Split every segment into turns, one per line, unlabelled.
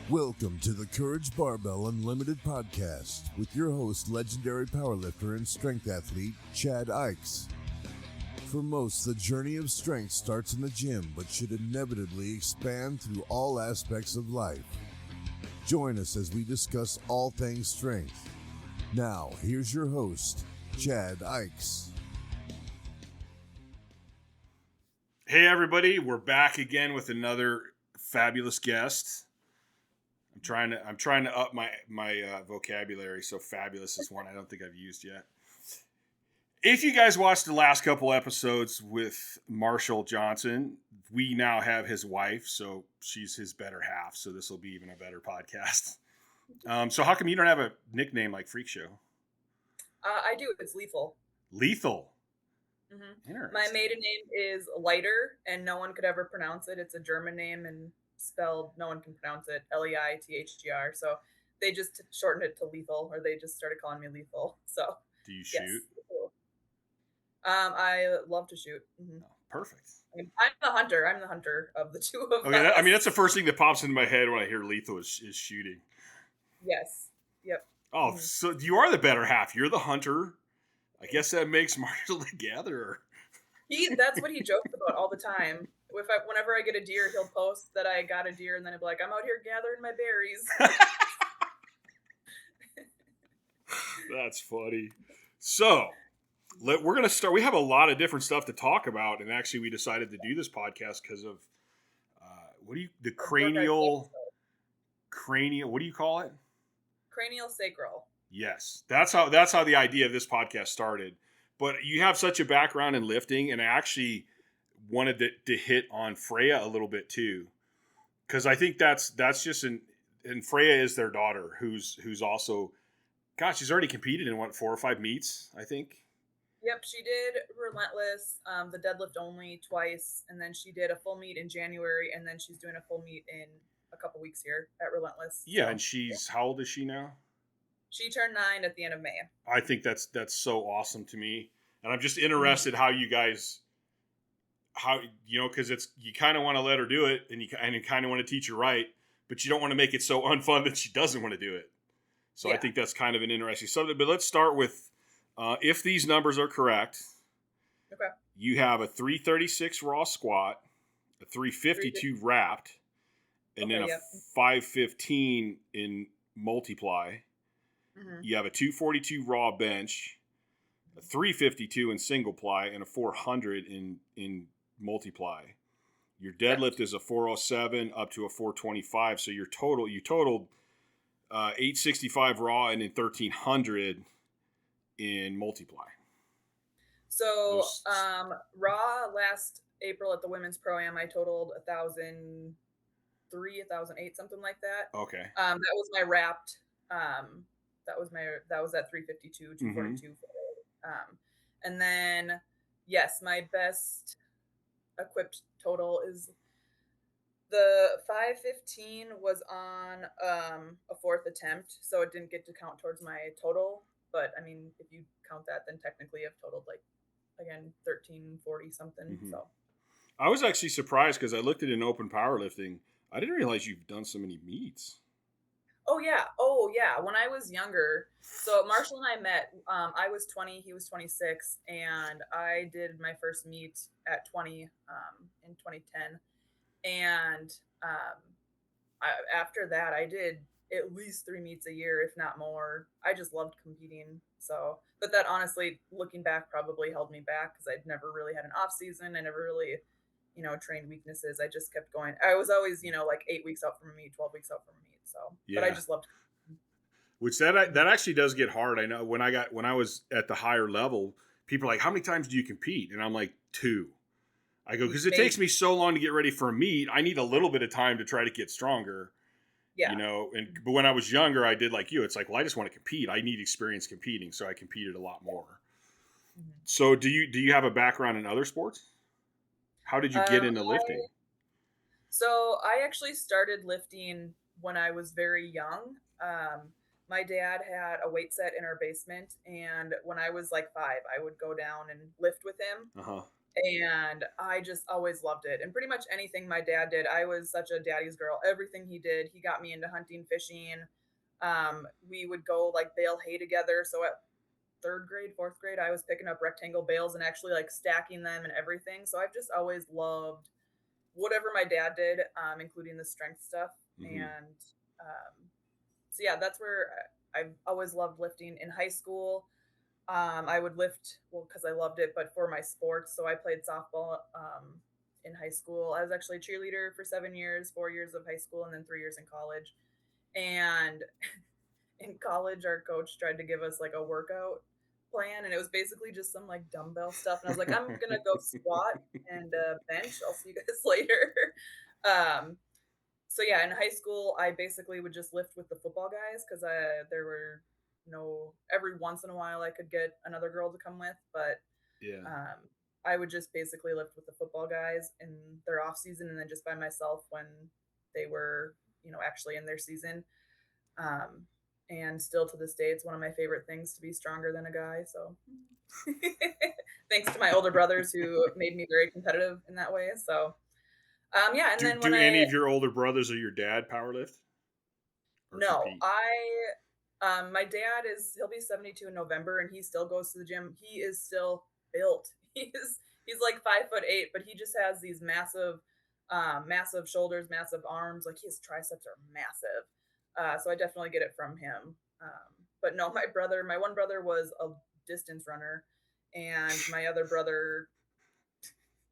Welcome to the Courage Barbell Unlimited podcast with your host, legendary powerlifter and strength athlete, Chad Ikes. For most, the journey of strength starts in the gym, but should inevitably expand through all aspects of life. Join us as we discuss all things strength. Now, here's your host, Chad Ikes.
Hey everybody, we're back again with another fabulous guest. I'm trying to up my vocabulary, so fabulous is one I don't think I've used yet. If you guys watched the last couple episodes with Marshall Johnson, we now have his wife, so she's his better half, so this will be even a better podcast. So how come you don't have a nickname like Freak Show?
I do. It's Lethal.
Lethal.
Mm-hmm. My maiden name is Leiter, and no one could ever pronounce it. It's a German name and spelled, no one can pronounce it, Leithtgr. So they just shortened it to Lethal, or they just started calling me Lethal. So
do you shoot?
Yes. I love to shoot. Mm-hmm.
Oh, perfect.
I'm the hunter. I'm the hunter of the two of us.
Okay, that's the first thing that pops into my head when I hear Lethal is shooting.
Yes. Yep.
Oh, mm-hmm. So you are the better half. You're the hunter. I guess that makes Marshall the gatherer.
That's what he jokes about all the time. Whenever I get a deer, he'll post that I got a deer, and then he'll be like, I'm out here gathering my berries.
That's funny. So, we're going to start. We have a lot of different stuff to talk about, and actually we decided to do this podcast because of, cranial, what do you call it?
Craniosacral.
Yes. That's how the idea of this podcast started. But you have such a background in lifting, and I actually wanted to hit on Freya a little bit too, because I think that's just and Freya is their daughter, who's also, gosh, she's already competed in 4 or 5 meets, I think.
Yep, she did Relentless, the deadlift only twice, and then she did a full meet in January, and then she's doing a full meet in a couple weeks here at Relentless.
Yeah, so, and she's how old is she now?
She turned 9 at the end of May.
I think that's so awesome to me, and I'm just interested how you guys, because you kind of want to let her do it, and you kind of want to teach her right, but you don't want to make it so unfun that she doesn't want to do it. So yeah. I think that's kind of an interesting subject. But let's start with, if these numbers are correct,
okay,
you have a 336 raw squat, a 352 wrapped, and then a 515 in multiply. Mm-hmm. You have a 242 raw bench, a 352 in single ply, and a 400 in multiply. Your deadlift is a 407 up to a 425. So you totaled 865 raw and then 1300 in multiply.
So raw last April at the women's pro-am, I totaled 1,003, 1,008, something like that.
Okay.
That was my wrapped. That was at 352, 242. Mm-hmm. And then, yes, my best equipped total is the 515 was on a 4th attempt, so it didn't get to count towards my total. But I mean, if you count that, then technically I've totaled 1340 something. Mm-hmm. So
I was actually surprised because I looked at it in open powerlifting. I didn't realize you've done so many meets.
Oh yeah. When I was younger, so Marshall and I met, I was 20, he was 26, and I did my first meet at 20 in 2010. And after that, I did at least 3 meets a year, if not more. I just loved competing. So, but that honestly, looking back, probably held me back because I'd never really had an off season. I never really, trained weaknesses. I just kept going. I was always, 8 weeks out from a meet, 12 weeks out from a meet. So, yeah. But I just loved.
Which that actually does get hard. I know when I was at the higher level, people are like, how many times do you compete? And I'm like, 2. I go, because it takes me so long to get ready for a meet. I need a little bit of time to try to get stronger.
Yeah.
But when I was younger, I did like you. It's like, well, I just want to compete. I need experience competing. So I competed a lot more. Mm-hmm. So do you have a background in other sports? How did you get into lifting?
So I actually started lifting when I was very young. My dad had a weight set in our basement, and when I was 5, I would go down and lift with him.
Uh-huh.
And I just always loved it. And pretty much anything my dad did, I was such a daddy's girl. Everything he did, he got me into hunting, fishing. We would go like bale hay together. So at third grade, fourth grade, I was picking up rectangle bales and actually like stacking them and everything. So I've just always loved whatever my dad did, including the strength stuff.
Mm-hmm.
And so yeah, that's where I've always loved lifting. In high school, I would lift, well, because I loved it, but for my sports. So I played softball in high school. I was actually a cheerleader for 7 years, 4 years of high school, and then 3 years in college. And in college, our coach tried to give us like a workout plan, and it was basically just some like dumbbell stuff. And I was like, I'm gonna go squat and bench. I'll see you guys later. Um, so yeah, in high school, I basically would just lift with the football guys because there were no, every once in a while I could get another girl to come with, but
Yeah.
I would just basically lift with the football guys in their off season, and then just by myself when they were, actually in their season. And still to this day, it's one of my favorite things to be stronger than a guy. So thanks to my older brothers who made me very competitive in that way. So yeah, and then
Do
when
any of your older brothers or your dad powerlift? Or
no,
compete?
my dad he'll be 72 in November, and he still goes to the gym. He is still built. He's like 5'8", but he just has these massive, massive shoulders, massive arms. Like his triceps are massive. So I definitely get it from him. But no, my one brother was a distance runner, and my other brother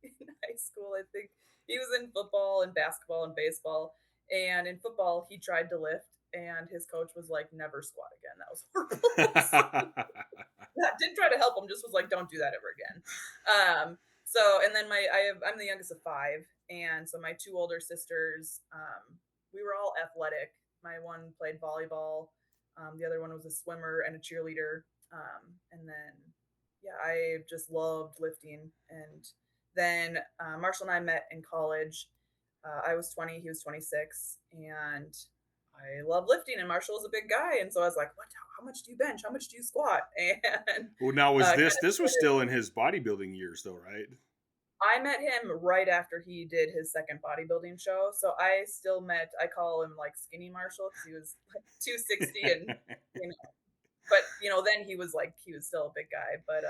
in high school, I think he was in football and basketball and baseball. And in football, he tried to lift, and his coach was like, "Never squat again." That was horrible. Didn't try to help him, just was like, "Don't do that ever again." So, and then I'm the youngest of 5, and so my 2 older sisters, we were all athletic. My one played volleyball, the other one was a swimmer and a cheerleader, and then yeah, I just loved lifting. And then Marshall and I met in college. I was 20, he was 26, and I love lifting, and Marshall was a big guy, and so I was like, "What? How much do you bench? How much do you squat?" And
Well, now was this was
started,
still in his bodybuilding years, though, right?
I met him right after he did his second bodybuilding show, so I call him like Skinny Marshall because he was like 260, and you know, but then he was still a big guy, but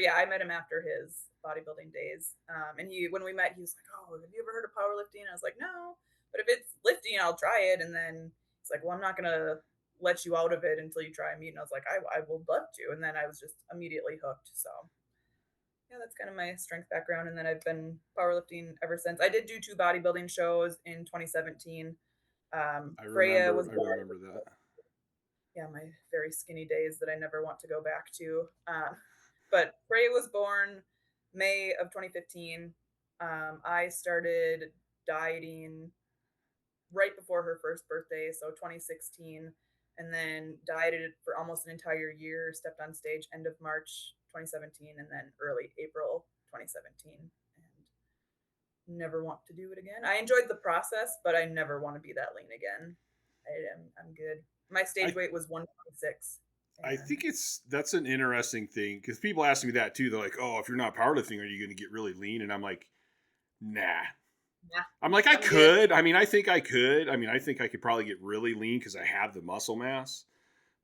yeah, I met him after his bodybuilding days, and when we met, he was like, "Oh, have you ever heard of powerlifting?" I was like, "No, but if it's lifting, I'll try it." And then he's like, "Well, I'm not gonna let you out of it until you try meat." And I was like, I will love to. And then I was just immediately hooked. So yeah, that's kind of my strength background, and then I've been powerlifting ever since. I did do 2 bodybuilding shows in 2017. Freya was
I
born.
remember that.
Yeah, my very skinny days that I never want to go back to. But Freya was born May of 2015. I started dieting right before her first birthday, so 2016, and then dieted for almost an entire year, stepped on stage end of March 2017, and then early April 2017, and never want to do it again. I enjoyed the process, but I never want to be that lean again. I'm good. My stage weight was 126.
I think that's an interesting thing because people ask me that too. They're like, "Oh, if you're not powerlifting, are you going to get really lean?" And I'm like, "Nah."
Yeah,
I'm like, I
I'm
could.
good.
I mean, I think I could. I mean, I think I could probably get really lean because I have the muscle mass.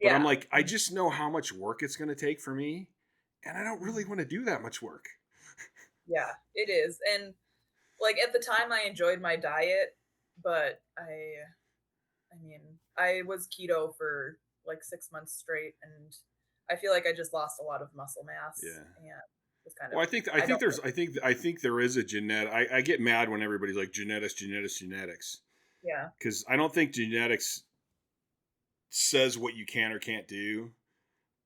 But I'm
Yeah.
like, I just know how much work it's going to take for me, and I don't really want to do that much work.
Yeah, it is. And like at the time I enjoyed my diet, but I mean, I was keto for like 6 months straight, and I feel like I just lost a lot of muscle mass.
Yeah.
And it was kind of.
Well, I think there is a genetic. I get mad when everybody's like genetics.
Yeah.
Because I don't think genetics says what you can or can't do,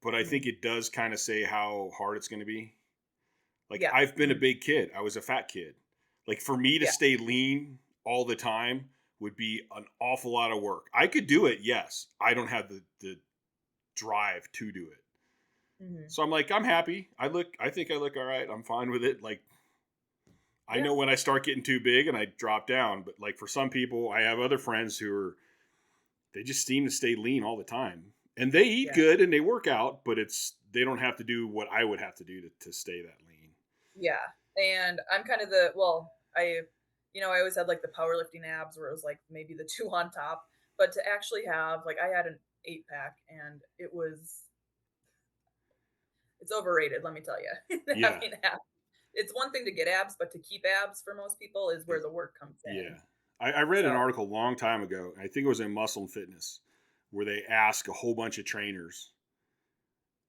but I think it does kind of say how hard it's going to be. Like
Yeah.
I've been a big kid. I was a fat kid. Like for me to stay lean all the time would be an awful lot of work. I could do it, yes. I don't have the drive to do it.
Mm-hmm.
So I'm like, I'm happy. I think I look all right. I'm fine with it. Like I know when I start getting too big and I drop down, but like for some people, I have other friends they just seem to stay lean all the time. And they eat good and they work out, but they don't have to do what I would have to do to stay that lean.
Yeah. And I'm kind of I always had like the powerlifting abs where it was like maybe the 2 on top, but to actually have, like, I had an 8-pack and it's overrated, let me tell you.
Yeah.
Having abs. It's one thing to get abs, but to keep abs for most people is where the work comes
Yeah.
in.
I read an
So,
article a long time ago, I think it was in Muscle and Fitness, where they ask a whole bunch of trainers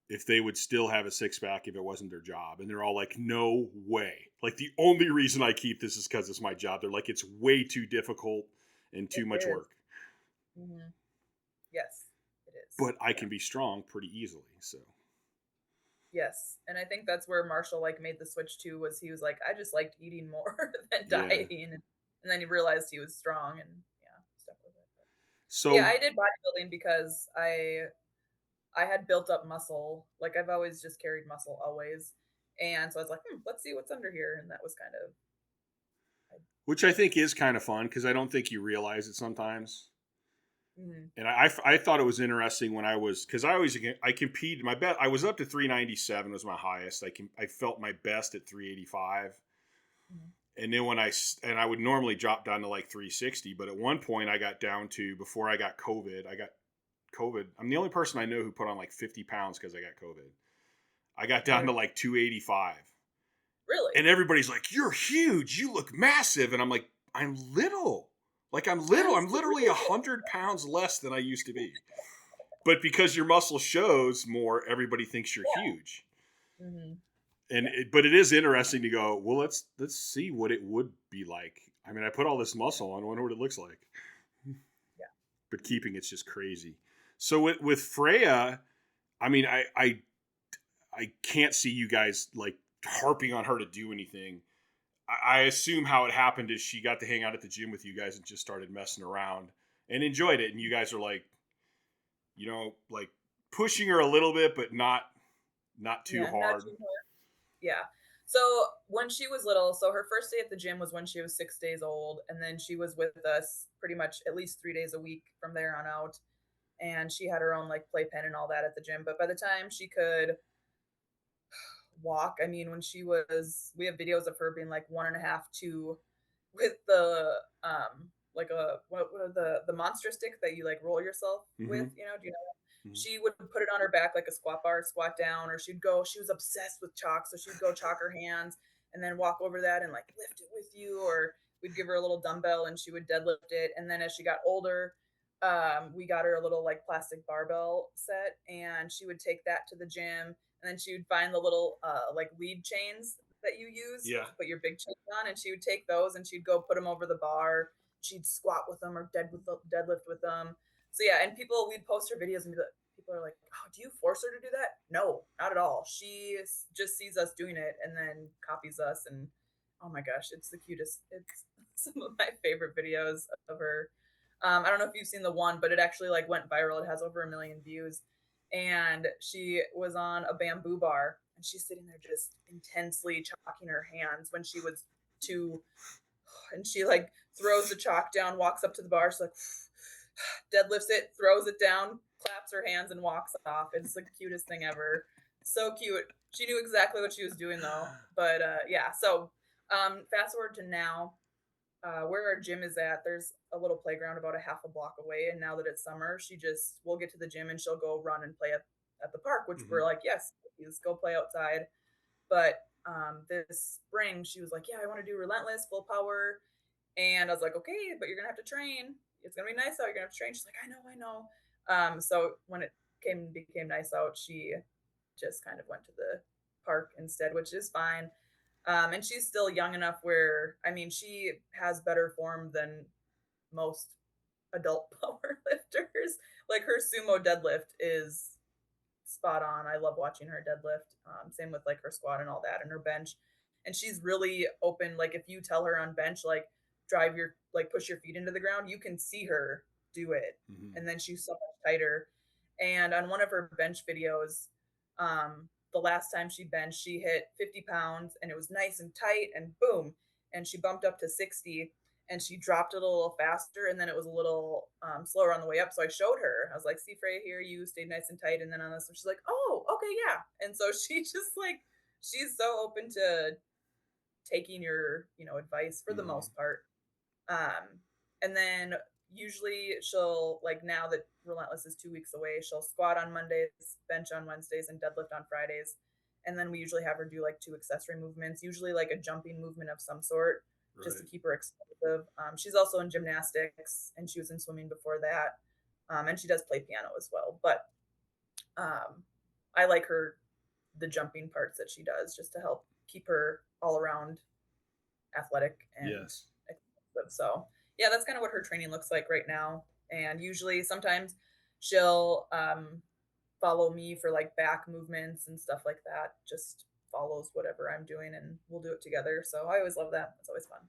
if they would still have a six pack if it wasn't their job. And they're all like, no way. Like, the only reason I keep this is because it's my job. They're like, it's way too difficult and too
it
much
is.
work.
Mm-hmm. Yes, it is.
But I can be strong pretty easily. So,
Yes. And I think that's where Marshall like made the switch too, was he was like, I just liked eating more than
yeah.
dieting. And then he realized he was strong and stuck with it. But yeah,
So,
I did bodybuilding because I had built up muscle. Like, I've always just carried muscle always. And so I was like, let's see what's under here. And that was kind of
which I think is kind of fun because I don't think you realize it sometimes.
mm-hmm.
And I thought it was interesting when I was, because I competed, my best, I was up to 397 was my highest. I felt my best at 385.
Mm-hmm.
And then I would normally drop down to like 360, but at one point I got down to, before I got COVID, I'm the only person I know who put on like 50 pounds because I got COVID. I got down to like 285.
Really?
And everybody's like, you're huge. You look massive. And I'm like, I'm little. Like, I'm little. I'm literally 100 pounds less than I used to be. But because your muscle shows more, everybody thinks you're huge.
Mm-hmm.
But it is interesting to go, well, let's see what it would be like. I mean, I put all this muscle on. I wonder what it looks like.
Yeah.
But keeping it's just crazy. So with Freya, I mean, I can't see you guys like harping on her to do anything. I assume how it happened is she got to hang out at the gym with you guys and just started messing around and enjoyed it. And you guys are like, like pushing her a little bit, but not too hard.
Not too hard. Yeah. So when she was little, so her first day at the gym was when she was 6 days old. And then she was with us pretty much at least 3 days a week from there on out. And she had her own like playpen and all that at the gym. But by the time she could walk, I mean, we have videos of her being like 1.5, 2 with the, like what are the monster stick that you like roll yourself with, do you know?
Mm-hmm.
She would put it on her back like a squat bar, squat down, or she was obsessed with chalk. So she'd go chalk her hands and then walk over that and like lift it with you, or we'd give her a little dumbbell and she would deadlift it. And then as she got older, we got her a little like plastic barbell set and she would take that to the gym and then she would find the little like lead chains that you use to put your big chains on, and she would take those and she'd go put them over the bar. She'd squat with them or deadlift with them. So yeah, and we'd post her videos and people are like, "Oh, do you force her to do that?" No, not at all. She just sees us doing it and then copies us, and oh my gosh, it's the cutest. It's some of my favorite videos of her. I don't know if you've seen the one, but it actually like went viral. It has over 1 million views, and she was on a bamboo bar and she's sitting there just intensely chalking her hands when she was 2, and she like throws the chalk down, walks up to the bar, she's like deadlifts it, throws it down, claps her hands, and walks off. It's the cutest thing ever. So cute. She knew exactly what she was doing though. But yeah, so fast forward to now, where our gym is at, there's a little playground about a half a block away. And now that it's summer, we'll get to the gym and she'll go run and play at the park, which we're like, yes, please go play outside. But this spring, she was like, yeah, I want to do relentless, full power. And I was like, okay, but you're going to have to train. It's going to be nice out. You're going to have to train. She's like, I know. So when it became nice out, she just kind of went to the park instead, which is fine. And she's still young enough where, I mean, she has better form than most adult power lifters. Like her sumo deadlift is spot on. I love watching her deadlift. Same with like her squat and all that, and her bench. And she's really open. Like if you tell her on bench, like push your feet into the ground, you can see her do it. And then she's so much tighter. And on one of her bench videos, the last time she benched, she hit 50 pounds and it was nice and tight and boom. And she bumped up to 60 and she dropped it a little faster and then it was a little slower on the way up. So I showed her. I was like, see, Freya, here, you stayed nice and tight. And then on this one, she's like, oh, okay, yeah. And so she just like, she's so open to taking your, advice for the most part. And then usually she'll, like, now that Relentless is 2 weeks away, she'll squat on Mondays, bench on Wednesdays, and deadlift on Fridays. And then we usually have her do like 2 accessory movements, usually like a jumping movement of some sort, just to keep her explosive. She's also in gymnastics, and she was in swimming before that. And she does play piano as well. But I like the jumping parts that she does, just to help keep her all around athletic and explosive. So yeah, that's kind of what her training looks like right now. And usually sometimes she'll follow me for like back movements and stuff like that. Just follows whatever I'm doing, and we'll do it together. So I always love that. It's always fun.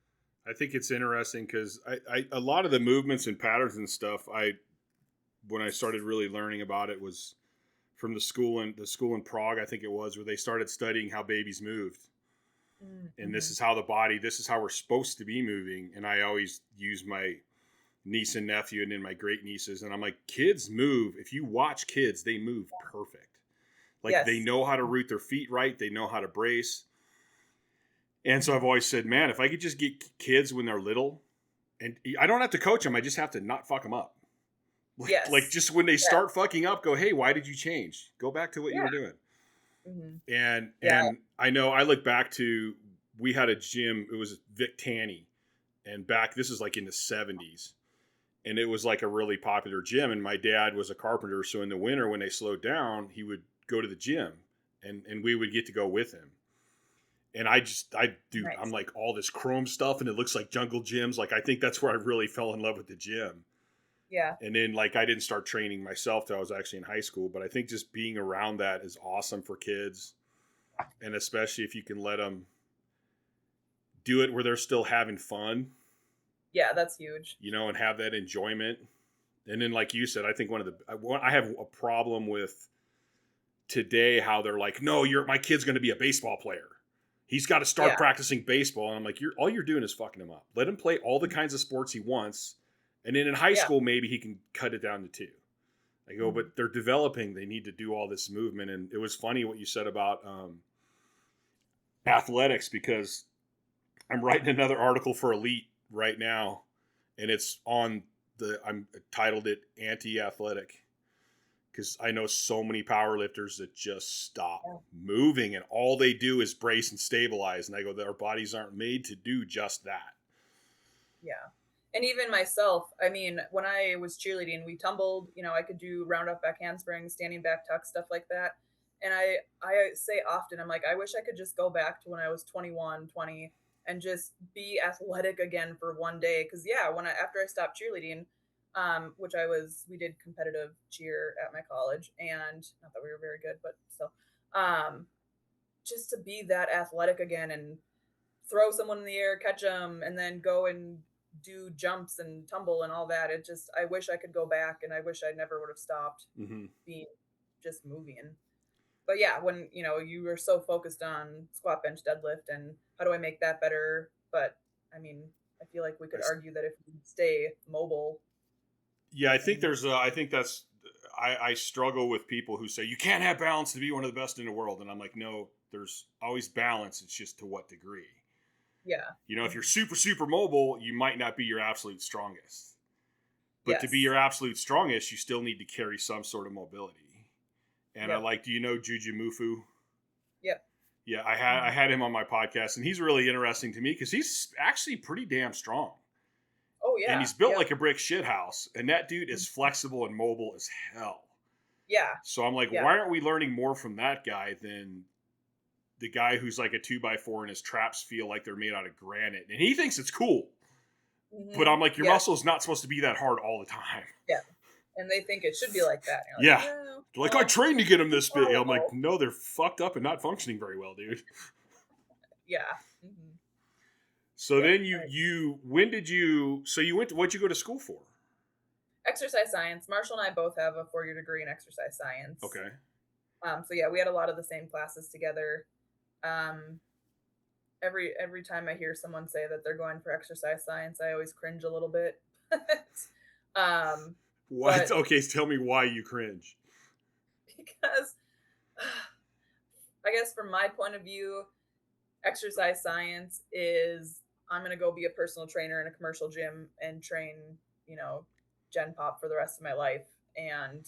I think it's interesting because I a lot of the movements and patterns and stuff, when I started really learning about it, was from the school in Prague, I think it was, where they started studying how babies moved. Mm-hmm. And this is how this is how we're supposed to be moving. And I always use my niece and nephew and then my great nieces. And I'm like, kids move. If you watch kids, they move perfect. Like they know how to root their feet right. They know how to brace. And so I've always said, man, if I could just get kids when they're little, and I don't have to coach them, I just have to not fuck them up. Like just when they start fucking up, go, hey, why did you change? Go back to what you were doing. Mm-hmm. And I know I look back to, we had a gym, it was Vic Tanny. And this is like in the 70s. And it was like a really popular gym. And my dad was a carpenter. So in the winter, when they slowed down, he would go to the gym and we would get to go with him. And I'm like all this chrome stuff and it looks like jungle gyms. Like, I think that's where I really fell in love with the gym.
Yeah.
And then like, I didn't start training myself till I was actually in high school, but I think just being around that is awesome for kids. And especially if you can let them do it where they're still having fun.
Yeah, that's huge.
And have that enjoyment. And then, like you said, I think I have a problem with today how they're like, no, my kid's going to be a baseball player. He's got to start practicing baseball. And I'm like, all you're doing is fucking him up. Let him play all the kinds of sports he wants. And then in high school, maybe he can cut it down to 2. I go, but they're developing. They need to do all this movement. And it was funny what you said about athletics, because I'm writing another article for Elite right now. And it's I'm titled it Anti-Athletic. Because I know so many powerlifters that just stop moving and all they do is brace and stabilize. And I go, their bodies aren't made to do just that.
Yeah. And even myself, I mean, when I was cheerleading, we tumbled, I could do round up back handspring, standing back tuck, stuff like that. And I say often, I'm like, I wish I could just go back to when I was 21, 20 and just be athletic again for one day. Cause after I stopped cheerleading, we did competitive cheer at my college, and not that we were very good, but still, just to be that athletic again and throw someone in the air, catch them, and then go and do jumps and tumble and all that. I wish I could go back, and I wish I never would have stopped being just moving. But yeah, when, you were so focused on squat, bench, deadlift, and how do I make that better? But I mean, I feel like we could argue that if we stay mobile.
Yeah, I think I struggle with people who say you can't have balance to be one of the best in the world. And I'm like, no, there's always balance. It's just to what degree.
Yeah.
If you're super, super mobile, you might not be your absolute strongest. But to be your absolute strongest, you still need to carry some sort of mobility. And do you know Juju Mufu?
Yep.
Yeah, I had him on my podcast, and he's really interesting to me because he's actually pretty damn strong.
Oh, yeah.
And he's built like a brick shit house. And that dude is flexible and mobile as hell.
Yeah.
So I'm like, why aren't we learning more from that guy than the guy who's like a 2x4 and his traps feel like they're made out of granite? And he thinks it's cool. Mm-hmm. But I'm like, your muscle's not supposed to be that hard all the time.
Yeah. And they think it should be like that.
Like, I trained to get them this big. I'm like, no, they're fucked up and not functioning very well, dude.
Yeah. Mm-hmm.
So then what'd you go to school for?
Exercise science. Marshall and I both have a 4-year degree in exercise science.
Okay.
So yeah, we had a lot of the same classes together. Every time I hear someone say that they're going for exercise science, I always cringe a little bit.
What? Okay, tell me why you cringe.
Because I guess from my point of view, exercise science is I'm going to go be a personal trainer in a commercial gym and train, Gen Pop for the rest of my life. And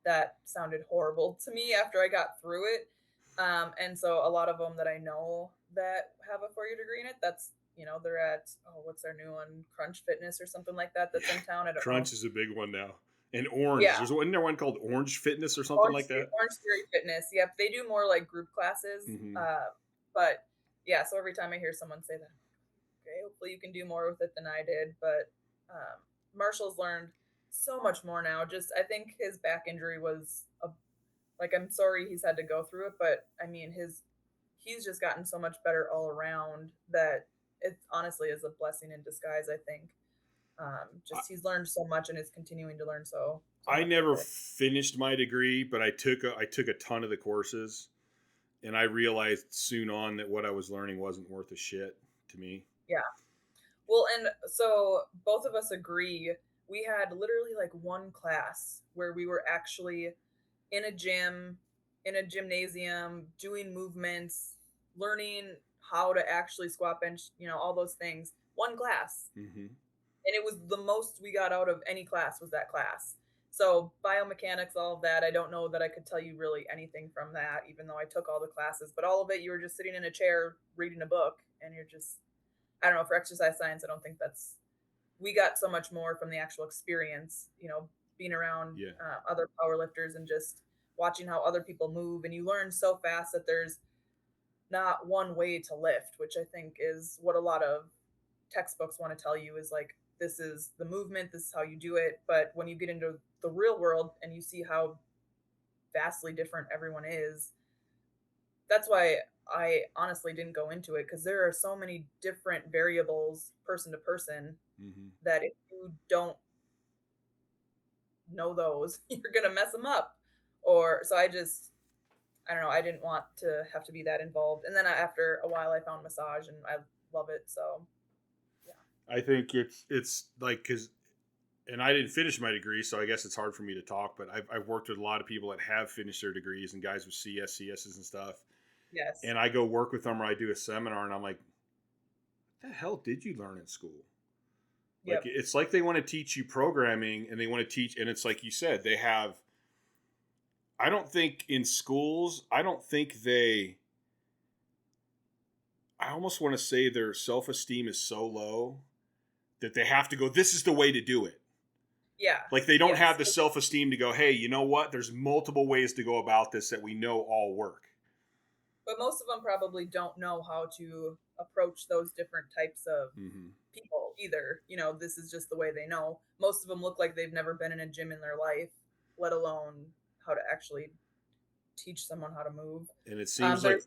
that sounded horrible to me after I got through it. And so a lot of them that I know that have a 4-year degree in it, that's, they're at, what's their new one? Crunch Fitness or something like that. That's in town. I don't
Crunch
know.
is a big one now. And Orange.
Yeah.
Isn't there one called Orange Fitness or something like that?
Orange Theory Fitness. Yep. They do more like group classes.
Mm-hmm.
But yeah, so every time I hear someone say that, okay, hopefully you can do more with it than I did. But Marshall's learned so much more now. Just, I think his back injury was I'm sorry he's had to go through it, but I mean, he's just gotten so much better all around that it honestly is a blessing in disguise, I think. He's learned so much and is continuing to learn so
I never finished my degree, but I took a ton of the courses, and I realized soon on that what I was learning wasn't worth a shit to me.
Yeah. Well, and so both of us agree. We had literally like one class where we were actually in a gym, in a gymnasium, doing movements, learning how to actually squat, bench, all those things. One class.
Mm-hmm.
And it was the most we got out of any class was that class. So biomechanics, all of that, I don't know that I could tell you really anything from that, even though I took all the classes. But all of it, you were just sitting in a chair reading a book, and you're just, I don't know, for exercise science, I don't think we got so much more from the actual experience, being around other powerlifters and just watching how other people move. And you learn so fast that there's not one way to lift, which I think is what a lot of textbooks want to tell you is like, this is the movement, this is how you do it. But when you get into the real world and you see how vastly different everyone is, that's why I honestly didn't go into it, because there are so many different variables person to person that if you don't know those, you're going to mess them up. So I don't know, I didn't want to have to be that involved. And then after a while I found massage and I love it. So
I think it's like, and I didn't finish my degree, so I guess it's hard for me to talk, but I've worked with a lot of people that have finished their degrees and guys with CSs and stuff.
Yes.
And I go work with them, or I do a seminar, and I'm like, what the hell did you learn in school? Like, it's like they want to teach you programming, and they want to teach, and it's like you said, they have, I don't think in schools, I almost want to say their self-esteem is so low that they have to go, this is the way to do it.
Yeah.
Like they don't have the self-esteem to go, hey, you know what? There's multiple ways to go about this that we know all work.
But most of them probably don't know how to approach those different types of people either. This is just the way they know. Most of them look like they've never been in a gym in their life, let alone how to actually teach someone how to move.
And it seems like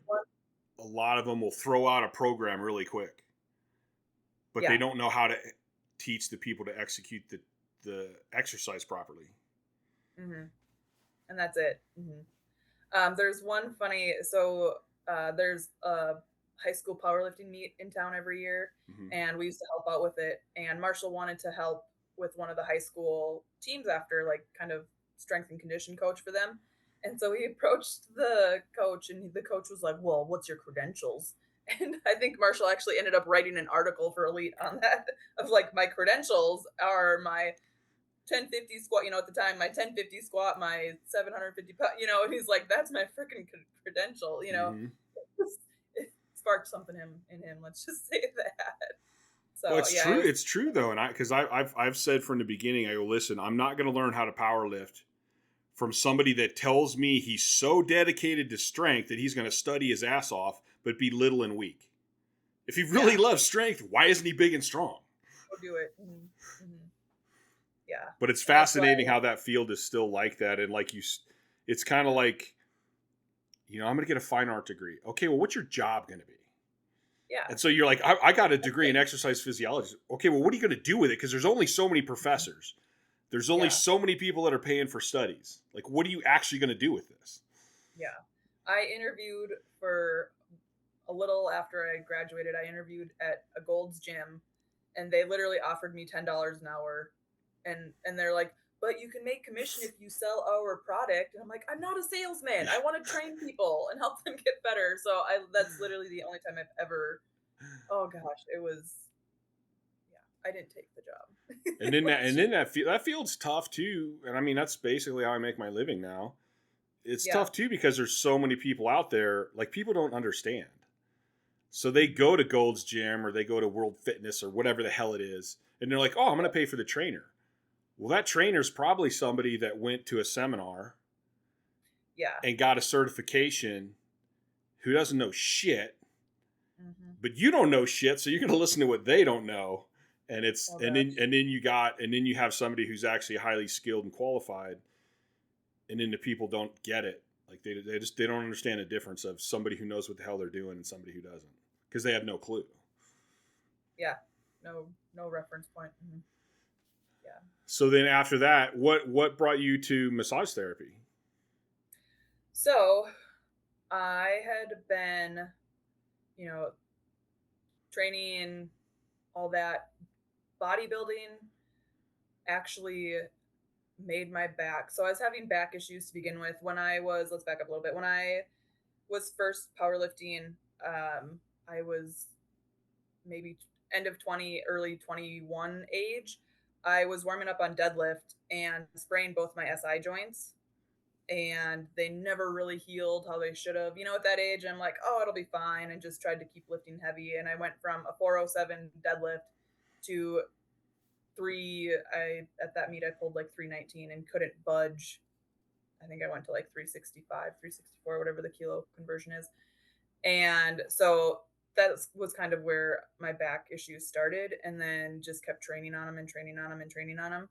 a lot of them will throw out a program really quick, but they don't know how to teach the people to execute the exercise properly.
And that's it. There's one funny, there's a high school powerlifting meet in town every year, and we used to help out with it. And Marshall wanted to help with one of the high school teams after, like, kind of strength and condition coach for them. And so he approached the coach, and the coach was like, well, what's your credentials? And I think Marshall actually ended up writing an article for Elite on that, of like, my credentials are my 1050 squat, at the time, my 1050 squat, my 750 pound, and he's like, that's my freaking credential, It sparked something in him, let's just say that. So
well, it's true. It's true though. And because I've said from the beginning, I go, listen, I'm not going to learn how to power lift from somebody that tells me he's so dedicated to strength that he's going to study his ass off, but be little and weak. If he really loves strength, why isn't he big and strong?
Go do it. Yeah.
But it's fascinating how that field is still like that. And like it's kind of like, I'm going to get a fine art degree. Okay, well, what's your job going to be?
Yeah.
And so you're like, I got a degree in exercise physiology. Okay, well, what are you going to do with it? Because there's only so many professors. There's only so many people that are paying for studies. Like, what are you actually going to do with this?
Yeah. I interviewed for a little after I graduated. I interviewed at a Gold's Gym, and they literally offered me $10 an hour. And they're like, but you can make commission if you sell our product. And I'm like, I'm not a salesman. I want to train people and help them get better. So that's literally the only time I've ever, oh gosh, it was, yeah, I didn't take the job.
And then that field's tough too. And I mean, that's basically how I make my living now. It's tough too because there's so many people out there. Like, people don't understand. So they go to Gold's Gym or they go to World Fitness or whatever the hell it is, and they're like, "Oh, I'm going to pay for the trainer." Well, that trainer's probably somebody that went to a seminar, and got a certification, who doesn't know shit. Mm-hmm. But you don't know shit, so you're going to listen to what they don't know, and then you have somebody who's actually highly skilled and qualified, and then the people don't get it. Like, they don't understand the difference of somebody who knows what the hell they're doing and somebody who doesn't, because they have no clue.
Yeah, no reference point. Mm-hmm. Yeah.
So then after that, what brought you to massage therapy?
So I had been, training and all that. Bodybuilding actually made my back. So I was having back issues to begin with let's back up a little bit. When I was first powerlifting, I was maybe end of 20, early 21 age. I was warming up on deadlift and sprained both my SI joints, and they never really healed how they should have. At that age, I'm like, oh, it'll be fine, and just tried to keep lifting heavy. And I went from a 407 deadlift to at that meet I pulled like 319 and couldn't budge. I think I went to like 365, 364, whatever the kilo conversion is. And so that was kind of where my back issues started, and then just kept training on them and training on them and training on them.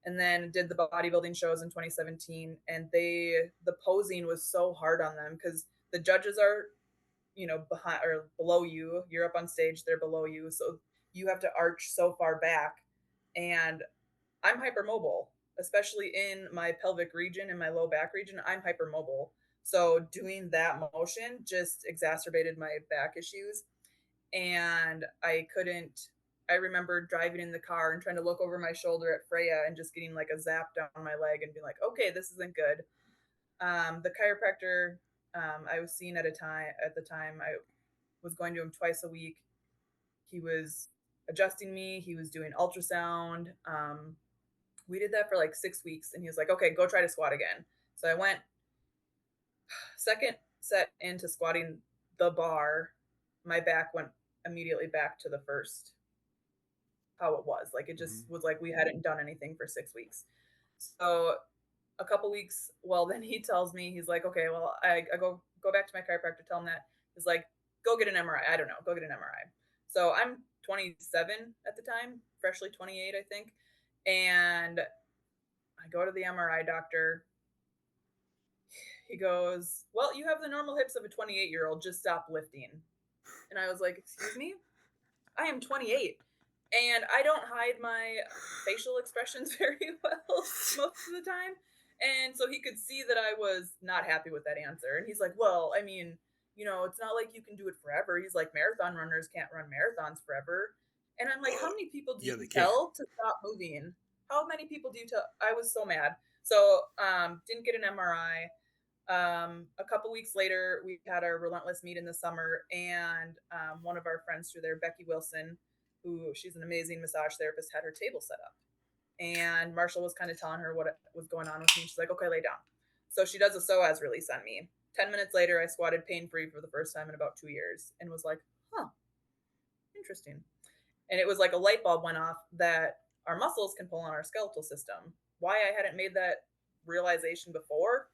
And then did the bodybuilding shows in 2017, and the posing was so hard on them because the judges are, behind or below you. You're up on stage, they're below you, so you have to arch so far back. And I'm hypermobile, especially in my pelvic region and my low back region. I'm hypermobile. So doing that motion just exacerbated my back issues. And I remember driving in the car and trying to look over my shoulder at Freya and just getting like a zap down my leg and being like, okay, this isn't good. The chiropractor I was seeing at the time, I was going to him twice a week. He was adjusting me. He was doing ultrasound. We did that for like 6 weeks, and he was like, okay, go try to squat again. So I went second set into squatting the bar. My back went immediately back to the first, how it was. Like, it just was like we hadn't done anything for 6 weeks. So a couple weeks, well, then he tells me, he's like, okay, well, I go back to my chiropractor, tell him that. He's like, go get an MRI. I don't know, go get an MRI. So I'm 27 at the time, freshly 28, I think. And I go to the MRI doctor. He goes, well, you have the normal hips of a 28-year-old, just stop lifting. And I was like, excuse me? I am 28. And I don't hide my facial expressions very well most of the time. And so he could see that I was not happy with that answer. And he's like, well, I mean, it's not like you can do it forever. He's like, marathon runners can't run marathons forever. And I'm like, how many people do you tell to stop moving? How many people do you tell? I was so mad. So didn't get an MRI. A couple weeks later, we had our relentless meet in the summer, and one of our friends through there, Becky Wilson, she's an amazing massage therapist, had her table set up. And Marshall was kind of telling her what was going on with me. She's like, okay, lay down. So she does a psoas release on me. 10 minutes later, I squatted pain-free for the first time in about 2 years, and was like, huh, interesting. And it was like a light bulb went off that our muscles can pull on our skeletal system. Why I hadn't made that realization before,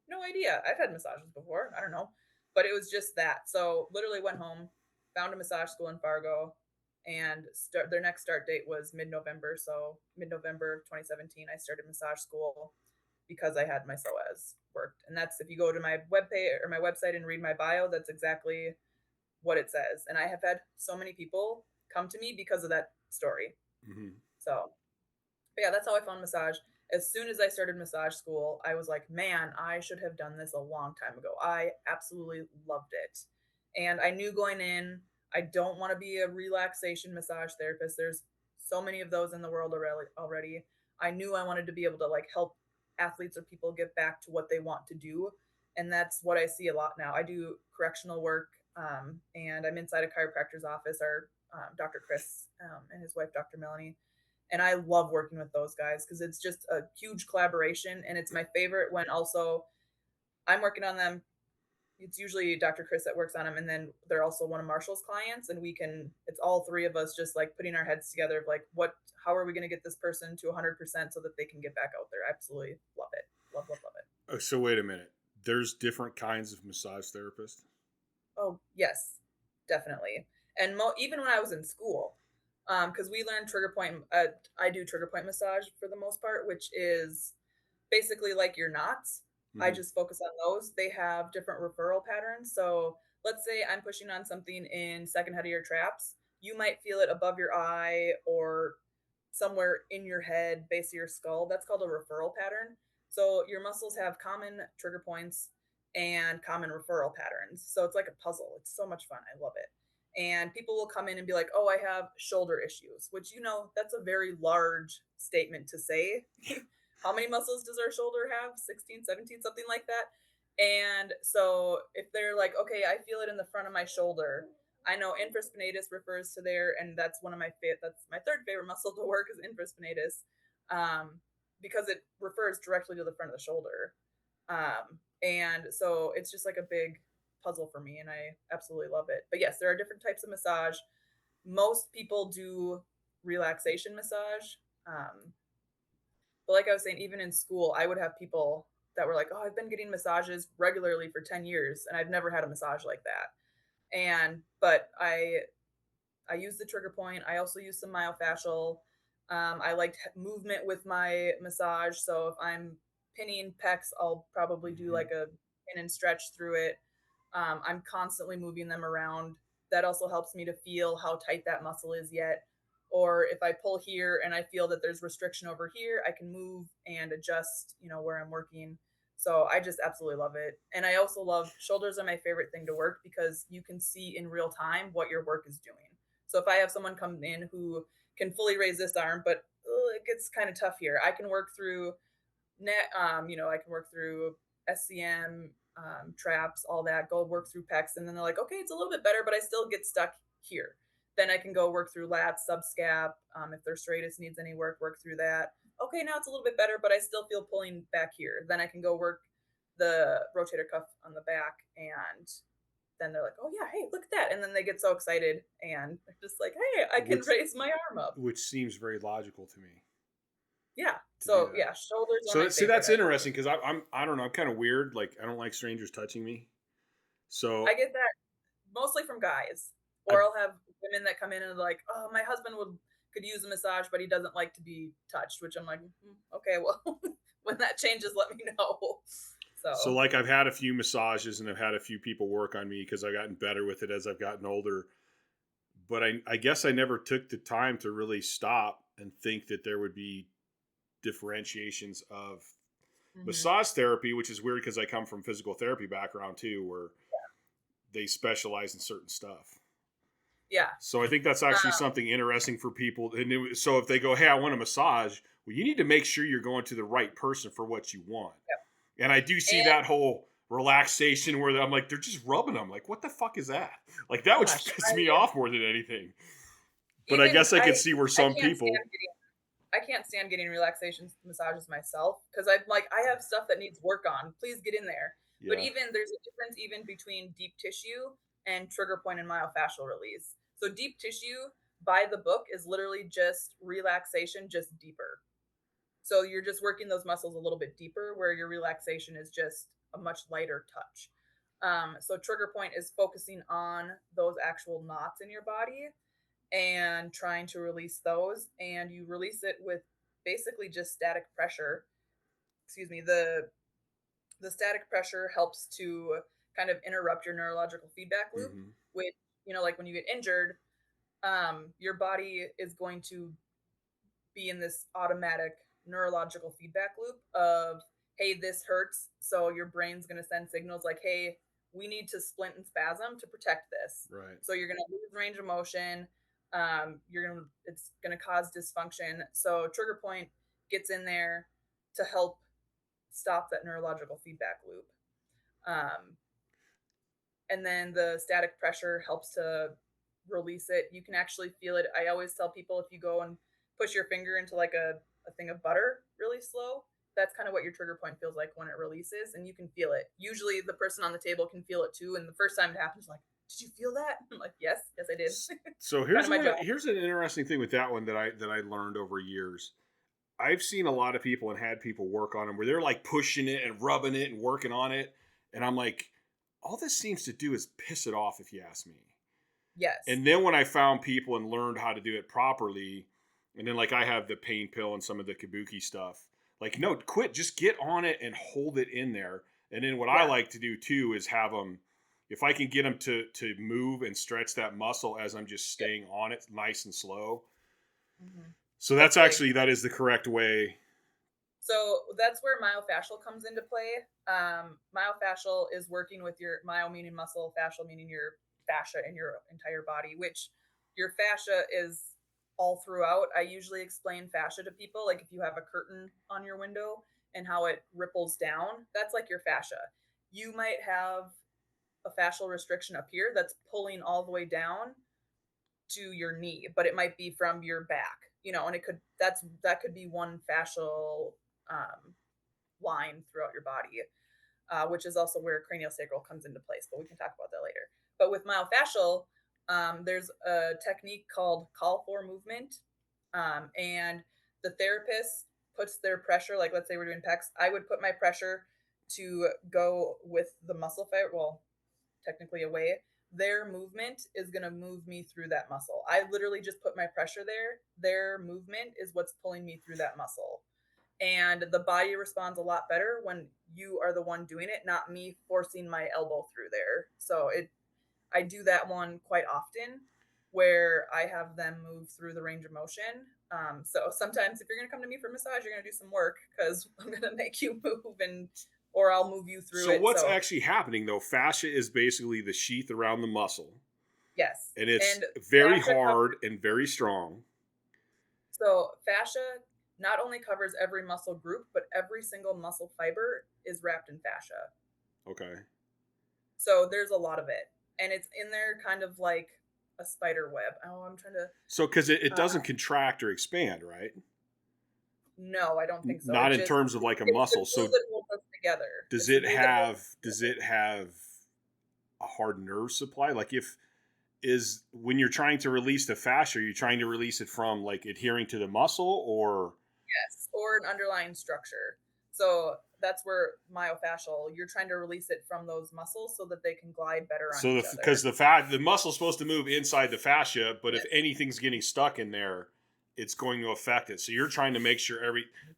no idea. I've had massages before. I don't know. But it was just that. So literally went home, found a massage school in Fargo, and their next start date was mid-November. So mid-November of 2017, I started massage school because I had my psoas worked. And that's, if you go to my webpage or my website and read my bio, that's exactly what it says. And I have had so many people come to me because of that story. Mm-hmm. So, but yeah, that's how I found massage. As soon as I started massage school, I was like, man, I should have done this a long time ago. I absolutely loved it. And I knew going in, I don't want to be a relaxation massage therapist. There's so many of those in the world already. I knew I wanted to be able to like help athletes or people get back to what they want to do. And that's what I see a lot now. I do correctional work, and I'm inside a chiropractor's office, our Dr. Chris and his wife, Dr. Melanie. And I love working with those guys because it's just a huge collaboration. And it's my favorite when also I'm working on them. It's usually Dr. Chris that works on them, and then they're also one of Marshall's clients, and it's all three of us just like putting our heads together of like, how are we going to get this person to 100% so that they can get back out there? Absolutely love it. Love it.
Oh, so wait a minute. There's different kinds of massage therapists?
Oh, yes, definitely. And even when I was in school, because we learned trigger point, I do trigger point massage for the most part, which is basically like your knots. I just focus on those. They have different referral patterns. So let's say I'm pushing on something in second head of your traps. You might feel it above your eye or somewhere in your head, base of your skull. That's called a referral pattern. So your muscles have common trigger points and common referral patterns. So it's like a puzzle. It's so much fun. I love it. And people will come in and be like, oh, I have shoulder issues, which, that's a very large statement to say. How many muscles does our shoulder have? 16, 17, something like that. And so if they're like, okay, I feel it in the front of my shoulder. I know infraspinatus refers to there, and that's that's my third favorite muscle to work is infraspinatus, because it refers directly to the front of the shoulder. And so it's just like a big puzzle for me, and I absolutely love it. But yes, there are different types of massage. Most people do relaxation massage. But like I was saying, even in school, I would have people that were like, oh, I've been getting massages regularly for 10 years and I've never had a massage like that. But I use the trigger point. I also use some myofascial. I like movement with my massage. So if I'm pinning pecs, I'll probably do like a pin and stretch through it. I'm constantly moving them around. That also helps me to feel how tight that muscle is yet. Or if I pull here and I feel that there's restriction over here, I can move and adjust, where I'm working. So I just absolutely love it. And I also love shoulders are my favorite thing to work because you can see in real time what your work is doing. So if I have someone come in who can fully raise this arm, but it gets kind of tough here, I can work through I can work through SCM, traps, all that, go work through pecs. And then they're like, okay, it's a little bit better, but I still get stuck here. Then I can go work through lats, subscap. If their stratus needs any work through that. Okay, now it's a little bit better, but I still feel pulling back here. Then I can go work the rotator cuff on the back, and then they're like, oh yeah, hey, look at that. And then they get so excited and they're just like, hey, I can raise my arm up.
Which seems very logical to me.
Yeah. So yeah, shoulders.
So see, that's interesting because I don't know, I'm kind of weird. Like I don't like strangers touching me. So
I get that mostly from guys, or I'll have women that come in and are like, oh, my husband could use a massage, but he doesn't like to be touched. Which I'm like, okay, well, when that changes, let me know.
So like I've had a few massages and I've had a few people work on me because I've gotten better with it as I've gotten older. But I guess I never took the time to really stop and think that there would be differentiations of massage therapy, which is weird because I come from physical therapy background too, where they specialize in certain stuff.
Yeah.
So I think that's actually something interesting for people. And so if they go, hey, I want a massage, well, you need to make sure you're going to the right person for what you want. Yep. And I do see that whole relaxation where I'm like, they're just rubbing them. Like, what the fuck is that? Like, that would piss me off more than anything. But I guess I could see where some people...
I can't stand getting relaxation massages myself because I'm like, I have stuff that needs work on. Please get in there. Yeah. But there's a difference even between deep tissue and trigger point and myofascial release. So deep tissue by the book is literally just relaxation, just deeper. So you're just working those muscles a little bit deeper, where your relaxation is just a much lighter touch. So trigger point is focusing on those actual knots in your body and trying to release those, and you release it with basically just static pressure. Excuse me. The static pressure helps to kind of interrupt your neurological feedback loop, which, like when you get injured, your body is going to be in this automatic neurological feedback loop of, hey, this hurts. So your brain's going to send signals like, hey, we need to splint and spasm to protect this.
Right.
So you're going to lose range of motion. It's going to cause dysfunction. So trigger point gets in there to help stop that neurological feedback loop. And then the static pressure helps to release it. You can actually feel it. I always tell people, if you go and push your finger into like a thing of butter really slow, that's kind of what your trigger point feels like when it releases, and you can feel it. Usually the person on the table can feel it too, and the first time it happens, like, did you feel that? I'm like, yes, I did.
So here's here's an interesting thing with that one that I learned over years. I've seen a lot of people and had people work on them where they're like pushing it and rubbing it and working on it, and I'm like, all this seems to do is piss it off, if you ask me.
Yes.
And then when I found people and learned how to do it properly, and then like I have the pain pill and some of the kabuki stuff, like, no, quit, just get on it and hold it in there. And then what I like to do too is have them, if I can get them to move and stretch that muscle as I'm just staying on it nice and slow. Mm-hmm. So that's actually, that is the correct way.
So that's where myofascial comes into play. Myofascial is working with your myo meaning muscle, fascial meaning your fascia in your entire body, which your fascia is all throughout. I usually explain fascia to people, like if you have a curtain on your window and how it ripples down, that's like your fascia. You might have a fascial restriction up here that's pulling all the way down to your knee, but it might be from your back, and that could be one fascial line throughout your body, which is also where craniosacral comes into place, but we can talk about that later. But with myofascial, there's a technique called call for movement, and the therapist puts their pressure, like let's say we're doing pecs, I would put my pressure to go with the muscle fiber, well, technically away. Their movement is going to move me through that muscle. I literally just put my pressure there. Their movement is what's pulling me through that muscle. And the body responds a lot better when you are the one doing it, not me forcing my elbow through there. So I do that one quite often, where I have them move through the range of motion. So sometimes if you're going to come to me for massage, you're going to do some work, because I'm going to make you move, or I'll move you through it.
So what's actually happening though? Fascia is basically the sheath around the muscle.
Yes.
And it's very hard and very strong.
So fascia not only covers every muscle group, but every single muscle fiber is wrapped in fascia.
Okay.
So there's a lot of it. And it's in there kind of like a spider web. Oh, I'm trying to...
So because it doesn't contract or expand, right?
No, I don't think so.
Not in terms of like a muscle. So
it holds us together.
Does it have a hard nerve supply? Like when you're trying to release the fascia, are you trying to release it from like adhering to the muscle, or?
Yes, or an underlying structure. So that's where myofascial, you're trying to release it from those muscles so that they can glide better on each other.
Because the muscle's supposed to move inside the fascia, but if anything's getting stuck in there, it's going to affect it. So you're trying to make sure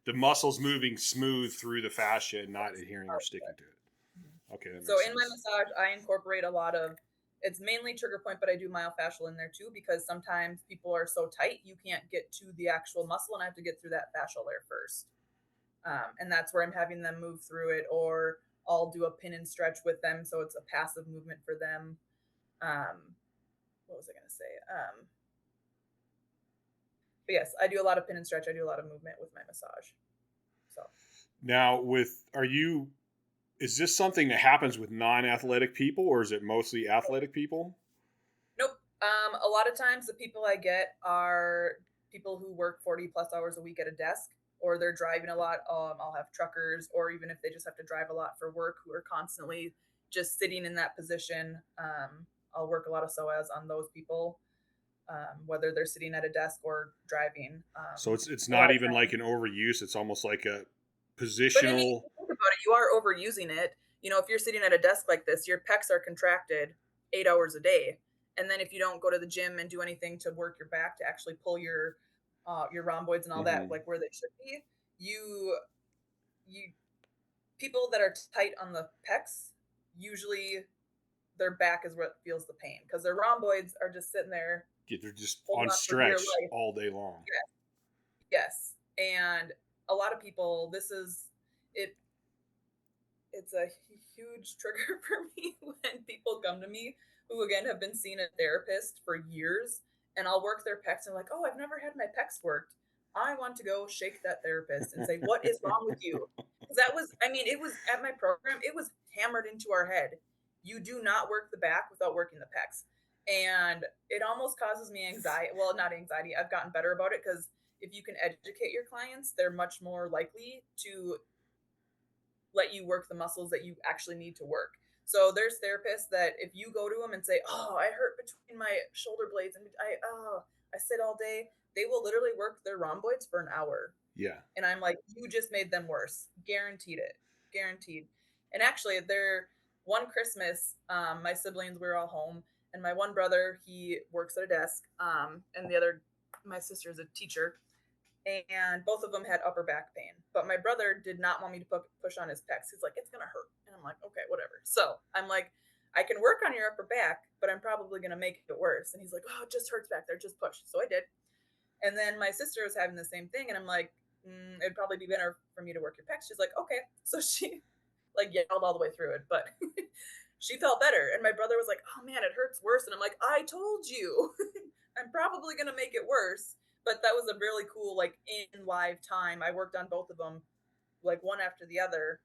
the muscle's moving smooth through the fascia and not adhering or sticking to it. Okay.
So in my massage, I incorporate a lot of, it's mainly trigger point, but I do myofascial in there too, because sometimes people are so tight, you can't get to the actual muscle, and I have to get through that fascial layer first. And that's where I'm having them move through it, or I'll do a pin and stretch with them, so it's a passive movement for them. What was I going to say? But yes, I do a lot of pin and stretch. I do a lot of movement with my massage. So
now, is this something that happens with non-athletic people, or is it mostly athletic people?
Nope. A lot of times the people I get are people who work 40 plus hours a week at a desk, or they're driving a lot. I'll have truckers, or even if they just have to drive a lot for work, who are constantly just sitting in that position. I'll work a lot of psoas on those people. Whether they're sitting at a desk or driving.
So it's not even like an overuse. It's almost like a positional.
But think about it, you are overusing it. If you're sitting at a desk like this, your pecs are contracted 8 hours a day. And then if you don't go to the gym and do anything to work your back to actually pull your rhomboids and all that, like where they should be, you people that are tight on the pecs, usually their back is what feels the pain, because their rhomboids are just sitting there.
Yeah, they're just on stretch all day long.
Yes. And a lot of people, it's a huge trigger for me when people come to me who, again, have been seeing a therapist for years, and I'll work their pecs and like, oh, I've never had my pecs worked. I want to go shake that therapist and say, what is wrong with you? Because that was, I mean, it was at my program, it was hammered into our head. You do not work the back without working the pecs. And it almost causes me anxiety. Well, not anxiety. I've gotten better about it because if you can educate your clients, they're much more likely to let you work the muscles that you actually need to work. So there's therapists that if you go to them and say, "Oh, I hurt between my shoulder blades and I sit all day," they will literally work their rhomboids for an hour.
Yeah.
And I'm like, "You just made them worse. Guaranteed it. Guaranteed." And actually, one Christmas, my siblings were all home, and my one brother, he works at a desk, and my sister's a teacher, and both of them had upper back pain. But my brother did not want me to push on his pecs. He's like, it's gonna hurt, and I'm like, okay, whatever. So I'm like, I can work on your upper back, but I'm probably gonna make it worse. And he's like, oh, it just hurts back there, just push. So I did. And then my sister was having the same thing, and I'm like, it'd probably be better for me to work your pecs. She's like, okay. So she like yelled all the way through it, but she felt better. And my brother was like, oh man, it hurts worse. And I'm like, I told you, I'm probably gonna make it worse. But that was a really cool, like, in live time. I worked on both of them, like, one after the other.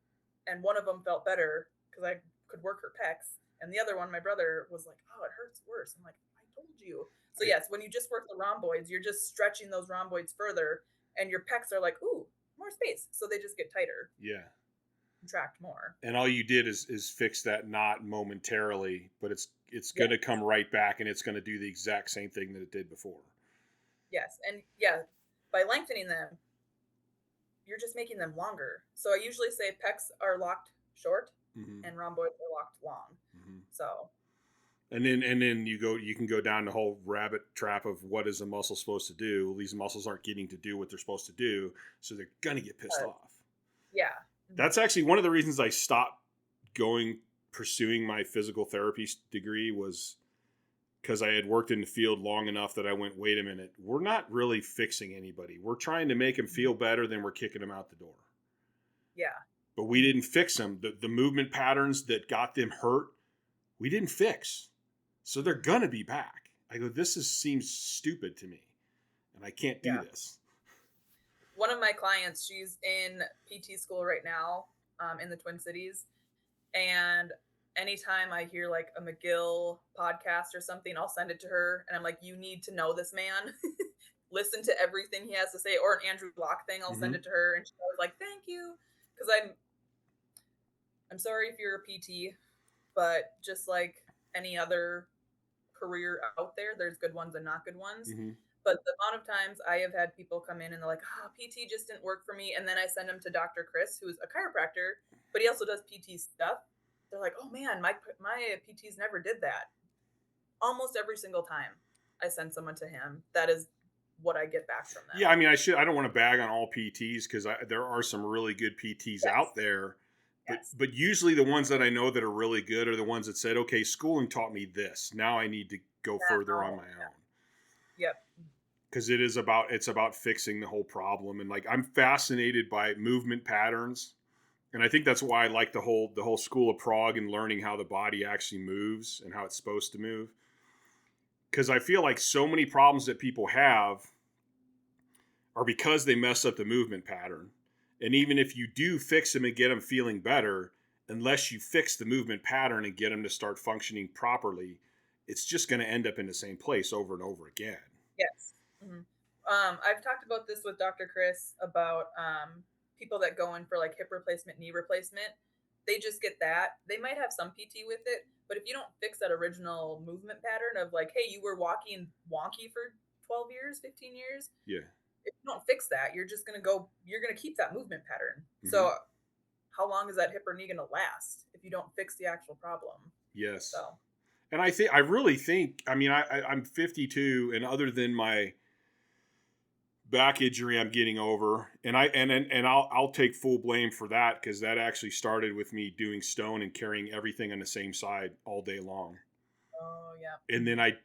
And one of them felt better because I could work her pecs. And the other one, my brother was like, oh, it hurts worse. I'm like, I told you. So, yes, when you just work the rhomboids, you're just stretching those rhomboids further. And your pecs are like, ooh, more space. So they just get tighter.
Yeah.
Contract more.
And all you did is fix that knot momentarily, but it's going to come right back, and it's going to do the exact same thing that it did before.
Yes. And yeah, by lengthening them, you're just making them longer. So I usually say pecs are locked short and rhomboids are locked long. So.
And then you can go down the whole rabbit trap of what is a muscle supposed to do. Well, these muscles aren't getting to do what they're supposed to do, so they're going to get pissed off.
Yeah.
That's actually one of the reasons I stopped pursuing my physical therapy degree was because I had worked in the field long enough that I went, wait a minute, we're not really fixing anybody. We're trying to make them feel better, then we're kicking them out the door.
Yeah.
But we didn't fix them. The movement patterns that got them hurt, we didn't fix. So they're going to be back. I go, seems stupid to me, and I can't do this.
One of my clients, she's in PT school right now in the Twin Cities, and anytime I hear like a McGill podcast or something, I'll send it to her. And I'm like, you need to know this man. Listen to everything he has to say. Or an Andrew Block thing, I'll send it to her. And she's always like, thank you. Because I'm sorry if you're a PT, but just like any other career out there, there's good ones and not good ones. But the amount of times I have had people come in and they're like, PT just didn't work for me. And then I send them to Dr. Chris, who's a chiropractor, but he also does PT stuff. They're like, oh man, my PTs never did that. Almost every single time I send someone to him, that is what I get back from them.
Yeah, I mean, I don't want to bag on all PTs because there are some really good PTs out there. But usually the ones that I know that are really good are the ones that said, okay, schooling taught me this. Now I need to go further on my own.
Yep.
Because it's about fixing the whole problem. And like, I'm fascinated by movement patterns. And I think that's why I like the whole school of Prague and learning how the body actually moves and how it's supposed to move. Because I feel like so many problems that people have are because they mess up the movement pattern. And even if you do fix them and get them feeling better, unless you fix the movement pattern and get them to start functioning properly, it's just going to end up in the same place over and over again.
Yes. I've talked about this with Dr. Chris about people that go in for like hip replacement, knee replacement. They just get that. They might have some PT with it, but if you don't fix that original movement pattern of like, hey, you were walking wonky for 12 years, 15 years.
Yeah.
If you don't fix that, you're going to keep that movement pattern. So how long is that hip or knee going to last if you don't fix the actual problem?
Yes.
So.
And I really think, I mean, I'm 52, and other than my back injury I'm getting over, and I'll take full blame for that because that actually started with me doing stone and carrying everything on the same side all day long.
Oh yeah.
And then I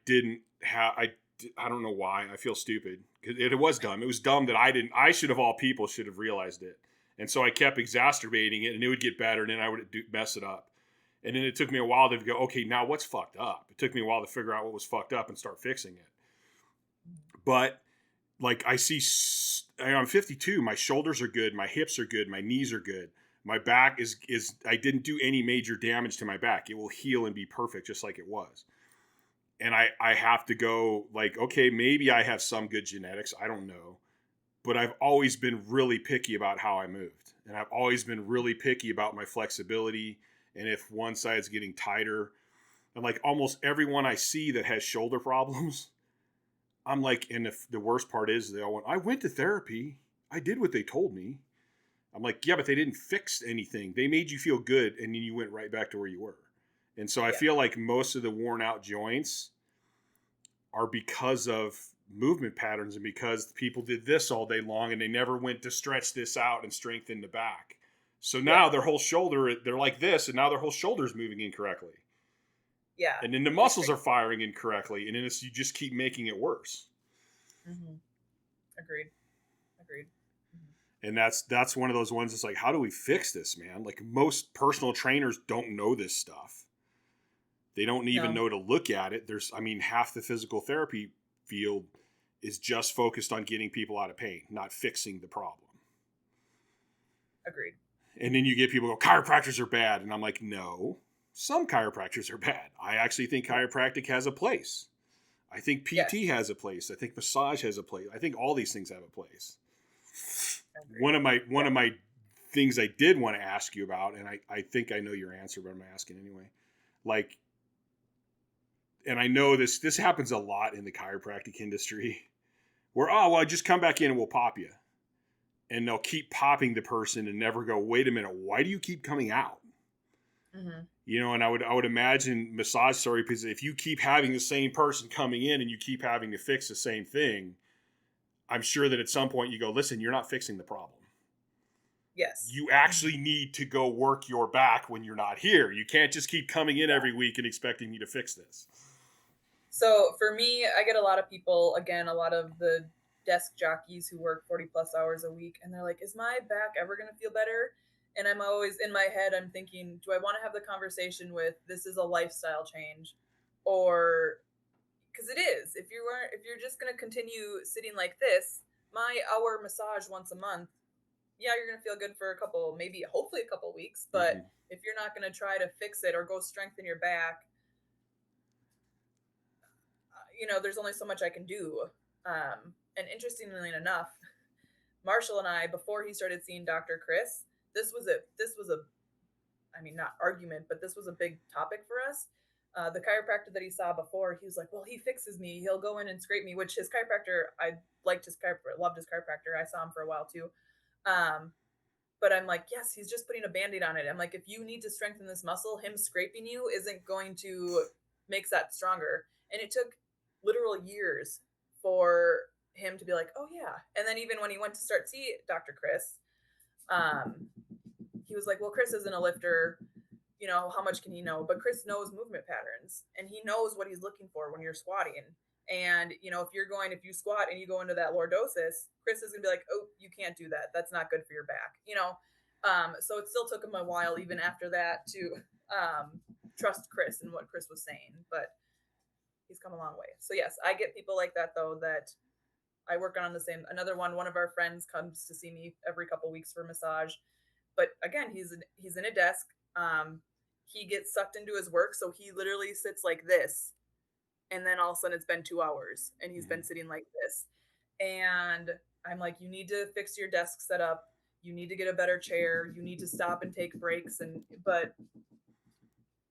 don't know why. I feel stupid. It was dumb. It was dumb that I should of all people should have realized it. And so I kept exacerbating it, and it would get better, and then I would mess it up. And then it took me a while to go, okay, now what's fucked up? It took me a while to figure out what was fucked up and start fixing it. But like I'm 52. My shoulders are good. My hips are good. My knees are good. My back is I didn't do any major damage to my back. It will heal and be perfect just like it was. And I have to go like, okay, maybe I have some good genetics. I don't know. But I've always been really picky about how I moved. And I've always been really picky about my flexibility. And if one side's getting tighter, and like almost everyone I see that has shoulder problems, I'm like, and the worst part is they all went, I went to therapy. I did what they told me. I'm like, yeah, but they didn't fix anything. They made you feel good, and then you went right back to where you were. And so I feel like most of the worn out joints are because of movement patterns and because people did this all day long and they never went to stretch this out and strengthen the back. So now their whole shoulder, they're like this, and now their whole shoulder's moving incorrectly.
Yeah.
And then the muscles are firing incorrectly, and then you just keep making it worse.
Mm-hmm. Agreed.
And that's one of those ones that's like, how do we fix this, man? Like most personal trainers don't know this stuff. They don't even know to look at it. Half the physical therapy field is just focused on getting people out of pain, not fixing the problem.
Agreed.
And then you get people go, chiropractors are bad. And I'm like, no, some chiropractors are bad. I actually think chiropractic has a place. I think PT has a place. I think massage has a place. I think all these things have a place. One of my things I did want to ask you about, and I think I know your answer, but I'm asking anyway. Like, and I know this happens a lot in the chiropractic industry where, just come back in and we'll pop you. And they'll keep popping the person and never go, wait a minute, why do you keep coming out? Mm-hmm. And I would imagine massage therapy, because if you keep having the same person coming in and you keep having to fix the same thing, I'm sure that at some point you go, listen, you're not fixing the problem.
Yes.
You actually need to go work your back when you're not here. You can't just keep coming in every week and expecting me to fix this.
So for me, I get a lot of people, again, a lot of the desk jockeys who work 40 plus hours a week, and they're like, is my back ever going to feel better? And I'm always in my head, I'm thinking, do I want to have the conversation with, this is a lifestyle change? Or, because it is, if you're just going to continue sitting like this, my hour massage once a month, yeah, you're going to feel good for a couple, maybe hopefully a couple weeks. But if you're not going to try to fix it or go strengthen your back, there's only so much I can do. And interestingly enough, Marshall and I, before he started seeing Dr. Chris, this was a not argument, but this was a big topic for us. The chiropractor that he saw before, he was like, well, he fixes me. He'll go in and scrape me, which his chiropractor, I liked his chiropractor, loved his chiropractor. I saw him for a while too. But I'm like, yes, he's just putting a Band-Aid on it. I'm like, if you need to strengthen this muscle, him scraping you isn't going to make that stronger. And it took literal years for him to be like, oh yeah. And then even when he went to start see Dr. Chris, he was like, well, Chris isn't a lifter, how much can he know? But Chris knows movement patterns, and he knows what he's looking for when you're squatting. And, if you squat and you go into that lordosis, Chris is gonna be like, oh, you can't do that. That's not good for your back, so it still took him a while, even after that, to trust Chris and what Chris was saying, but he's come a long way. So yes, I get people like that though, that I work on the same. One of our friends comes to see me every couple weeks for massage, but again, he's in a desk. He gets sucked into his work, so he literally sits like this, and then all of a sudden it's been 2 hours, and he's been sitting like this. And I'm like, you need to fix your desk setup. You need to get a better chair. You need to stop and take breaks. But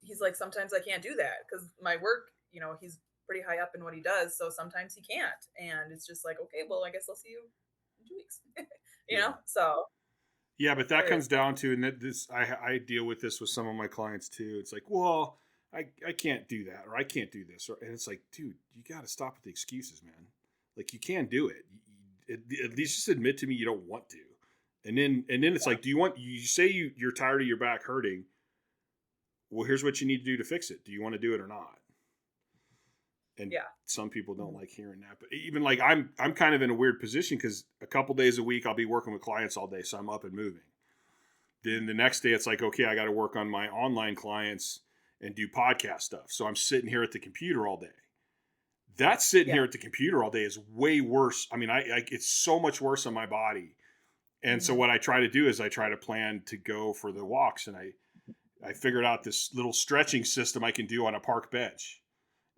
he's like, sometimes I can't do that because my work, he's pretty high up in what he does. So sometimes he can't. And it's just like, okay, well, I guess I'll see you in 2 weeks, So.
Yeah, but that comes down to, and I deal with this with some of my clients too. It's like, well, I can't do that, or I can't do this. And it's like, dude, you got to stop with the excuses, man. Like, you can do it. At least just admit to me you don't want to. And then it's like, you say you're tired of your back hurting. Well, here's what you need to do to fix it. Do you want to do it or not? And some people don't like hearing that. But even like I'm kind of in a weird position because a couple days a week I'll be working with clients all day, so I'm up and moving. Then the next day it's like, okay, I got to work on my online clients and do podcast stuff. So I'm sitting here at the computer all day. That sitting here at the computer all day is way worse. I mean, it's so much worse on my body. And so what I try to do is I try to plan to go for the walks, and I figured out this little stretching system I can do on a park bench.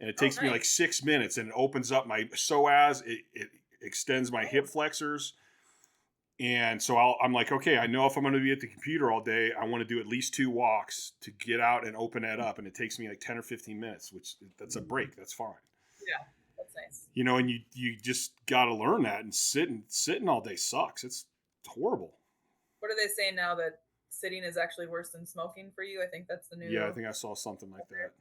And it takes me like 6 minutes, and it opens up my psoas. It extends my hip flexors. And so I'm like, okay, I know if I'm going to be at the computer all day, I want to do at least 2 walks to get out and open that up. And it takes me like 10 or 15 minutes, which that's a break. That's fine.
Yeah, that's nice.
You know, and you just got to learn that, and sitting all day sucks. It's horrible.
What are they saying now, that sitting is actually worse than smoking for you? I think that's the new.
Yeah, I think I saw something like that.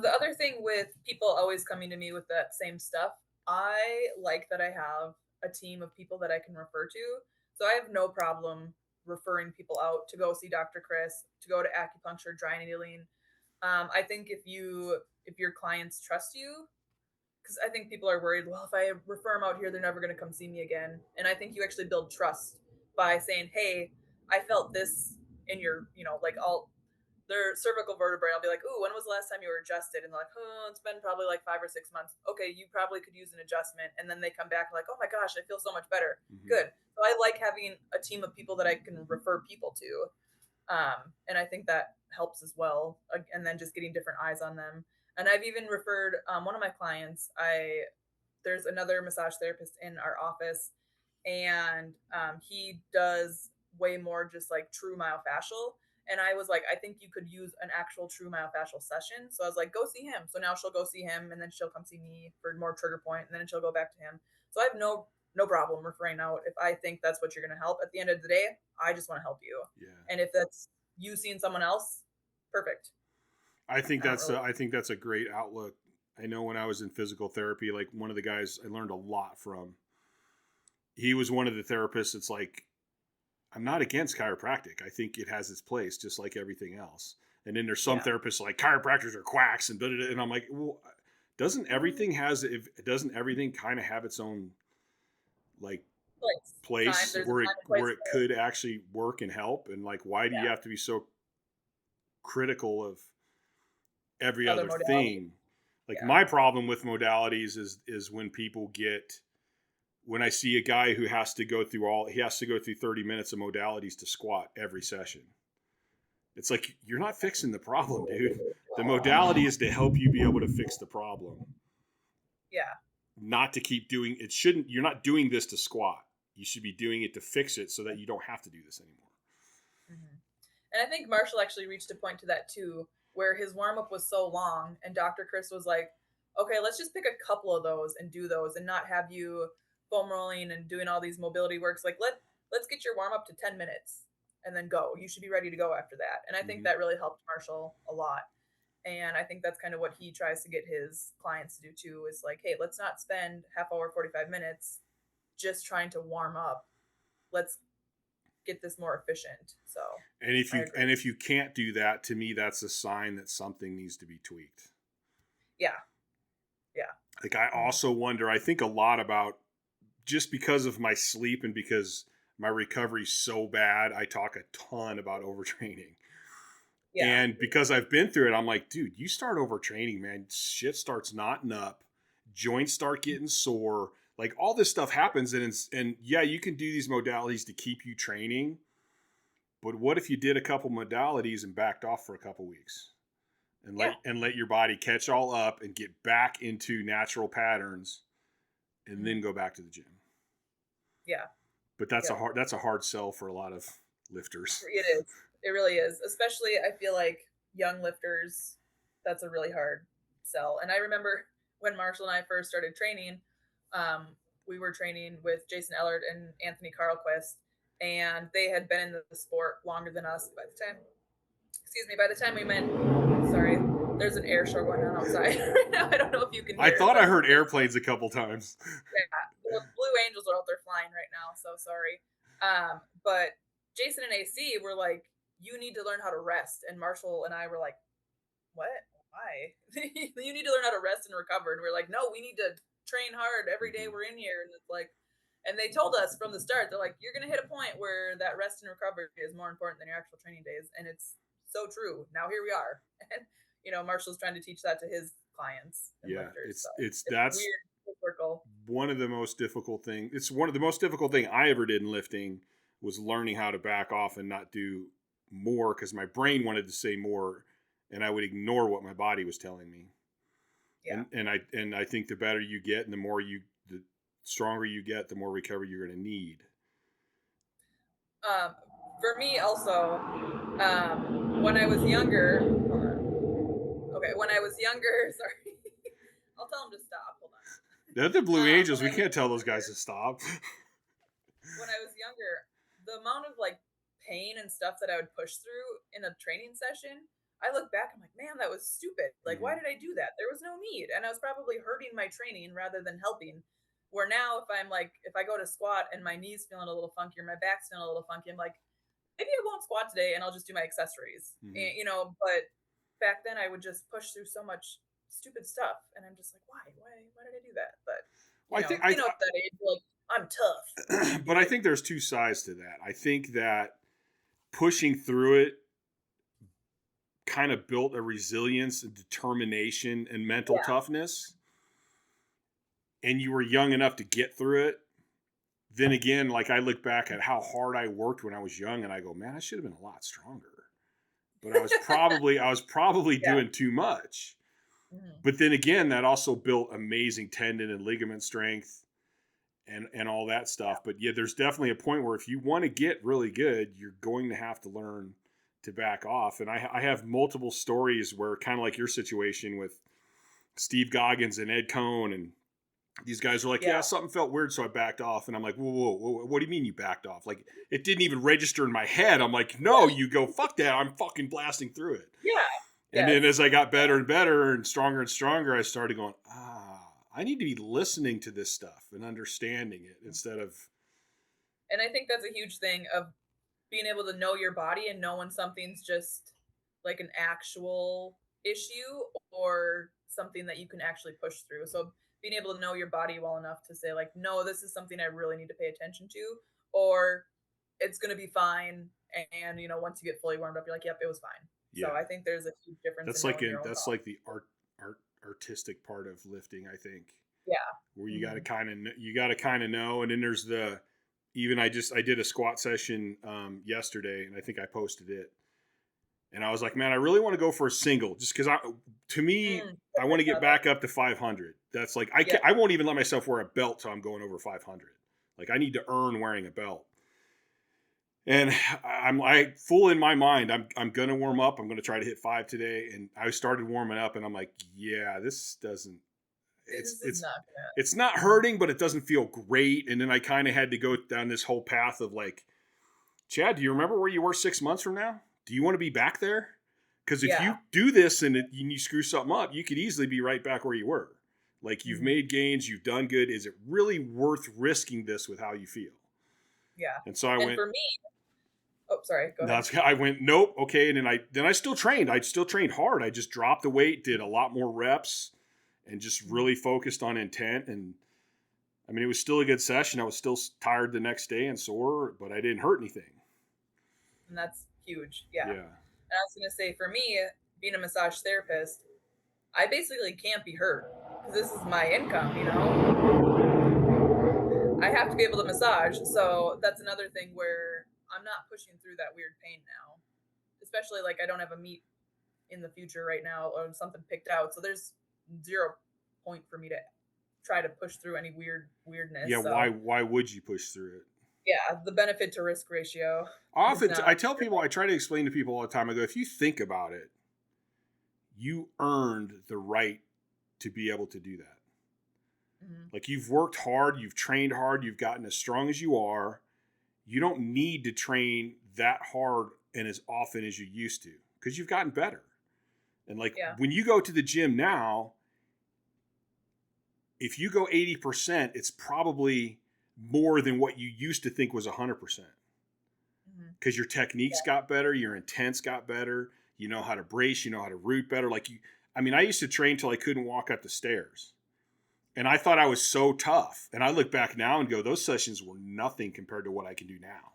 The other thing with people always coming to me with that same stuff, I like that I have a team of people that I can refer to. So I have no problem referring people out to go see Dr. Chris, to go to acupuncture, dry needling. I think if your clients trust you, because I think people are worried, well, if I refer them out here, they're never going to come see me again. And I think you actually build trust by saying, hey, I felt this in your, like their cervical vertebrae. I'll be like, ooh, when was the last time you were adjusted? And they're like, oh, it's been probably like 5 or 6 months. Okay, you probably could use an adjustment. And then they come back like, oh my gosh, I feel so much better. Mm-hmm. Good. So I like having a team of people that I can refer people to. And I think that helps as well. And then just getting different eyes on them. And I've even referred one of my clients. There's another massage therapist in our office, and he does way more just like true myofascial. And I was like, I think you could use an actual true myofascial session. So I was like, go see him. So now she'll go see him, and then she'll come see me for more trigger point, and then she'll go back to him. So I have no problem referring out if I think that's what you're going to help. At the end of the day, I just want to help you. Yeah. And if that's you seeing someone else, perfect.
I think that's a great outlook. I know when I was in physical therapy, like one of the guys I learned a lot from, he was one of the therapists that's like, I'm not against chiropractic. I think it has its place, just like everything else. And then there's some therapists like chiropractors are quacks and blah, blah, blah. And I'm like, well, doesn't everything kind of have its own like place where it could actually work and help? And like, why do you have to be so critical of every other thing? Like my problem with modalities is when I see a guy who has to go through 30 minutes of modalities to squat every session. It's like, you're not fixing the problem, dude. The modality is to help you be able to fix the problem.
Yeah.
Not to keep doing it. You're not doing this to squat. You should be doing it to fix it so that you don't have to do this anymore.
Mm-hmm. And I think Marshall actually reached a point to that too, where his warm-up was so long, and Dr. Chris was like, okay, let's just pick a couple of those and do those, and not have you foam rolling and doing all these mobility works. Like, let's get your warm-up to 10 minutes and then go. You should be ready to go after that. And I think that really helped Marshall a lot. And I think that's kind of what he tries to get his clients to do too, is like, hey, let's not spend half hour, 45 minutes just trying to warm up. Let's get this more efficient. So,
and if you can't do that, to me, that's a sign that something needs to be tweaked.
Yeah.
Like, I also wonder, I think a lot about, just because of my sleep and because my recovery's so bad, I talk a ton about overtraining. Yeah. And because I've been through it, I'm like, dude, you start overtraining, man, shit starts knotting up, joints start getting sore, like all this stuff happens. And yeah, you can do these modalities to keep you training, but what if you did a couple modalities and backed off for a couple weeks and let your body catch all up and get back into natural patterns and then go back to the gym?
Yeah.
But that's a hard sell for a lot of lifters.
It is. It really is. Especially, I feel like young lifters, that's a really hard sell. And I remember when Marshall and I first started training, we were training with Jason Ellard and Anthony Carlquist, and they had been in the sport longer than us by the time we met. Sorry, there's an air show going on outside right now. I don't know if you can hear
I thought I heard airplanes a couple times.
Yeah, the Blue Angels are out there flying right now, so sorry. But Jason and AC were like, you need to learn how to rest. And Marshall and I were like, what? Why? You need to learn how to rest and recover. And we're like, no, we need to train hard every day we're in here. And it's like, and they told us from the start, they're like, you're going to hit a point where that rest and recovery is more important than your actual training days. And it's so true. Now here we are. And Marshall's trying to teach that to his clients and lifters.
That's
weird circle.
One of the most difficult thing. It's one of the most difficult thing I ever did in lifting was learning how to back off and not do more, because my brain wanted to say more and I would ignore what my body was telling me.
Yeah.
And I think the better you get and the stronger you get, the more recovery you're going to need.
For me also, when I was younger, sorry, I'll tell them to stop. Hold on.
They're the Blue Angels. We can't tell those guys to stop.
When I was younger, the amount of like pain and stuff that I would push through in a training session, I look back, I'm like, man, that was stupid. Like, why did I do that? There was no need. And I was probably hurting my training rather than helping. Where now, if I go to squat and my knee's feeling a little funky or my back's feeling a little funky, I'm like, maybe I won't squat today and I'll just do my accessories. But back then I would just push through so much stupid stuff. And I'm just like, why did I do that? But at that age, like, I'm tough.
But I think there's two sides to that. I think that pushing through it kind of built a resilience and determination and mental toughness, and you were young enough to get through it. Then again, like, I look back at how hard I worked when I was young and I go, man, I should have been a lot stronger, but I was probably doing too much. But then again, that also built amazing tendon and ligament strength and all that stuff. But yeah, there's definitely a point where if you want to get really good, you're going to have to learn to back off. And I have multiple stories where, kind of like your situation with Steve Goggins and Ed Cohn, and these guys are like, yeah, something felt weird, so I backed off. And I'm like, whoa, what do you mean you backed off? Like, it didn't even register in my head. I'm like, no, you go, fuck that, I'm fucking blasting through it.
Yeah.
And then as I got better and better and stronger, I started going, I need to be listening to this stuff and understanding it instead of.
And I think that's a huge thing of being able to know your body and know when something's just like an actual issue or something that you can actually push through. So being able to know your body well enough to say, like, no, this is something I really need to pay attention to, or it's going to be fine. And, once you get fully warmed up, you're like, yep, it was fine. Yeah. So I think there's a huge difference.
That's like the artistic part of lifting, I think.
Yeah.
Where you got to kind of know. And then there's I did a squat session yesterday, and I think I posted it. And I was like, man, I really want to go for a single, just because I want to get back up to 500. That's like, I won't even let myself wear a belt till I'm going over 500. Like, I need to earn wearing a belt. And I'm full in my mind, I'm going to warm up. I'm going to try to hit 5 today. And I started warming up, and I'm like, yeah, this doesn't, it's not hurting, but it doesn't feel great. And then I kind of had to go down this whole path of like, Chad, do you remember where you were 6 months from now? Do you want to be back there? Because if you do this and you screw something up, you could easily be right back where you were. Like, you've made gains, you've done good. Is it really worth risking this with how you feel?
Yeah.
And so I went.
For me, oh, sorry. Go ahead.
I went, nope. Okay. And then I still trained. I still trained hard. I just dropped the weight, did a lot more reps, and just really focused on intent. And I mean, it was still a good session. I was still tired the next day and sore, but I didn't hurt anything.
And that's huge. Yeah. And I was going to say, for me, being a massage therapist, I basically can't be hurt because this is my income, I have to be able to massage. So that's another thing where I'm not pushing through that weird pain now, especially like I don't have a meet in the future right now or something picked out. So there's 0 point for me to try to push through any weirdness.
Yeah. So, why would you push through it?
Yeah. The benefit to risk ratio.
I tell people, I try to explain to people all the time. I go, if you think about it, you earned the right to be able to do that. Like, you've worked hard, you've trained hard, you've gotten as strong as you are. You don't need to train that hard and as often as you used to, because you've gotten better. And like, when you go to the gym now, if you go 80%, it's probably more than what you used to think was 100%. Because your techniques got better, your intents got better, you know how to brace, you know how to root better. Like, I used to train till I couldn't walk up the stairs. And I thought I was so tough. And I look back now and go, those sessions were nothing compared to what I can do now.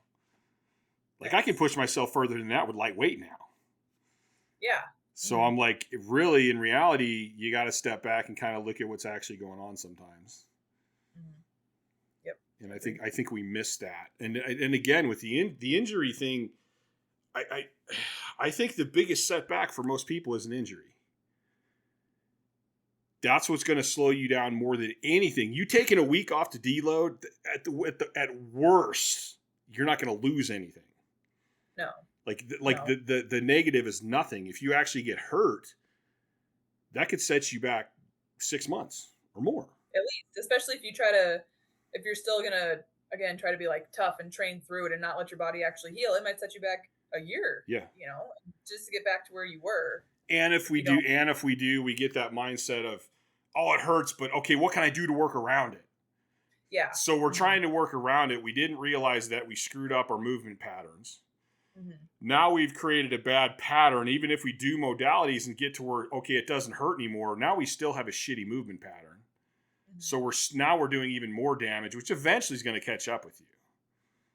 Like, I can push myself further than that with lightweight now.
Yeah.
So I'm like, really, in reality, you got to step back and kind of look at what's actually going on sometimes.
Yep.
And I think we missed that. And again, with the injury thing, I think the biggest setback for most people is an injury. That's what's going to slow you down more than anything. You taking a week off to deload, at worst, you're not going to lose anything.
No.
The negative is nothing. If you actually get hurt, that could set you back 6 months or more.
At least, especially if you're still going to, again, try to be like tough and train through it and not let your body actually heal, it might set you back a year.
Yeah.
Just to get back to where you were.
And if we do, we get that mindset of, oh, it hurts, but okay, what can I do to work around it?
Yeah.
So we're trying to work around it. We didn't realize that we screwed up our movement patterns. Now we've created a bad pattern. Even if we do modalities and get to where, okay, it doesn't hurt anymore, now we still have a shitty movement pattern. So we're doing even more damage, which eventually is going to catch up with you.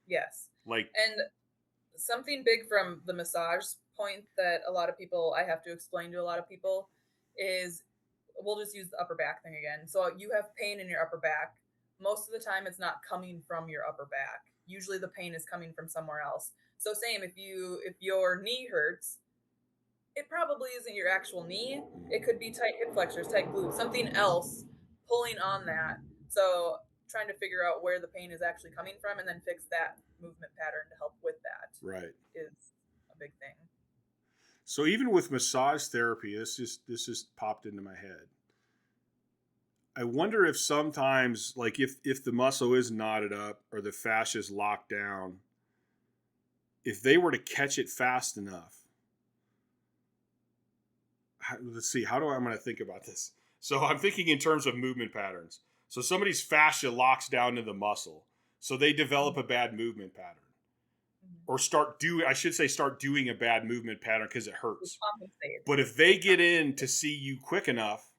Yes. And something big from the massage point that I have to explain to a lot of people is, we'll just use the upper back thing again. So you have pain in your upper back. Most of the time it's not coming from your upper back. Usually the pain is coming from somewhere else. So same, if your knee hurts, it probably isn't your actual knee. It could be tight hip flexors, tight glutes, something else pulling on that. So trying to figure out where the pain is actually coming from and then fix that movement pattern to help with that.
Right.
Is a big thing.
So even with massage therapy, this just popped into my head. I wonder if sometimes, like if the muscle is knotted up or the fascia is locked down, if they were to catch it fast enough, let's see, I'm going to think about this. So I'm thinking in terms of movement patterns. So somebody's fascia locks down to the muscle. So they develop a bad movement pattern. Or start doing a bad movement pattern because it hurts. But if they get in to see you quick enough,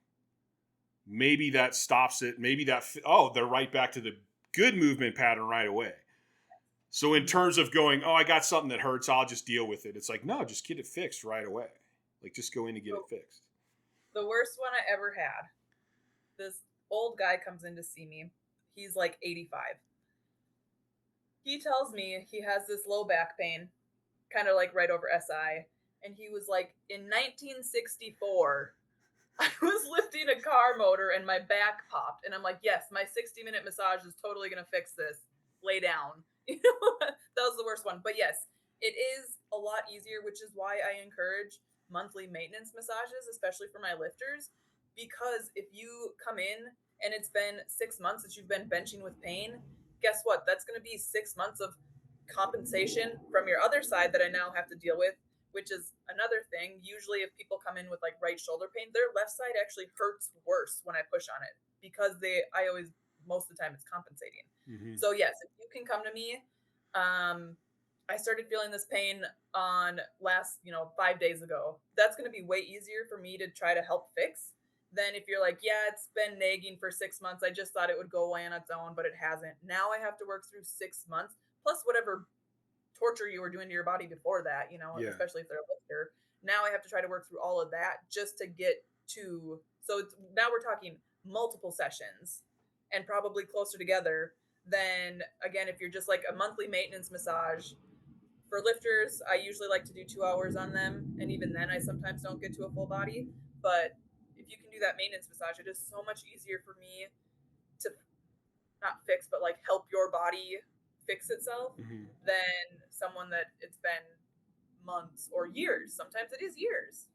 maybe that stops it. Maybe they're right back to the good movement pattern right away. So in terms of going, I got something that hurts, I'll just deal with it. It's like, no, just get it fixed right away. Like, just go in and get it fixed.
The worst one I ever had, this old guy comes in to see me. He's like 85. He tells me he has this low back pain, kind of like right over SI. And he was like, in 1964, I was lifting a car motor and my back popped. And I'm like, yes, my 60-minute massage is totally going to fix this. Lay down. That was the worst one. But yes, it is a lot easier, which is why I encourage monthly maintenance massages, especially for my lifters. Because if you come in and it's been 6 months that you've been benching with pain, guess what? That's going to be 6 months of compensation from your other side that I now have to deal with, which is another thing. Usually if people come in with like right shoulder pain, their left side actually hurts worse when I push on it because most of the time it's compensating. So yes, if you can come to me, I started feeling this pain on last, 5 days ago. That's going to be way easier for me to try to help fix than if you're like, yeah, it's been nagging for 6 months. I just thought it would go away on its own, but it hasn't. Now I have to work through 6 months plus whatever torture you were doing to your body before that, especially if they're a lifter. Now I have to try to work through all of that just to get to, now we're talking multiple sessions and probably closer together than, again, if you're just like a monthly maintenance massage. For lifters, I usually like to do 2 hours on them. And even then, I sometimes don't get to a full body. But if you can do that maintenance massage, it is so much easier for me to not fix, but like help your body fix itself than someone that it's been months or years. Sometimes it is years.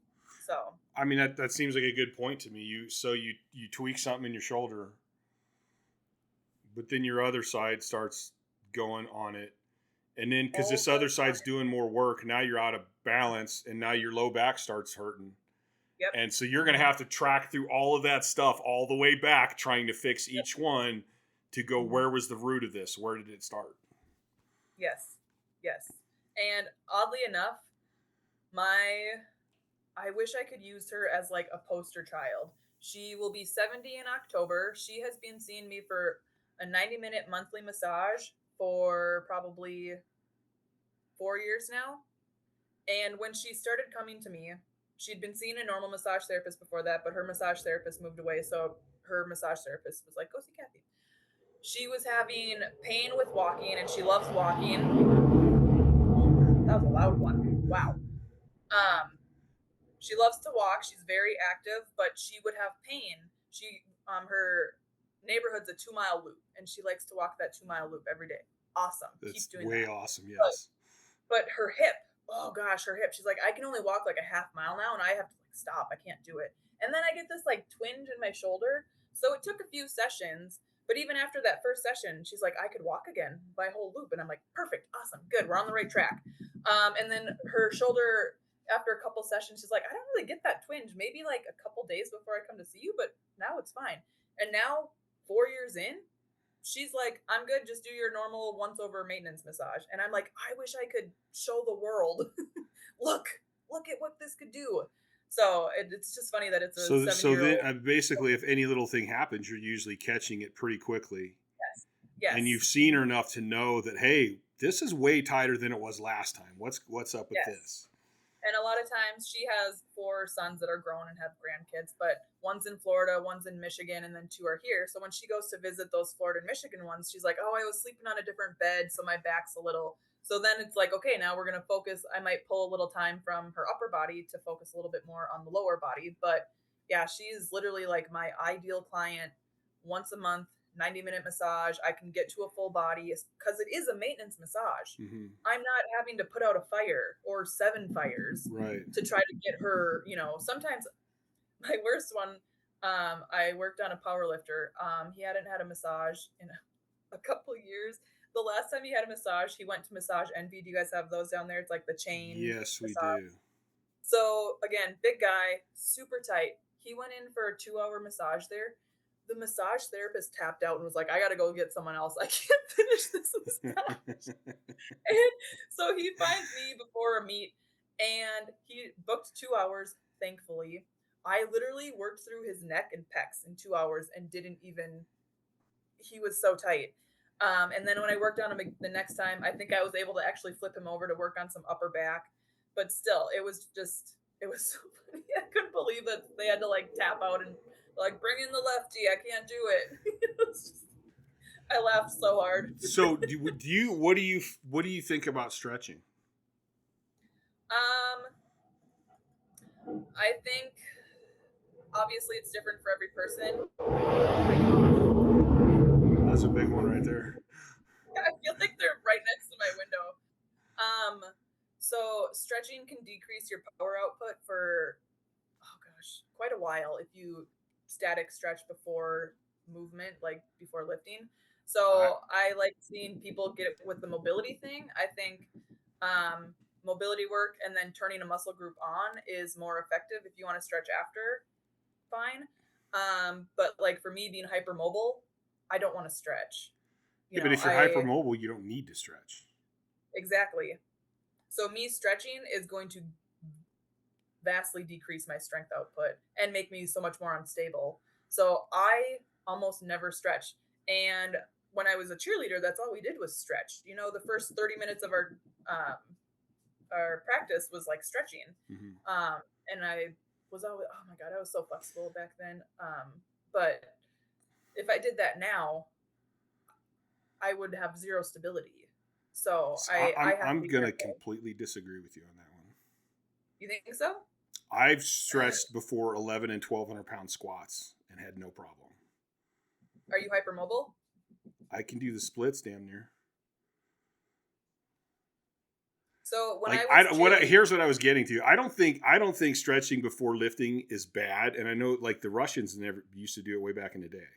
So,
I mean, that seems like a good point to me. You tweak something in your shoulder, but then your other side starts going on it. And then because this other side's doing more work, now you're out of balance and now your low back starts hurting.
Yep.
And so you're going to have to track through all of that stuff all the way back, trying to fix each one to go, where was the root of this? Where did it start?
Yes. And oddly enough, I wish I could use her as like a poster child. She will be 70 in October. She has been seeing me for a 90-minute monthly massage for probably 4 years now. And when she started coming to me, she'd been seeing a normal massage therapist before that, but her massage therapist moved away. So her massage therapist was like, go see Kathy. She was having pain with walking, and she loves walking. That was a loud one. Wow. She loves to walk. She's very active, but she would have pain. Her neighborhood's a 2-mile loop, and she likes to walk that 2-mile loop every day. Awesome.
That's
Keep doing
way
that.
awesome. Yes.
But her hip, oh gosh, her hip. She's like, I can only walk like a half mile now, and I have to like stop. I can't do it. And then I get this like twinge in my shoulder. So it took a few sessions, but even after that first session, she's like, I could walk again by a whole loop, and I'm like, perfect, awesome, good, we're on the right track. And then her shoulder, after a couple sessions, she's like, I don't really get that twinge. Maybe like a couple days before I come to see you, but now it's fine. And now 4 years in, she's like, I'm good. Just do your normal once over maintenance massage. And I'm like, I wish I could show the world. look at what this could do. So it's just funny that it's a 7-year-old.
Then basically, if any little thing happens, you're usually catching it pretty quickly.
Yes.
And you've seen her enough to know that, hey, this is way tighter than it was last time. What's up with this?
And a lot of times she has 4 sons that are grown and have grandkids, but one's in Florida, one's in Michigan, and then 2 are here. So when she goes to visit those Florida and Michigan ones, she's like, oh, I was sleeping on a different bed, so my back's a little. So then it's like, okay, now we're going to focus. I might pull a little time from her upper body to focus a little bit more on the lower body. But yeah, she's literally like my ideal client. Once a month, 90-minute massage. I can get to a full body because it is a maintenance massage.
Mm-hmm.
I'm not having to put out a fire or 7 fires to try to get her, sometimes my worst one, I worked on a power lifter. He hadn't had a massage in a couple years. The last time he had a massage, he went to Massage Envy. Do you guys have those down there? It's like the chain.
Yes,
massage.
We do.
So again, big guy, super tight. He went in for a 2-hour massage there. The massage therapist tapped out and was like, I got to go get someone else. I can't finish this massage. And so he finds me before a meet, and he booked 2 hours, thankfully. I literally worked through his neck and pecs in 2 hours and he was so tight. And then when I worked on him the next time, I think I was able to actually flip him over to work on some upper back. But still, it was so funny. I couldn't believe that they had to like tap out and like, bring in the lefty. I can't do it. I laughed so hard.
So, what do you think about stretching?
I think obviously it's different for every person.
That's a big one right there.
I feel like they're right next to my window. So stretching can decrease your power output for, quite a while if you static stretch before movement, like before lifting. So I like seeing people get it with the mobility thing. I think mobility work and then turning a muscle group on is more effective. If you want to stretch after, fine. But like for me being hypermobile, I don't want to stretch.
But if you're hypermobile, you don't need to stretch.
Exactly. So me stretching is going to vastly decrease my strength output and make me so much more unstable. So I almost never stretch. And when I was a cheerleader, that's all we did was stretch. The first 30 minutes of our practice was like stretching. Mm-hmm. And I was always, oh my God, I was so flexible back then. But if I did that now, I would have zero stability. So I'm
going to completely disagree with you on that one.
You think so?
I've stretched before 11 and 1,200 pound squats and had no problem.
Are you hypermobile?
I can do the splits damn near.
So when
here's what I was getting to. I don't think stretching before lifting is bad, and I know like the Russians never used to do it way back in the day.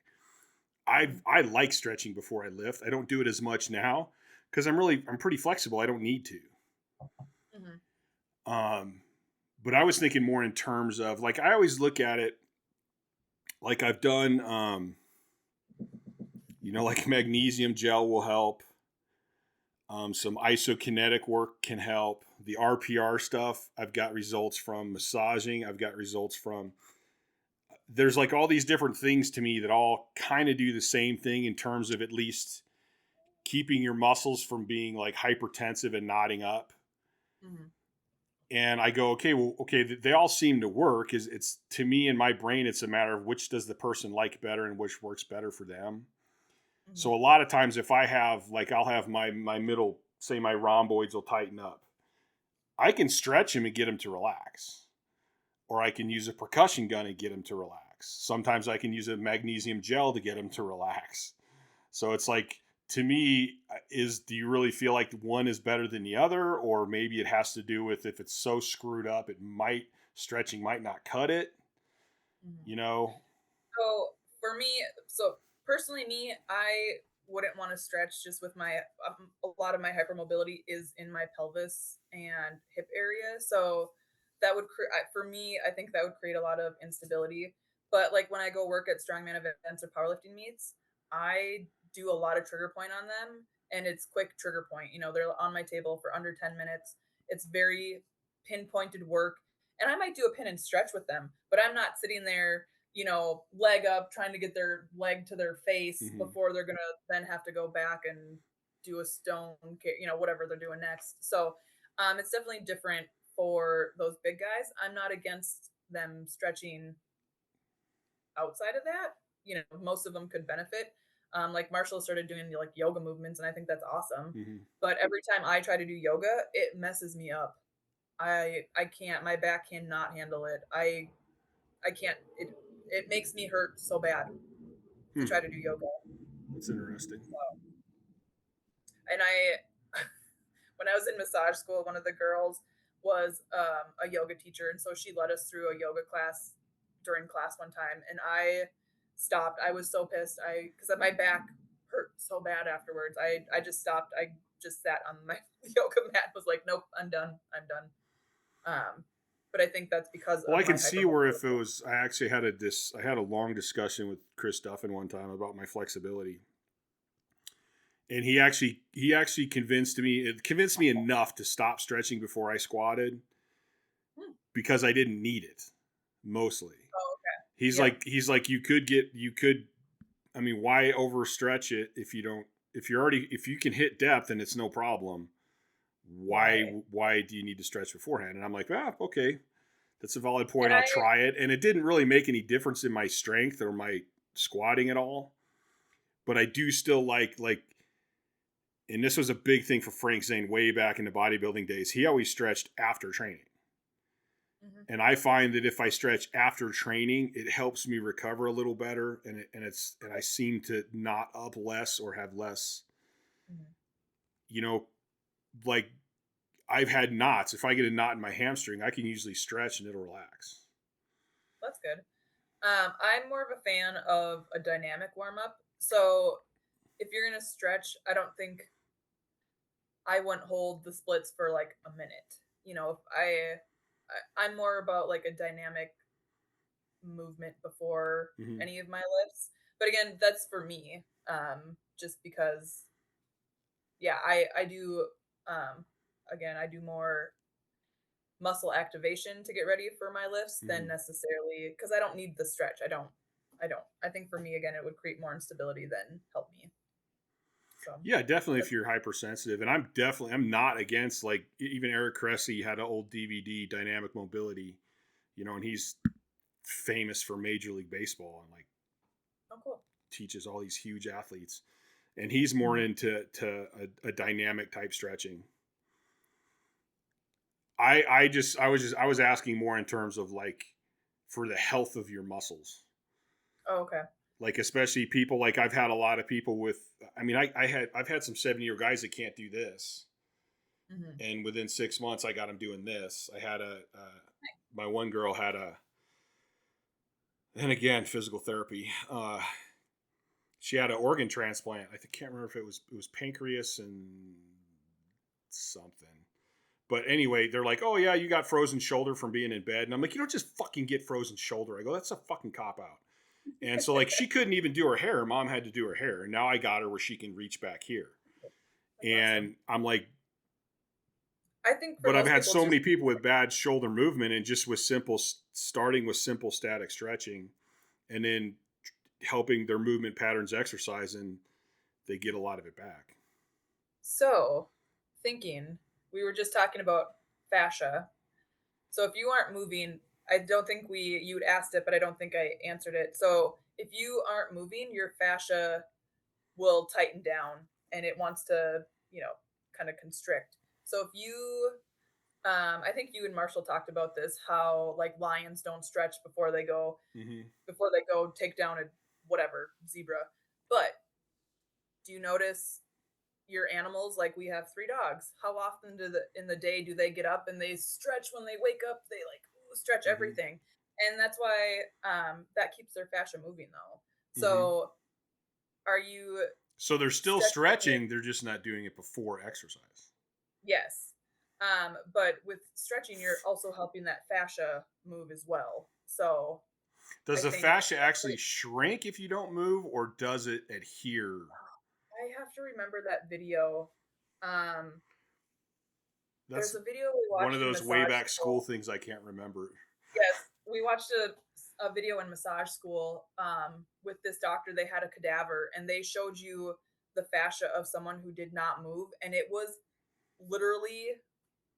I like stretching before I lift. I don't do it as much now because I'm pretty flexible. I don't need to. Mm-hmm. But I was thinking more in terms of like I always look at it like I've done. Like magnesium gel will help. Some isokinetic work can help. The RPR stuff, I've got results from massaging. I've got results from. There's like all these different things to me that all kind of do the same thing in terms of at least keeping your muscles from being like hypertensive and knotting up. Mm-hmm. And I go, okay, they all seem to work. It's to me in my brain, it's a matter of which does the person like better and which works better for them.
Mm-hmm.
So a lot of times if I have, like, I'll have my middle, say my rhomboids will tighten up. I can stretch them and get them to relax. Or I can use a percussion gun and get them to relax. Sometimes I can use a magnesium gel to get them to relax. So it's like, to me, do you really feel like one is better than the other? Or maybe it has to do with if it's so screwed up, stretching might not cut it,
Mm-hmm.
you know?
So for me, personally, I wouldn't want to stretch just with my, a lot of my hypermobility is in my pelvis and hip area. So that would for me, I think that would create a lot of instability. But like when I go work at strongman events or powerlifting meets, I do a lot of trigger point on them, and it's quick trigger point. They're on my table for under 10 minutes. It's very pinpointed work. And I might do a pin and stretch with them, but I'm not sitting there, leg up, trying to get their leg to their face before they're going to then have to go back and do a stone, whatever they're doing next. So it's definitely different for those big guys. I'm not against them stretching outside of that. Most of them could benefit. Like Marshall started doing like yoga movements, and I think that's awesome.
Mm-hmm.
But every time I try to do yoga, it messes me up. I can't. My back cannot handle it. I can't. It makes me hurt so bad to try to do yoga.
That's interesting.
And when I was in massage school, one of the girls was a yoga teacher, and so she led us through a yoga class during class one time, and I stopped. I was so pissed. Because my back hurt so bad afterwards. I just stopped. I just sat on my yoga mat and was like, nope, I'm done. But I think that's because
I can see where if it was, I actually had I had a long discussion with Chris Duffin one time about my flexibility. And he actually convinced me enough to stop stretching before I squatted because I didn't need it mostly.
Oh, okay.
He's like, you could, I mean, why overstretch it if you can hit depth and it's no problem. Why do you need to stretch beforehand? And I'm like, okay, that's a valid point. I'll try it. And it didn't really make any difference in my strength or my squatting at all. But I do still like, and this was a big thing for Frank Zane way back in the bodybuilding days. He always stretched after training. Mm-hmm. And I find that if I stretch after training, it helps me recover a little better. And I seem to knot up less or have less, like I've had knots. If I get a knot in my hamstring, I can usually stretch and it'll relax.
That's good. I'm more of a fan of a dynamic warm up. So if you're going to stretch, I don't think I wouldn't hold the splits for like a minute. I'm more about like a dynamic movement before any of my lifts. But again, that's for me. Just because, I do, again, I do more muscle activation to get ready for my lifts than necessarily, because I don't need the stretch. I don't. I think for me, again, it would create more instability than help me. So.
Yeah, definitely if you're hypersensitive. And I'm not against, like, even Eric Cressy had an old DVD, Dynamic Mobility, and he's famous for Major League Baseball and, like,
cool.
teaches all these huge athletes. And he's more into a dynamic type stretching. I was asking more in terms of, like, for the health of your muscles.
Oh, okay.
Like, especially people, like I've had a lot of people with, I mean, I've had some 70-year guys that can't do this. And within 6 months, I got them doing this. I had my one girl had and again, physical therapy. She had an organ transplant. I can't remember if it was pancreas and something. But anyway, they're like, oh yeah, you got frozen shoulder from being in bed. And I'm like, you don't just fucking get frozen shoulder. I go, that's a fucking cop out. And so, like, she couldn't even do her hair. Her mom had to do her hair. And now I got her where she can reach back here. That's and awesome. I'm like,
I think,
but I've had so many people with bad shoulder movement, and just with starting with simple static stretching and then helping their movement patterns exercise, and they get a lot of it back.
So, we were just talking about fascia. So if you aren't moving, I don't think you'd asked it, but I don't think I answered it. So if you aren't moving, your fascia will tighten down and it wants to, kind of constrict. So if you, I think you and Marshall talked about this, how like lions don't stretch before they go, take down a whatever zebra. But do you notice your animals? Like we have 3 dogs. How often in the day do they get up and they stretch when they wake up? They like stretch everything, and that's why that keeps their fascia moving though. So are you?
So they're still stretching. They're just not doing it before exercise.
Yes, but with stretching, you're also helping that fascia move as well. So
does the fascia actually shrink if you don't move, or does it adhere?
I have to remember that video. There's a video we watched.
One of those way back school things I can't remember.
Yes, we watched a video in massage school with this doctor. They had a cadaver and they showed you the fascia of someone who did not move, and it was literally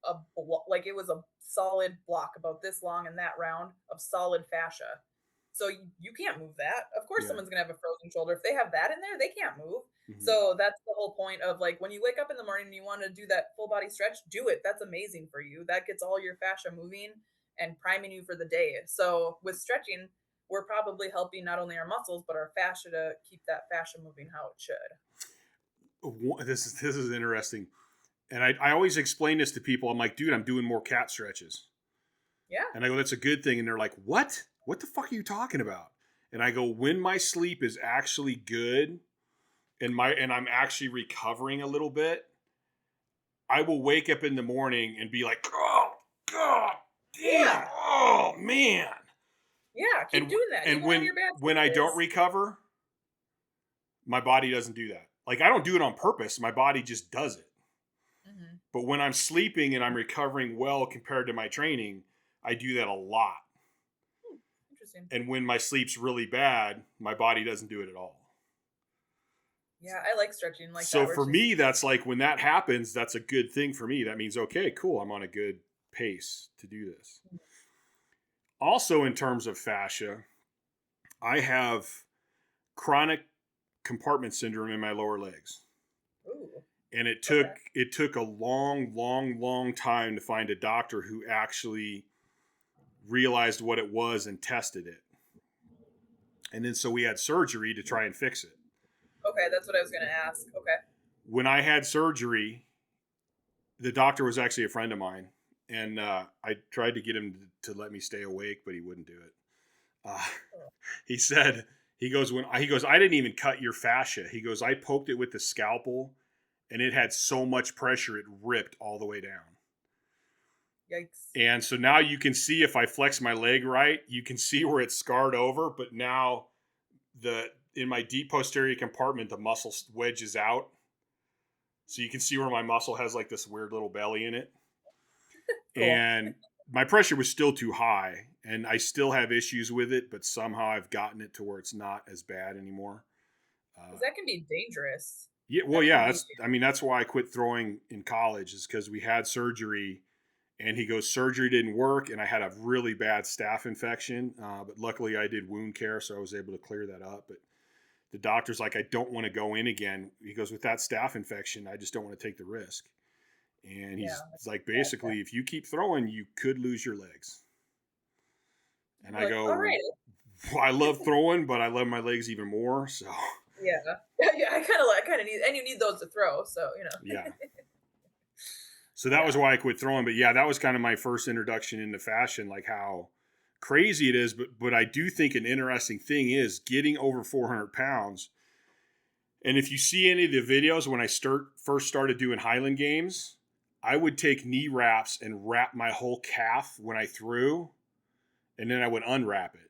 it was a solid block about this long and that round of solid fascia. So you can't move that. Of course, someone's gonna have a frozen shoulder. If they have that in there, they can't move. So that's the whole point of like when you wake up in the morning and you want to do that full body stretch, do it. That's amazing for you. That gets all your fascia moving and priming you for the day. So with stretching, we're probably helping not only our muscles but our fascia to keep that fascia moving how it should.
This is interesting. And I always explain this to people. I'm like, dude, I'm doing more cat stretches.
Yeah.
And I go, that's a good thing. And they're like, what? What the fuck are you talking about? And I go, when my sleep is actually good and I'm actually recovering a little bit, I will wake up in the morning and be like, oh, God, damn, oh, man.
Yeah, keep doing that.
And when I don't recover, my body doesn't do that. Like, I don't do it on purpose. My body just does it. But when I'm sleeping and I'm recovering well compared to my training, I do that a lot.
Interesting.
And when my sleep's really bad, my body doesn't do it at all.
Yeah, I like stretching like that.
So for me, that's like when that happens, that's a good thing for me. That means, okay, cool, I'm on a good pace to do this. Also, in terms of fascia, I have chronic compartment syndrome in my lower legs.
Ooh.
And it took a long time to find a doctor who actually realized what it was and tested it. And then so we had surgery to try and fix it.
Okay, that's what I was going to ask. Okay.
When I had surgery, the doctor was actually a friend of mine. And I tried to get him to let me stay awake, but he wouldn't do it. He said, I didn't even cut your fascia. He goes, I poked it with the scalpel. And it had so much pressure, it ripped all the way down.
Yikes.
And so now you can see if I flex my leg right, you can see where it's scarred over. But now in my deep posterior compartment, the muscle wedges out. So you can see where my muscle has like this weird little belly in it. Cool. And my pressure was still too high. And I still have issues with it, but somehow I've gotten it to where it's not as bad anymore.
That can be dangerous.
Yeah, well, yeah. That's why I quit throwing in college, is because we had surgery, and he goes, surgery didn't work, and I had a really bad staph infection. But luckily, I did wound care, so I was able to clear that up. But the doctor's like, I don't want to go in again. He goes, with that staph infection, I just don't want to take the risk. And he's like, basically, if you keep throwing, you could lose your legs. And I go, all right. Well, I love throwing, but I love my legs even more. So.
Yeah, I kind of need, and you need those to throw, so
Yeah. So that was why I quit throwing, but yeah, that was kind of my first introduction into fashion, like how crazy it is. But I do think an interesting thing is getting over 400 pounds. And if you see any of the videos when I first started doing Highland Games, I would take knee wraps and wrap my whole calf when I threw, and then I would unwrap it.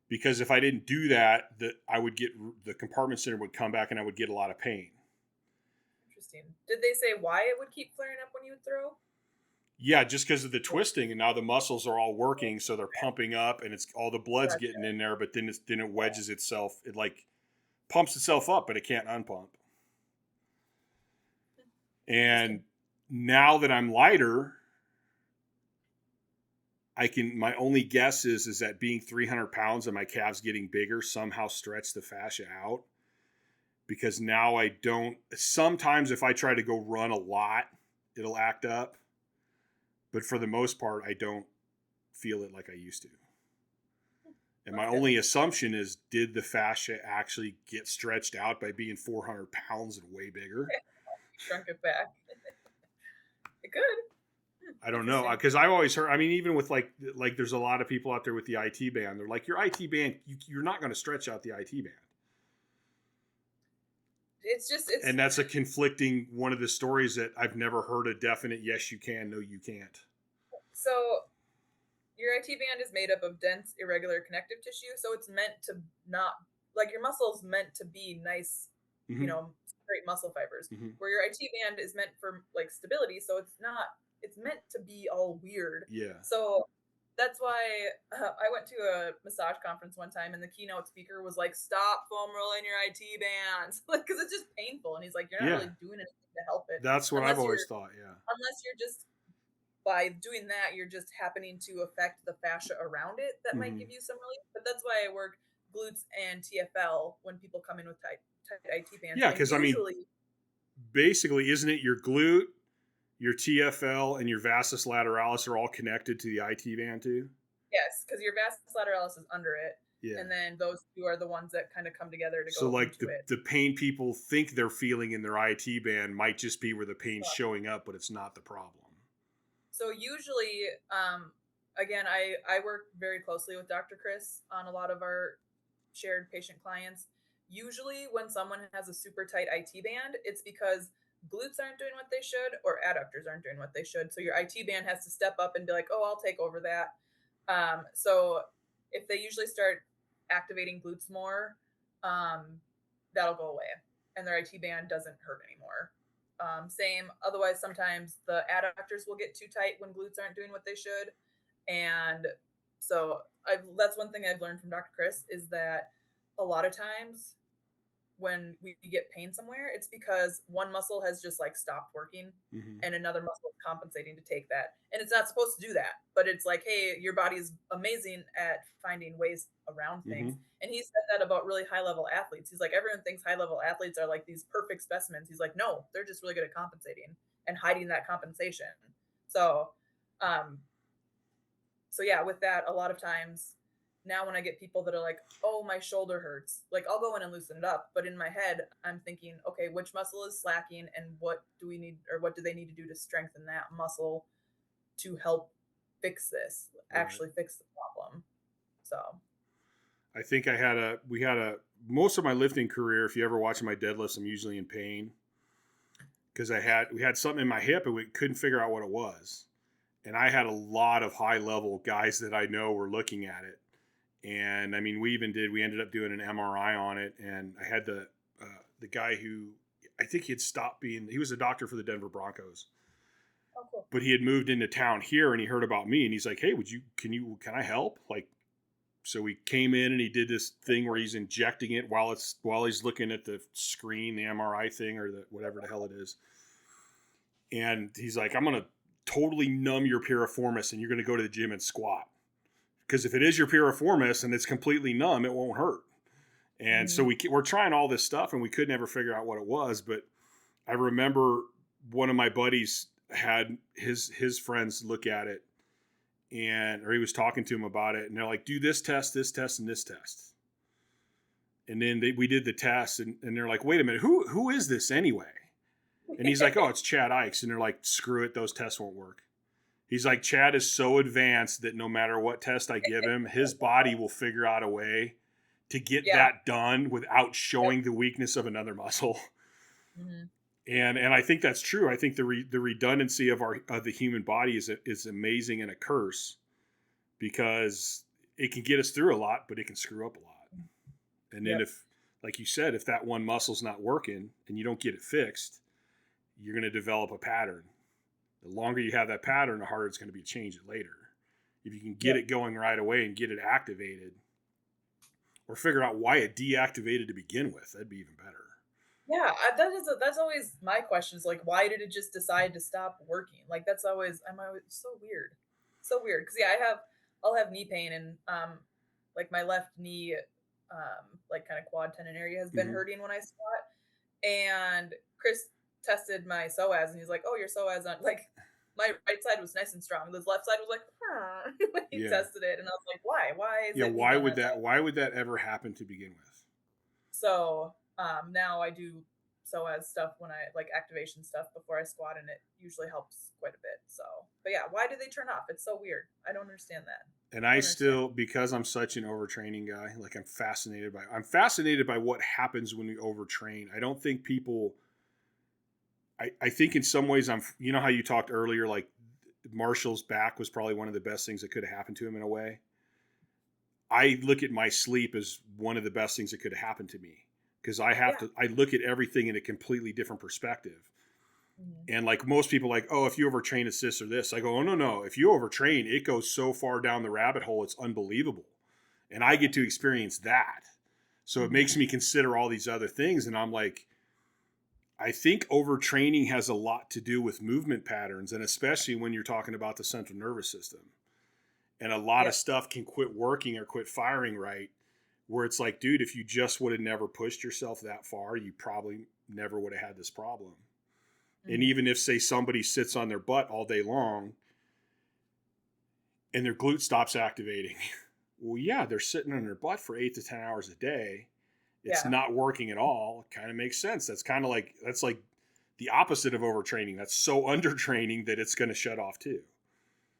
Because if I didn't do that, I would get the compartment syndrome would come back and I would get a lot of pain.
Interesting. Did they say why it would keep flaring up when you would throw?
Yeah, just because of the twisting, and now the muscles are all working, so they're pumping up, and it's all the blood's getting in there. But then it wedges itself. It like pumps itself up, but it can't unpump. And now that I'm lighter, my only guess is that being 300 pounds and my calves getting bigger somehow stretch the fascia out, because now I don't, sometimes if I try to go run a lot, it'll act up. But for the most part, I don't feel it like I used to. And my only assumption is, did the fascia actually get stretched out by being 400 pounds and way bigger?
Shrunk it back. It could.
I don't know, because I've always heard, I mean, even with like there's a lot of people out there with the IT band. They're like, your IT band, you're not going to stretch out the IT band. And that's a conflicting one of the stories that I've never heard a definite yes you can, no you can't.
So your IT band is made up of dense, irregular connective tissue, so it's meant to not, like, your muscle's meant to be nice,
Mm-hmm.
Straight muscle fibers.
Mm-hmm.
Where your IT band is meant for like stability, so it's meant to be all weird.
Yeah.
So that's why I went to a massage conference one time, and the keynote speaker was like, "Stop foam rolling your IT bands," like, because it's just painful. And he's like, "You're not really doing anything to help it."
That's what I've always thought. Yeah.
Unless you're just, by doing that, you're just happening to affect the fascia around it. That might give you some relief. But that's why I work glutes and TFL when people come in with tight IT bands.
Yeah, because I mean, basically, isn't it your glute, your TFL, and your vastus lateralis are all connected to the IT band too?
Yes, because your vastus lateralis is under it.
Yeah.
And then those two are the ones that kind of come together to go.
So like
into it.
The pain people think they're feeling in their IT band might just be where the pain's showing up, but it's not the problem.
So usually, again, I work very closely with Dr. Chris on a lot of our shared patient clients. Usually when someone has a super tight IT band, it's because glutes aren't doing what they should or adductors aren't doing what they should. So your IT band has to step up and be like, "Oh, I'll take over that." So if they usually start activating glutes more, that'll go away and their IT band doesn't hurt anymore. Same. Otherwise, sometimes the adductors will get too tight when glutes aren't doing what they should. And so that's one thing I've learned from Dr. Chris, is that a lot of times when we get pain somewhere, it's because one muscle has just like stopped working and another muscle is compensating to take that. And it's not supposed to do that, but it's like, hey, your body is amazing at finding ways around things. And he said that about really high level athletes. He's like, everyone thinks high level athletes are like these perfect specimens. He's like, no, they're just really good at compensating and hiding that compensation. So yeah, with that, a lot of times now when I get people that are like, "Oh, my shoulder hurts," like, I'll go in and loosen it up. But in my head, I'm thinking, okay, which muscle is slacking and what do we need, or what do they need to do to strengthen that muscle to help fix this, actually fix the problem. So
I think we had most of my lifting career, if you ever watch my deadlifts, I'm usually in pain because we had something in my hip and we couldn't figure out what it was. And I had a lot of high level guys that I know were looking at it. And I mean, we ended up doing an MRI on it. And I had the guy who, I think he was a doctor for the Denver Broncos.
Oh, cool.
But he had moved into town here and he heard about me and he's like, "Hey, can I help?" Like, so we came in and he did this thing where he's injecting it while he's looking at the screen, the MRI thing or whatever the hell it is. And he's like, "I'm going to totally numb your piriformis and you're going to go to the gym and squat. Because if it is your piriformis and it's completely numb, it won't hurt." And so we're trying all this stuff and we could never figure out what it was. But I remember one of my buddies had his friends look at it or he was talking to him about it. And they're like, "Do this test, and this test." And then we did the test and they're like, "Wait a minute, who is this anyway?" And he's like, "Oh, it's Chad Ikes." And they're like, "Screw it, those tests won't work." He's like, "Chad is so advanced that no matter what test I give him, his body will figure out a way to get that done without showing the weakness of another muscle." And I think that's true. I think the redundancy of the human body is amazing and a curse, because it can get us through a lot, but it can screw up a lot. And then if, like you said, if that one muscle's not working and you don't get it fixed, you're going to develop a pattern. The longer you have that pattern, the harder it's going to be to change it later. If you can get it going right away and get it activated, or figure out why it deactivated to begin with, that'd be even better.
Yeah, that's always my question, is like, why did it just decide to stop working? Like, I'm always so weird. So weird. Cause yeah, I'll have knee pain and, like my left knee, like kind of quad tendon area has been hurting when I squat. And Chris tested my psoas and he's like, oh, your psoas on, like my right side was nice and strong. This left side was like, when he tested it. And I was like, why? Why is it?
Why would that ever happen to begin with?
So, now I do psoas stuff when I like activation stuff before I squat, and it usually helps quite a bit. So, but yeah, why do they turn off? It's so weird. I don't understand that.
And I still, because I'm such an overtraining guy, like I'm fascinated by what happens when we overtrain. I don't think people, I think in some ways you know how you talked earlier, like Marshall's back was probably one of the best things that could have happened to him in a way. I look at my sleep as one of the best things that could have happened to me because I look at everything in a completely different perspective. And like most people like, oh, if you overtrain, it's this or this. I go, oh, no. If you overtrain, it goes so far down the rabbit hole. It's unbelievable. And I get to experience that. So it makes me consider all these other things. And I'm like, I think overtraining has a lot to do with movement patterns. And especially when you're talking about the central nervous system. And a lot of stuff can quit working or quit firing right. Where it's like, dude, if you just would have never pushed yourself that far, you probably never would have had this problem. And even if, say, somebody sits on their butt all day long and their glute stops activating, well, yeah, they're sitting on their butt for 8 to 10 hours a day. It's not working at all. It kind of makes sense. That's like the opposite of overtraining. That's so undertraining that it's going to shut off too.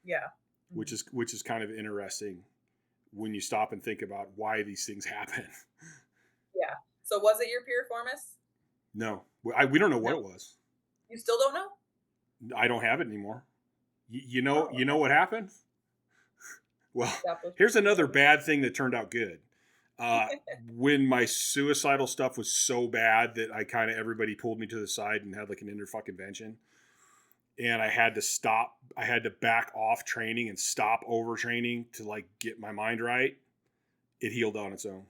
Yeah.
Which is kind of interesting when you stop and think about why these things happen.
Yeah. So was it your piriformis?
No, we don't know what it was.
You still don't know?
I don't have it anymore. You know what happened? Well, here's another bad thing that turned out good. When my suicidal stuff was so bad that everybody pulled me to the side and had like an inter-fucking-vention. And I had to stop. I had to back off training and stop overtraining to like get my mind right. It healed on its own.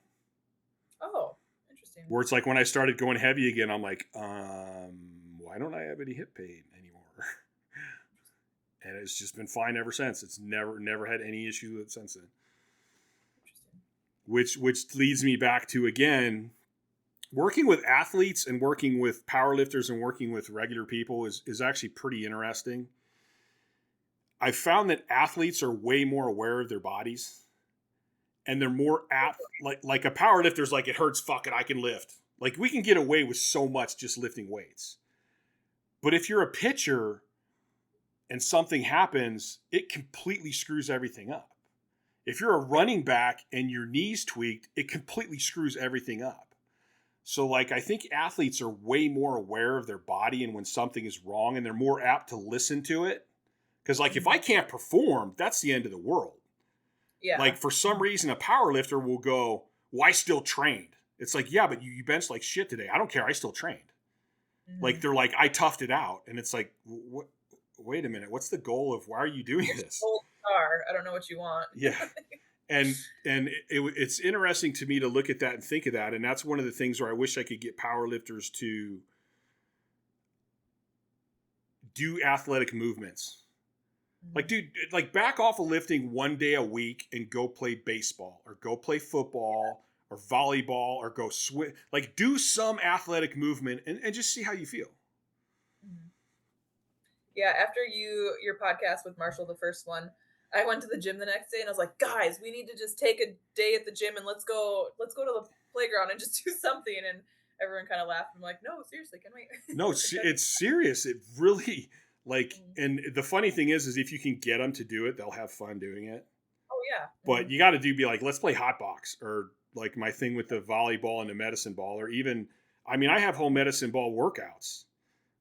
Oh, interesting.
Where it's like when I started going heavy again, I'm like, why don't I have any hip pain anymore? And it's just been fine ever since. It's never had any issue with it since then. Which leads me back to, again, working with athletes and working with powerlifters and working with regular people is actually pretty interesting. I found that athletes are way more aware of their bodies. And they're more apt, like a powerlifter's like, it hurts, fuck it, I can lift. Like we can get away with so much just lifting weights. But if you're a pitcher and something happens, it completely screws everything up. If you're a running back and your knee's tweaked, it completely screws everything up. So like I think athletes are way more aware of their body and when something is wrong, and they're more apt to listen to it. Because like if I can't perform, that's the end of the world. Yeah. Like for some reason a power lifter will go, well, I still trained. It's like, yeah, but you benched like shit today. I don't care. I still trained. Like they're like, I toughed it out. And it's like, what? Wait a minute. What's the goal of why are you doing this?
Old star. I don't know what you want.
Yeah. And it's interesting to me to look at that and think of that. And that's one of the things where I wish I could get power lifters to do athletic movements. Like, dude, like back off of lifting one day a week and go play baseball or go play football or volleyball or go swim. Like do some athletic movement and just see how you feel.
Yeah. After your podcast with Marshall, the first one, I went to the gym the next day and I was like, guys, we need to just take a day at the gym and let's go to the playground and just do something. And everyone kind of laughed. I'm like, no, seriously, can we?
No, it's serious. It really like, and the funny thing is if you can get them to do it, they'll have fun doing it.
Oh yeah.
But you got to be like, let's play hot box, or like my thing with the volleyball and the medicine ball, or even, I mean, I have home medicine ball workouts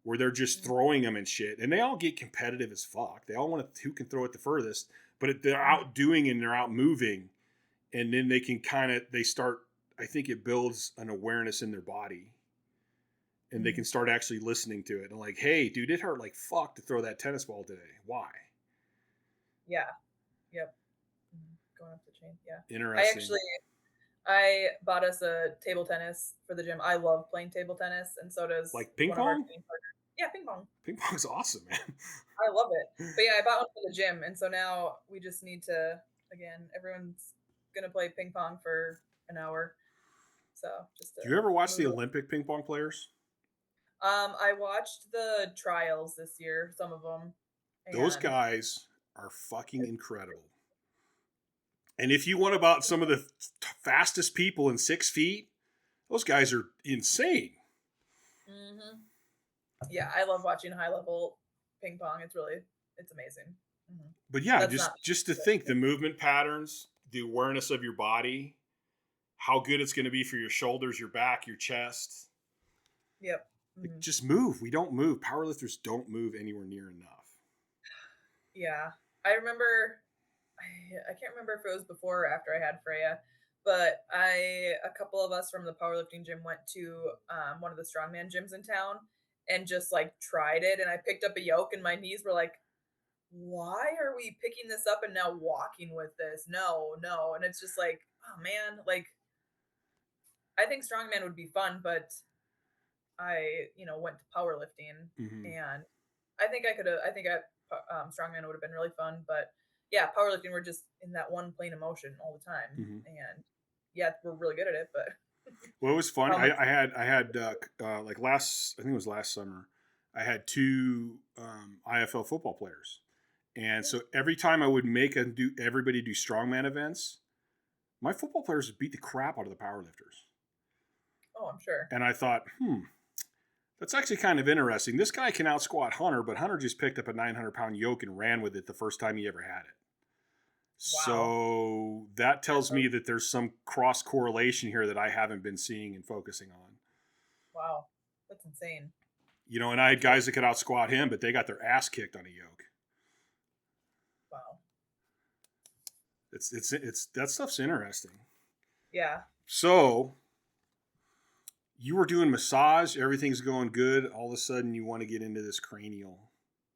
where they're just throwing them and shit. And they all get competitive as fuck. They all want who can throw it the furthest, but they're out doing and they're out moving. And then they can they start, I think it builds an awareness in their body. And they can start actually listening to it. And like, hey, dude, it hurt like fuck to throw that tennis ball today. Why?
Yeah. Yep. Going up the chain. Yeah.
Interesting.
I bought us a table tennis for the gym. I love playing table tennis, and so does
like ping pong.
Yeah, ping pong.
Ping pong's awesome, man.
I love it. But yeah, I bought one for the gym, and so now we just need to, again, everyone's gonna play ping pong for an hour. So just to
Do you ever watch the
move.
Olympic ping pong players?
I watched the trials this year, some of them,
Those
and
guys are fucking incredible. And if you want about some of the fastest people in 6 feet, those guys are insane.
mm-hmm. Yeah, I love watching high level ping pong. It's amazing. Mm-hmm.
But yeah,
That's not
just to think the movement patterns, the awareness of your body, how good it's going to be for your shoulders, your back, your chest.
Yep.
Like, just move. We don't move. Powerlifters don't move anywhere near enough.
Yeah. I remember, I can't remember if it was before or after I had Freya, but a couple of us from the powerlifting gym went to one of the strongman gyms in town and just like tried it. And I picked up a yoke and my knees were like, why are we picking this up and now walking with this? No, no. And it's just like, oh man, like I think strongman would be fun, but I, went to powerlifting and strongman would have been really fun, but yeah, powerlifting, we're just in that one plane of motion all the time. And yeah, we're really good at it, but.
Well, it was fun. I had like I think it was last summer, I had 2 IFL football players. And so every time I would make everybody do strongman events, my football players would beat the crap out of the powerlifters.
Oh, I'm sure.
And I thought, that's actually kind of interesting. This guy can out squat Hunter, but Hunter just picked up a 900-pound yoke and ran with it the first time he ever had it. Wow. So that tells me that there's some cross correlation here that I haven't been seeing and focusing on.
Wow, that's insane.
And I had guys that could out squat him, but they got their ass kicked on a yoke.
Wow.
It's that stuff's interesting.
Yeah.
So you were doing massage, everything's going good. All of a sudden you want to get into this cranial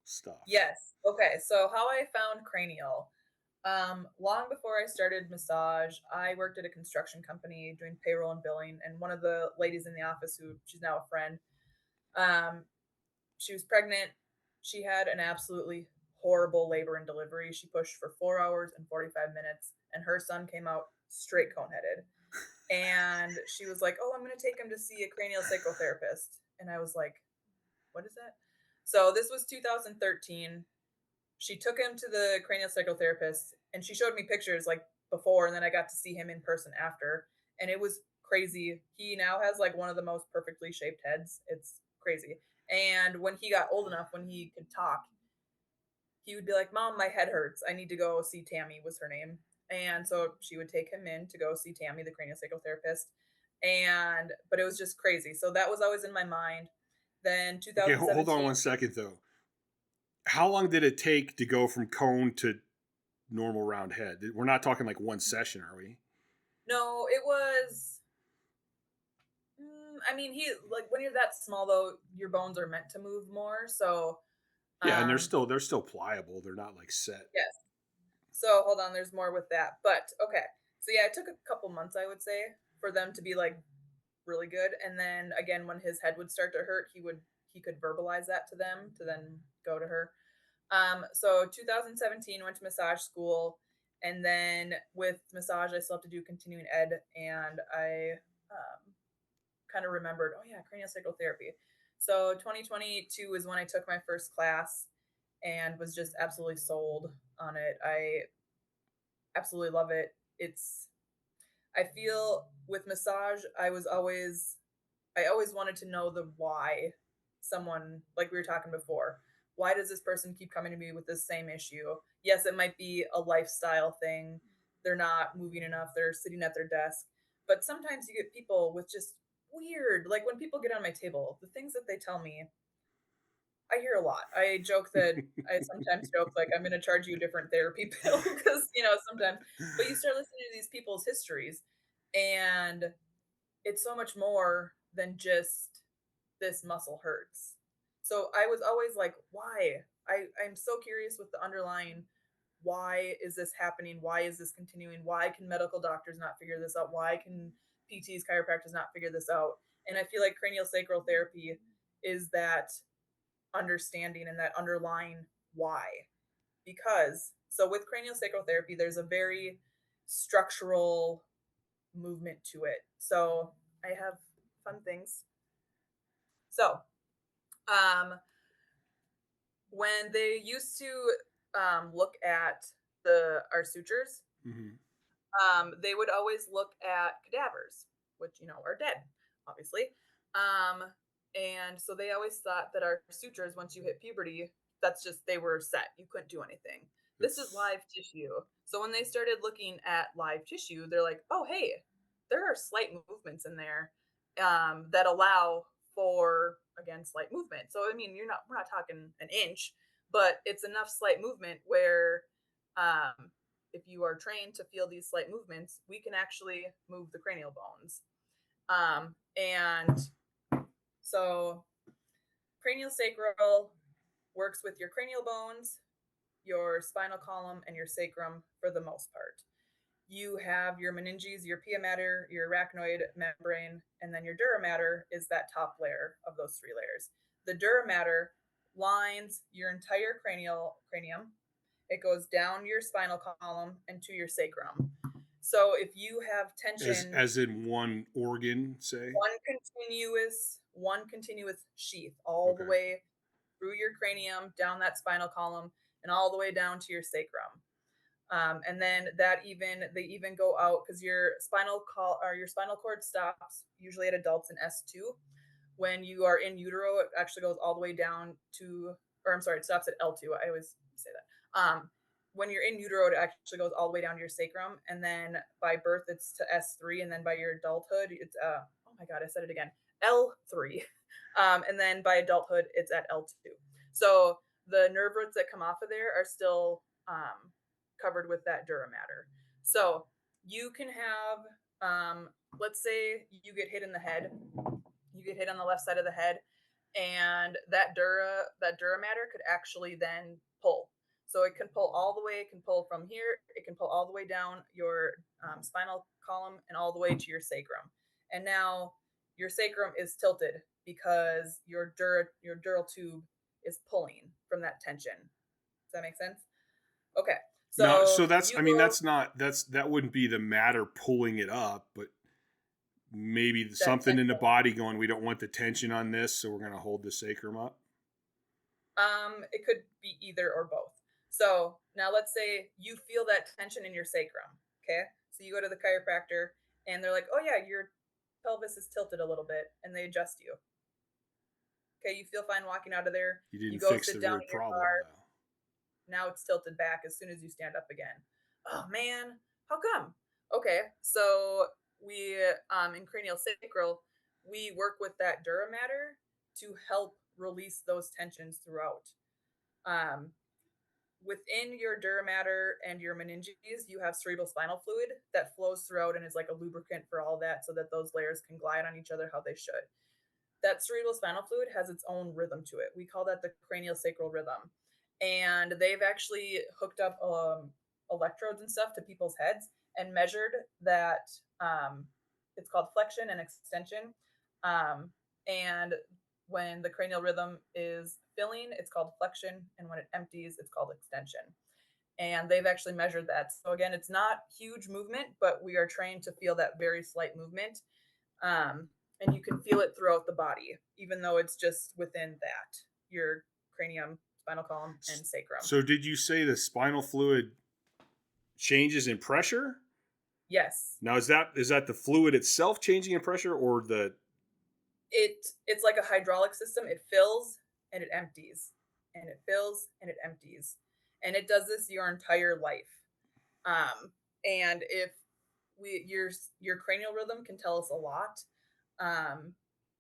stuff.
Yes. Okay. So how I found cranial. Long before I started massage, I worked at a construction company doing payroll and billing. And one of the ladies in the office, she's now a friend, she was pregnant. She had an absolutely horrible labor and delivery. She pushed for 4 hours and 45 minutes, and her son came out straight cone-headed. And she was like, oh, I'm going to take him to see a craniosacral therapist. And I was like, what is that? So this was 2013. She took him to the craniosacral therapist and she showed me pictures like before, and then I got to see him in person after. And it was crazy. He now has like one of the most perfectly shaped heads. It's crazy. And when he got old enough, when he could talk, he would be like, Mom, my head hurts. I need to go see Tammy, was her name. And so she would take him in to go see Tammy, the craniosacral therapist. But it was just crazy. So that was always in my mind. Then 2017.
Okay, hold on 1 second though. How long did it take to go from cone to normal round head? We're not talking like one session, are we?
No, it was. I mean, when you're that small though, your bones are meant to move more. So.
Yeah, and they're still pliable. They're not like set.
Yes. So hold on, there's more with that. But okay. So yeah, it took a couple months, I would say, for them to be like really good. And then again, when his head would start to hurt, he could verbalize that to them to then go to her. So 2017 went to massage school, and then with massage I still have to do continuing ed, and I kind of remembered, oh yeah, craniosacral therapy. So 2022 is when I took my first class and was just absolutely sold on it. I absolutely love it. I feel with massage, I always wanted to know the why someone, like we were talking before, why does this person keep coming to me with this same issue? Yes, it might be a lifestyle thing. They're not moving enough. They're sitting at their desk. But sometimes you get people with just weird, like when people get on my table, the things that they tell me, I hear a lot. I sometimes joke like I'm going to charge you a different therapy bill because, sometimes, but you start listening to these people's histories and it's so much more than just this muscle hurts. So I was always like, why? I'm so curious with the underlying, why is this happening? Why is this continuing? Why can medical doctors not figure this out? Why can PTs, chiropractors not figure this out? And I feel like craniosacral therapy is that understanding and that underlying why. Because, so with craniosacral therapy, there's a very structural movement to it. So I have fun things. So, when they used to look at our sutures, they would always look at cadavers, which are dead, obviously. And so they always thought that our sutures, once you hit puberty, that's just they were set. You couldn't do anything. This is live tissue. So when they started looking at live tissue, they're like, oh, hey, there are slight movements in there that allow for, again, slight movement. So I mean, we're not talking an inch, but it's enough slight movement where if you are trained to feel these slight movements, we can actually move the cranial bones. And so craniosacral works with your cranial bones, your spinal column, and your sacrum for the most part. You have your meninges, your pia mater, your arachnoid membrane, and then your dura mater is that top layer of those three layers. The dura mater lines your entire cranium. It goes down your spinal column and to your sacrum. So if you have tension,
as in one organ, say
one continuous sheath all the way through your cranium, down that spinal column, and all the way down to your sacrum. And then they even go out because your spinal cord stops usually at adults in S2. When you are in utero, it actually goes all the way down to, it stops at L2. I always say that. When you're in utero, it actually goes all the way down to your sacrum, and then by birth it's to S3, and then by your adulthood it's oh my god, I said it again, L3, and then by adulthood it's at L2. So the nerve roots that come off of there are still covered with that dura mater. So you can have, let's say you get hit in the head, you get hit on the left side of the head, and that dura mater could actually then pull. So it can pull all the way. It can pull from here. It can pull all the way down your spinal column and all the way to your sacrum. And now your sacrum is tilted because your dural tube is pulling from that tension. Does that make sense? Okay.
So that wouldn't be the matter pulling it up, but maybe something in the body going, we don't want the tension on this, so we're going to hold the sacrum up.
It could be either or both. So now let's say you feel that tension in your sacrum. Okay. So you go to the chiropractor and they're like, oh yeah, your pelvis is tilted a little bit, and they adjust you. Okay. You feel fine walking out of there.
You go sit down in your car.
Now it's tilted back as soon as you stand up again. Oh man, how come? Okay. So we, in craniosacral, we work with that dura mater to help release those tensions throughout. Within your dura mater and your meninges, you have cerebral spinal fluid that flows throughout and is like a lubricant for all that, so that those layers can glide on each other how they should. That cerebral spinal fluid has its own rhythm to it. We call that the craniosacral rhythm. And they've actually hooked up electrodes and stuff to people's heads and measured that. It's called flexion and extension. And when the cranial rhythm is filling, it's called flexion. And when it empties, it's called extension. And they've actually measured that. So again, it's not huge movement, but we are trained to feel that very slight movement. And you can feel it throughout the body, even though it's just within that, your cranium, spinal column, and sacrum.
So did you say the spinal fluid changes in pressure?
Yes.
Now is that the fluid itself changing in pressure, or the?
It's like a hydraulic system. It fills and it empties, and it fills and it empties, and it does this your entire life. And if your cranial rhythm can tell us a lot.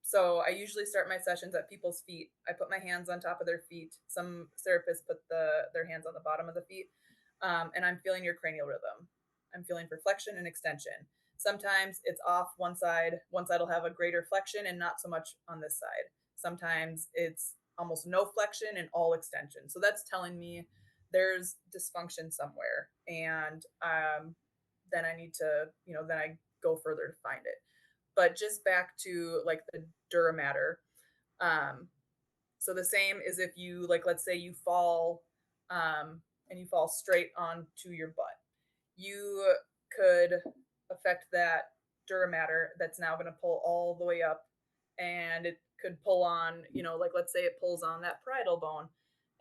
So I usually start my sessions at people's feet. I put my hands on top of their feet. Some therapists put their hands on the bottom of the feet. And I'm feeling your cranial rhythm. I'm feeling for flexion and extension. Sometimes it's off one side. One side will have a greater flexion and not so much on this side. Sometimes it's almost no flexion and all extension. So that's telling me there's dysfunction somewhere. And then I need to, then I go further to find it. But just back to like the dura mater. So the same is if you, like, let's say you fall and you fall straight onto your butt. You could affect that dura mater that's now going to pull all the way up, and it could pull on, like, let's say it pulls on that parietal bone.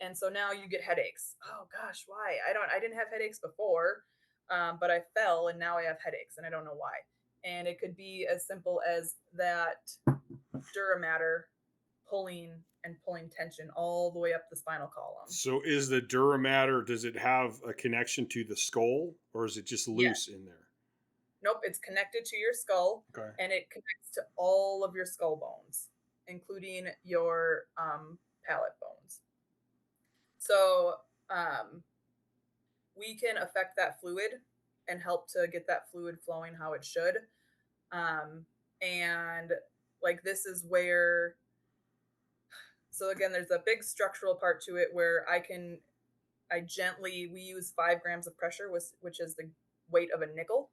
And so now you get headaches. Oh gosh, why? I didn't have headaches before, but I fell and now I have headaches and I don't know why. And it could be as simple as that dura mater pulling tension all the way up the spinal column.
So is the dura mater, does it have a connection to the skull, or is it just loose in there?
Nope, it's connected to your skull.
Okay.
And it connects to all of your skull bones, including your palate bones. So we can affect that fluid and help to get that fluid flowing how it should. And like, this is where, so again, there's a big structural part to it where we use 5 grams of pressure, which is the weight of a nickel.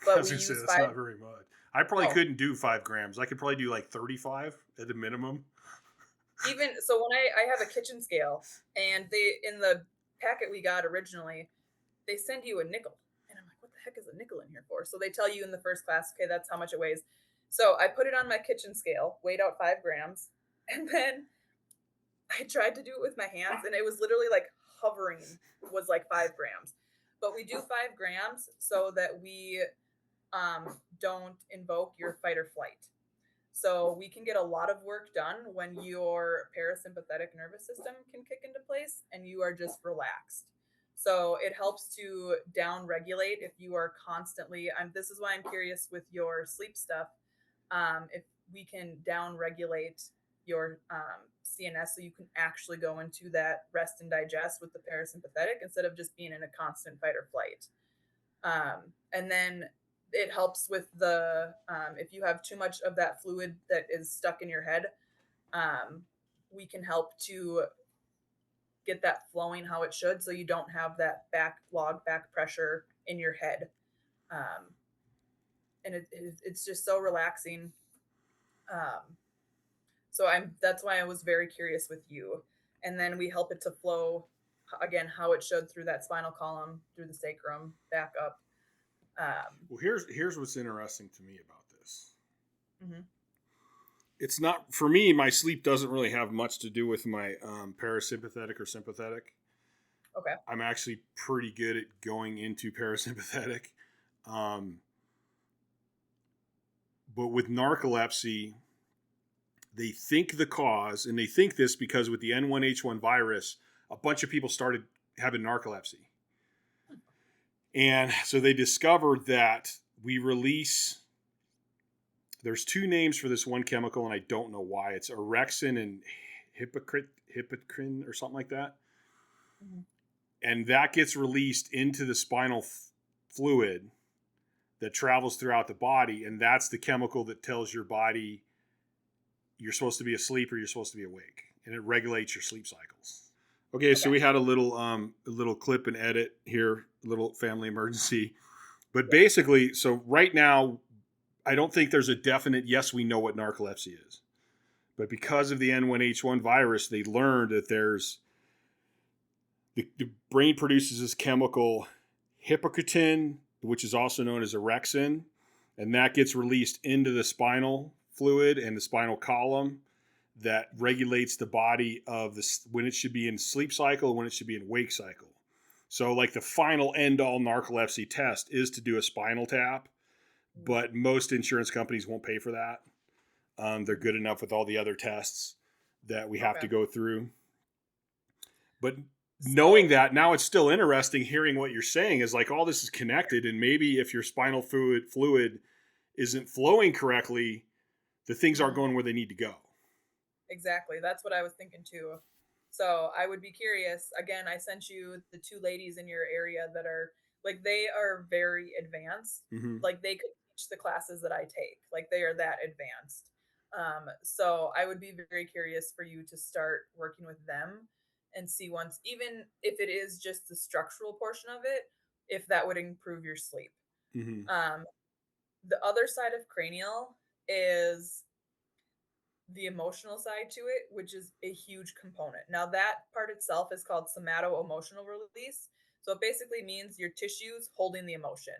But we use that's not very much. I probably couldn't do 5 grams. I could probably do like 35 at the minimum.
Even so, when I have a kitchen scale, and in the packet we got originally, they send you a nickel. And I'm like, what the heck is a nickel in here for? So they tell you in the first class, okay, that's how much it weighs. So I put it on my kitchen scale, weighed out 5 grams, and then I tried to do it with my hands, and it was literally like hovering, was like 5 grams. But we do 5 grams so that we don't invoke your fight or flight. So we can get a lot of work done when your parasympathetic nervous system can kick into place and you are just relaxed. So it helps to down regulate if you are constantly, this is why I'm curious with your sleep stuff, if we can down regulate your CNS so you can actually go into that rest and digest with the parasympathetic instead of just being in a constant fight or flight. And then it helps with the, if you have too much of that fluid that is stuck in your head, we can help to get that flowing how it should, so you don't have that back pressure in your head. And it's just so relaxing. So that's why I was very curious with you. And then we help it to flow again how it should through that spinal column, through the sacrum, back up.
Well, here's what's interesting to me about this.
Mm-hmm.
It's not, for me, my sleep doesn't really have much to do with my parasympathetic or sympathetic.
Okay.
I'm actually pretty good at going into parasympathetic. But with narcolepsy, they think the cause, and they think this because with the N1H1 virus, a bunch of people started having narcolepsy. And so they discovered that we release, there's 2 names for this one chemical, and I don't know why. It's orexin and hypocrin or something like that. Mm-hmm. And that gets released into the spinal fluid that travels throughout the body. And that's the chemical that tells your body you're supposed to be asleep or you're supposed to be awake. And it regulates your sleep cycles. Okay, so we had a little clip and edit here, a little family emergency. But basically, so right now, I don't think there's a definite, yes, we know what narcolepsy is. But because of the N1H1 virus, they learned that there's, the brain produces this chemical hypocretin, which is also known as orexin, and that gets released into the spinal fluid and the spinal column that regulates the body of this, when it should be in sleep cycle, when it should be in wake cycle. So like the final end all narcolepsy test is to do a spinal tap, but most insurance companies won't pay for that. They're good enough with all the other tests that we have to go through. But knowing that, now it's still interesting hearing what you're saying is like all this is connected, and maybe if your spinal fluid isn't flowing correctly, the things aren't going where they need to go.
Exactly. That's what I was thinking too. So I would be curious. Again, I sent you the 2 ladies in your area that are like, they are very advanced. Mm-hmm. Like they could teach the classes that I take. Like they are that advanced. So I would be very curious for you to start working with them and see once, even if it is just the structural portion of it, if that would improve your sleep. Mm-hmm. The other side of cranial is the emotional side to it, which is a huge component. Now, that part itself is called somato-emotional release. So it basically means your tissues holding the emotion.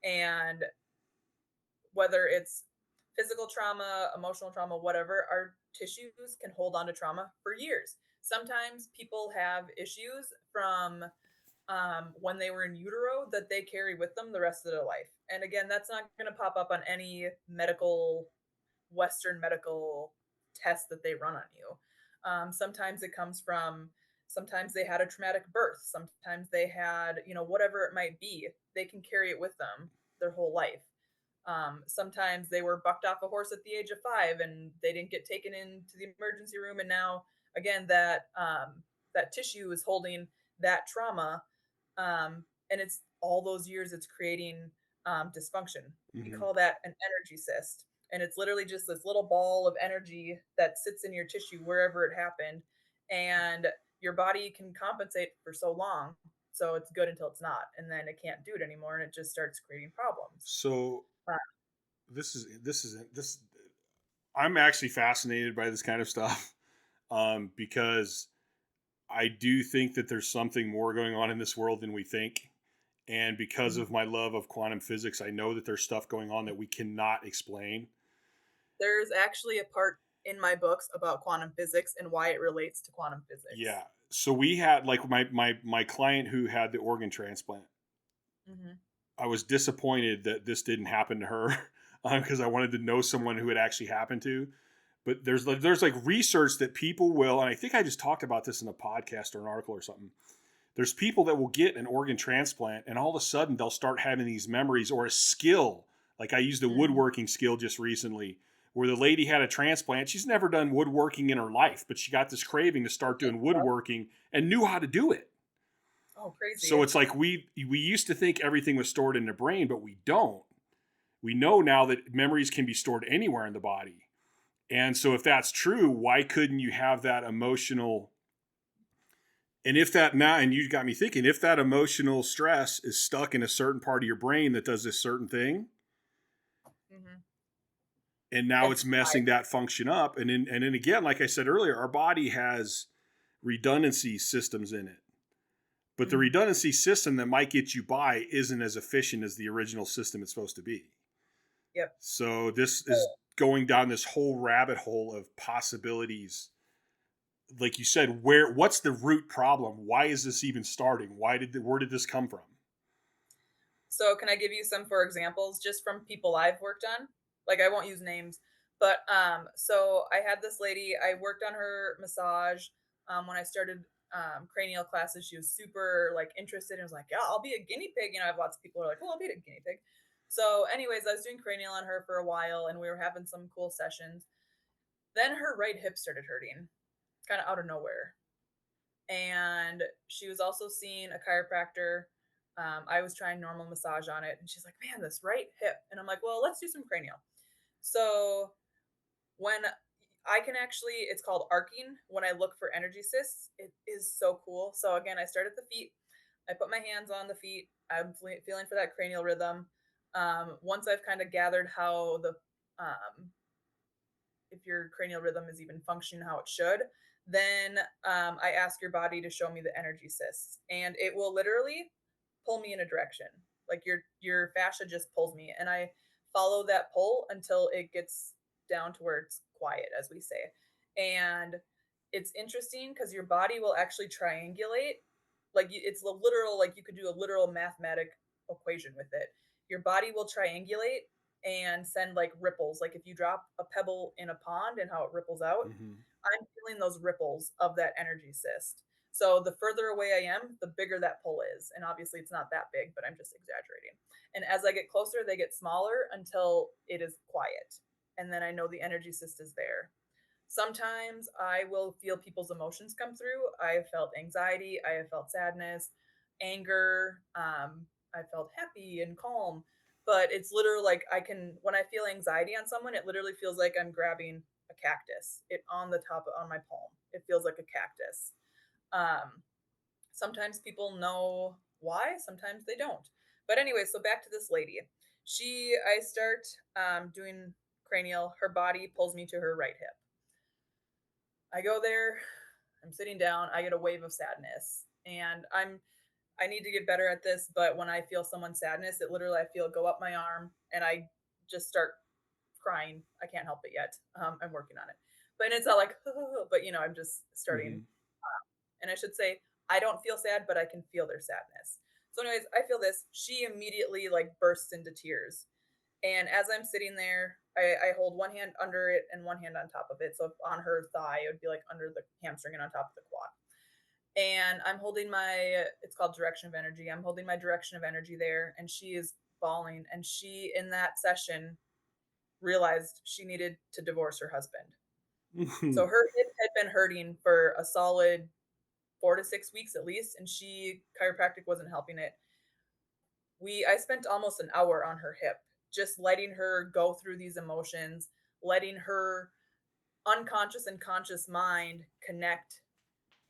And whether it's physical trauma, emotional trauma, whatever, our tissues can hold on to trauma for years. Sometimes people have issues from when they were in utero that they carry with them the rest of their life. And again, that's not going to pop up on any Western medical test that they run on you. Sometimes it comes from, sometimes they had a traumatic birth. Sometimes they had, whatever it might be, they can carry it with them their whole life. Sometimes they were bucked off a horse at the age of 5 and they didn't get taken into the emergency room. And now, again, that tissue is holding that trauma. And it's all those years it's creating dysfunction. We call that an energy cyst. And it's literally just this little ball of energy that sits in your tissue wherever it happened. And your body can compensate for so long. So it's good until it's not. And then it can't do it anymore. And it just starts creating problems.
So this I'm actually fascinated by this kind of stuff because I do think that there's something more going on in this world than we think. And because of my love of quantum physics, I know that there's stuff going on that we cannot explain.
There's actually a part in my books about quantum physics and why it relates to quantum physics.
Yeah. So we had like my client who had the organ transplant. I was disappointed that this didn't happen to her because I wanted to know someone who it actually happened to. But there's like research that people will, and I think I just talked about this in a podcast or an article or something. There's people that will get an organ transplant and all of a sudden they'll start having these memories or a skill. Like I used a woodworking skill just recently where the lady had a transplant. She's never done woodworking in her life, but she got this craving to start doing woodworking and knew how to do it.
Oh, crazy.
So it's like we used to think everything was stored in the brain, but we don't. We know now that memories can be stored anywhere in the body. And so if that's true, why couldn't you have that emotional? And if that now, and you got me thinking, if that emotional stress is stuck in a certain part of your brain that does this certain thing, and now it's messing that function up. And then again, like I said earlier, our body has redundancy systems in it. But the redundancy system that might get you by isn't as efficient as the original system it's supposed to be.
Yep.
So this is going down this whole rabbit hole of possibilities. Like you said, what's the root problem? Why is this even starting? Where did this come from?
So can I give you some for examples just from people I've worked on? Like I won't use names, but so I had this lady, I worked on her massage when I started cranial classes. She was super like interested and was like, yeah, I'll be a guinea pig. I have lots of people who are like, well, I'll be a guinea pig. So anyways, I was doing cranial on her for a while and we were having some cool sessions. Then her right hip started hurting kind of out of nowhere. And she was also seeing a chiropractor. I was trying normal massage on it and she's like, man, this right hip. And I'm like, well, let's do some cranial. So when I can actually, it's called arcing. When I look for energy cysts, it is so cool. So again, I start at the feet. I put my hands on the feet. I'm feeling for that cranial rhythm. Once I've kind of gathered how if your cranial rhythm is even functioning how it should, then I ask your body to show me the energy cysts, and it will literally pull me in a direction. Like your fascia just pulls me, and I follow that pull until it gets down to where it's quiet, as we say. And it's interesting because your body will actually triangulate. Like it's literal, like you could do a literal mathematic equation with it. Your body will triangulate and send like ripples. Like if you drop a pebble in a pond and how it ripples out, I'm feeling those ripples of that energy cyst. So the further away I am, the bigger that pull is. And obviously it's not that big, but I'm just exaggerating. And as I get closer, they get smaller until it is quiet. And then I know the energy cyst is there. Sometimes I will feel people's emotions come through. I have felt anxiety. I have felt sadness, anger. I felt happy and calm. But it's literally like when I feel anxiety on someone, it literally feels like I'm grabbing a cactus. It on my palm. It feels like a cactus. Sometimes people know why, sometimes they don't. But anyway, so back to this lady. I start doing cranial. Her body pulls me to her right hip. I go there, I'm sitting down, I get a wave of sadness, and I need to get better at this, but when I feel someone's sadness, it literally, I feel it go up my arm and I just start crying. I can't help it yet. I'm working on it, but it's not like, but I'm just starting. And I should say, I don't feel sad, but I can feel their sadness. So anyways, I feel this. She immediately like bursts into tears. And as I'm sitting there, I hold one hand under it and one hand on top of it. So on her thigh, it would be like under the hamstring and on top of the quad. And I'm holding it's called direction of energy. I'm holding my direction of energy there, and she is bawling. And she, in that session, realized she needed to divorce her husband. So her hip had been hurting for a solid 4 to 6 weeks at least, and chiropractic wasn't helping it. I spent almost an hour on her hip, just letting her go through these emotions, letting her unconscious and conscious mind connect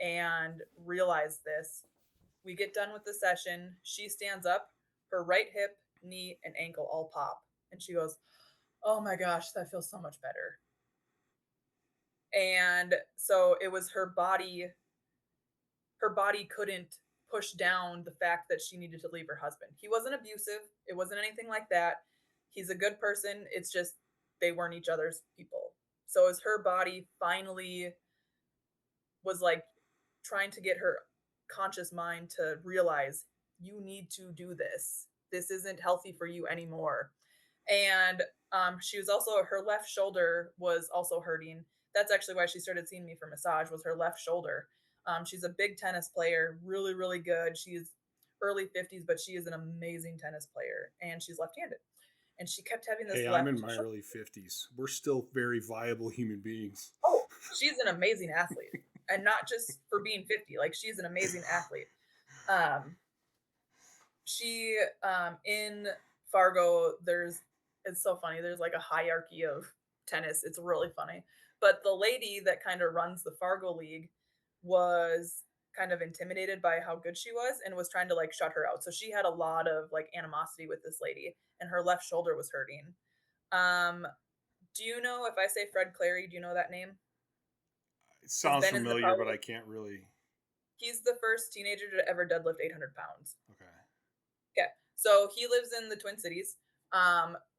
and realize this. We get done with the session. She stands up, her right hip, knee, and ankle all pop. And she goes, "Oh my gosh, that feels so much better." And so it was her body couldn't push down the fact that she needed to leave her husband. He wasn't abusive. It wasn't anything like that. He's a good person. It's just they weren't each other's people. So as her body finally was like trying to get her conscious mind to realize, you need to do this. This isn't healthy for you anymore. And she was also, her left shoulder was also hurting. That's actually why she started seeing me for massage, was her left shoulder. She's a big tennis player, really, really good. She's early 50s, but she is an amazing tennis player, and she's left-handed. And she kept having this
I'm in my early 50s. We're still very viable human beings.
Oh, she's an amazing athlete. And not just for being 50. Like, she's an amazing athlete. She, in Fargo, it's so funny. There's like a hierarchy of tennis. It's really funny. But the lady that kind of runs the Fargo League was kind of intimidated by how good she was and was trying to like shut her out. So she had a lot of like animosity with this lady, and her left shoulder was hurting. Do you know, if I say Fred Clary, do you know that name?
It sounds familiar, but I can't really.
He's the first teenager to ever deadlift 800 pounds.
Okay.
So he lives in the Twin Cities.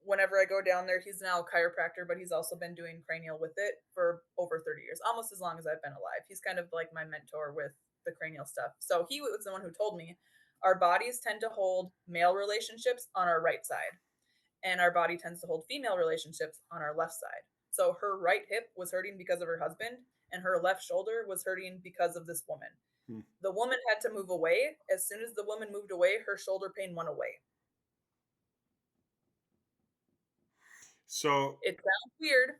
Whenever I go down there, he's now a chiropractor, but he's also been doing cranial with it for over 30 years, almost as long as I've been alive. He's kind of like my mentor with the cranial stuff. So he was the one who told me our bodies tend to hold male relationships on our right side, and our body tends to hold female relationships on our left side. So her right hip was hurting because of her husband, and her left shoulder was hurting because of this woman. The woman had to move away. As soon as the woman moved away, her shoulder pain went away.
So
it sounds weird,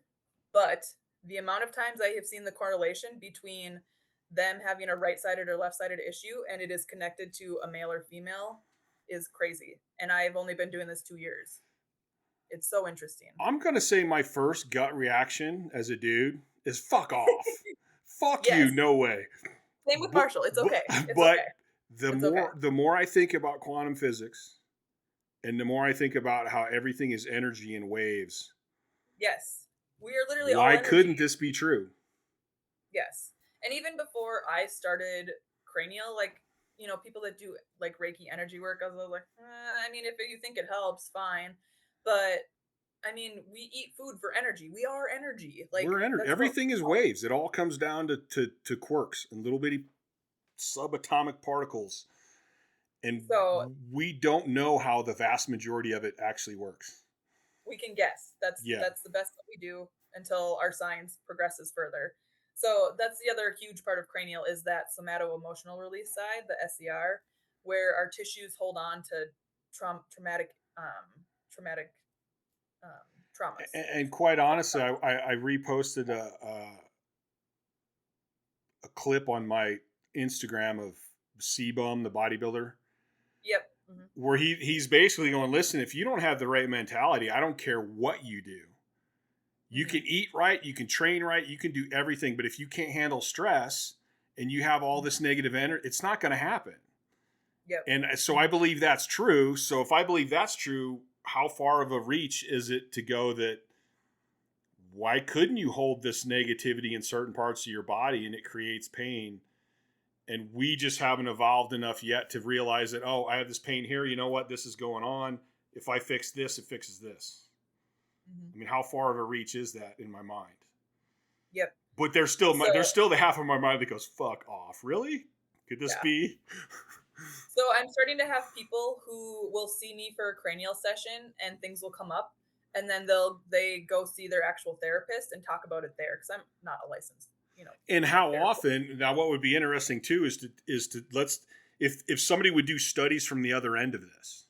but the amount of times I have seen the correlation between them having a right-sided or left-sided issue and it is connected to a male or female is crazy. And I've only been doing this 2 years. It's so interesting.
I'm going to say my first gut reaction as a dude is fuck off. Fuck yes. You, no way.
Same with Marshall. It's okay.
But the more I think about quantum physics, and the more I think about how everything is energy and waves.
Yes. We are literally
why couldn't this be true?
Yes. And even before I started cranial, like, people that do like Reiki energy work, I was like, I mean, if you think it helps, fine. But I mean, we eat food for energy. We are energy. Like,
we're energy. Everything is waves. It all comes down to quirks and little bitty subatomic particles. And so, we don't know how the vast majority of it actually works.
We can guess. That's the best that we do until our science progresses further. So that's the other huge part of cranial, is that somato-emotional release side, the SER, where our tissues hold on to traumatic traumas.
And quite honestly, I reposted a clip on my Instagram of C-Bum, the bodybuilder.
Yep. Mm-hmm.
Where he's basically going, listen, if you don't have the right mentality, I don't care what you do. You can eat right, you can train right, you can do everything, but if you can't handle stress and you have all this negative energy, it's not going to happen.
Yep.
And so I believe that's true. So if I believe that's true, how far of a reach is it to go that why couldn't you hold this negativity in certain parts of your body and it creates pain? And we just haven't evolved enough yet to realize that, oh, I have this pain here. You know what? This is going on. If I fix this, it fixes this. I mean, how far of a reach is that in my mind?
Yep.
But there's still the half of my mind that goes, fuck off. Really? Could this be?
So I'm starting to have people who will see me for a cranial session and things will come up, and then they go see their actual therapist and talk about it there, because I'm not a licensed,
And how often, now what would be interesting too is to if somebody would do studies from the other end of this.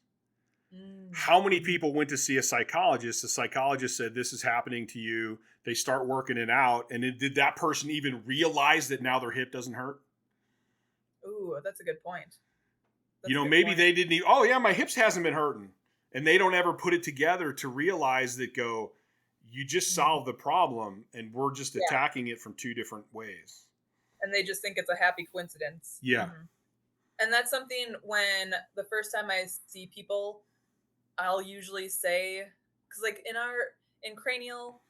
How many people went to see a psychologist? The psychologist said, this is happening to you. They start working it out. And did that person even realize that now their hip doesn't hurt?
Ooh, that's a good point.
Maybe they didn't even, oh yeah, my hips hasn't been hurting. And they don't ever put it together to realize that you just solved the problem and we're just attacking it from two different ways.
And they just think it's a happy coincidence.
Yeah.
And that's something when the first time I see people, I'll usually say, because like in cranial,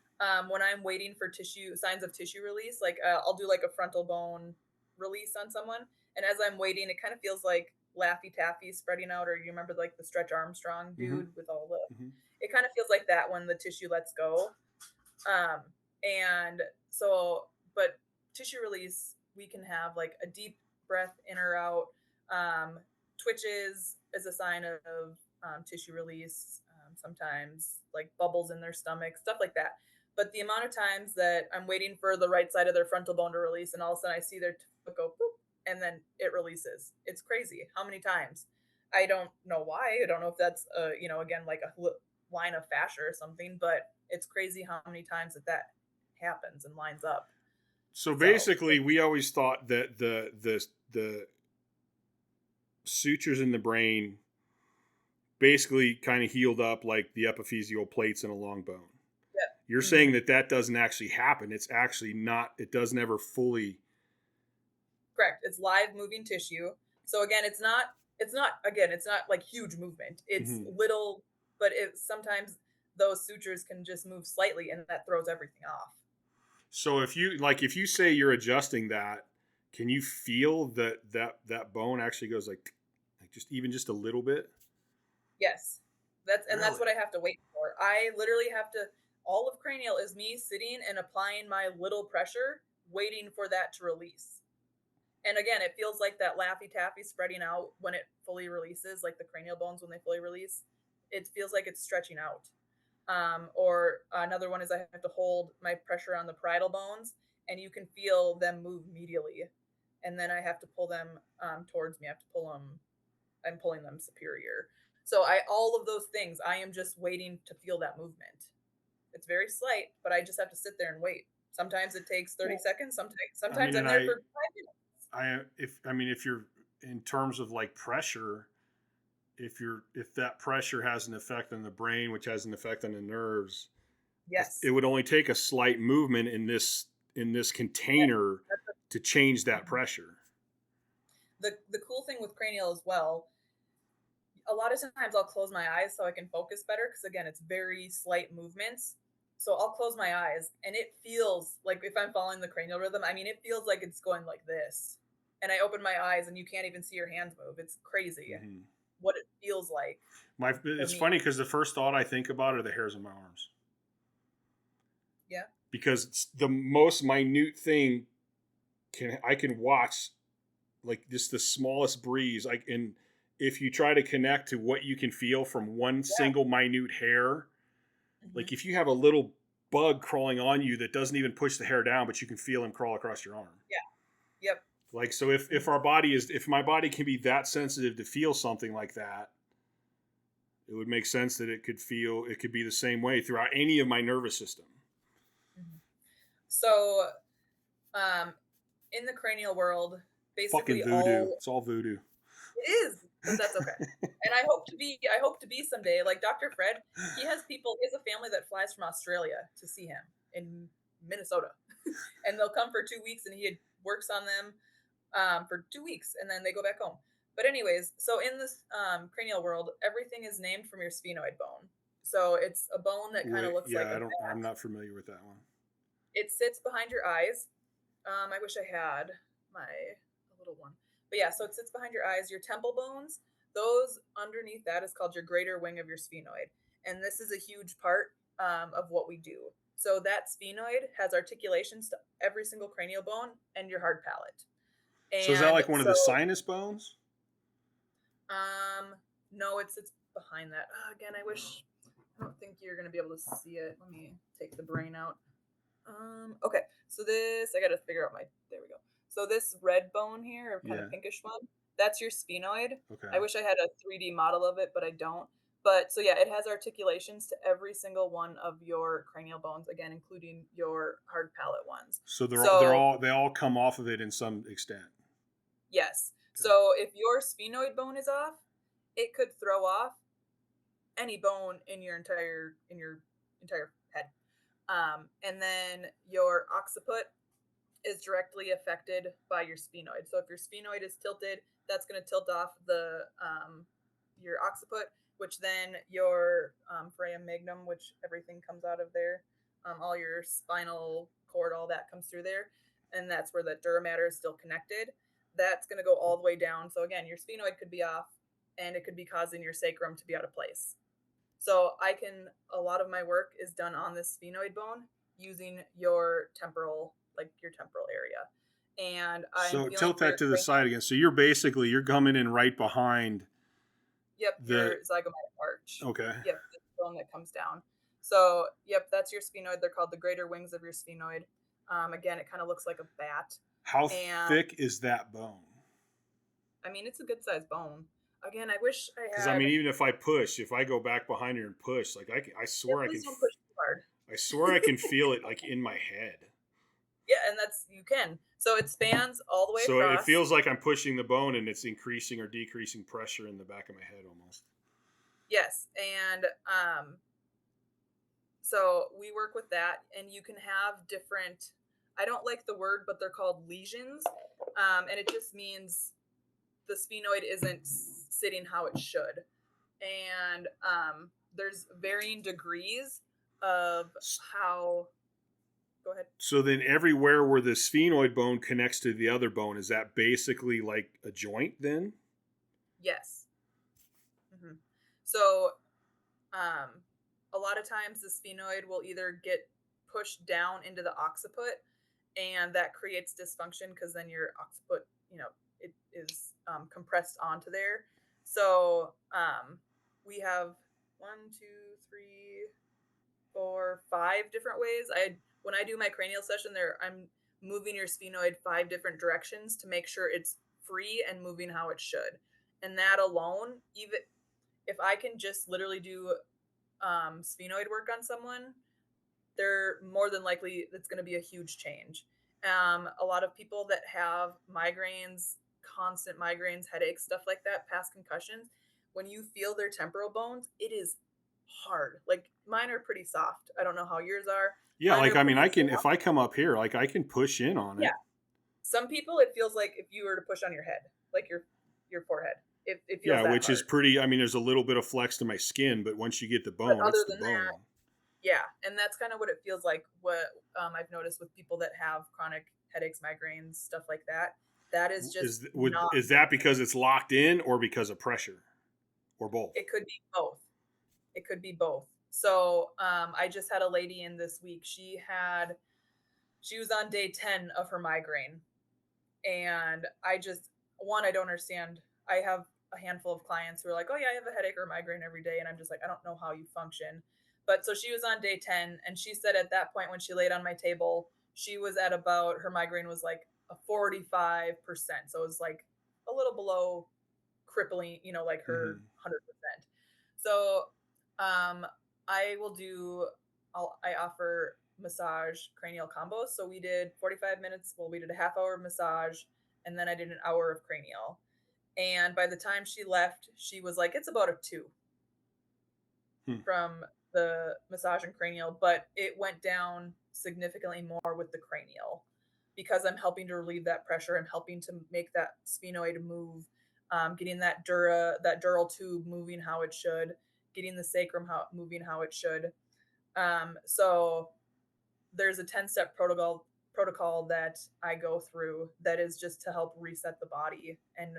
when I'm waiting for signs of tissue release, like I'll do like a frontal bone release on someone. And as I'm waiting, it kind of feels like Laffy Taffy spreading out, or you remember like the Stretch Armstrong dude with all the, it kind of feels like that when the tissue lets go. And so, but tissue release, we can have like a deep breath in or out. Twitches is a sign of tissue release. Sometimes like bubbles in their stomach, stuff like that. But the amount of times that I'm waiting for the right side of their frontal bone to release, and all of a sudden I see their foot go boop, and then it releases. It's crazy how many times. I don't know why. I don't know if that's again like a line of fascia or something, but it's crazy how many times that happens and lines up.
So basically, we always thought that the sutures in the brain basically kind of healed up like the epiphyseal plates in a long bone.
Yeah.
You're saying that doesn't actually happen. It's actually not. It does never fully.
Correct. It's live moving tissue. So again, it's not like huge movement. It's little, but sometimes those sutures can just move slightly, and that throws everything off.
So if you say you're adjusting that, can you feel that bone actually goes like just a little bit?
Yes. That's what I have to wait for. I literally have to, all of cranial is me sitting and applying my little pressure, waiting for that to release. And again, it feels like that Laffy Taffy spreading out when it fully releases, like the cranial bones when they fully release. It feels like it's stretching out. Or another one is I have to hold my pressure on the parietal bones, and you can feel them move medially. And then I have to pull them towards me. I have to pull them. I'm pulling them superior. So all of those things, I am just waiting to feel that movement. It's very slight, but I just have to sit there and wait. Sometimes it takes 30 seconds. Sometimes I'm there for 5 minutes.
If you're in terms of like pressure, if that pressure has an effect on the brain, which has an effect on the nerves,
yes,
it would only take a slight movement in this container to change that pressure.
The cool thing with cranial as well, a lot of times I'll close my eyes so I can focus better, because again, it's very slight movements. So I'll close my eyes and it feels like, if I'm following the cranial rhythm, it feels like it's going like this. And I open my eyes and you can't even see your hands move. It's crazy what it feels like.
It's funny because the first thought I think about are the hairs on my arms.
Yeah.
Because it's the most minute thing I can watch, like just the smallest breeze. And if you try to connect to what you can feel from one single minute hair, like if you have a little bug crawling on you that doesn't even push the hair down, but you can feel him crawl across your arm.
Yeah. Yep.
Like, so if my body can be that sensitive to feel something like that, it would make sense that it could be the same way throughout any of my nervous system.
So, in the cranial world, basically
fucking voodoo. It's all voodoo.
It is, but that's okay. And I hope to be someday. Like Dr. Fred, he has a family that flies from Australia to see him in Minnesota. And they'll come for 2 weeks, and he works on them for 2 weeks, and then they go back home. But anyways, so in this cranial world, everything is named from your sphenoid bone. So it's a bone that kind of looks like a
I'm
bat.
not familiar with that one.
It sits behind your eyes. I wish I had a little one. But yeah, so it sits behind your eyes. Your temple bones, those underneath that is called your greater wing of your sphenoid. And this is a huge part of what we do. So that sphenoid has articulations to every single cranial bone and your hard palate.
So is that
And
like one of the sinus bones?
No, it sits behind that. Again, I don't think you're gonna be able to see it. Let me take the brain out. Okay, so this, I gotta figure out there we go. So this red bone here, or kind of pinkish one, that's your sphenoid.
Okay.
I wish I had a 3D model of it, but I don't. But so yeah, it has articulations to every single one of your cranial bones, again, including your hard palate ones.
So they all come off of it in some extent.
Yes. Okay. So if your sphenoid bone is off, it could throw off any bone in your entire head. And then your occiput is directly affected by your sphenoid. So if your sphenoid is tilted, that's going to tilt off your occiput, which then your foramen magnum, which everything comes out of there, all your spinal cord, all that comes through there, and that's where the dura mater is still connected. That's going to go all the way down. So again, your sphenoid could be off, and it could be causing your sacrum to be out of place. So a lot of my work is done on this sphenoid bone using your temporal area. And
so tilt that to the side again. So you're coming in right behind.
Yep, your zygomatic arch.
Okay.
Yep, the bone that comes down. So yep, that's your sphenoid. They're called the greater wings of your sphenoid. Again, it kind of looks like a bat.
How thick is that bone?
I mean, it's a good sized bone. Again, I wish I had.
Because I mean, even if I go back behind her and push, like I swear I can.
Don't push too hard.
I swear I can feel it like in my head.
Yeah, and you can. So it spans all the way
so
across.
So it feels like I'm pushing the bone and it's increasing or decreasing pressure in the back of my head almost.
Yes, and so we work with that, and you can have different. I don't like the word, but they're called lesions, and it just means the sphenoid isn't sitting how it should, and there's varying degrees of how. Go ahead.
So then everywhere where the sphenoid bone connects to the other bone, is that basically like a joint then?
Yes. Mm-hmm. So a lot of times the sphenoid will either get pushed down into the occiput, and that creates dysfunction because then your occiput, it is compressed onto there. So we have 1, 2, 3, 4, 5 different ways. When I do my cranial session I'm moving your sphenoid 5 different directions to make sure it's free and moving how it should. And that alone, even if I can just literally do sphenoid work on someone, they're more than likely it's going to be a huge change. A lot of people that have migraines, constant migraines, headaches, stuff like that, past concussions, when you feel their temporal bones, it is hard. Like mine are pretty soft. I don't know how yours are.
Yeah, like I mean, I can if I come up here, like I can push in on it.
Yeah. Some people, it feels like if you were to push on your head, like your forehead. It feels
which
hard.
Is pretty. I mean, there's a little bit of flex to my skin, but once you get the bone, it's the bone.
That, yeah, and that's kind of what it feels like. What I've noticed with people that have chronic headaches, migraines, stuff like that. That is just
is that because it's locked in or because of pressure, or both?
It could be both. It could be both. So I just had a lady in this week. She was on day 10 of her migraine, and I don't understand. I have a handful of clients who are like, oh yeah, I have a headache or a migraine every day, and I'm just like, I don't know how you function. But so she was on day 10, and she said at that point when she laid on my table, she was at about, her migraine was like a 45%. So it was like a little below crippling, like her 100%. So I offer massage cranial combos. So we did 45 minutes. Well, we did a half hour massage, and then I did an hour of cranial. And by the time she left, she was like, it's about a 2 from the massage and cranial, but it went down significantly more with the cranial because I'm helping to relieve that pressure. I'm helping to make that sphenoid move, getting that dural tube moving how it should. getting the sacrum moving how it should. So there's a 10-step protocol that I go through that is just to help reset the body and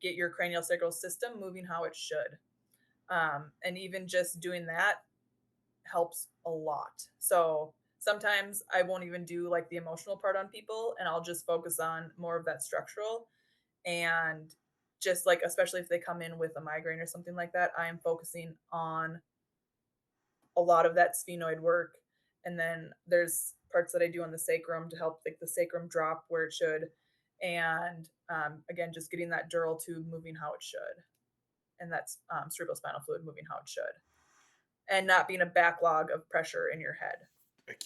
get your craniosacral system moving how it should. And even just doing that helps a lot. So sometimes I won't even do like the emotional part on people, and I'll just focus on more of that structural. And just like, especially if they come in with a migraine or something like that, I am focusing on a lot of that sphenoid work. And then there's parts that I do on the sacrum to help like the sacrum drop where it should. And again, just getting that dural tube moving how it should. And that's cerebrospinal fluid moving how it should. And not being a backlog of pressure in your head.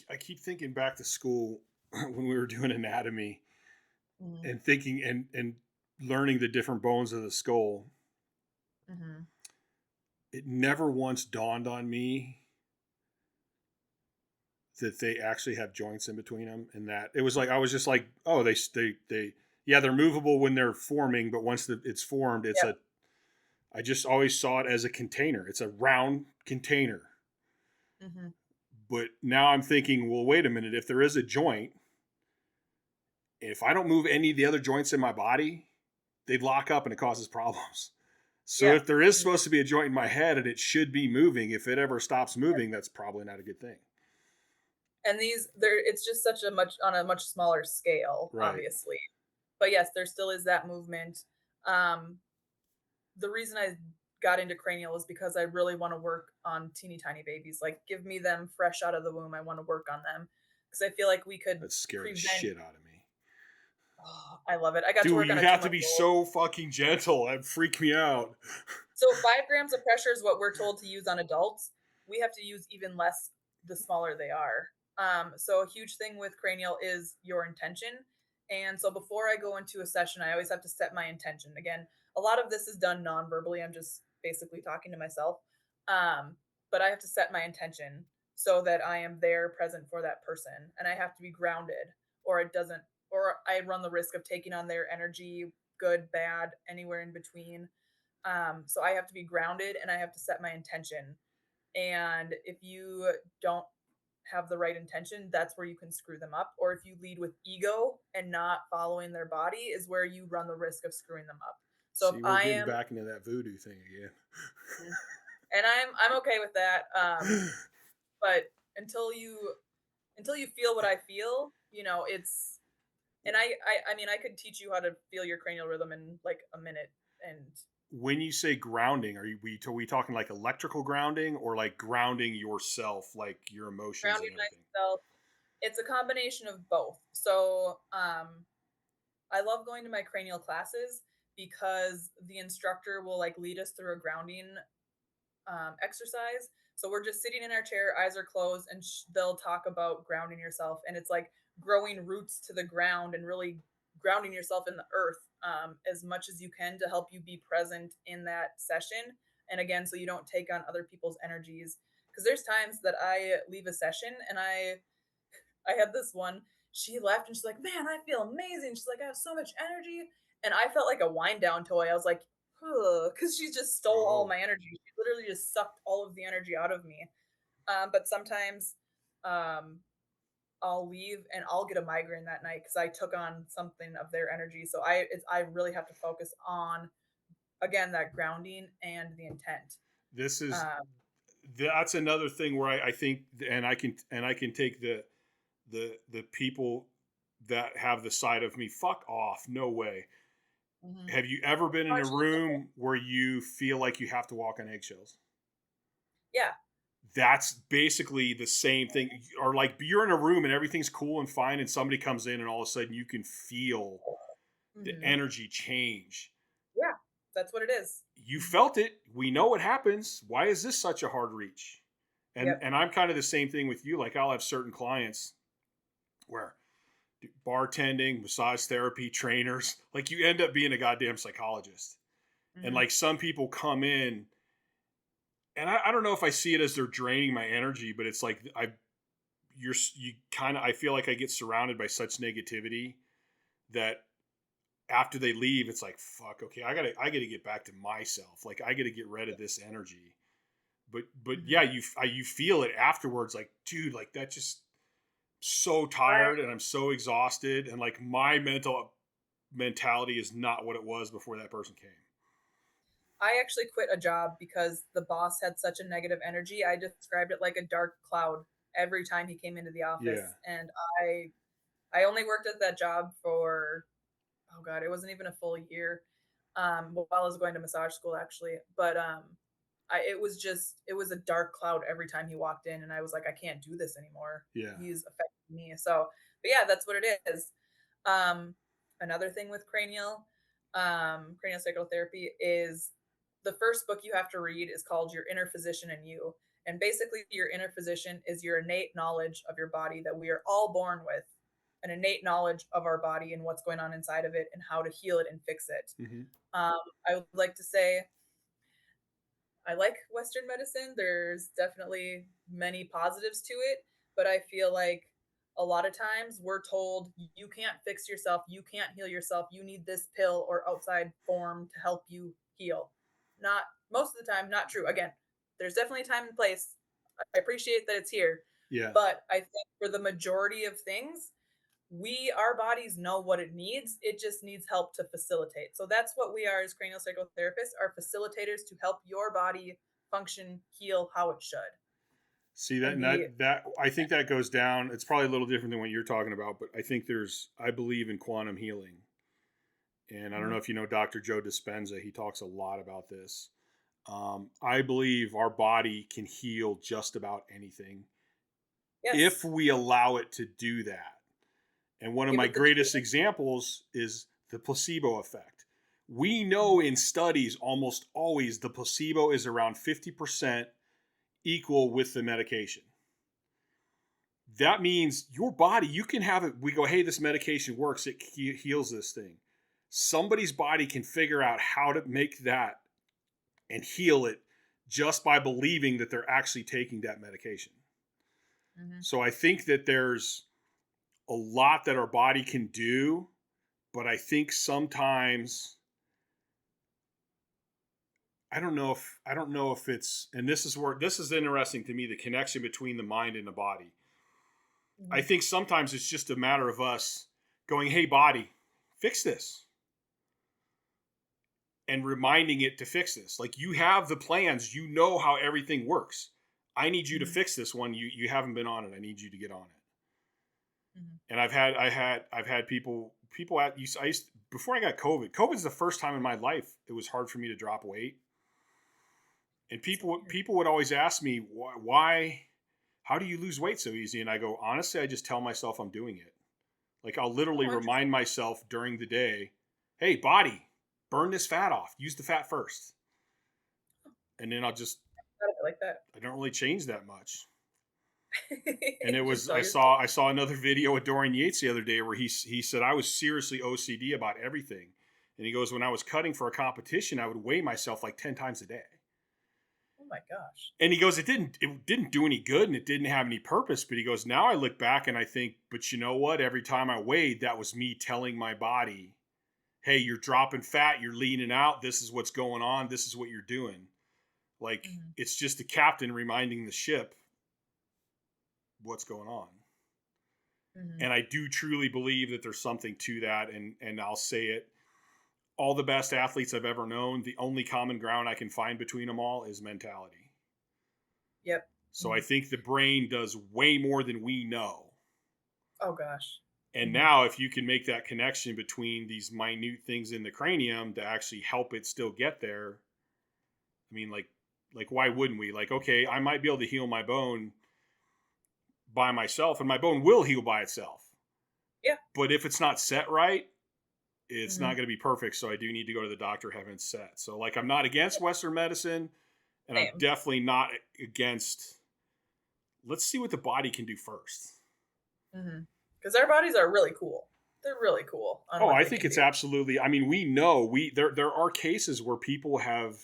I keep thinking back to school when we were doing anatomy and thinking and learning the different bones of the skull. Mm-hmm. It never once dawned on me that they actually have joints in between them, and that it was like I was just like, oh, they they're movable when they're forming, but once it's formed, it's I just always saw it as a container. It's a round container. Mm-hmm. But now I'm thinking, well, wait a minute. If there is a joint, if I don't move any of the other joints in my body, they'd lock up and it causes problems. So if there is supposed to be a joint in my head and it should be moving, if it ever stops moving, that's probably not a good thing.
And it's just on a much smaller scale, right, obviously. But yes, there still is that movement. The reason I got into cranial is because I really want to work on teeny tiny babies. Like, give me them fresh out of the womb. I want to work on them because I feel like we could.
That scared the shit out of me.
Oh, I love it. I got to work on it.
You have to be so fucking gentle. That freaked me out.
So 5 grams of pressure is what we're told to use on adults. We have to use even less the smaller they are. So a huge thing with cranial is your intention. And so before I go into a session, I always have to set my intention. Again, a lot of this is done non-verbally. I'm just basically talking to myself. But I have to set my intention so that I am there present for that person. And I have to be grounded, or I run the risk of taking on their energy, good, bad, anywhere in between. So I have to be grounded and I have to set my intention. And if you don't have the right intention, that's where you can screw them up. Or if you lead with ego and not following their body is where you run the risk of screwing them up. So
we're getting back into that voodoo thing again.
And I'm okay with that. But until you feel what I feel, it's, and I mean, I could teach you how to feel your cranial rhythm in like a minute. And
when you say grounding, are we talking like electrical grounding or like grounding yourself, like your emotions? Grounding myself.
It's a combination of both. So I love going to my cranial classes because the instructor will like lead us through a grounding exercise. So we're just sitting in our chair, eyes are closed, and they'll talk about grounding yourself. And it's like growing roots to the ground and really grounding yourself in the earth as much as you can to help you be present in that session. And again, so you don't take on other people's energies. Because there's times that I leave a session and I had this one, she left and she's like, man, I feel amazing. She's like, I have so much energy. And I felt like a wind down toy. I was like, because she just stole all my energy. She literally just sucked all of the energy out of me. But sometimes I'll leave and I'll get a migraine that night because I took on something of their energy. So I really have to focus on, again, that grounding and the intent.
This is that's another thing where I think, and I can take the people that have the side of me, fuck off, no way. Mm-hmm. Have you ever been in a room where you feel like you have to walk on eggshells?
Yeah.
That's basically the same thing. Or like you're in a room and everything's cool and fine and somebody comes in and all of a sudden you can feel the energy change.
Yeah, that's what it is.
You felt it. We know what happens. Why is this such a hard reach? And and I'm kind of the same thing with you. Like I'll have certain clients where bartending, massage therapy, trainers, like you end up being a goddamn psychologist. Mm-hmm. And like some people come in and I don't know if I see it as they're draining my energy, but it's like I feel like I get surrounded by such negativity that after they leave, it's like, fuck, okay, I gotta get back to myself. Like I gotta get rid of this energy But yeah, you feel it afterwards, like, dude, like that just so tired and I'm so exhausted, and like my mentality is not what it was before that person came.
I actually quit a job because the boss had such a negative energy. I described it like a dark cloud every time he came into the office.
Yeah.
And I only worked at that job for, oh God, it wasn't even a full year. While I was going to massage school actually. But it was a dark cloud every time he walked in, and I was like, I can't do this anymore.
Yeah.
He's affecting me. So, but yeah, that's what it is. Another thing with craniosacral therapy is the first book you have to read is called Your Inner Physician and You. And basically, your inner physician is your innate knowledge of your body that we are all born with, an innate knowledge of our body and what's going on inside of it and how to heal it and fix it.
Mm-hmm.
I would like to say I like Western medicine. There's definitely many positives to it, but I feel like a lot of times we're told you can't fix yourself, you can't heal yourself, you need this pill or outside form to help you heal. Not most of the time, not true. Again, there's definitely a time and place. I appreciate that it's here.
Yeah.
But I think for the majority of things, our bodies know what it needs. It just needs help to facilitate. So that's what we are as craniosacral therapists, are facilitators to help your body function, heal how it should.
See that I think that goes down. It's probably a little different than what you're talking about, but I believe in quantum healing. And I don't know if you know Dr. Joe Dispenza. He talks a lot about this. I believe our body can heal just about anything if we allow it to do that. And one of my greatest examples is the placebo effect. We know in studies almost always the placebo is around 50% equal with the medication. That means your body, you can have it. We go, hey, this medication works. It heals this thing. Somebody's body can figure out how to make that and heal it just by believing that they're actually taking that medication. Mm-hmm. So I think that there's a lot that our body can do, but I think sometimes I don't know if it's, and this is interesting to me, the connection between the mind and the body. Mm-hmm. I think sometimes it's just a matter of us going, hey, body, fix this. And reminding it to fix this. Like, you have the plans, you know how everything works. I need you to fix this one. You haven't been on it. I need you to get on it. Mm-hmm. And I've had people before I got COVID. COVID's the first time in my life it was hard for me to drop weight. And people would always ask me, why, how do you lose weight so easy? And I go, honestly, I just tell myself I'm doing it. Like, I'll literally remind myself during the day, hey, body, burn this fat off. Use the fat first. And then I'll just,
like that.
I don't really change that much. And it was, I saw another video with Dorian Yates the other day where he said, I was seriously OCD about everything. And he goes, when I was cutting for a competition, I would weigh myself like 10 times a day.
Oh my gosh.
And he goes, it didn't do any good and it didn't have any purpose. But he goes, now I look back and I think, but you know what? Every time I weighed, that was me telling my body, hey, you're dropping fat, you're leaning out. This is what's going on. This is what you're doing. Like, It's just the captain reminding the ship what's going on. Mm-hmm. And I do truly believe that there's something to that. And I'll say it, all the best athletes I've ever known, the only common ground I can find between them all is mentality.
Yep.
So I think the brain does way more than we know.
Oh gosh.
And now if you can make that connection between these minute things in the cranium to actually help it still get there, I mean, like why wouldn't we? Like, okay, I might be able to heal my bone by myself and my bone will heal by itself.
Yeah.
But if it's not set right, it's not going to be perfect. So I do need to go to the doctor having it set. So like, I'm not against Western medicine and I'm definitely not against, let's see what the body can do first.
Because our bodies are really cool. They're really cool.
I think it's absolutely, I mean, we know there are cases where people have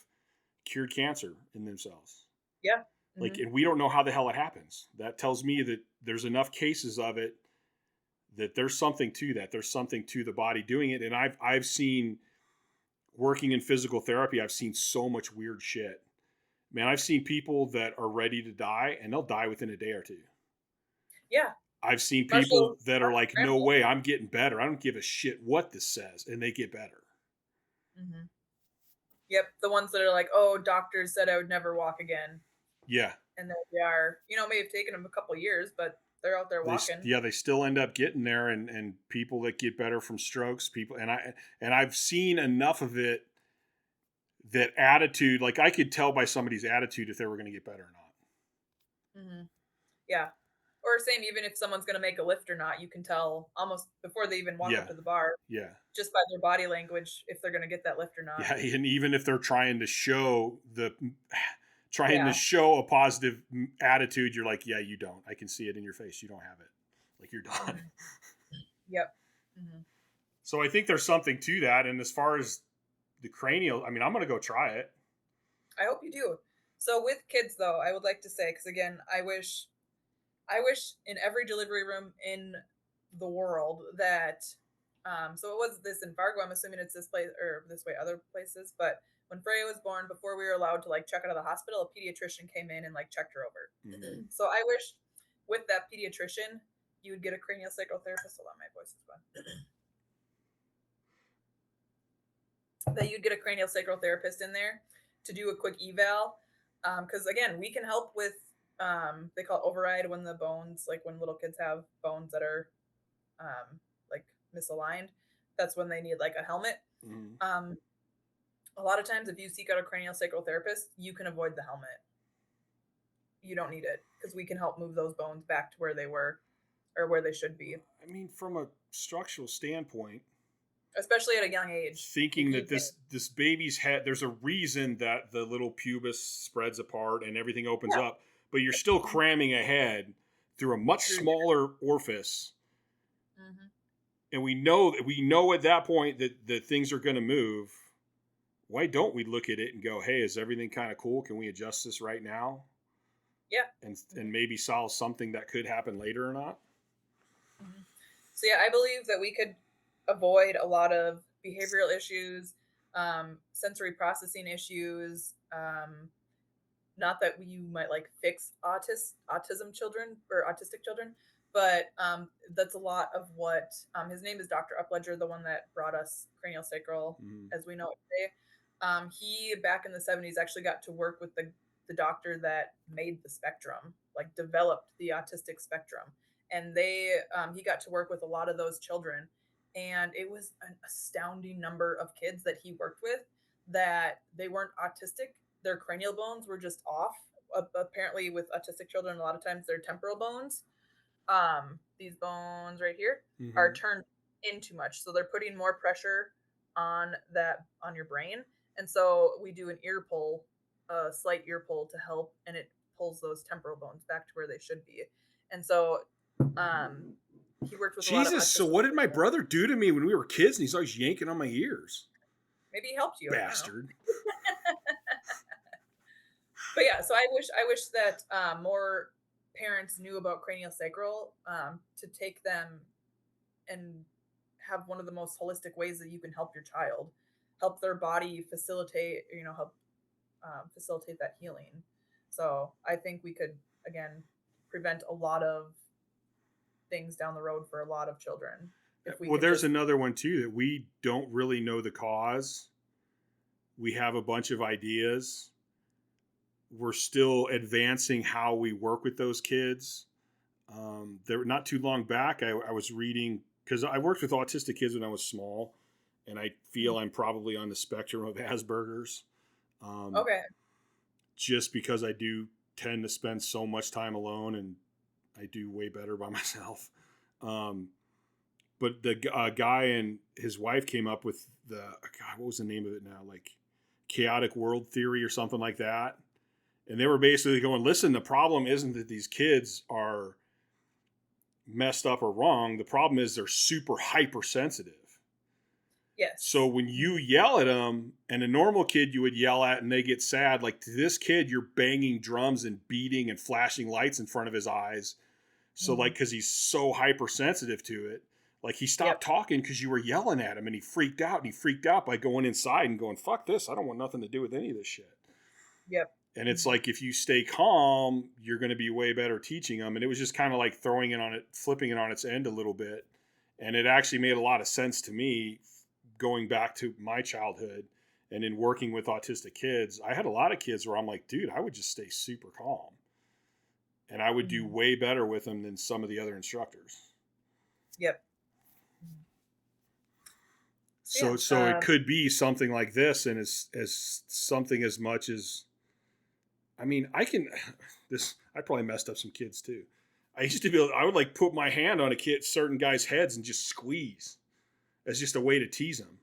cured cancer in themselves.
Yeah.
Like, and we don't know how the hell it happens. That tells me that there's enough cases of it that there's something to that. There's something to the body doing it. And I've seen, working in physical therapy, I've seen so much weird shit. man, I've seen people that are ready to die and they'll die within a day or two.
Yeah.
I've seen people that are like, no way, I'm getting better. I don't give a shit what this says. And they get better.
Mm-hmm. Yep. The ones that are like, oh, doctors said I would never walk again.
Yeah.
And then they are, may have taken them a couple years, but they're out there walking.
They still end up getting there, and people that get better from strokes, and I've seen enough of it that attitude, like I could tell by somebody's attitude if they were going to get better or not.
Mm-hmm. Yeah. Or same, even if someone's going to make a lift or not, you can tell almost before they even walk up to the bar.
Yeah.
Just by their body language, if they're going to get that lift or not.
Yeah, and even if they're trying to show to show a positive attitude, you're like, yeah, you don't. I can see it in your face. You don't have it. Like, you're done.
Yep. Mm-hmm.
So I think there's something to that. And as far as the cranial, I mean, I'm going to go try it.
I hope you do. So with kids, though, I would like to say, because again, I wish in every delivery room in the world that, so it was this in Fargo. I'm assuming it's this place or this way, other places. But when Freya was born, before we were allowed to like check out of the hospital, a pediatrician came in and like checked her over. Mm-hmm. So I wish with that pediatrician, you would get a craniosacral therapist. Hold on, my voice is gone. That you'd get a craniosacral therapist in there to do a quick eval. Because again, we can help with, they call it override when the bones, like when little kids have bones that are like misaligned. That's when they need like a helmet. Mm-hmm. A lot of times if you seek out a craniosacral therapist, you can avoid the helmet. You don't need it because we can help move those bones back to where they were or where they should be.
I mean, from a structural standpoint,
especially at a young age,
thinking that this baby's head, there's a reason that the little pubis spreads apart and everything opens up, but you're still cramming a head through a much smaller orifice. Mm-hmm. And we know at that point that things are going to move. Why don't we look at it and go, hey, is everything kind of cool? Can we adjust this right now?
Yeah.
And maybe solve something that could happen later or not?
Mm-hmm. So yeah, I believe that we could avoid a lot of behavioral issues, sensory processing issues. Not that you might like fix autism children or autistic children, but that's a lot of what his name is Dr. Upledger, the one that brought us craniosacral as we know it today. He back in the 70s actually got to work with the doctor that made the spectrum, like developed the autistic spectrum, and he got to work with a lot of those children. And it was an astounding number of kids that he worked with that they weren't autistic. Their cranial bones were just off. Apparently with autistic children, a lot of times their temporal bones, these bones right here, are turned in too much. So they're putting more pressure on your brain. And so we do an ear pull, a slight ear pull to help, and it pulls those temporal bones back to where they should be. And so, he worked with a lot of
so what did my brother do to me when we were kids and he's always yanking on my ears?
Maybe he helped you.
Bastard.
But yeah, so I wish that more parents knew about craniosacral, to take them and have one of the most holistic ways that you can help your child, help their body facilitate that healing. So I think we could, again, prevent a lot of things down the road for a lot of children.
There's another one too, that we don't really know the cause. We have a bunch of ideas. We're still advancing how we work with those kids. There not too long back, I was reading, because I worked with autistic kids when I was small, and I feel I'm probably on the spectrum of Asperger's.
Okay.
Just because I do tend to spend so much time alone, and I do way better by myself. But the guy and his wife came up with what was the name of it now? Like chaotic world theory or something like that. And they were basically going, listen, the problem isn't that these kids are messed up or wrong. The problem is they're super hypersensitive.
Yes.
So when you yell at them, and a normal kid you would yell at and they get sad, like to this kid, you're banging drums and beating and flashing lights in front of his eyes. So like, because he's so hypersensitive to it, like he stopped talking because you were yelling at him, and he freaked out. And he freaked out by going inside and going, fuck this. I don't want nothing to do with any of this shit.
Yep.
And it's like, if you stay calm, you're going to be way better teaching them. And it was just kind of like flipping it on its end a little bit. And it actually made a lot of sense to me going back to my childhood and in working with autistic kids. I had a lot of kids where I'm like, dude, I would just stay super calm. And I would do way better with them than some of the other instructors.
Yep.
So it could be something like this, and as something as much as, I mean, I probably messed up some kids too. I would like put my hand on certain guys' heads and just squeeze as just a way to tease them.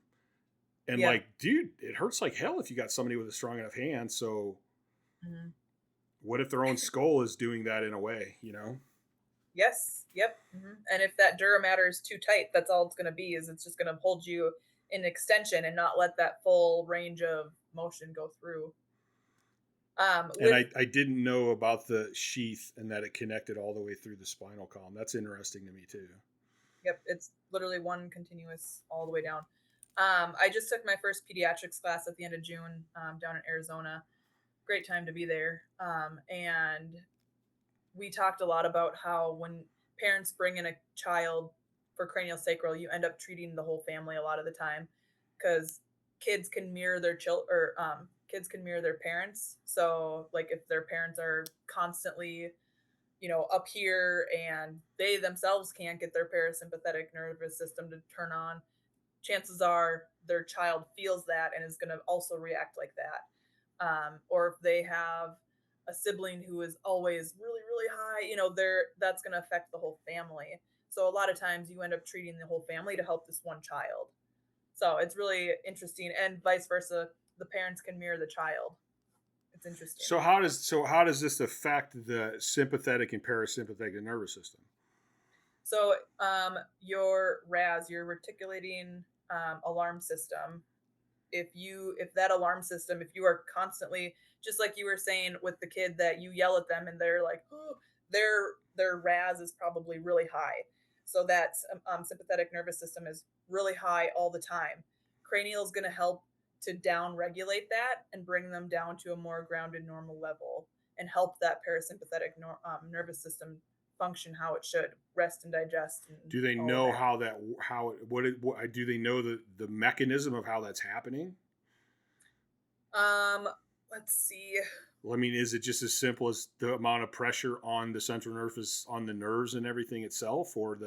And like, dude, it hurts like hell if you got somebody with a strong enough hand. So what if their own skull is doing that in a way, you know?
Yes. Yep. And if that dura mater is too tight, that's all it's going to be, is it's just going to hold you in extension and not let that full range of motion go through.
And I didn't know about the sheath and that it connected all the way through the spinal column. That's interesting to me too.
Yep. It's literally one continuous all the way down. I just took my first pediatrics class at the end of June down in Arizona. Great time to be there. And we talked a lot about how when parents bring in a child for craniosacral, you end up treating the whole family a lot of the time, because kids can mirror their kids can mirror their parents. So like if their parents are constantly, up here and they themselves can't get their parasympathetic nervous system to turn on, chances are their child feels that and is going to also react like that. Or if they have a sibling who is always really, really high, that's going to affect the whole family. So a lot of times you end up treating the whole family to help this one child. So it's really interesting, and vice versa. The parents can mirror the child. It's interesting.
So how does this affect the sympathetic and parasympathetic nervous system?
So your RAS, your reticulating alarm system, if that alarm system, if you are constantly, just like you were saying with the kid that you yell at them and they're like, oh, their RAS is probably really high. So that sympathetic nervous system is really high all the time. Cranial is going to help to down regulate that and bring them down to a more grounded normal level and help that parasympathetic nervous system function how it should, rest and digest. And
do they know do they know the mechanism of how that's happening?
Let's see.
Well, I mean, is it just as simple as the amount of pressure on the central nervous, on the nerves and everything itself, or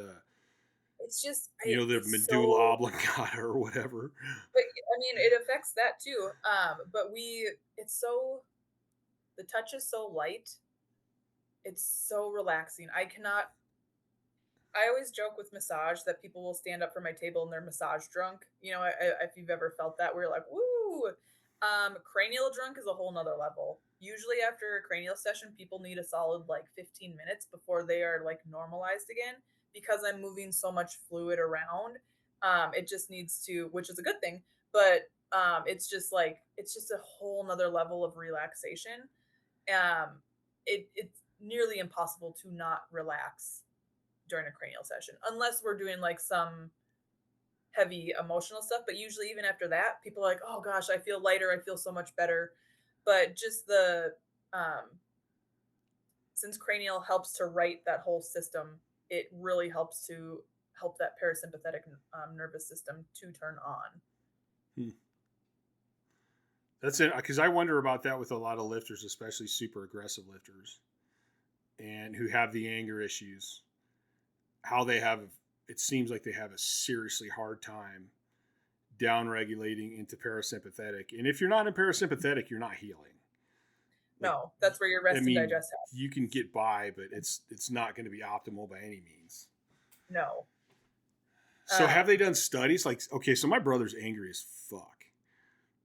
it's just,
the medulla oblongata or whatever?
But I mean, it affects that too. But the touch is so light. It's so relaxing. I always joke with massage that people will stand up from my table and they're massage drunk. If you've ever felt that, where you're like, woo. Cranial drunk is a whole nother level. Usually after a cranial session, people need a solid 15 minutes before they are normalized again, because I'm moving so much fluid around. It just needs to, which is a good thing, but it's just a whole nother level of relaxation. It's nearly impossible to not relax during a cranial session, unless we're doing some heavy emotional stuff. But usually even after that, people are like, oh gosh, I feel lighter, I feel so much better. But just since cranial helps to right that whole system, it really helps to help that parasympathetic nervous system to turn on.
That's it, because I wonder about that with a lot of lifters, especially super aggressive lifters, and who have the anger issues. How it seems like they have a seriously hard time down regulating into parasympathetic. And if you're not in parasympathetic, you're not healing.
No, that's where your rest and digest happens.
You can get by, but it's not going to be optimal by any means.
No.
So have they done studies? Okay, so my brother's angry as fuck.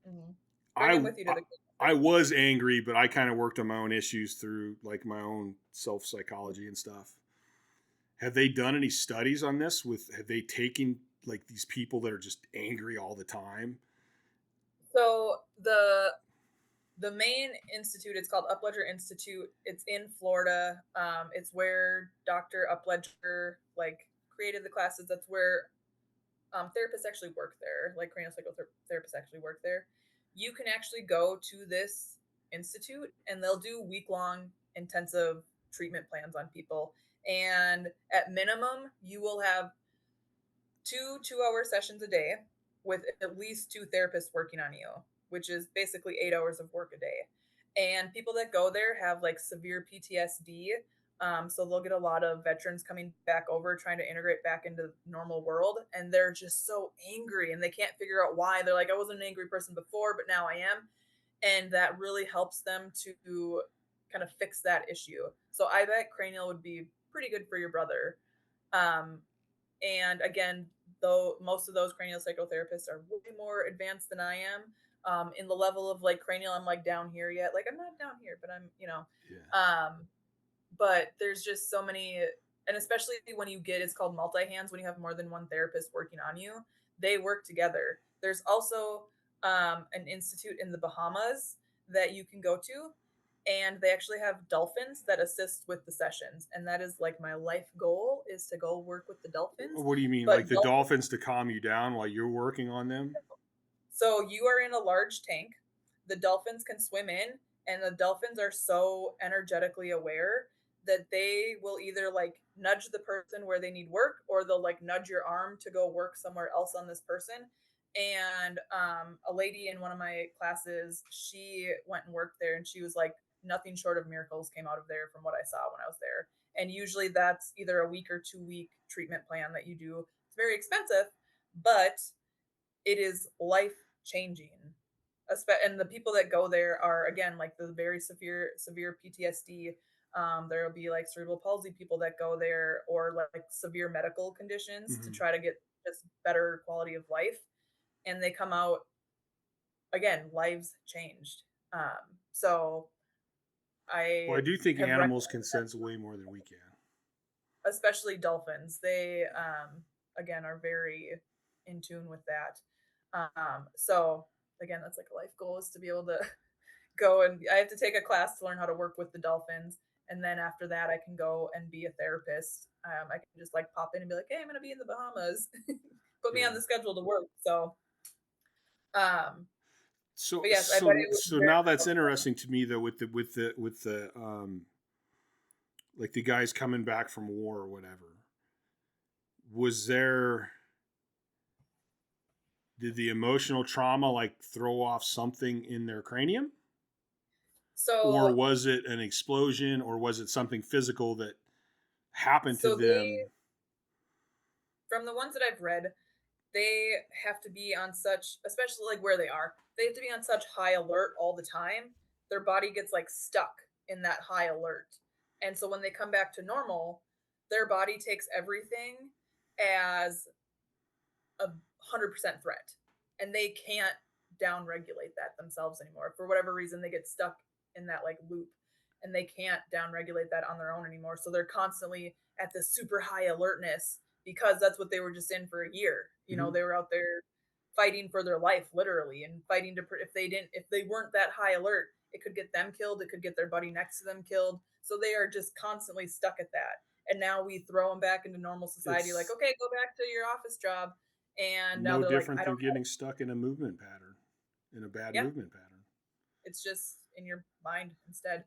Mm-hmm. Bring him with you to the
I was angry, but I kind of worked on my own issues through my own self-psychology and stuff. Have they done any studies on this? Have they taken these people that are just angry all the time?
So the main institute, it's called Upledger Institute. It's in Florida. It's where Dr. Upledger created the classes. That's where therapists actually work there, craniosacral therapists actually work there. You can actually go to this Institute, and they'll do week-long intensive treatment plans on people. And at minimum, you will have 2 2-hour sessions a day with at least 2 therapists working on you, which is basically 8 hours of work a day. And people that go there have like severe PTSD. So they'll get a lot of veterans coming back over trying to integrate back into the normal world. And they're just so angry and they can't figure out why. They're like, I wasn't an angry person before, but now I am. And that really helps them to kind of fix that issue. So I bet cranial would be pretty good for your brother. And again, though most of those craniosacral therapists are way more advanced than I am, in the level of like cranial, I'm like down here yet. Like I'm not down here, but I'm,
Yeah.
But there's just so many, and especially when you get, it's called multi-hands, when you have more than one therapist working on you, they work together. There's also an institute in the Bahamas that you can go to, and they actually have dolphins that assist with the sessions, and that is like my life goal, is to go work with the dolphins.
What do you mean,
But
like the dolphins to calm you down while you're working on them?
So you are in a large tank, the dolphins can swim in, and the dolphins are so energetically aware that they will either like nudge the person where they need work, or they'll like nudge your arm to go work somewhere else on this person. And a lady in one of my classes, she went and worked there, and she was like, nothing short of miracles came out of there from what I saw when I was there. And usually that's either a week or 2 week treatment plan that you do. It's very expensive, but it is life changing. And the people that go there are, again, like the very severe PTSD. There will be like cerebral palsy people that go there, or like severe medical conditions to try to get just better quality of life. And they come out, again, lives changed. So
Well, I do think animals can sense way more than we can.
Especially dolphins. They, again, are very in tune with that. So again, that's like a life goal, is to be able to go, and I have to take a class to learn how to work with the dolphins. And then after that, I can go and be a therapist. I can just like pop in and be like, hey, I'm going to be in the Bahamas. Put me on the schedule to work. So,
so,
yes,
so now that's interesting to me though, with the like the guys coming back from war or whatever. Did the emotional trauma like throw off something in their cranium?
So,
or was it an explosion, or was it something physical that happened to them?
From the ones that I've read, they have to be on such, especially like where they are, they have to be on such high alert all the time. Their body gets like stuck in that high alert. And so when they come back to normal, their body takes everything as a 100% threat. And they can't down regulate that themselves anymore. For whatever reason, they get stuck in that like loop, and they can't down regulate that on their own anymore. So they're constantly at this super high alertness, because that's what they were just in for a year. They were out there fighting for their life, literally, and fighting to, if they weren't that high alert, it could get them killed. It could get their buddy next to them killed. So they are just constantly stuck at that. And now we throw them back into normal society, like, okay, go back to your office job. And now
no
they're
different
like,
than getting stuck in a movement pattern, in a bad movement pattern.
It's just in your mind instead.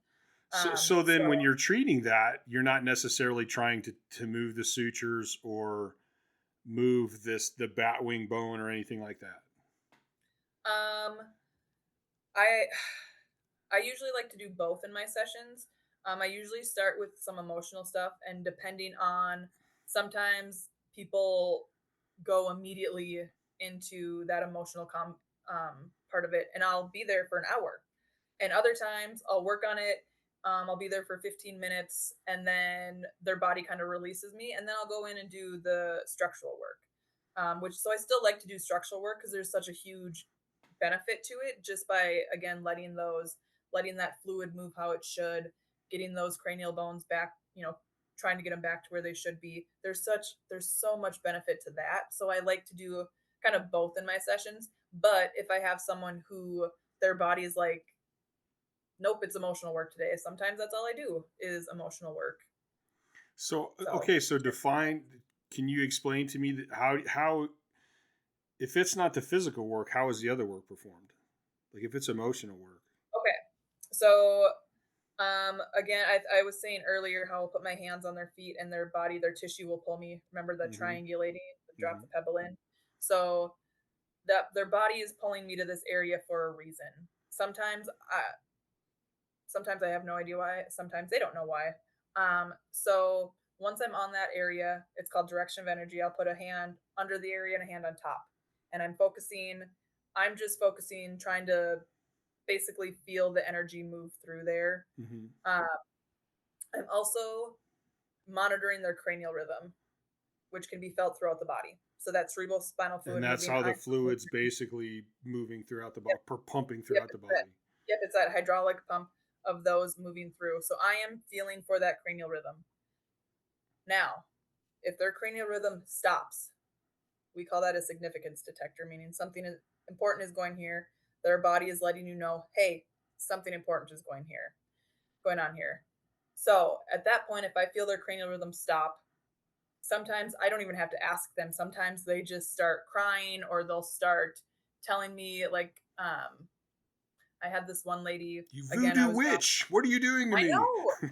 So then when you're treating that, you're not necessarily trying to move the sutures or move the bat wing bone or anything like that.
I usually like to do both in my sessions. I usually start with some emotional stuff, and depending on, sometimes people go immediately into that emotional part of it, and I'll be there for an hour. And other times I'll work on it. I'll be there for 15 minutes, and then their body kind of releases me, and then I'll go in and do the structural work. So I still like to do structural work, because there's such a huge benefit to it, just by, again, letting that fluid move how it should, getting those cranial bones back, trying to get them back to where they should be. There's so much benefit to that. So I like to do kind of both in my sessions. But if I have someone who their body is like, nope, it's emotional work today, sometimes that's all I do is emotional work.
So okay, so can you explain to me how if it's not the physical work, how is the other work performed? Like if it's emotional work.
Okay. So again, I was saying earlier how I'll put my hands on their feet and their body, their tissue will pull me. Remember the triangulating, drop the pebble in. So that their body is pulling me to this area for a reason. Sometimes I have no idea why. Sometimes they don't know why. So once I'm on that area, it's called direction of energy. I'll put a hand under the area and a hand on top, and I'm just focusing, trying to basically feel the energy move through there. I'm also monitoring their cranial rhythm, which can be felt throughout the body. So that cerebral spinal fluid.
And that's
moving,
how the fluid's basically moving throughout the body, pumping throughout the body.
Yep, it's that hydraulic pump of those moving through. So I am feeling for that cranial rhythm. Now, if their cranial rhythm stops, we call that a significance detector, meaning something important is going here. Their body is letting you know, hey, something important is going on here. So at that point, if I feel their cranial rhythm stop, sometimes I don't even have to ask them. Sometimes they just start crying, or they'll start telling me, like, I had this one lady.
You voodoo witch! What are you doing to me?
I know.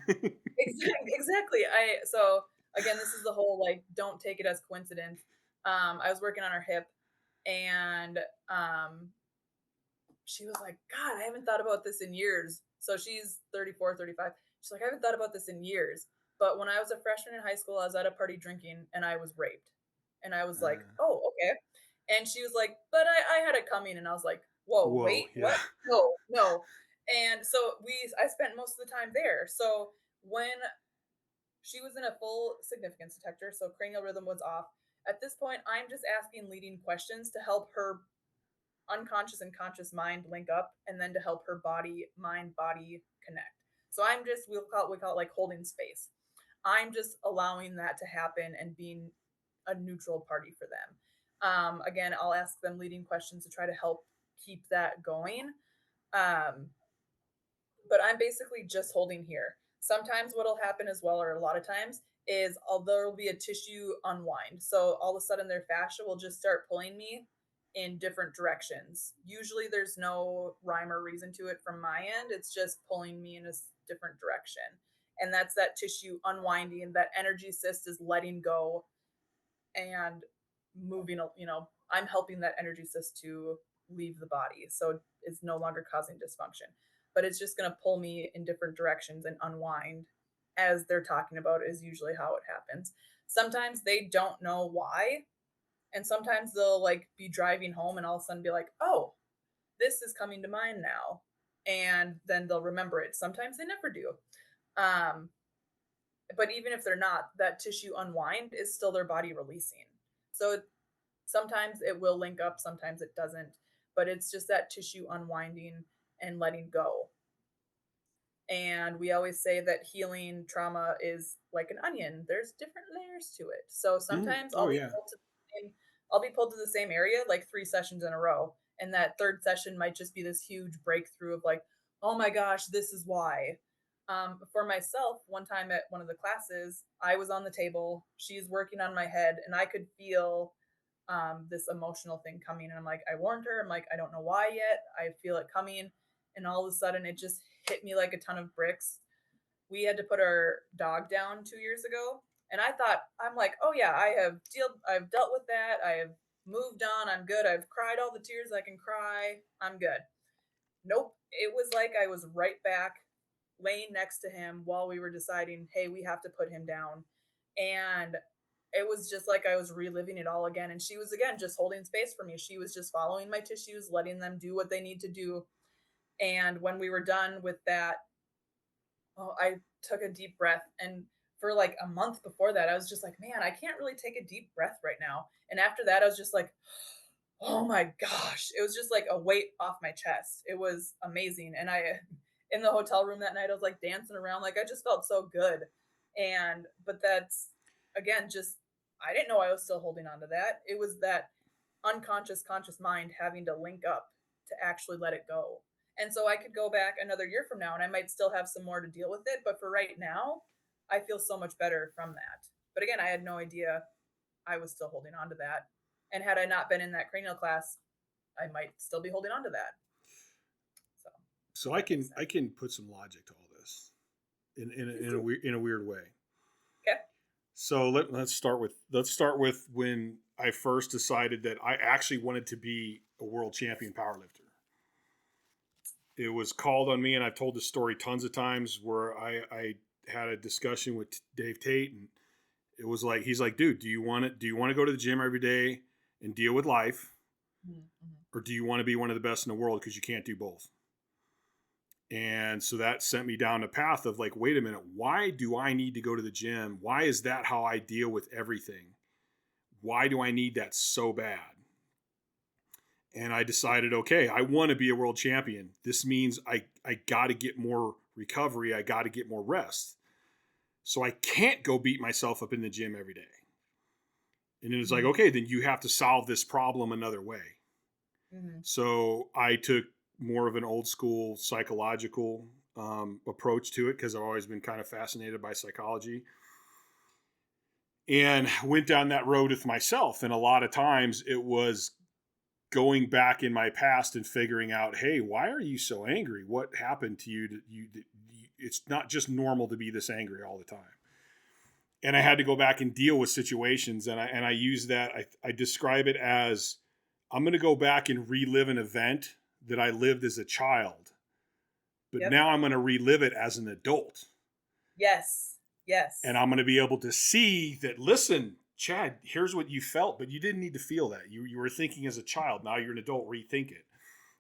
Exactly. So again, this is the whole, like, don't take it as coincidence. I was working on her hip, and she was like, God, I haven't thought about this in years. So she's 34, 35. She's like, I haven't thought about this in years. But when I was a freshman in high school, I was at a party drinking and I was raped. And I was like, oh, okay. And she was like, but I had it coming. And I was like, whoa, wait, what? No. And so I spent most of the time there. So when she was in a full significance detector, so cranial rhythm was off. At this point, I'm just asking leading questions to help her unconscious and conscious mind link up, and then to help her mind body connect. So we call it like holding space. I'm just allowing that to happen and being a neutral party for them. Again, I'll ask them leading questions to try to help keep that going. But I'm basically just holding here. Sometimes what'll happen as well, or a lot of times, is there will be a tissue unwind. So all of a sudden their fascia will just start pulling me in different directions. Usually there's no rhyme or reason to it from my end. It's just pulling me in a different direction. And that's that tissue unwinding. That energy cyst is letting go and moving, I'm helping that energy cyst to leave the body. So it's no longer causing dysfunction, but it's just going to pull me in different directions and unwind as they're talking about, is usually how it happens. Sometimes they don't know why. And sometimes they'll like be driving home and all of a sudden be like, oh, this is coming to mind now. And then they'll remember it. Sometimes they never do. But even if they're not, that tissue unwind is still their body releasing. So sometimes it will link up, sometimes it doesn't, but it's just that tissue unwinding and letting go. And we always say that healing trauma is like an onion. There's different layers to it. So sometimes I'll be pulled to the same area like 3 sessions in a row. And that third session might just be this huge breakthrough of like, oh my gosh, this is why. For myself, one time at one of the classes, I was on the table, she's working on my head, and I could feel this emotional thing coming. And I'm like, I warned her. I'm like, I don't know why yet. I feel it coming. And all of a sudden it just hit me like a ton of bricks. We had to put our dog down 2 years ago. And I'm like, oh yeah, I've dealt with that. I have moved on. I'm good. I've cried all the tears I can cry. I'm good. Nope. It was like I was right back laying next to him while we were deciding, hey, we have to put him down. And it was just like I was reliving it all again. And she was, again, just holding space for me. She was just following my tissues, letting them do what they need to do. And when we were done with that, I took a deep breath. And for like a month before that, I was just like, man, I can't really take a deep breath right now. And after that, I was just like, oh my gosh. It was just like a weight off my chest. It was amazing. And in the hotel room that night, I was like dancing around. Like I just felt so good. But that's, again, just, I didn't know I was still holding on to that. It was that unconscious, conscious mind having to link up to actually let it go. And so I could go back another year from now and I might still have some more to deal with it. But for right now, I feel so much better from that. But again, I had no idea I was still holding on to that. And had I not been in that cranial class, I might still be holding on to that.
So I can put some logic to all this in a weird way.
Okay.
So let's start with when I first decided that I actually wanted to be a world champion powerlifter. It was called on me, and I've told this story tons of times, where I had a discussion with Dave Tate, and it was like, he's like, dude, do you want to go to the gym every day and deal with life, or do you want to be one of the best in the world, because you can't do both? And so that sent me down a path of like, wait a minute, why do I need to go to the gym? Why is that how I deal with everything? Why do I need that so bad? And I decided, okay, I want to be a world champion. This means I got to get more recovery. I got to get more rest. So I can't go beat myself up in the gym every day. And it was like, okay, then you have to solve this problem another way. Mm-hmm. So I took more of an old school psychological approach to it, because I've always been kind of fascinated by psychology, and went down that road with myself. And a lot of times it was going back in my past and figuring out, hey, why are you so angry? What happened to you? It's not just normal to be this angry all the time. And I had to go back and deal with situations. And I use that. I describe it as, I'm going to go back and relive an event that I lived as a child, but now I'm going to relive it as an adult.
Yes.
And I'm going to be able to see that, listen, Chad, here's what you felt, but you didn't need to feel that. You were thinking as a child. Now you're an adult, rethink it.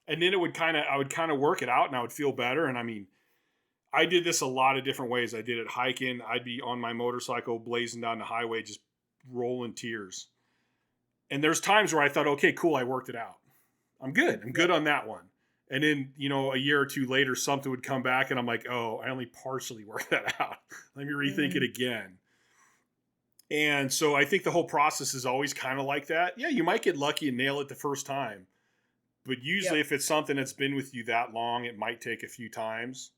And then I would kind of work it out, and I would feel better. And I mean, I did this a lot of different ways. I did it hiking. I'd be on my motorcycle blazing down the highway, just rolling tears. And there's times where I thought, okay, cool, I worked it out. I'm good. I'm good on that one. And then, a year or two later, something would come back, and I'm like, oh, I only partially worked that out. Let me rethink it again. And so I think the whole process is always kind of like that. Yeah, you might get lucky and nail it the first time. But usually if it's something that's been with you that long, it might take a few times.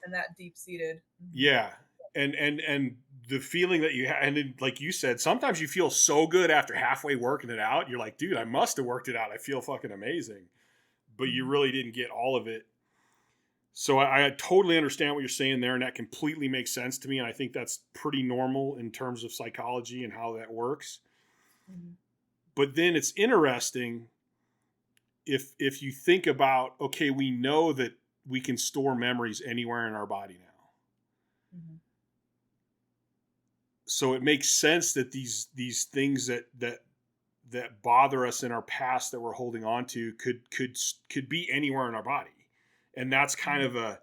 And that deep-seated.
Yeah. And the feeling that you have, and then, like you said, sometimes you feel so good after halfway working it out. You're like, dude, I must have worked it out. I feel fucking amazing. But you really didn't get all of it. So I totally understand what you're saying there, and that completely makes sense to me. And I think that's pretty normal in terms of psychology and how that works. Mm-hmm. But then it's interesting if you think about, okay, we know that we can store memories anywhere in our body now. Mm-hmm. So it makes sense that these things that bother us in our past that we're holding on to could be anywhere in our body. And that's kind of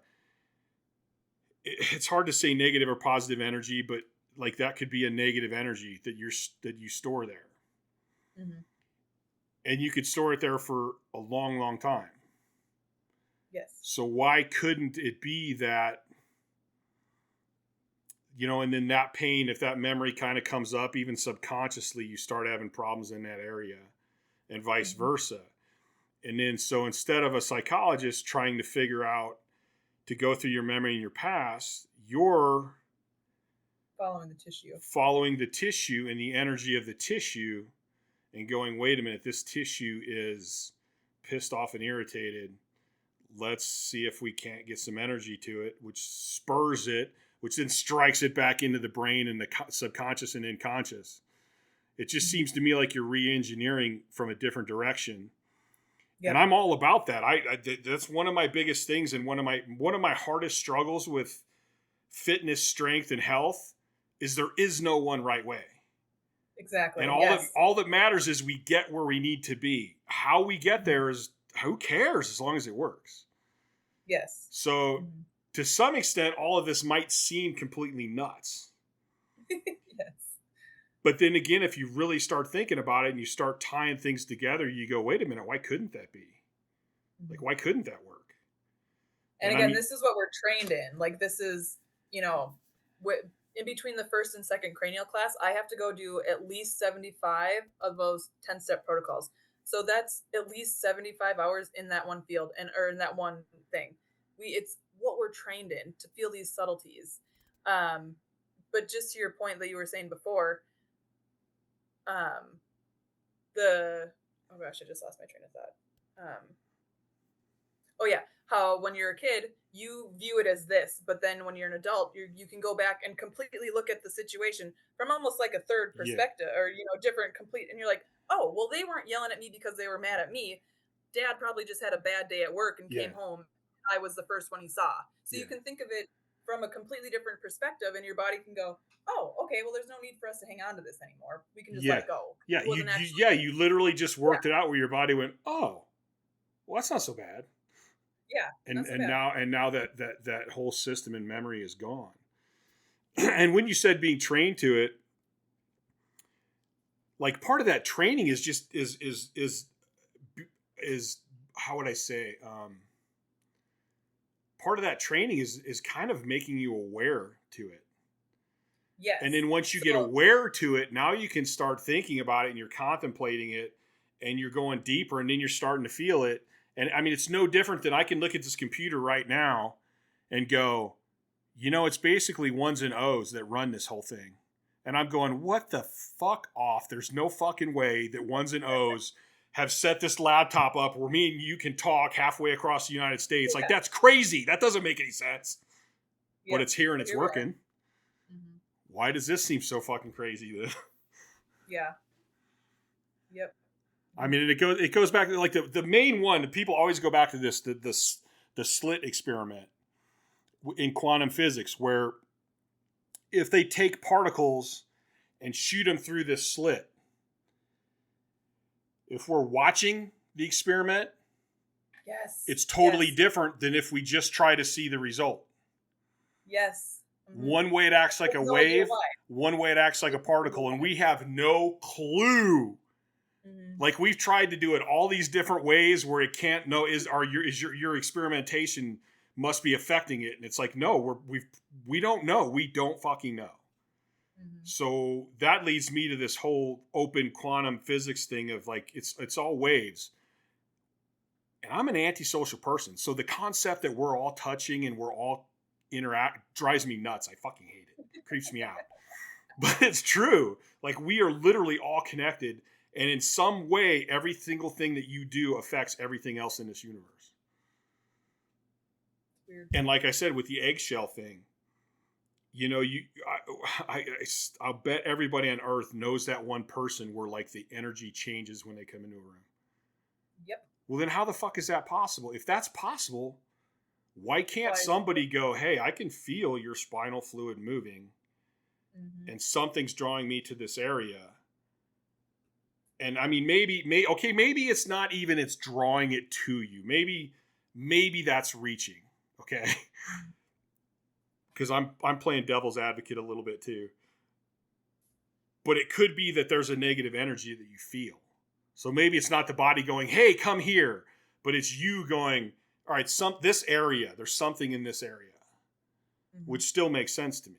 it's hard to say negative or positive energy, but like that could be a negative energy that you store there. Mm-hmm. And you could store it there for a long, long time.
Yes.
So why couldn't it be that, and then that pain, if that memory kind of comes up, even subconsciously, you start having problems in that area, and vice versa. And then, so instead of a psychologist trying to figure out, to go through your memory in your past, you're
following the tissue
and the energy of the tissue, and going, wait a minute, this tissue is pissed off and irritated. Let's see if we can't get some energy to it, which spurs it, which then strikes it back into the brain and the subconscious and unconscious. It just seems to me like you're re-engineering from a different direction. Yep. And I'm all about that. That's one of my biggest things, and one of my hardest struggles with fitness, strength, and health is there is no one right way.
Exactly.
And all that matters is we get where we need to be. How we get there is, who cares, as long as it works.
Yes.
So to some extent, all of this might seem completely nuts.
Yes.
But then again, if you really start thinking about it and you start tying things together, you go, wait a minute, why couldn't that be? Like, why couldn't that work?
And again, this is what we're trained in. Like, this is, in between the first and second cranial class, I have to go do at least 75 of those 10-step protocols. So that's at least 75 hours in that one field or in that one thing. It's what we're trained in, to feel these subtleties. But just to your point that you were saying before, I just lost my train of thought. how when you're a kid, you view it as this, but then when you're an adult, you can go back and completely look at the situation from almost like a third perspective, or different complete, and you're like, oh, well, they weren't yelling at me because they were mad at me. Dad probably just had a bad day at work and came home. I was the first one he saw. So you can think of it from a completely different perspective, and your body can go, oh, okay, well, there's no need for us to hang on to this anymore. We can just let it go.
Yeah, you literally just worked it out where your body went, oh, well, that's not so bad.
Yeah,
and now that whole system and memory is gone. And when you said being trained to it, like part of that training is just is how would I say? Part of that training is kind of making you aware to it.
Yes.
And then once you get aware to it, now you can start thinking about it, and you're contemplating it, and you're going deeper, and then you're starting to feel it. And I mean, it's no different than I can look at this computer right now and go, it's basically ones and O's that run this whole thing. And I'm going, what the fuck off? There's no fucking way that ones and O's have set this laptop up where me and you can talk halfway across the United States. Like, that's crazy. That doesn't make any sense. But it's here and it's working. Right. Mm-hmm. Why does this seem so fucking crazy then?
Yeah. Yep.
I mean, it goes back to like the main one. People always go back to this the slit experiment in quantum physics, where if they take particles and shoot them through this slit, if we're watching the experiment, it's totally different than if we just try to see the result.
Yes. Mm-hmm.
One way it acts like a wave, one way it acts like a particle, and we have no clue. Mm-hmm. Like we've tried to do it all these different ways where it can't know your experimentation must be affecting it, and it's like no, we don't know, we don't fucking know. Mm-hmm. So that leads me to this whole open quantum physics thing of like it's all waves, and I'm an antisocial person, so the concept that we're all touching and we're all interact drives me nuts. I fucking hate it. It creeps me out, but it's true. Like we are literally all connected. And in some way, every single thing that you do affects everything else in this universe. Weird. And like I said, with the eggshell thing, I'll bet everybody on Earth knows that one person where like the energy changes when they come into a room.
Yep.
Well, then how the fuck is that possible? If that's possible, why can't somebody go, hey, I can feel your spinal fluid moving, mm-hmm. and something's drawing me to this area. And I mean, maybe it's not even it's drawing it to you. Maybe that's reaching. Okay, because I'm playing devil's advocate a little bit too. But it could be that there's a negative energy that you feel. So maybe it's not the body going, "Hey, come here," but it's you going, "All right, this area. There's something in this area," mm-hmm. which still makes sense to me.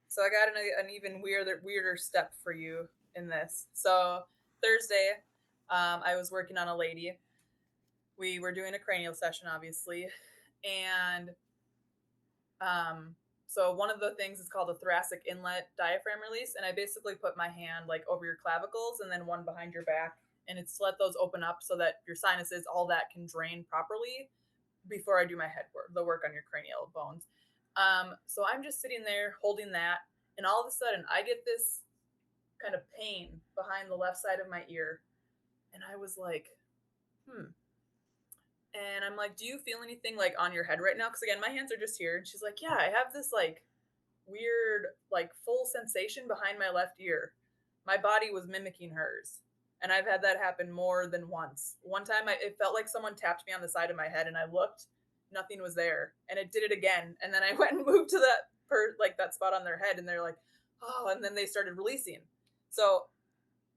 So I got an even weirder step for you in this. So Thursday, I was working on a lady. We were doing a cranial session, obviously. And so one of the things is called a thoracic inlet diaphragm release. And I basically put my hand like over your clavicles and then one behind your back. And it's to let those open up so that your sinuses, all that can drain properly before I do my head work, the work on your cranial bones. So I'm just sitting there holding that. And all of a sudden I get this kind of pain behind the left side of my ear. And I was like, And I'm like, do you feel anything like on your head right now? Because again, my hands are just here. And she's like, yeah, I have this like weird, like full sensation behind my left ear. My body was mimicking hers. And I've had that happen more than once. One time it felt like someone tapped me on the side of my head and I looked, nothing was there. And it did it again. And then I went and moved to that spot on their head and they're like, oh, and then they started releasing. So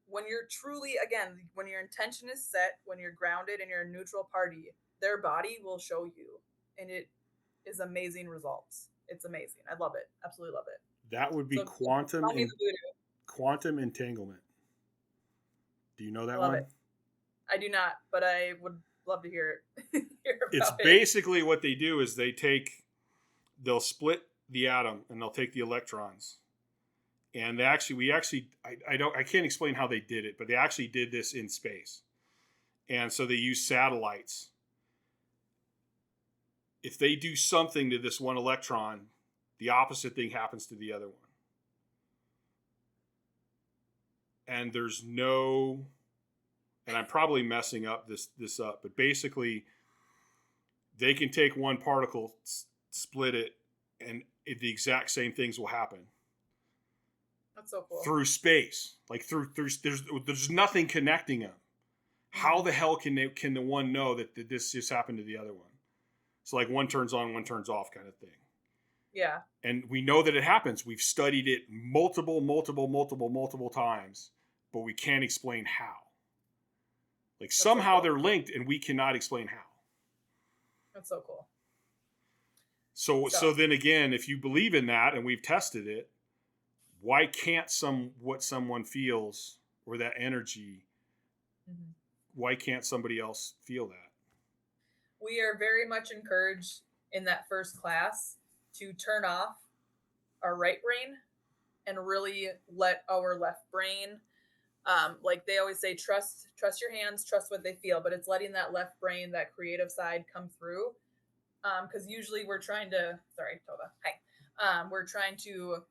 when you're truly, again, when your intention is set, when you're grounded and you're a neutral party, their body will show you. And it is amazing results. It's amazing. I love it. Absolutely love it.
That would be quantum entanglement. Do you know that one?
It. I do not, but I would love to hear it.
It's basically what they do is they'll split the atom and they'll take the electrons. And I can't explain how they did it, but they actually did this in space. And so they use satellites if they do something to this one electron, the opposite thing happens to the other one. And there's no, and I'm probably messing up this up, but basically they can take one particle, split it, and the exact same things will happen.
That's so cool.
Through space, like there's nothing connecting them. How the hell can the one know that this just happened to the other one? So like one turns on, one turns off kind of thing.
Yeah.
And we know that it happens. We've studied it multiple times, but we can't explain how. Like
That's
somehow
so cool.
they're linked and we cannot explain how.
That's so cool.
So then again, if you believe in that and we've tested it, why can't what someone feels or that energy, why can't somebody else feel that?
We are very much encouraged in that first class to turn off our right brain and really let our left brain, like they always say, trust your hands, trust what they feel, but it's letting that left brain, that creative side come through. Because usually we're trying to, sorry, Tova, hi. We're trying to,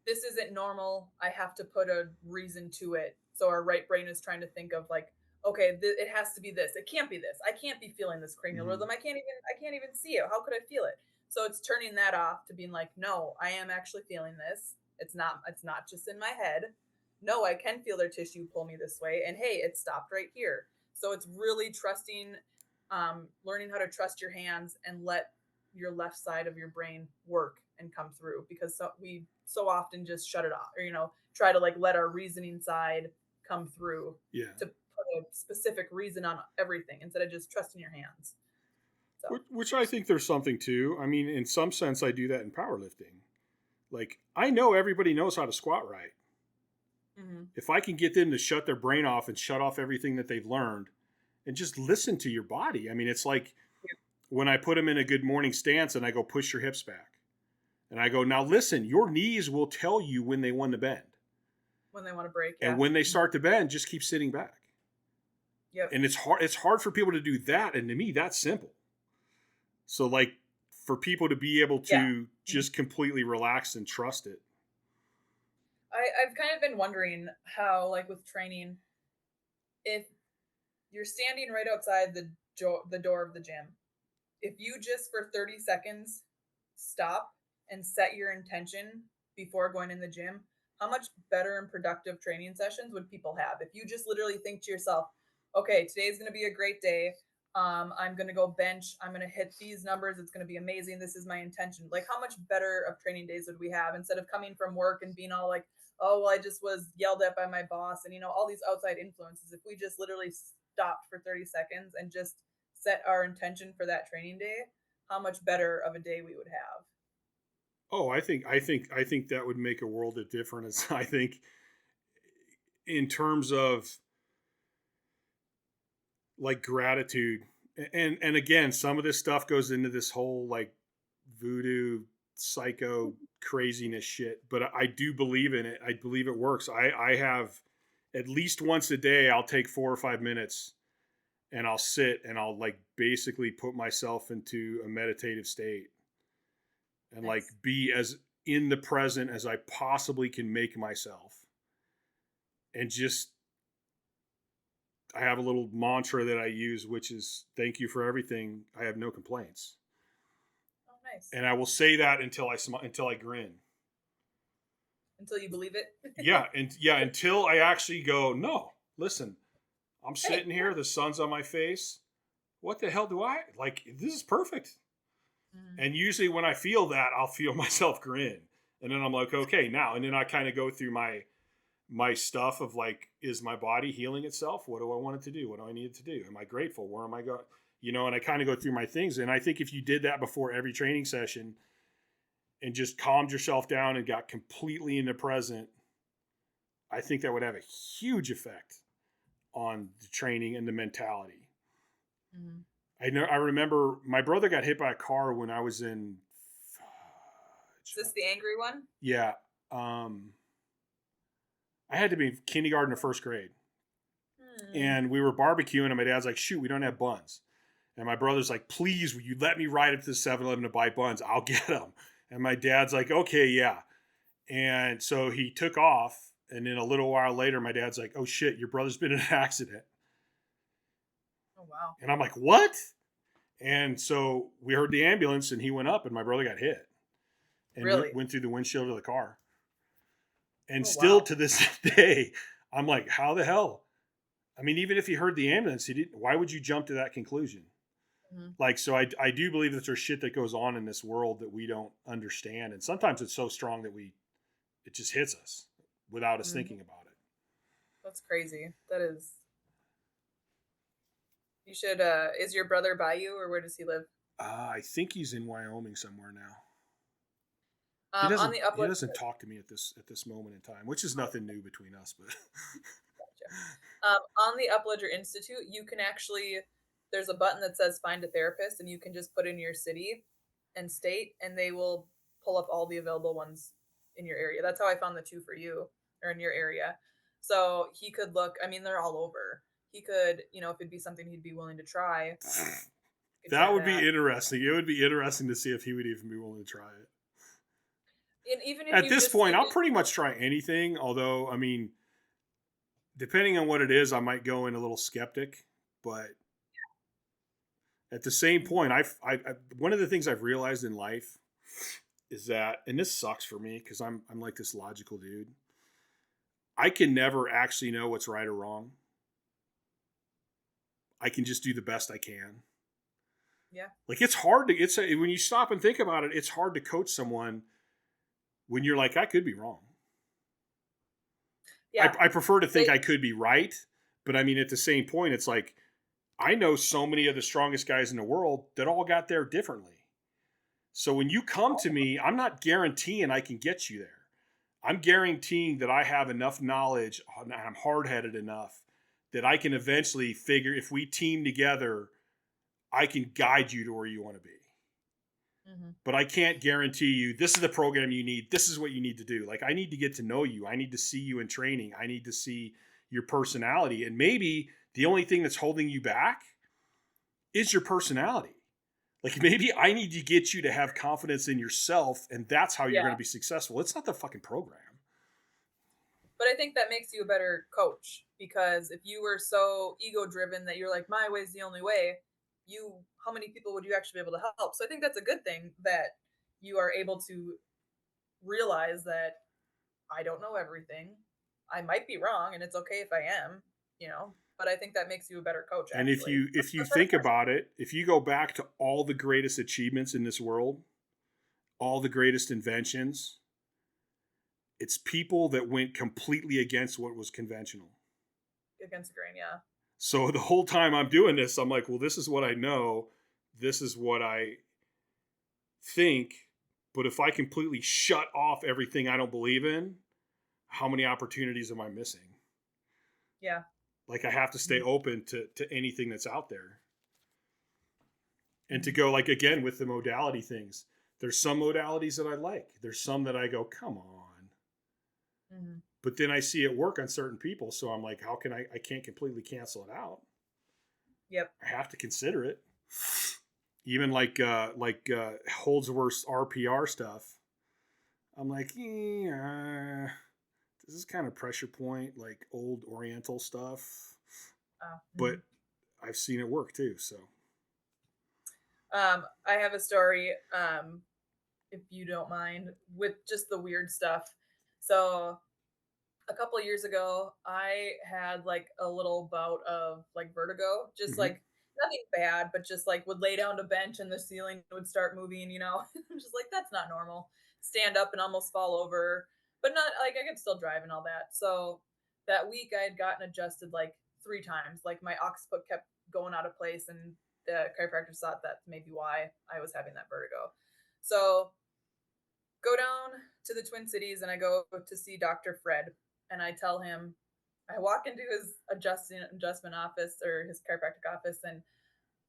this isn't normal. I have to put a reason to it. So our right brain is trying to think of like, okay, it has to be this. It can't be this. I can't be feeling this cranial rhythm. I can't even see it. How could I feel it? So it's turning that off to being like, no, I am actually feeling this. It's not just in my head. No, I can feel their tissue pull me this way. And hey, it stopped right here. So it's really trusting, learning how to trust your hands and let your left side of your brain work and come through, because we so often just shut it off, or try to like let our reasoning side come through to put a specific reason on everything instead of just trusting your hands. So.
Which I think there's something to. I mean, in some sense, I do that in powerlifting. Like, I know everybody knows how to squat right. Mm-hmm. If I can get them to shut their brain off and shut off everything that they've learned and just listen to your body. I mean, it's like when I put them in a good morning stance and I go, push your hips back. And I go, now listen, your knees will tell you when they want to bend.
When they want to break.
And when they start to bend, just keep sitting back.
Yep.
And it's hard for people to do that. And to me, that's simple. So like for people to be able to just completely relax and trust it.
I've kind of been wondering how, like with training, if you're standing right outside the door of the gym, if you just for 30 seconds stop and set your intention before going in the gym, how much better and productive training sessions would people have? If you just literally think to yourself, okay, today's going to be a great day. I'm going to go bench. I'm going to hit these numbers. It's going to be amazing. This is my intention. Like, how much better of training days would we have instead of coming from work and being all like, oh, well, I just was yelled at by my boss and, all these outside influences. If we just literally stopped for 30 seconds and just set our intention for that training day, how much better of a day we would have.
Oh, I think that would make a world of difference. I think in terms of like gratitude, and again, some of this stuff goes into this whole like voodoo psycho craziness shit, but I do believe in it. I believe it works. I have at least once a day, I'll take 4 or 5 minutes and I'll sit and I'll like basically put myself into a meditative state and like be as in the present as I possibly can make myself. And just, I have a little mantra that I use, which is thank you for everything. I have no complaints.
Oh, nice.
And I will say that until I grin.
Until you believe it?
Until I actually go, no, listen, I'm sitting here, the sun's on my face. What the hell do I, like, this is perfect. Mm-hmm. And usually when I feel that, I'll feel myself grin. And then I'm like, okay, now. And then I kind of go through my stuff of like, is my body healing itself? What do I want it to do? What do I need it to do? Am I grateful? Where am I going? And I kind of go through my things. And I think if you did that before every training session and just calmed yourself down and got completely in the present, I think that would have a huge effect on the training and the mentality. Mm-hmm. I remember my brother got hit by a car when I was in.
Is this the angry one?
Yeah. I had to be in kindergarten or first grade. And we were barbecuing and my dad's like, shoot, we don't have buns. And my brother's like, please, will you let me ride up to the 7-Eleven to buy buns? I'll get them. And my dad's like, okay, yeah. And so he took off. And then a little while later, my dad's like, oh shit, your brother's been in an accident.
Oh, wow.
And I'm like, what? And so we heard the ambulance and he went up and my brother got hit. And
Really?
went through the windshield of the car. And
Oh,
still
wow.
to this day, I'm like, how the hell? I mean, even if he heard the ambulance, why would you jump to that conclusion?
Mm-hmm.
Like, so I do believe that there's shit that goes on in this world that we don't understand. And sometimes it's so strong that it just hits us without us thinking about it.
That's crazy. That is. You should, is your brother by you or where does he live?
I think he's in Wyoming somewhere now.
On the upload.
He doesn't talk to me at this moment in time, which is nothing new between us, but
Gotcha. On the Upledger Institute, you can actually, there's a button that says find a therapist and you can just put in your city and state and they will pull up all the available ones in your area. That's how I found the 2 for you or in your area. So he could look, I mean, they're all over. He could, if it'd be something he'd be willing to try.
that would be interesting. It would be interesting to see if he would even be willing to try it.
And even if
at this point, I'll pretty much try anything. Although, I mean, depending on what it is, I might go in a little skeptic. But at the same point, I one of the things I've realized in life is that, and this sucks for me because I'm like this logical dude. I can never actually know what's right or wrong. I can just do the best I can.
Yeah.
Like it's hard to, when you stop and think about it, it's hard to coach someone when you're like, I could be wrong. Yeah. I prefer to think I could be right. But I mean, at the same point, it's like, I know so many of the strongest guys in the world that all got there differently. So when you come to me, I'm not guaranteeing I can get you there. I'm guaranteeing that I have enough knowledge and I'm hard-headed enough that I can eventually figure, if we team together, I can guide you to where you want to be. Mm-hmm. But I can't guarantee you, this is the program you need. This is what you need to do. Like, I need to get to know you. I need to see you in training. I need to see your personality. And maybe the only thing that's holding you back is your personality. Like, maybe I need to get you to have confidence in yourself, and that's how you're going to be successful. It's not the fucking program.
But I think that makes you a better coach, because if you were so ego-driven that you're like, my way's the only way, how many people would you actually be able to help? So I think that's a good thing that you are able to realize that I don't know everything. I might be wrong, and it's okay if I am, but I think that makes you a better coach.
And actually. if you think about it, if you go back to all the greatest achievements in this world, all the greatest inventions, it's people that went completely against what was conventional.
Against the grain, yeah.
So the whole time I'm doing this, I'm like, well, this is what I know. This is what I think. But if I completely shut off everything I don't believe in, how many opportunities am I missing?
Yeah.
Like, I have to stay open to anything that's out there. And to go, like, again, with the modality things, there's some modalities that I like. There's some that I go, come on. Mm-hmm. But then I see it work on certain people. So I'm like, how can I can't completely cancel it out.
Yep.
I have to consider it. Even like Holdsworth's RPR stuff. I'm like, this is kind of pressure point, like old Oriental stuff. But I've seen it work too. So.
I have a story, if you don't mind, with just the weird stuff. So a couple of years ago, I had like a little bout of like vertigo, just like nothing bad, but just like would lay down to bench and the ceiling would start moving, I'm just like, that's not normal. Stand up and almost fall over, but not like I could still drive and all that. So that week I had gotten adjusted like 3 times. Like my occiput kept going out of place, and the chiropractor thought that's maybe why I was having that vertigo. So go down to the Twin Cities and I go to see Dr. Fred, and I tell him, I walk into his adjustment office or his chiropractic office and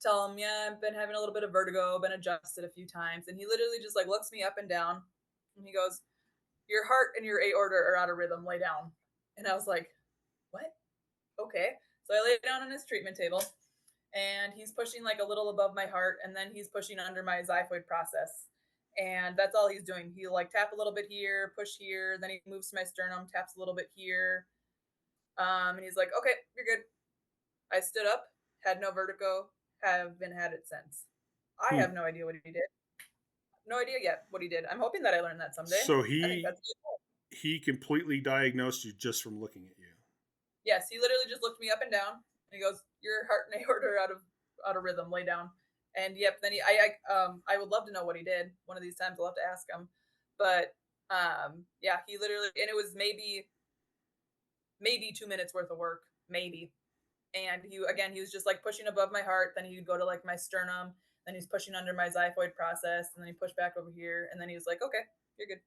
tell him, yeah, I've been having a little bit of vertigo, been adjusted a few times. And he literally just like looks me up and down and he goes, your heart and your aorta are out of rhythm, lay down. And I was like, what? Okay. So I lay down on his treatment table and he's pushing like a little above my heart, and then he's pushing under my xiphoid process. And that's all he's doing. He'll like tap a little bit here, push here, then he moves to my sternum, taps a little bit here. And he's like, okay, you're good. I stood up, had no vertigo, haven't had it since. I have no idea what he did. No idea yet what he did. I'm hoping that I learn that someday.
So he completely diagnosed you just from looking at you.
Yes, he literally just looked me up and down, and he goes, "Your heart and aorta are out of rhythm. Lay down." And yep, then I would love to know what he did. One of these times I'll have to ask him. But yeah, he literally, and it was maybe 2 minutes worth of work, maybe. And he was just like pushing above my heart. Then he would go to like my sternum. Then he's pushing under my xiphoid process, and then he pushed back over here, and then he was like, "Okay, you're good."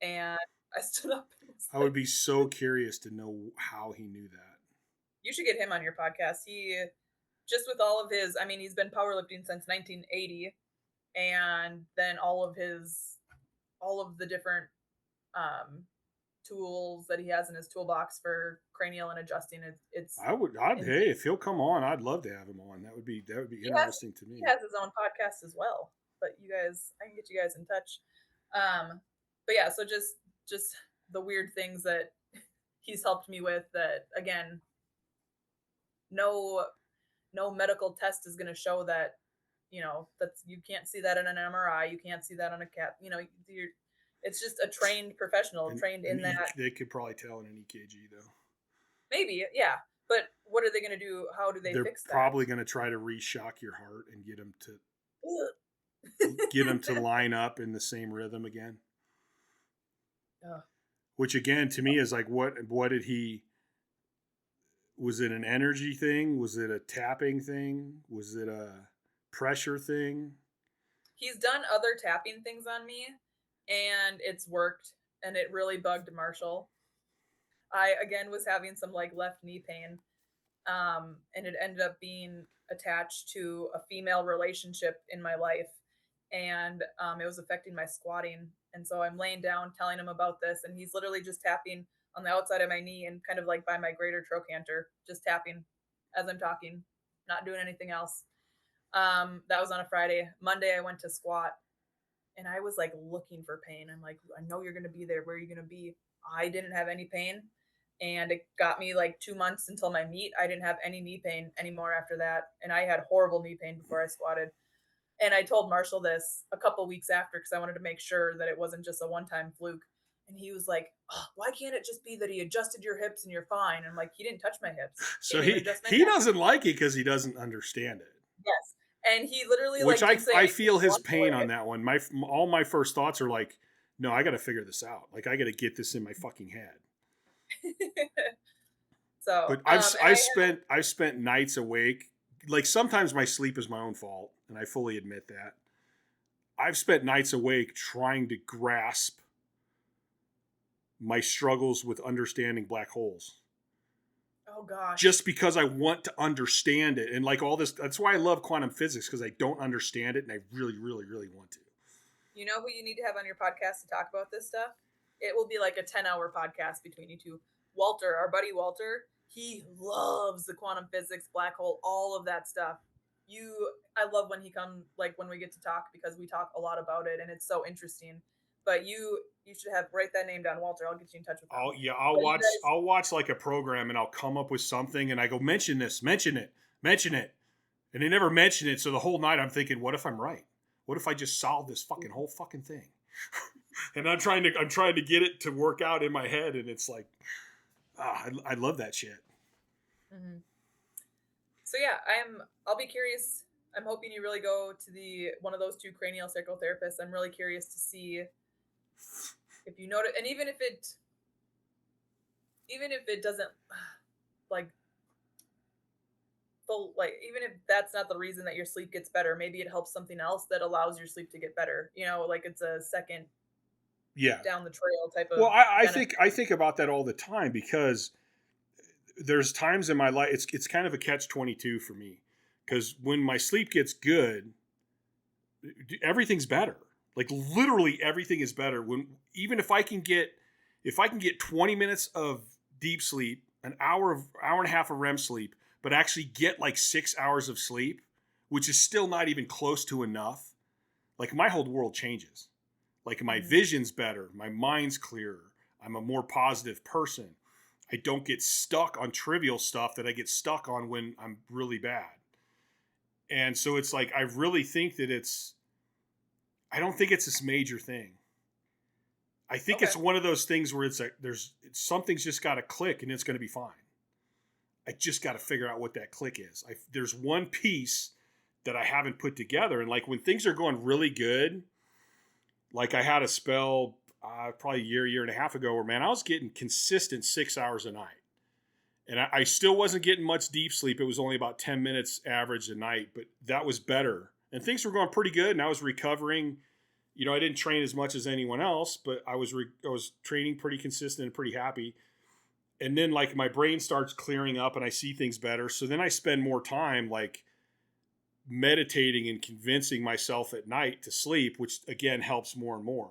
And I stood up.
I would be so curious to know how he knew that.
You should get him on your podcast. He just with all of his, I mean, he's been powerlifting since 1980, and then all of the different tools that he has in his toolbox for cranial and adjusting.
Hey, if he'll come on, I'd love to have him on. That would be interesting to me.
He has his own podcast as well, but I can get you guys in touch. But yeah, so just the weird things that he's helped me with that, again, no medical test is going to show that, you can't see that in an MRI. You can't see that on a CAT, it's just a trained professional trained in that.
They could probably tell in an EKG though.
Maybe, yeah. But what are they going to do? How do they fix that?
They're probably going to try to re-shock your heart and get them to line up in the same rhythm again. Which again, to me, is like, what did he? Was it an energy thing? Was it a tapping thing? Was it a pressure thing?
He's done other tapping things on me, and it's worked, and it really bugged Marshall. I, again, was having some like left knee pain, and it ended up being attached to a female relationship in my life, and it was affecting my squatting. And so I'm laying down telling him about this, and he's literally just tapping on the outside of my knee and kind of like by my greater trochanter, just tapping as I'm talking, not doing anything else. That was on a Friday. Monday, I went to squat, and I was like looking for pain. I'm like, I know you're going to be there. Where are you going to be? I didn't have any pain. And it got me like 2 months until my meet. I didn't have any knee pain anymore after that. And I had horrible knee pain before I squatted. And I told Marshall this a couple weeks after because I wanted to make sure that it wasn't just a one-time fluke. And he was like, oh, why can't it just be that he adjusted your hips and you're fine? I'm like, he didn't touch my hips.
So he doesn't like it because he doesn't understand it.
Yes. And he literally
Which I feel his pain on that one. All my first thoughts are like, no, I got to figure this out. Like, I got to get this in my fucking head.
So,
but I've spent nights awake. Like, sometimes my sleep is my own fault, and I fully admit that. I've spent nights awake trying to grasp my struggles with understanding black holes.
Oh gosh.
Just because I want to understand it. And like all this, that's why I love quantum physics, because I don't understand it and I really, really, really want to.
You know who you need to have on your podcast to talk about this stuff? It will be like a 10-hour podcast between you two. Walter, our buddy Walter, he loves the quantum physics, black hole, all of that stuff. I love when he comes, like when we get to talk, because we talk a lot about it and it's so interesting. But you should write that name down, Walter. I'll get you in touch with him.
I'll watch like a program and I'll come up with something and I go, mention it. And they never mention it. So the whole night I'm thinking, what if I'm right? What if I just solve this whole fucking thing? And I'm trying to get it to work out in my head. And it's like, I love that shit.
Mm-hmm. So yeah, I'll be curious. I'm hoping you really go to one of those two craniosacral therapists. I'm really curious to see if you notice, and even if it doesn't even if that's not the reason that your sleep gets better, maybe it helps something else that allows your sleep to get better. Like it's a second down the trail type of.
Well, I think about that all the time, because there's times in my life it's kind of a catch-22 for me, because when my sleep gets good, everything's better. Like literally everything is better. Even if I can get 20 minutes of deep sleep, an hour and a half of REM sleep, but actually get like 6 hours of sleep, which is still not even close to enough, like my whole world changes. Like my vision's better, my mind's clearer, I'm a more positive person. I don't get stuck on trivial stuff that I get stuck on when I'm really bad. And so it's like, I really think that I don't think it's this major thing. I think it's one of those things where it's like, something's just got to click and it's going to be fine. I just got to figure out what that click is. There's one piece that I haven't put together. And like when things are going really good, like I had a spell probably a year and a half ago where, man, I was getting consistent 6 hours a night. And I still wasn't getting much deep sleep. It was only about 10 minutes average a night, but that was better. And things were going pretty good, and I was recovering. You know, I didn't train as much as anyone else, but I was training pretty consistent and pretty happy. And then like my brain starts clearing up and I see things better. So then I spend more time like meditating and convincing myself at night to sleep, which again helps more and more.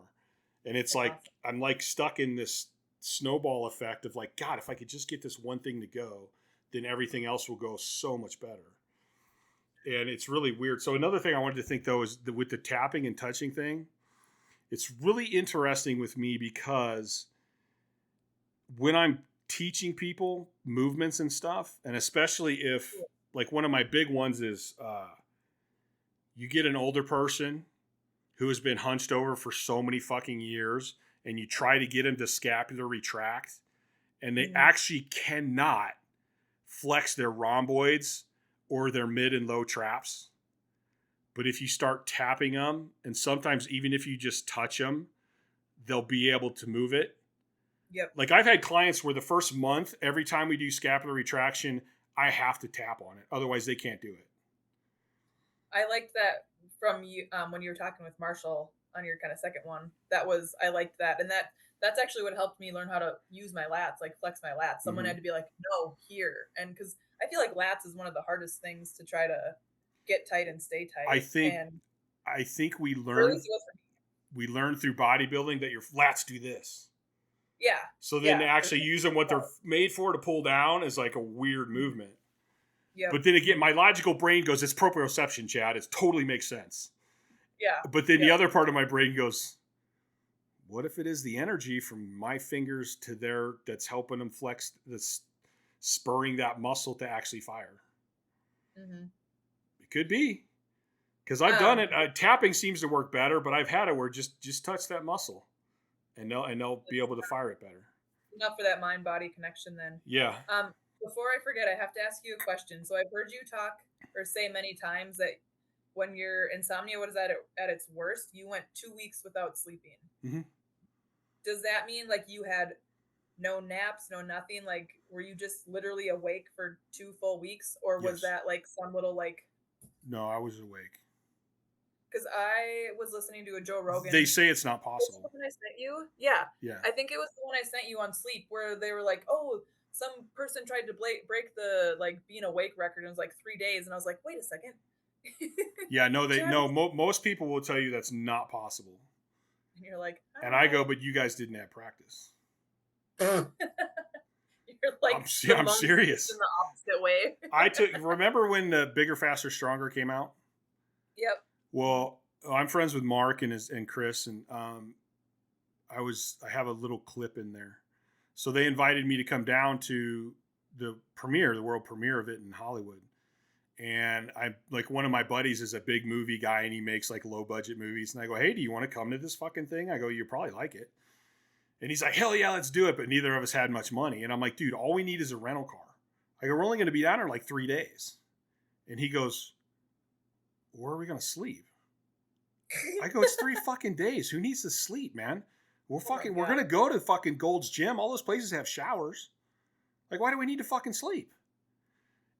And it's like, I'm like stuck in this snowball effect of like, God, if I could just get this one thing to go, then everything else will go so much better. And it's really weird. So another thing I wanted to think though is with the tapping and touching thing, it's really interesting with me because when I'm teaching people movements and stuff, and especially if like one of my big ones is you get an older person who has been hunched over for so many fucking years and you try to get them to scapular retract and they actually cannot flex their rhomboids or their mid and low traps. But if you start tapping them, and sometimes even if you just touch them, they'll be able to move it.
Yep.
Like I've had clients where the first month, every time we do scapular retraction, I have to tap on it. Otherwise they can't do it.
I liked that from you when you were talking with Marshall on your kind of second one. I liked that. And that's actually what helped me learn how to use my lats, like flex my lats. Someone had to be like, no, here. And because I feel like lats is one of the hardest things to try to get tight and stay tight.
I think we learn through bodybuilding that your lats do this.
Yeah.
So then to actually use them, what they're made for, to pull down, is like a weird movement.
Yeah.
But then again, my logical brain goes, it's proprioception, Chad. It totally makes sense.
Yeah.
But then the other part of my brain goes, what if it is the energy from my fingers to there that's helping them flex, that's spurring that muscle to actually fire? Mm-hmm. It could be. Because I've done it. Tapping seems to work better, but I've had it where just touch that muscle and they'll be able to fire it better.
Enough for that mind-body connection then.
Yeah.
Before I forget, I have to ask you a question. So I've heard you talk or say many times that when your insomnia was at its worst, you went 2 weeks without sleeping. Mm-hmm. Does that mean like you had no naps, no nothing? Like, were you just literally awake for 2 full weeks? Or was that like some little like...
No, I was awake.
Because I was listening to a Joe Rogan.
They say it's not possible.
Was the one I sent you? Yeah. I think it was the one I sent you on sleep where they were like, oh, some person tried to break the like being awake record. And it was like 3 days. And I was like, wait a second.
Yeah, no, most people will tell you that's not possible.
And you're like,
and I go, but you guys didn't have practice.
You're like,
I'm serious.
In the opposite way.
Remember when the Bigger, Faster, Stronger came out?
Yep.
Well, I'm friends with Mark and Chris, and I have a little clip in there. So they invited me to come down to the world premiere of it in Hollywood. And I like one of my buddies is a big movie guy and he makes like low budget movies. And I go, hey, do you want to come to this fucking thing? I go, you probably like it. And he's like, hell yeah, let's do it. But neither of us had much money. And I'm like, dude, all we need is a rental car. I go, we're only going to be down there like 3 days. And he goes, where are we going to sleep? I go, it's 3 fucking days. Who needs to sleep, man? We're going to go to fucking Gold's Gym. All those places have showers. Like, why do we need to fucking sleep?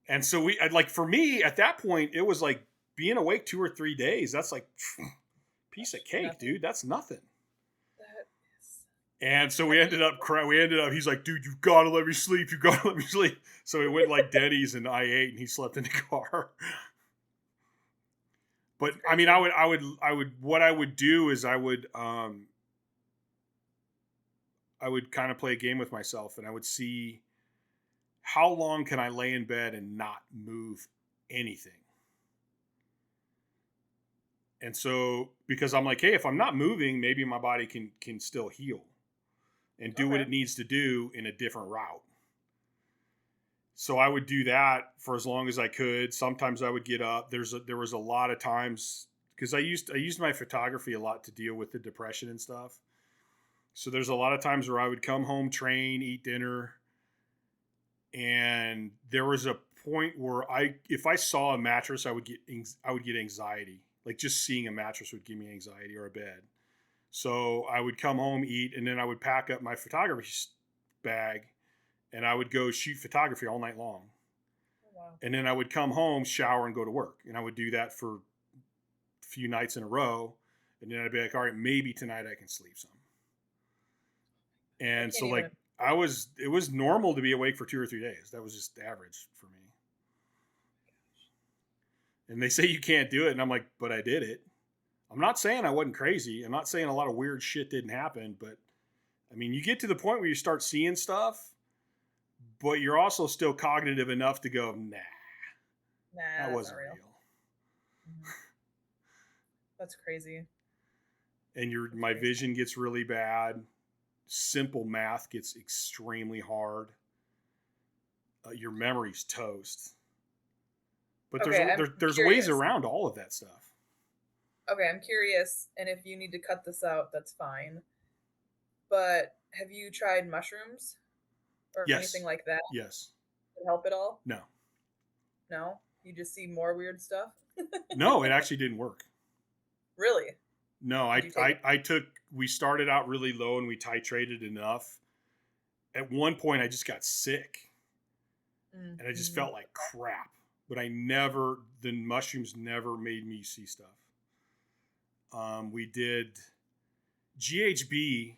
And so for me at that point, it was like being awake 2 or 3 days. That's like piece of cake, dude. That's nothing. And so we ended up, he's like, dude, you gotta let me sleep. You gotta let me sleep. So we went like Denny's and I ate and he slept in the car. But I mean, what I would do is I would kind of play a game with myself and I would see how long can I lay in bed and not move anything? And so, because I'm like, hey, if I'm not moving, maybe my body can still heal and do what it needs to do in a different route. So I would do that for as long as I could. Sometimes I would get up. There was a lot of times, because I used my photography a lot to deal with the depression and stuff. So there's a lot of times where I would come home, train, eat dinner, and there was a point where if I saw a mattress, I would get anxiety. Like just seeing a mattress would give me anxiety, or a bed. So I would come home, eat, and then I would pack up my photography bag, and I would go shoot photography all night long.
Oh, wow.
And then I would come home, shower, and go to work. And I would do that for a few nights in a row. And then I'd be like, all right, maybe tonight I can sleep some. And so like it was normal to be awake for 2 or 3 days. That was just average for me. And they say you can't do it. And I'm like, but I did it. I'm not saying I wasn't crazy. I'm not saying a lot of weird shit didn't happen. But I mean, you get to the point where you start seeing stuff, but you're also still cognitive enough to go, nah, that wasn't real.
Mm-hmm. That's crazy.
And my vision gets really bad. Simple math gets extremely hard. Your memory's toast. But there's ways around all of that stuff.
Okay, I'm curious, and if you need to cut this out, that's fine. But have you tried mushrooms or anything like that?
Yes.
Did it help at all?
No.
No? You just see more weird stuff?
No, it actually didn't work.
Really?
No, we started out really low and we titrated enough. At one point I just got sick and I just felt like crap, but the mushrooms never made me see stuff. We did GHB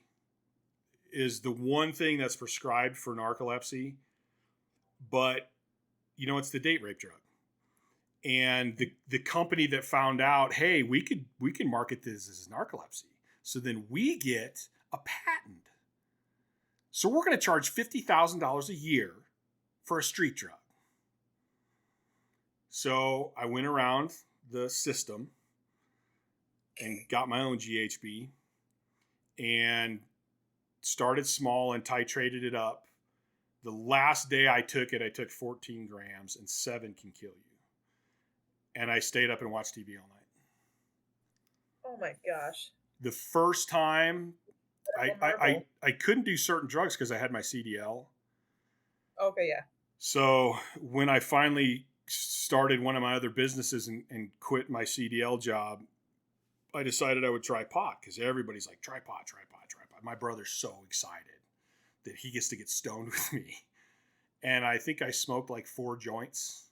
is the one thing that's prescribed for narcolepsy, but it's the date rape drug. And the company that found out, hey, we can market this as narcolepsy. So then we get a patent. So we're going to charge $50,000 a year for a street drug. So I went around the system and got my own GHB and started small and titrated it up. The last day I took it, I took 14 grams, and 7 can kill you. And I stayed up and watched TV all night.
Oh my gosh.
The first time I couldn't do certain drugs because I had my CDL.
Okay, yeah.
So when I finally started one of my other businesses and quit my CDL job, I decided I would try pot because everybody's like, try pot, try pot, try pot. My brother's so excited that he gets to get stoned with me. And I think I smoked like 4 joints.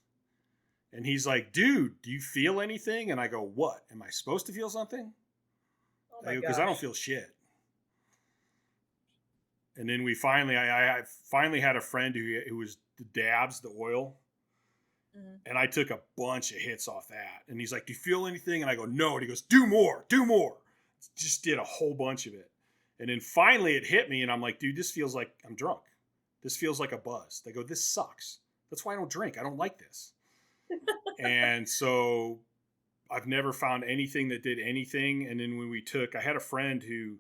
And he's like, dude, do you feel anything? And I go, what? Am I supposed to feel something?
Oh my gosh.
Because I don't feel shit. And then I finally had a friend who was the dabs, the oil. Mm-hmm. And I took a bunch of hits off that. And he's like, do you feel anything? And I go, no. And he goes, do more. Just did a whole bunch of it. And then finally it hit me. And I'm like, dude, this feels like I'm drunk. This feels like a buzz. They go, this sucks. That's why I don't drink. I don't like this. And so I've never found anything that did anything. And then when I had a friend who,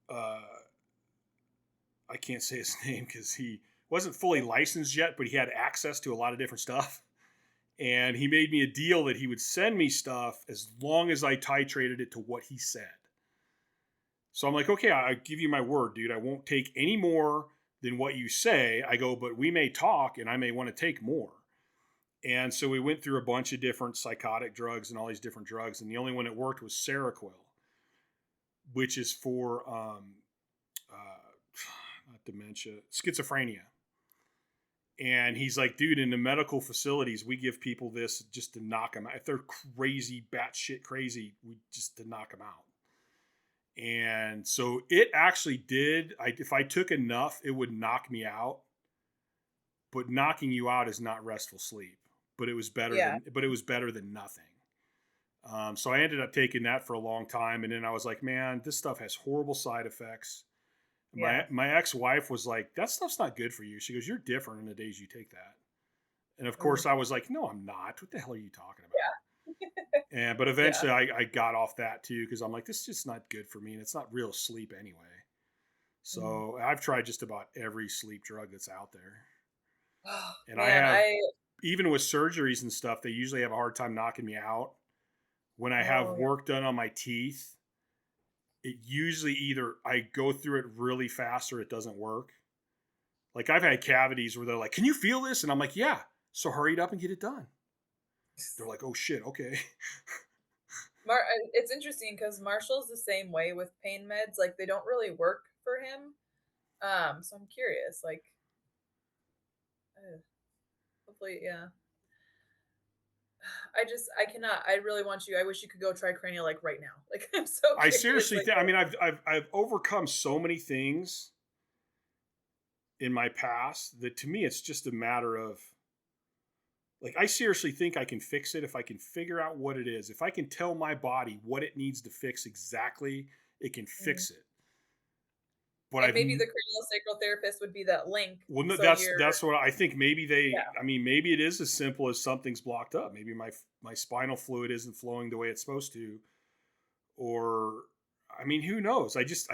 I can't say his name because he wasn't fully licensed yet, but he had access to a lot of different stuff. And he made me a deal that he would send me stuff as long as I titrated it to what he said. So I'm like, okay, I give you my word, dude. I won't take any more than what you say. I go, but we may talk and I may want to take more. And so we went through a bunch of different psychotic drugs and all these different drugs. And the only one that worked was Seroquel, which is for not dementia, schizophrenia. And he's like, dude, in the medical facilities, we give people this just to knock them out. If they're crazy, batshit crazy, to knock them out. And so it actually did. If I took enough, it would knock me out. But knocking you out is not restful sleep. But it was better. Yeah. But it was better than nothing. So I ended up taking that for a long time, and then I was like, man, this stuff has horrible side effects. My ex-wife was like, that stuff's not good for you. She goes, you're different in the days you take that. And of course I was like, no, I'm not. What the hell are you talking about? But eventually I got off that too, because I'm like, this is just not good for me, and it's not real sleep anyway. So I've tried just about every sleep drug that's out there. And even with surgeries and stuff, they usually have a hard time knocking me out. When I have work done on my teeth, it usually either I go through it really fast or it doesn't work. Like I've had cavities where they're like, can you feel this? And I'm like, yeah. So hurry it up and get it done. They're like, oh shit, okay.
It's interesting because Marshall's the same way with pain meds. Like they don't really work for him. So I'm curious, like, hopefully, yeah. I cannot. I really want you. I wish you could go try cranial like right now. Like I'm so.
I seriously think. I mean, I've overcome so many things in my past that to me it's just a matter of. Like I seriously think I can fix it if I can figure out what it is. If I can tell my body what it needs to fix exactly, it can fix it.
But maybe the craniosacral therapist would be that link.
Well, no, that's what I think. Maybe I mean, maybe it is as simple as something's blocked up. Maybe my spinal fluid isn't flowing the way it's supposed to, or I mean, who knows? I just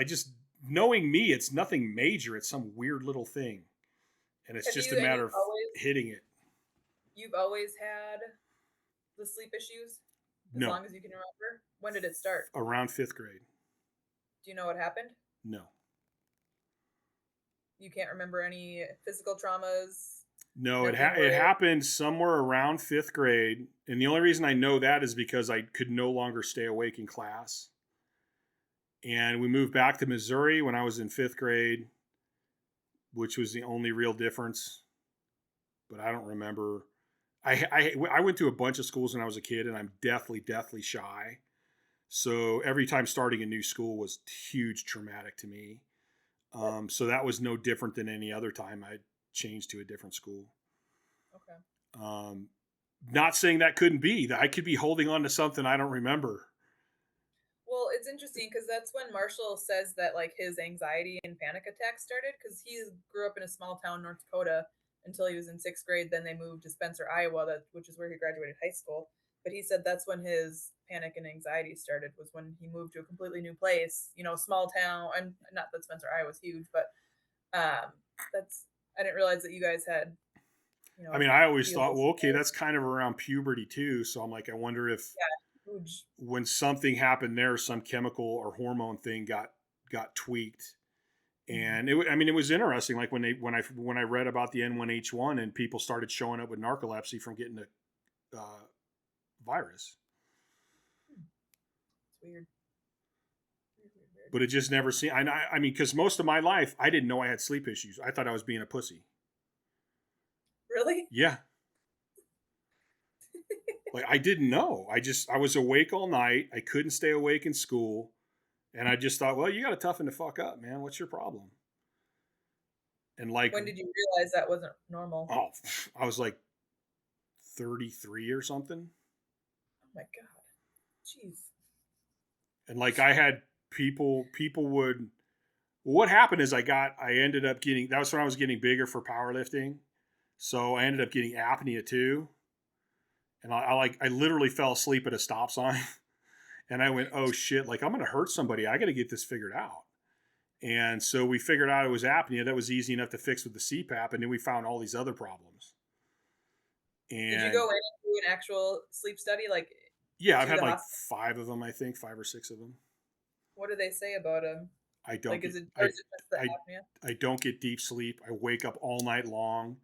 knowing me, it's nothing major. It's some weird little thing, and it's just a matter of hitting it.
You've always had the sleep issues, as long as you can remember. When did it start?
Around 5th grade.
Do you know what happened?
No.
You can't remember any physical traumas?
No, it happened somewhere around 5th grade. And the only reason I know that is because I could no longer stay awake in class. And we moved back to Missouri when I was in 5th grade, which was the only real difference. But I don't remember. I went to a bunch of schools when I was a kid, and I'm deathly shy. So every time starting a new school was huge traumatic to me. So that was no different than any other time I changed to a different school. Okay. Not saying that couldn't be. That I could be holding on to something I don't remember.
Well, it's interesting because that's when Marshall says that like his anxiety and panic attacks started, because he grew up in a small town, North Dakota, until he was in 6th grade. Then they moved to Spencer, Iowa, which is where he graduated high school. But he said that's when his panic and anxiety started, was when he moved to a completely new place, small town. And not that Spencer, Iowa was huge, but I didn't realize that you guys had,
I mean, I always thought, well, okay, that's kind of around puberty too. So I'm like, I wonder if when something happened there, some chemical or hormone thing got tweaked. And it was interesting. Like when I read about the N1H1 and people started showing up with narcolepsy from getting a virus.
It's weird.
But it just never seemed. I mean, because most of my life I didn't know I had sleep issues. I thought I was being a pussy.
Really?
Yeah. Like I didn't know. I was awake all night. I couldn't stay awake in school. And I just thought, well, you got to toughen the fuck up, man. What's your problem? And like,
when did you realize that wasn't normal?
Oh, I was like 33 or something.
Oh my God. Jeez.
And like I had people would, what happened is I ended up getting, that was when I was getting bigger for powerlifting. So I ended up getting apnea too. And I literally fell asleep at a stop sign. And I went, oh shit, like I'm going to hurt somebody. I got to get this figured out. And so we figured out it was apnea. That was easy enough to fix with the CPAP. And then we found all these other problems. And
did you go in and do an actual sleep study? Like,
yeah, I've had like 5 of them, I think, 5 or 6 of them.
What do they say about them?
I don't.
Like, is it just the apnea?
I don't get deep sleep. I wake up all night long.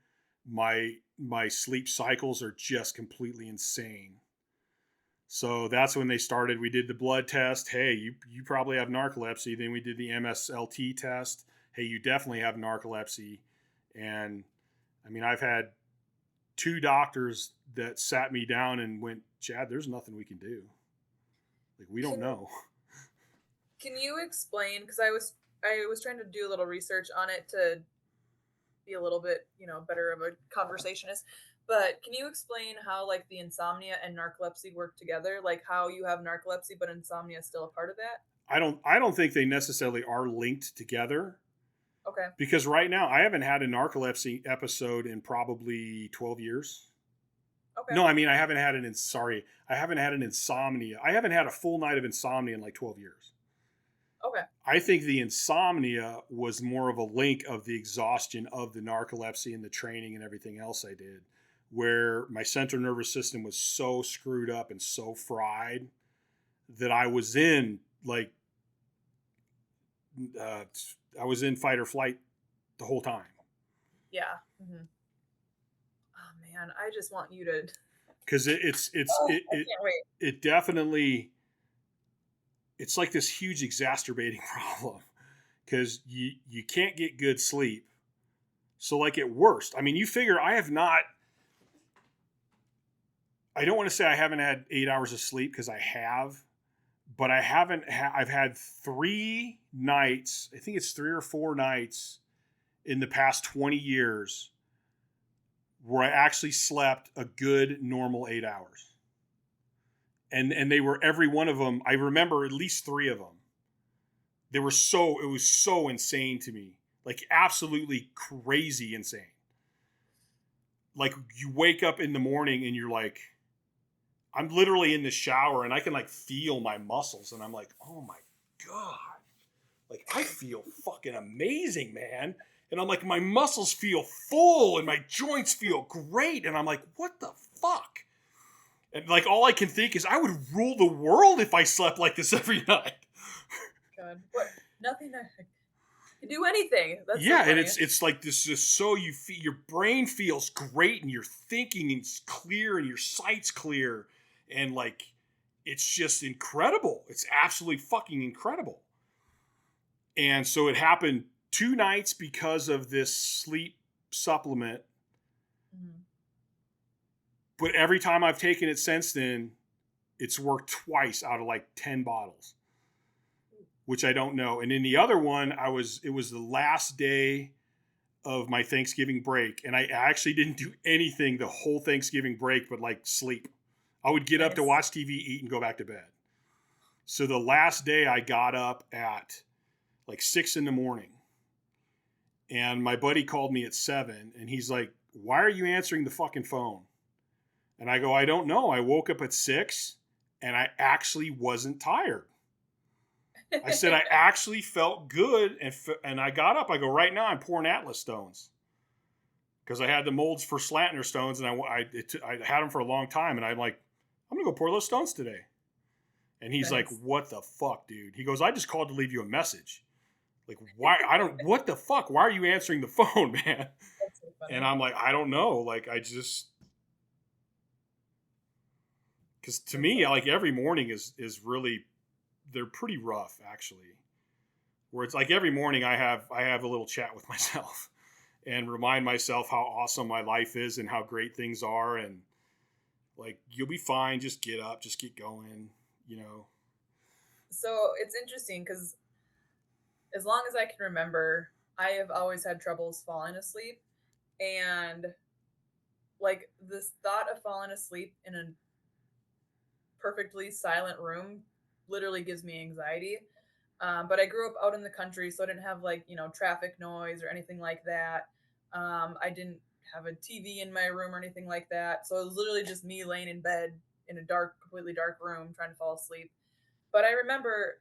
My sleep cycles are just completely insane. So that's when they started. We did the blood test. Hey, you probably have narcolepsy. Then we did the MSLT test. Hey, you definitely have narcolepsy. And I mean, I've had 2 doctors that sat me down and went, Chad, there's nothing we can do. Like, we don't know.
Can you explain? Because I was trying to do a little research on it to be a little bit, better of a conversationist. But can you explain how like the insomnia and narcolepsy work together? Like how you have narcolepsy, but insomnia is still a part of that?
I don't think they necessarily are linked together.
Okay.
Because right now I haven't had a narcolepsy episode in probably 12 years.
Okay.
No, I mean, I haven't had an insomnia. I haven't had a full night of insomnia in like 12 years.
Okay.
I think the insomnia was more of a link of the exhaustion of the narcolepsy and the training and everything else I did, where my central nervous system was so screwed up and so fried that I was in like, I was in fight or flight the whole time.
Yeah. Mm-hmm. Oh man, I just want you to.
Because
I can't wait.
It definitely, it's like this huge exacerbating problem because you can't get good sleep. So like at worst, I mean, you figure I don't want to say I haven't had 8 hours of sleep because I have, but I've had 3 nights, I think it's 3 or 4 nights in the past 20 years where I actually slept a good normal 8 hours. And they were, every one of them, I remember at least 3 of them. It was so insane to me. Like absolutely crazy insane. Like you wake up in the morning and you're like, I'm literally in the shower and I can like feel my muscles and I'm like, oh my God. Like I feel fucking amazing, man. And I'm like, my muscles feel full and my joints feel great. And I'm like, what the fuck? And like, all I can think is I would rule the world if I slept like this every night.
God, what? Nothing. Can do anything. That's
yeah,
so
and it's like this just so you feel, your brain feels great and you're thinking it's clear and your sight's clear. And like, it's just incredible. It's absolutely fucking incredible. And so it happened 2 nights because of this sleep supplement. Mm-hmm. But every time I've taken it since then, it's worked twice out of like 10 bottles, which I don't know. And in the other one, it was the last day of my Thanksgiving break. And I actually didn't do anything the whole Thanksgiving break, but like sleep. I would get up to watch TV, eat, and go back to bed. So the last day I got up at like 6 a.m. and my buddy called me at 7 and he's like, why are you answering the fucking phone? And I go, I don't know. I woke up at 6 and I actually wasn't tired. I said, I actually felt good. And I got up. I go, right now I'm pouring Atlas stones. Because I had the molds for Slantner stones and I had them for a long time. And I'm like, I'm going to go pour those stones today. And he's like, what the fuck, dude? He goes, I just called to leave you a message. Like, why? What the fuck? Why are you answering the phone, man? That's so funny. And I'm like, I don't know. Like, because to me, like every morning is really, they're pretty rough actually. Where it's like every morning I have a little chat with myself and remind myself how awesome my life is and how great things are. And like, you'll be fine. Just get up, just get going, you know?
So it's interesting because as long as I can remember, I have always had troubles falling asleep. And like this thought of falling asleep in a perfectly silent room literally gives me anxiety. But I grew up out in the country, so I didn't have like, traffic noise or anything like that. I didn't have a TV in my room or anything like that. So it was literally just me laying in bed in a completely dark room trying to fall asleep. But I remember,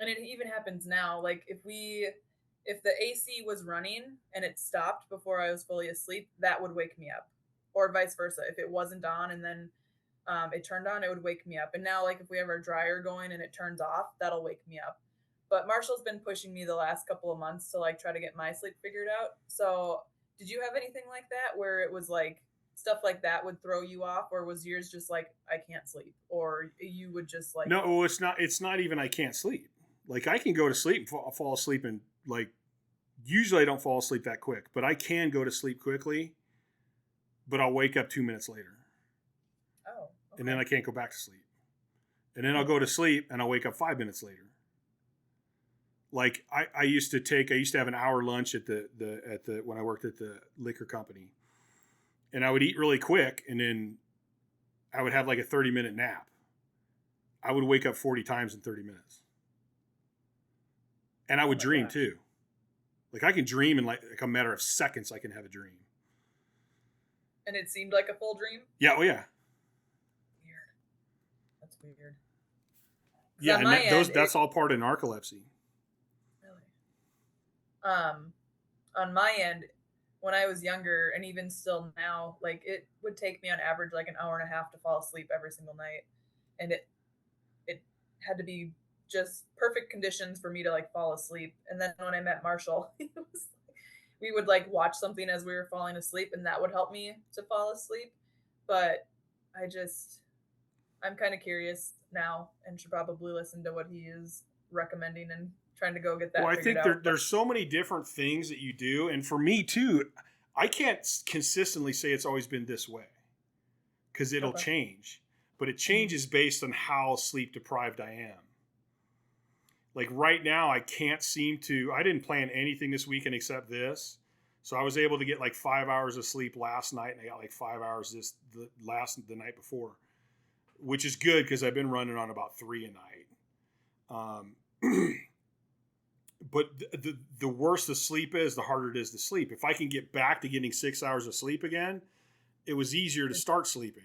and it even happens now, like if the AC was running and it stopped before I was fully asleep, that would wake me up. Or vice versa. If it wasn't on and then it turned on, it would wake me up. And now, like, if we have our dryer going and it turns off, that'll wake me up. But Marshall's been pushing me the last couple of months to, like, try to get my sleep figured out. So did you have anything like that where it was, like, stuff like that would throw you off? Or was yours just, like, I can't sleep? Or you would just, like...
No, it's not even I can't sleep. Like, I can go to sleep and fall asleep and, like, usually I don't fall asleep that quick. But I can go to sleep quickly, but I'll wake up 2 minutes later. And then I can't go back to sleep. And then I'll go to sleep and I'll wake up 5 minutes later. Like I used to have an hour lunch at the when I worked at the liquor company. And I would eat really quick and then I would have like a 30-minute nap. I would wake up 40 times in 30 minutes. And I would dream too. Like I can dream in like a matter of seconds. I can have a dream.
And it seemed like a full dream?
Yeah. Oh yeah.
Weird. That's weird.
Yeah, and that's all part of narcolepsy.
Really? On my end, when I was younger, and even still now, like it would take me on average like an hour and a half to fall asleep every single night, and it had to be just perfect conditions for me to like fall asleep. And then when I met Marshall, we would like watch something as we were falling asleep, and that would help me to fall asleep. But I'm kind of curious now, and should probably listen to what he is recommending and trying to go get that.
Well, I think there's so many different things that you do, and for me too, I can't consistently say it's always been this way because it'll change, but it changes based on how sleep deprived I am. Like right now, I didn't plan anything this weekend except this. So I was able to get like 5 hours of sleep last night, and I got like 5 hours the night before, which is good because I've been running on about 3 a night. But the worse the sleep is, the harder it is to sleep. If I can get back to getting 6 hours of sleep again, it was easier to start sleeping.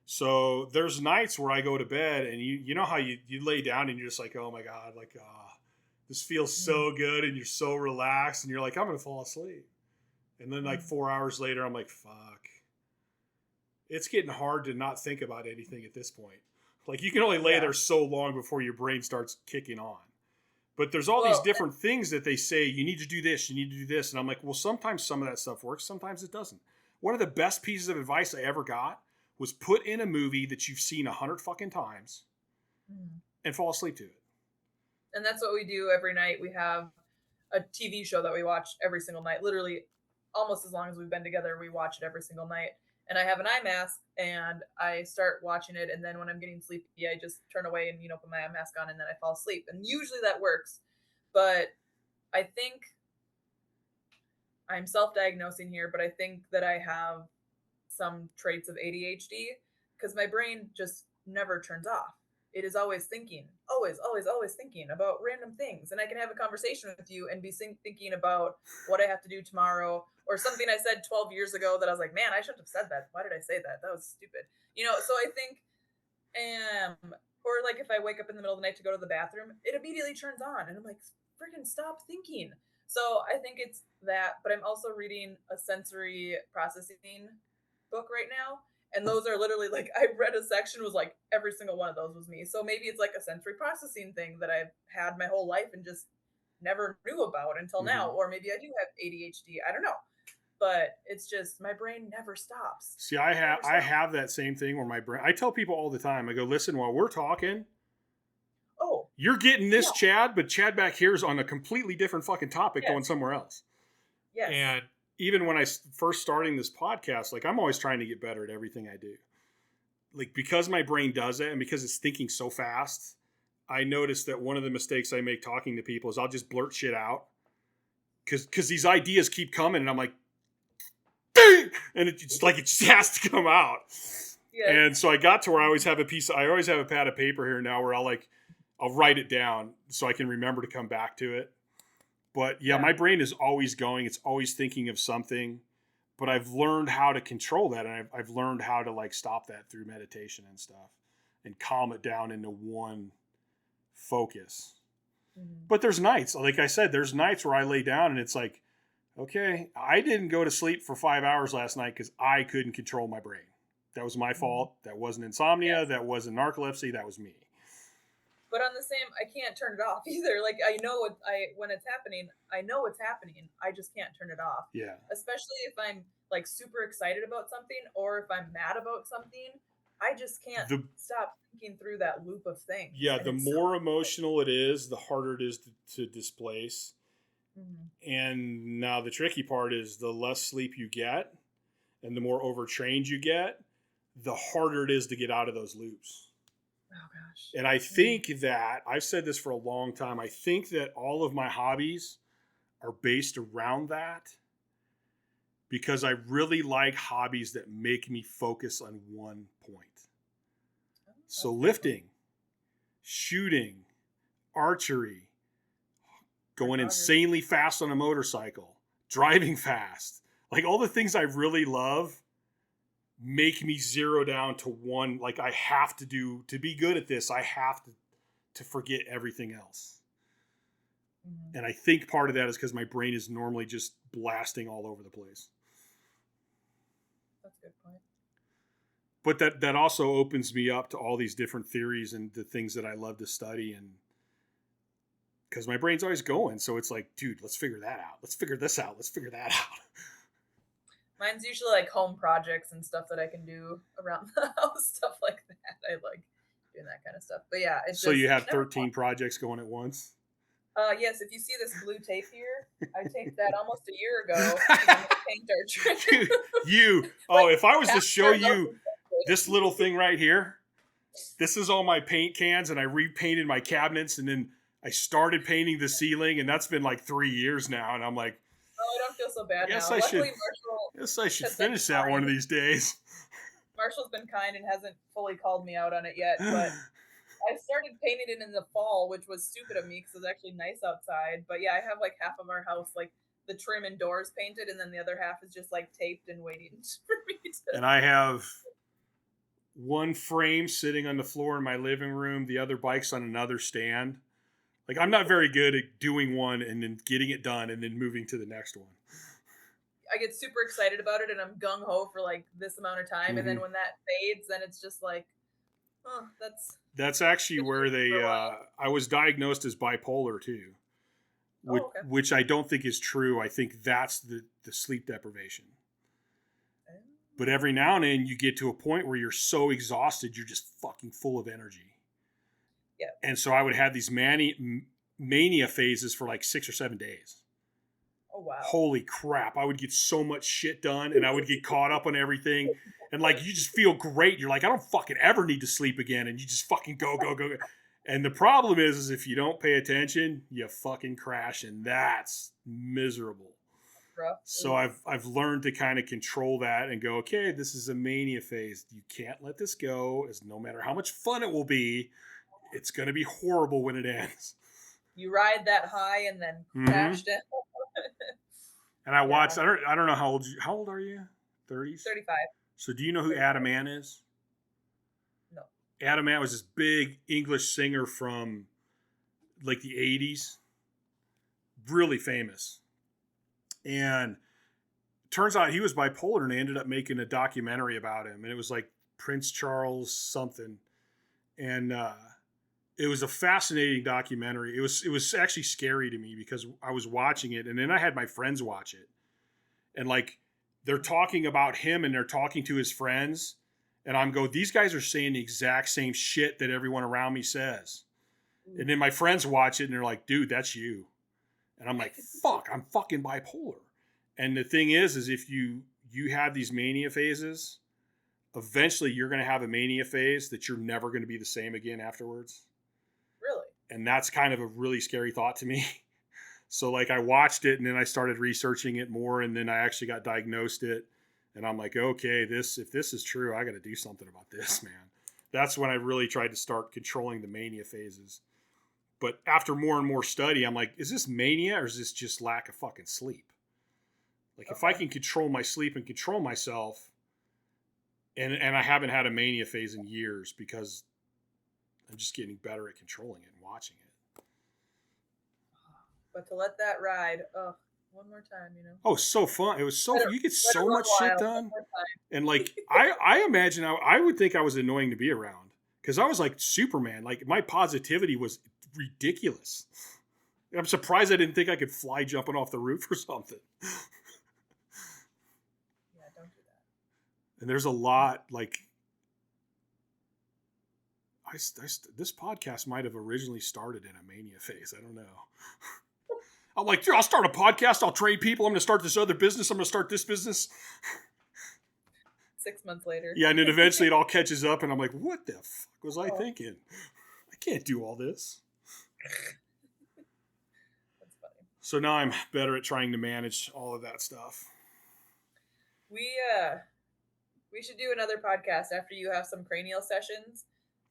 So there's nights where I go to bed and you know how you lay down and you're just like, oh my God, like, this feels so good, and you're so relaxed and you're like, I'm going to fall asleep. And then like 4 hours later, I'm like, fuck. It's getting hard to not think about anything at this point. Like you can only lay there so long before your brain starts kicking on. But there's all these different things that they say, you need to do this, you need to do this. And I'm like, well, sometimes some of that stuff works, sometimes it doesn't. One of the best pieces of advice I ever got was put in a movie that you've seen 100 fucking times and fall asleep to it.
And that's what we do every night. We have a TV show that we watch every single night. Literally, almost as long as we've been together, we watch it every single night. And I have an eye mask, and I start watching it. And then when I'm getting sleepy, I just turn away and put my eye mask on, and then I fall asleep. And usually that works. But I think I'm self-diagnosing here, but I think that I have some traits of ADHD because my brain just never turns off. It is always thinking, always thinking about random things. And I can have a conversation with you and be thinking about what I have to do tomorrow, or something I said 12 years ago that I was like, man, I shouldn't have said that. Why did I say that? That was stupid. So I think, or like if I wake up in the middle of the night to go to the bathroom, it immediately turns on. And I'm like, freaking stop thinking. So I think it's that, but I'm also reading a sensory processing book right now. And those are literally like, I read a section was like every single one of those was me. So maybe it's like a sensory processing thing that I've had my whole life and just never knew about until now. Or maybe I do have ADHD. I don't know. But it's just my brain never stops.
See, I have that same thing where my brain, I tell people all the time, I go, listen, while we're talking, you're getting this, Chad, but Chad back here is on a completely different fucking topic going somewhere else.
Yes.
And even when I first starting this podcast, like I'm always trying to get better at everything I do. Like because my brain does it and because it's thinking so fast, I noticed that one of the mistakes I make talking to people is I'll just blurt shit out because these ideas keep coming and I'm like, and it's like it just has to come out. Yeah. And so I got to where I always have a pad of paper here now where I'll write it down so I can remember to come back to it. But yeah, my brain is always going. It's always thinking of something. But I've learned how to control that. And I've learned how to like stop that through meditation and stuff and calm it down into one focus. Mm-hmm. But there's nights, like I said, there's nights where I lay down and it's like, okay, I didn't go to sleep for 5 hours last night because I couldn't control my brain. That was my fault. That wasn't insomnia. Yes. That wasn't narcolepsy. That was me.
But on the same, I can't turn it off either. Like I know when it's happening, I know it's happening. I just can't turn it off.
Yeah.
Especially if I'm like super excited about something or if I'm mad about something, I just can't stop thinking through that loop of things.
Yeah. The more emotional it is, the harder it is to displace. Mm-hmm. And now the tricky part is the less sleep you get and the more overtrained you get, the harder it is to get out of those loops.
Oh gosh.
And I think that, I've said this for a long time, I think that all of my hobbies are based around that because I really like hobbies that make me focus on one point. So lifting, shooting, archery, going insanely fast on a motorcycle, driving fast. Like all the things I really love make me zero down to one. Like I have to do, to be good at this, I have to forget everything else. Mm-hmm. And I think part of that is because my brain is normally just blasting all over the place.
That's a good point.
But that also opens me up to all these different theories and the things that I love to study, and because my brain's always going. So it's like, dude, let's figure that out. Let's figure this out. Let's figure that out.
Mine's usually like home projects and stuff that I can do around the house, stuff like that. I like doing that kind of stuff. But yeah, it's
so you have 13 projects going at once?
Yes, if you see this blue tape here, I taped that almost a year ago to paint our tree.
Dude, if I was to show you this little thing right here, this is all my paint cans, and I repainted my cabinets, and then I started painting the ceiling, and that's been like 3 years now, and I'm like,
oh, I don't feel so bad now.
I should finish that one of these days.
Marshall's been kind and hasn't fully called me out on it yet, but I started painting it in the fall, which was stupid of me because it was actually nice outside. But yeah, I have like half of our house, like the trim and doors painted, and then the other half is just like taped and waiting for me to.
And I have one frame sitting on the floor in my living room. The other bike's on another stand. Like I'm not very good at doing one and then getting it done and then moving to the next one.
I get super excited about it and I'm gung ho for like this amount of time. Mm-hmm. And then when that fades, then it's just like, oh,
that's actually where I was diagnosed as bipolar too, which I don't think is true. I think that's the sleep deprivation. But every now and then you get to a point where you're so exhausted, you're just fucking full of energy.
Yeah.
And so I would have these mania phases for like 6 or 7 days.
Oh, wow.
Holy crap. I would get so much shit done and I would get caught up on everything. And like, you just feel great. You're like, I don't fucking ever need to sleep again. And you just fucking go. And the problem is if you don't pay attention, you fucking crash. And that's miserable.
Rough.
So I've learned to kind of control that and go, okay, this is a mania phase. You can't let this go, as no matter how much fun it will be, it's going to be horrible when it ends.
You ride that high and then crash down.
And I watched, I don't know how old are you? 30s?
35.
So do you know who Adam Ant is?
No.
Adam Ant was this big English singer from like the 80s. Really famous. And turns out he was bipolar, and they ended up making a documentary about him. And it was like Prince Charles something. And it was a fascinating documentary. It was actually scary to me because I was watching it, and then I had my friends watch it. And like they're talking about him and they're talking to his friends. And I'm going, these guys are saying the exact same shit that everyone around me says. And then my friends watch it and they're like, dude, that's you. And I'm like, fuck, I'm fucking bipolar. And the thing is if you have these mania phases, eventually you're going to have a mania phase that you're never going to be the same again afterwards.
Really?
And that's kind of a really scary thought to me. So like I watched it and then I started researching it more, and then I actually got diagnosed it. And I'm like, okay, if this is true, I got to do something about this, man. That's when I really tried to start controlling the mania phases. But after more and more study, I'm like, is this mania or is this just lack of fucking sleep? Like if I can control my sleep and control myself, and I haven't had a mania phase in years because I'm just getting better at controlling it and watching it.
But to let that ride, one more time, you know.
Oh, so fun. It was so you get so much shit done. And like I imagine I would think I was annoying to be around because I was like Superman. Like my positivity was ridiculous. I'm surprised I didn't think I could fly jumping off the roof or something.
Yeah, don't do that.
And there's a lot like this podcast might have originally started in a mania phase. I don't know. I'm like, dude, I'll start a podcast. I'll train people. I'm going to start this other business. I'm going to start this business.
6 months later.
Yeah, and then eventually it all catches up, and I'm like, what the fuck was I thinking? I can't do all this.
That's funny.
So now I'm better at trying to manage all of that stuff.
We should do another podcast after you have some cranial sessions,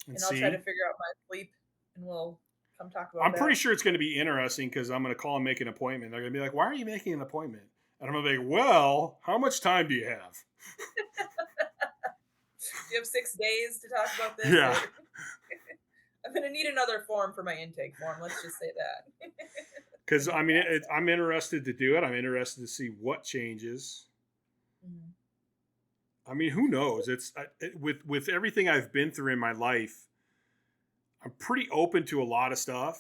and I'll try to figure out my sleep, and we'll come talk about
I'm
that.
pretty sure it's going to be interesting because I'm going to call and make an appointment. They're going to be like, why are you making an appointment? And I'm going to be like, well, how much time do you have?
Do you have 6 days to talk about this?
Yeah.
I'm going to need another form for my intake form. Let's just say that.
Because, I mean, I'm interested to do it. I'm interested to see what changes. I mean, who knows? With everything I've been through in my life, I'm pretty open to a lot of stuff.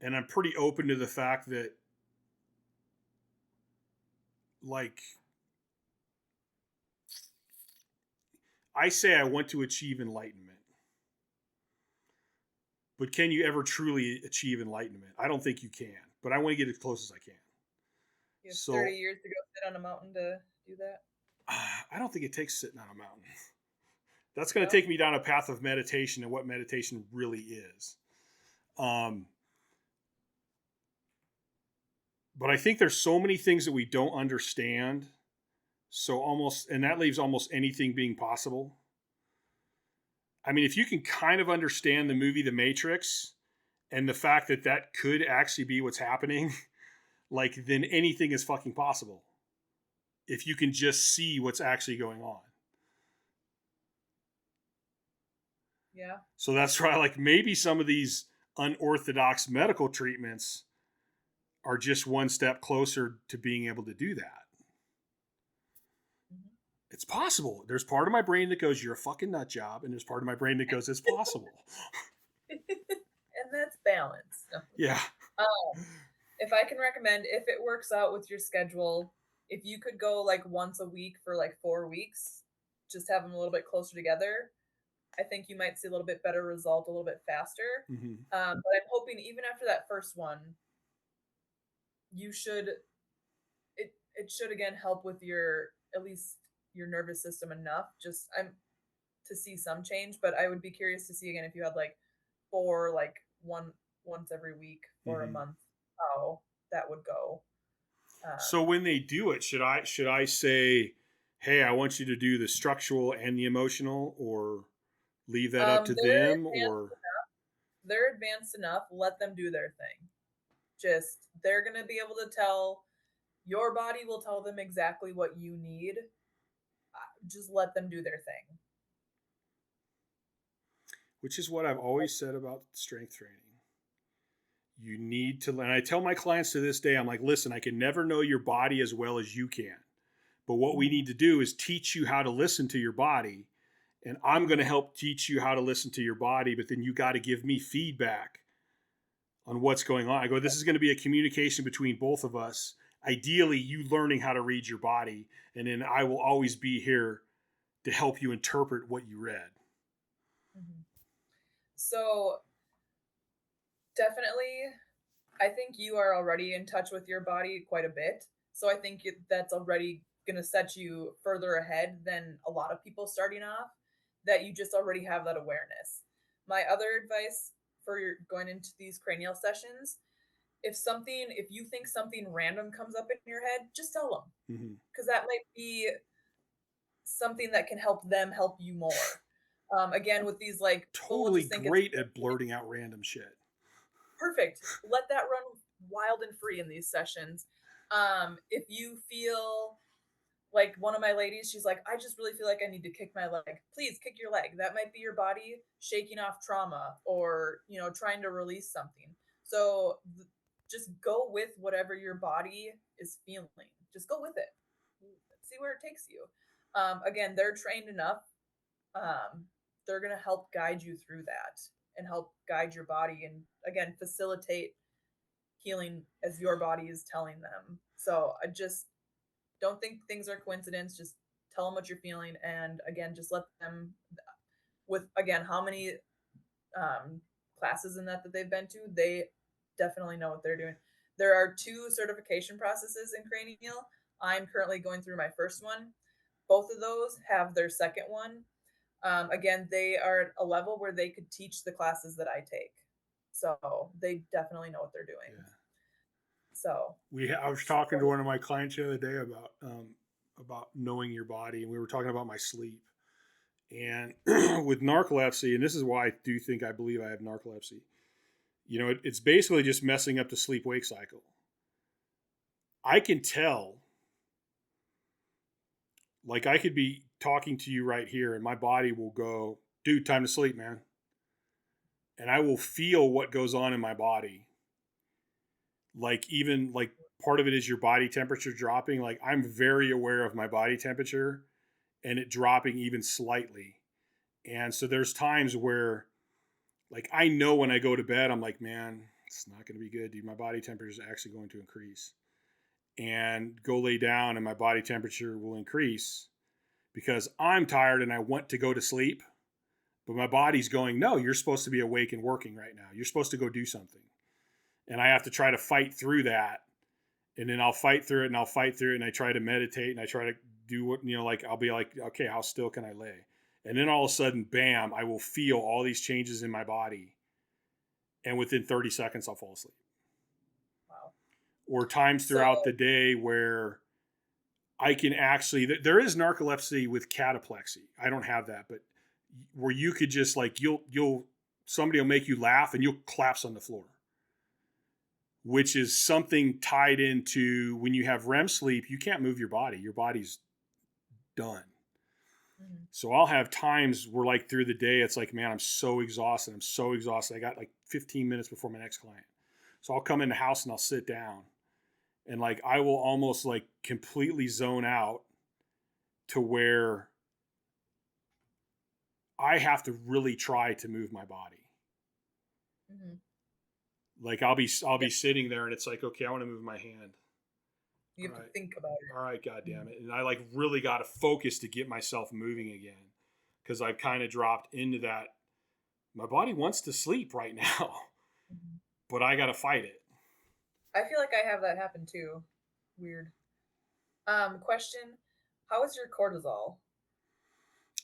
And I'm pretty open to the fact that, like, I say I want to achieve enlightenment. But can you ever truly achieve enlightenment? I don't think you can. But I want to get as close as I can.
You have 30 years to go sit on a mountain to do that?
I don't think it takes sitting on a mountain. That's going to take me down a path of meditation and what meditation really is. But I think there's so many things that we don't understand. And that leaves almost anything being possible. I mean, if you can kind of understand the movie The Matrix and the fact that that could actually be what's happening, like, then anything is fucking possible. If you can just see what's actually going on.
Yeah.
So that's why, like, maybe some of these unorthodox medical treatments are just one step closer to being able to do that. It's possible. There's part of my brain that goes, you're a fucking nut job. And there's part of my brain that goes, it's possible.
And that's balance.
Yeah.
If I can recommend, if it works out with your schedule, if you could go like once a week for like 4 weeks, just have them a little bit closer together, I think you might see a little bit better result a little bit faster.
Mm-hmm.
But I'm hoping even after that first one, it should again help with at least your nervous system enough. Just to see some change, but I would be curious to see again if you had like 4, like once every week for a month, how that would go.
So when they do it, should I say, hey, I want you to do the structural and the emotional, or leave that up to them? Or
they're advanced enough, let them do their thing. Just, they're going to be able to tell, your body will tell them exactly what you need. Just let them do their thing.
Which is what I've always said about strength training. You need to, and I tell my clients to this day, I'm like, listen, I can never know your body as well as you can. But what we need to do is teach you how to listen to your body. And I'm going to help teach you how to listen to your body, but then you got to give me feedback on what's going on. I go, this is going to be a communication between both of us. Ideally, you learning how to read your body, and then I will always be here to help you interpret what you read.
Mm-hmm. So definitely, I think you are already in touch with your body quite a bit. So I think that's already going to set you further ahead than a lot of people starting off, that you just already have that awareness. My other advice for going into these cranial sessions, if you think something random comes up in your head, just tell them, because that might be something that can help them help you more. Again, with these like
totally great at blurting out random shit.
Perfect. Let that run wild and free in these sessions. If you feel like, one of my ladies, she's like, I just really feel like I need to kick my leg. Please kick your leg. That might be your body shaking off trauma, or, trying to release something. So just go with whatever your body is feeling. Just go with it. See where it takes you. Again, they're trained enough. They're going to help guide you through that and help guide your body and, again, facilitate healing as your body is telling them. So I just don't think things are coincidence. Just tell them what you're feeling. And again, just let them, with, again, how many classes in that they've been to, they definitely know what they're doing. There are 2 certification processes in cranial. I'm currently going through my first one. Both of those have their second one. Again, they are at a level where they could teach the classes that I take. So they definitely know what they're doing. Yeah. So
I was talking to one of my clients the other day about knowing your body, and we were talking about my sleep. And with narcolepsy, and this is why I believe I have narcolepsy. it's basically just messing up the sleep-wake cycle. I can tell, like I could be talking to you right here and my body will go, dude, time to sleep, man. And I will feel what goes on in my body. Like even like part of it is your body temperature dropping. Like I'm very aware of my body temperature and it dropping even slightly. And so there's times where like I know when I go to bed, I'm like, man, it's not going to be good, dude. My body temperature is actually going to increase. And go lay down and my body temperature will increase because I'm tired and I want to go to sleep. But my body's going, no, you're supposed to be awake and working right now. You're supposed to go do something. And I have to try to fight through that. And then I'll fight through it and I'll fight through it. And I try to meditate and I try to do what, like, I'll be like, okay, how still can I lay? And then all of a sudden, bam, I will feel all these changes in my body. And within 30 seconds, I'll fall asleep.
Wow.
Or times throughout the day where I can actually, there is narcolepsy with cataplexy. I don't have that, but where you could just like, somebody will make you laugh and you'll collapse on the floor, which is something tied into when you have REM sleep, you can't move your body. Your body's done. Mm-hmm. So I'll have times where like through the day, it's like, man, I'm so exhausted. I got like 15 minutes before my next client. So I'll come in the house and I'll sit down and like, I will almost like completely zone out to where I have to really try to move my body. Mm-hmm. Like I'll be sitting there and it's like, okay, I want to move my hand.
You have to think about it.
All right, God damn it. And I like really got to focus to get myself moving again. Cause I've kind of dropped into that. My body wants to sleep right now, but I got to fight it.
I feel like I have that happen too. Weird. Question. How is your cortisol?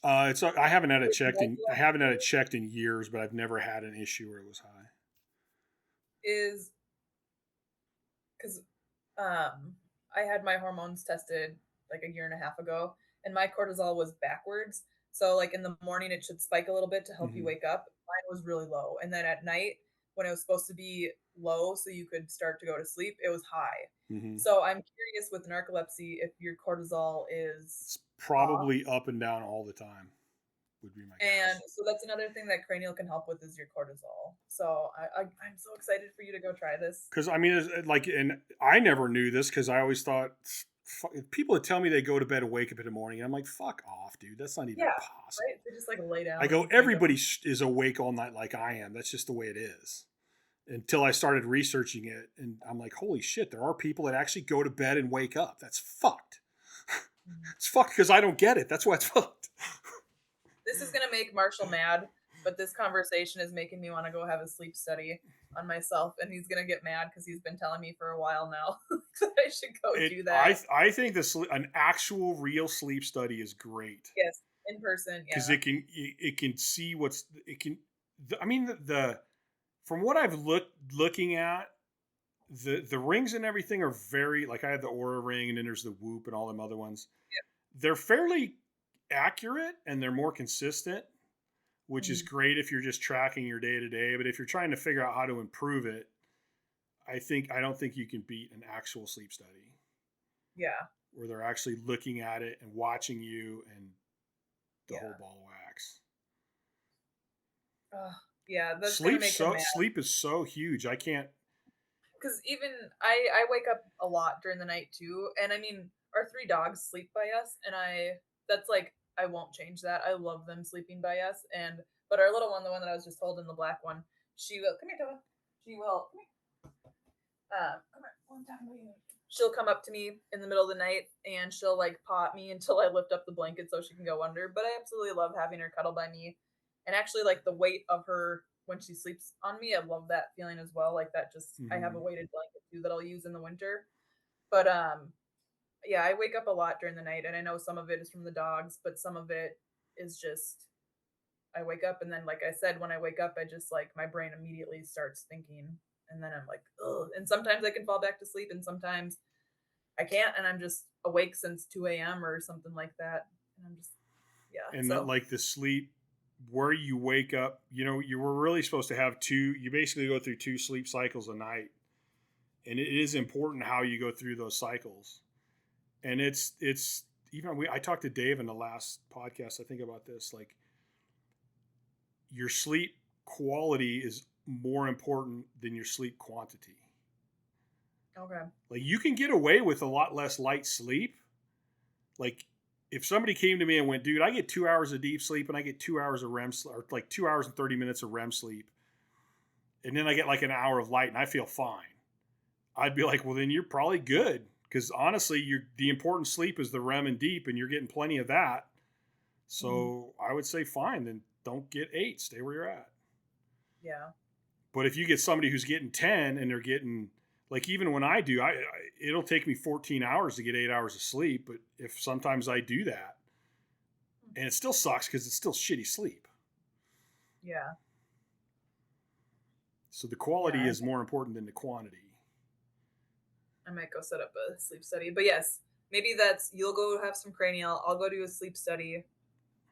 I haven't had it checked in years, but I've never had an issue where it was high.
Because I had my hormones tested like a year and a half ago, and my cortisol was backwards. So like in the morning, it should spike a little bit to help you wake up. Mine was really low, and then at night, when it was supposed to be low, so you could start to go to sleep, it was high. Mm-hmm. So I'm curious with narcolepsy if your cortisol is
it's probably up and down all the time. Would be my guess.
And so that's another thing that Cranial can help with is your cortisol. So I'm so excited for you to go try this.
Because I mean, like, and I never knew this because I always thought people would tell me they go to bed and wake up in the morning. And I'm like, fuck off, dude. That's not even possible.
Right? They just like lay down.
I go, everybody is awake all night like I am. That's just the way it is. Until I started researching it, and I'm like, holy shit, there are people that actually go to bed and wake up. That's fucked. It's fucked because I don't get it. That's why it's fucked.
This is going to make Marshall mad, but this conversation is making me want to go have a sleep study on myself, and he's going to get mad because he's been telling me for a while now that I should go do that.
I think an actual real sleep study is great.
Yes, in person, yeah.
Because it can see from what I've looking at, the rings and everything are very, like I have the Aura ring and then there's the Whoop and all them other ones. Yeah. They're fairly accurate and they're more consistent, which is great if you're just tracking your day to day. But if you're trying to figure out how to improve it, I don't think you can beat an actual sleep study.
Yeah.
Where they're actually looking at it and watching you and the whole ball of wax.
Yeah, that's
sleep is so huge. I can't.
Because even I wake up a lot during the night too, and I mean our 3 dogs sleep by us, and that's like I won't change that. I love them sleeping by us, but our little one, the one that I was just holding, the black one, she will come here, Toba. She will come here. She'll come up to me in the middle of the night and she'll like paw at me until I lift up the blanket so she can go under. But I absolutely love having her cuddle by me. And actually, like the weight of her when she sleeps on me, I love that feeling as well. Like that I have a weighted blanket too that I'll use in the winter. But yeah, I wake up a lot during the night, and I know some of it is from the dogs, but some of it is just I wake up, and then like I said, when I wake up, I just like my brain immediately starts thinking, and then I'm like, ugh. And sometimes I can fall back to sleep, and sometimes I can't, and I'm just awake since 2 a.m. or something like that, and I'm just
And that like the sleep where you wake up, you were really supposed to have you basically go through 2 sleep cycles a night. And it is important how you go through those cycles. And it's even, I talked to Dave in the last podcast, I think, about this, like your sleep quality is more important than your sleep quantity.
Okay.
Like you can get away with a lot less light sleep. Like if somebody came to me and went, dude, I get 2 hours of deep sleep and I get 2 hours of REM sleep, or like 2 hours and 30 minutes of REM sleep. And then I get like an hour of light and I feel fine. I'd be like, well, then you're probably good. Because honestly, the important sleep is the REM and deep and you're getting plenty of that. So I would say, fine, then don't get 8, stay where you're at.
Yeah.
But if you get somebody who's getting 10 and they're getting, like even when I do, it'll take me 14 hours to get 8 hours of sleep. But if sometimes I do that, and it still sucks because it's still shitty sleep.
Yeah.
So the quality is more important than the quantity.
I might go set up a sleep study. But yes, maybe you'll go have some cranial. I'll go do a sleep study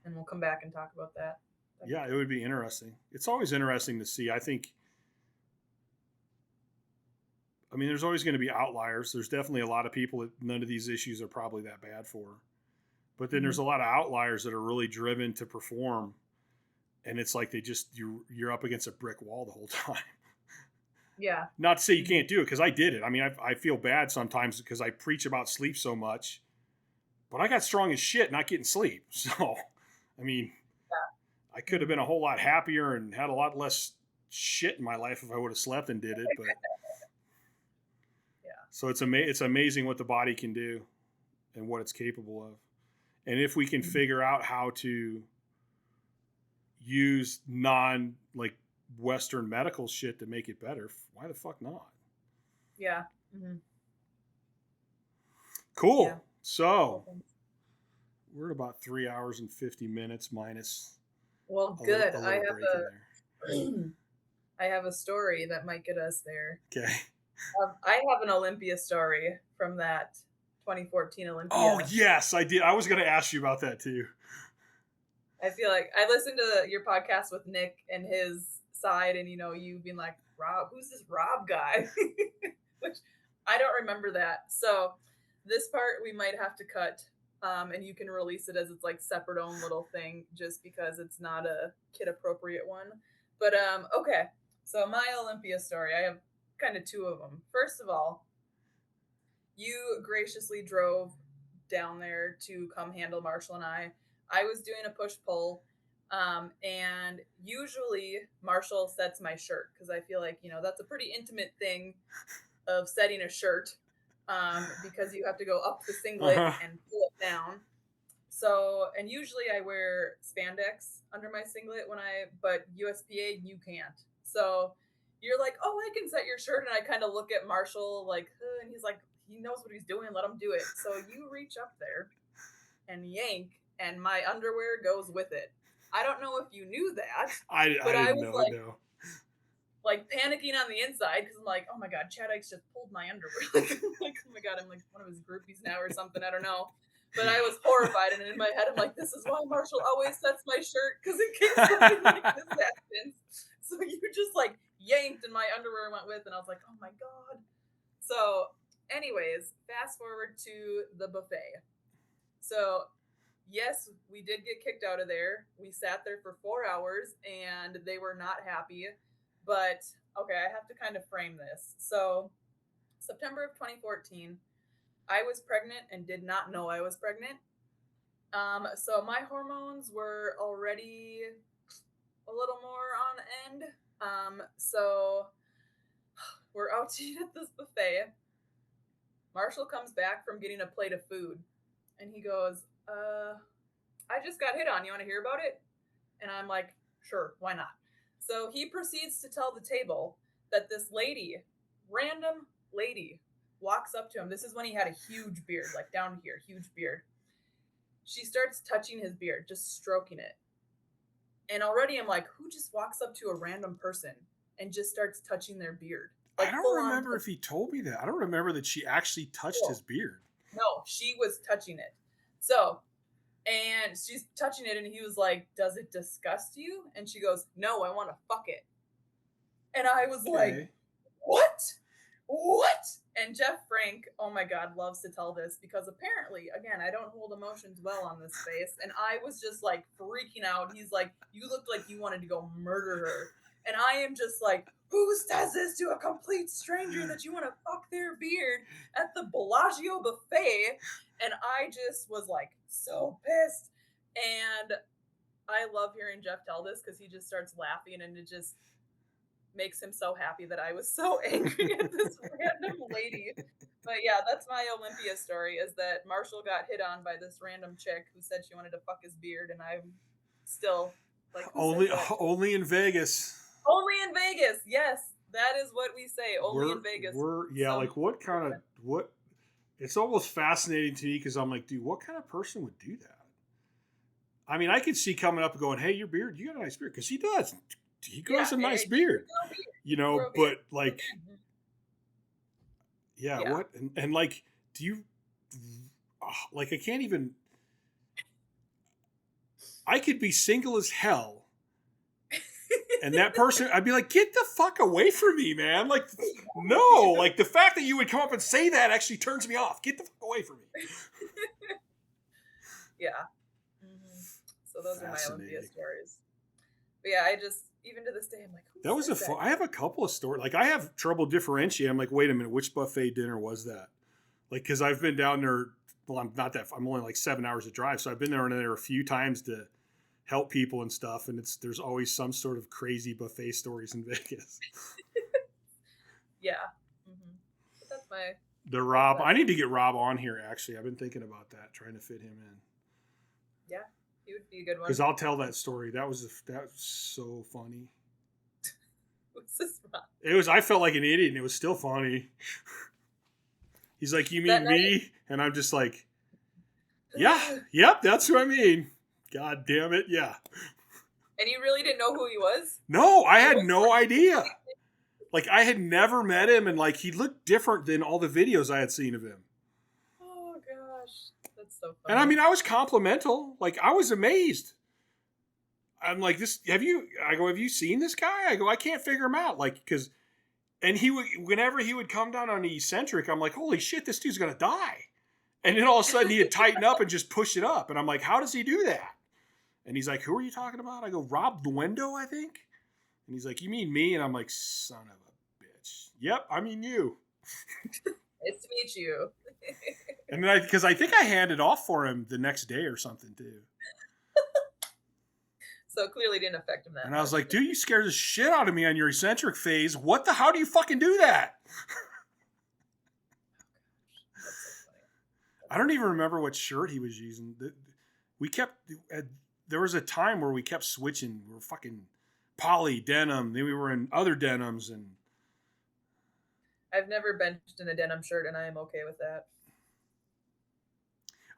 and we'll come back and talk about that.
Yeah, it would be interesting. It's always interesting to see. I mean, there's always going to be outliers. There's definitely a lot of people that none of these issues are probably that bad for. But then there's a lot of outliers that are really driven to perform. And it's like you're up against a brick wall the whole time.
Yeah.
Not to say you can't do it, because I did it. I mean, I feel bad sometimes because I preach about sleep so much. But I got strong as shit not getting sleep. So, I mean, I could have been a whole lot happier and had a lot less shit in my life if I would have slept and did it. But
yeah.
So it's amazing what the body can do and what it's capable of. And if we can figure out how to use Western medical shit to make it better, why the fuck not?
Yeah. Mm-hmm.
Cool.
Yeah.
So we're at about 3 hours and 50 minutes minus.
Well, good. I have a story that might get us there.
Okay.
I have an Olympia story from that 2014 Olympia.
Oh yes, I did. I was going to ask you about that too.
I feel like I listened to your podcast with Nick and his side, and you being like, Rob, who's this Rob guy? Which I don't remember that. So this part we might have to cut, and you can release it as its like separate own little thing, just because it's not a kid appropriate one. But okay. So my Olympia story, I have kind of 2 of them. First of all, you graciously drove down there to come handle Marshall and I. I was doing a push-pull, and usually Marshall sets my shirt because I feel like, that's a pretty intimate thing of setting a shirt, because you have to go up the singlet and pull it down. So, and usually I wear spandex under my singlet but USPA, you can't. So you're like, oh, I can set your shirt. And I kind of look at Marshall like, and he's like, he knows what he's doing. Let him do it. So you reach up there and yank, and my underwear goes with it. I don't know if you knew that. I didn't know. Like panicking on the inside because I'm like, oh my God, Chad Ikes just pulled my underwear. Like, oh my God, I'm like one of his groupies now or something. I don't know. But I was horrified, and in my head, I'm like, this is why Marshall always sets my shirt, because in case something like this happens. So you just like yanked, and my underwear went with, and I was like, oh my God. So anyways, fast forward to the buffet. So yes, we did get kicked out of there. We sat there for 4 hours, and they were not happy. But okay, I have to kind of frame this. So September of 2014, I was pregnant and did not know I was pregnant. So my hormones were already a little more on end. So we're out to eat at this buffet. Marshall comes back from getting a plate of food, and he goes, I just got hit on. You want to hear about it? And I'm like, sure, why not? So he proceeds to tell the table that this lady, random lady, walks up to him. This is when he had a huge beard, like down here, huge beard. She starts touching his beard, just stroking it. And already I'm like, who just walks up to a random person and just starts touching their beard? Like,
I don't remember if he told me that. I don't remember that she actually touched his beard.
No, she was touching it. So And she's touching it, and he was like, "Does it disgust you?" And she goes, "No, I want to fuck it." And I was like, "What? What?" And Jeff Frank, oh my God, loves to tell this because apparently, again, I don't hold emotions well on this face. And I was just like freaking out. He's like, "You looked like you wanted to go murder her." And I am just like, who says this to a complete stranger that you want to fuck their beard at the Bellagio buffet? And I just was like so pissed. And I love hearing Jeff tell this because he just starts laughing, and it just makes him so happy that I was so angry at this random lady. But yeah, that's my Olympia story, is that Marshall got hit on by this random chick who said she wanted to fuck his beard, and I'm still like,
only in Vegas.
Only in Vegas, yes. That is what we say. Only in Vegas.
Like what? It's almost fascinating to me because I'm like, dude, what kind of person would do that? I mean, I could see coming up and going, "Hey, your beard, you got a nice beard," because he does. He grows a nice beard, you know. But like, what? And like, do you like? I can't even. I could be single as hell. And that person, I'd be like, "Get the fuck away from me, man." Like, no, like the fact that you would come up and say that actually turns me off. Get the fuck away from me.
Yeah. Mm-hmm. So those are my Olympia stories. But yeah, I just, even to this day, I'm like,
that was I have a couple of stories. Like, I have trouble differentiating. I'm like, wait a minute, which buffet dinner was that? Like, because I've been down there, well, I'm only like 7 hours of drive. So I've been there a few times to help people and stuff, and there's always some sort of crazy buffet stories in Vegas.
Yeah. Mm-hmm. But that's
the Rob. I need to get Rob on here, actually. I've been thinking about that, trying to fit him in.
Yeah, he would be a good one.
Because I'll tell that story. That was so funny.
What's this, Rob?
It was. I felt like an idiot, and it was still funny. He's like, "You mean me?" And I'm just like, "Yeah, yep, that's what I mean." God damn it, yeah.
And you really didn't know who he was?
No, I had no idea. Like, I had never met him, and like, he looked different than all the videos I had seen of him.
Oh gosh, that's so funny.
And I mean, I was complimental. Like, I was amazed. I'm like, have you seen this guy? I go, I can't figure him out. Like, because, and whenever he would come down on the eccentric, I'm like, holy shit, this dude's gonna die. And then all of a sudden he'd tighten up and just push it up. And I'm like, how does he do that? And he's like, who are you talking about? I go, Rob Luendo, I think. And he's like, you mean me? And I'm like, son of a bitch. Yep, I mean you.
Nice to meet you.
And then because I think I handed off for him the next day or something too.
So it clearly didn't affect him that much.
And I was like, dude, you scared the shit out of me on your eccentric phase. How do you fucking do that? I don't even remember what shirt he was using. There was a time where we kept switching. We were fucking poly denim. Then we were in other denims. And
I've never benched in a denim shirt, and I am okay with that.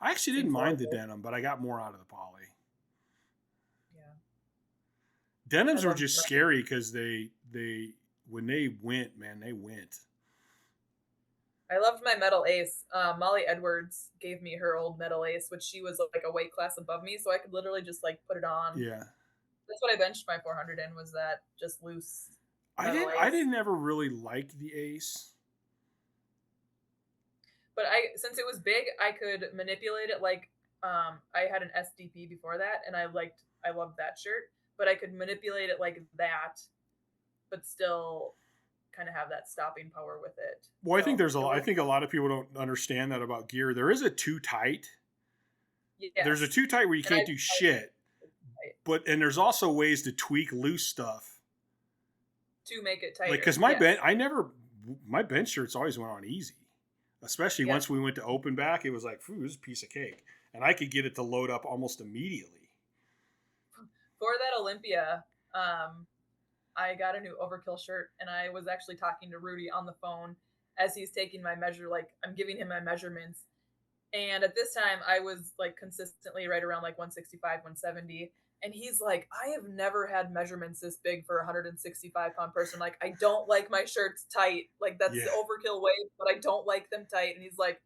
I actually didn't mind the denim, but I got more out of the poly.
Yeah.
Denims were just scary because when they went, man, they went.
I loved my Metal Ace. Molly Edwards gave me her old Metal Ace, which she was like a weight class above me, so I could literally just like put it on.
Yeah.
That's what I benched my 400 in, was that just loose.
I didn't ever really like the Ace.
But since it was big, I could manipulate it like I had an SDP before that, and I loved that shirt, but I could manipulate it like that, but still kind of have that stopping power with it.
Well, so I think a lot of people don't understand that about gear. There is a too tight. Yes. There's a too tight where you can't do shit. And there's also ways to tweak loose stuff
to make it tighter.
Like, because my bench shirts always went on easy, especially once we went to open back. It was like, it was a piece of cake, and I could get it to load up almost immediately.
For that Olympia, I got a new Overkill shirt, and I was actually talking to Rudy on the phone as he's taking my measure. Like, I'm giving him my measurements. And at this time, I was like consistently right around like 165, 170. And he's like, I have never had measurements this big for a 165 pound person. Like, I don't like my shirts tight. Like, that's the overkill weight, but I don't like them tight. And he's like,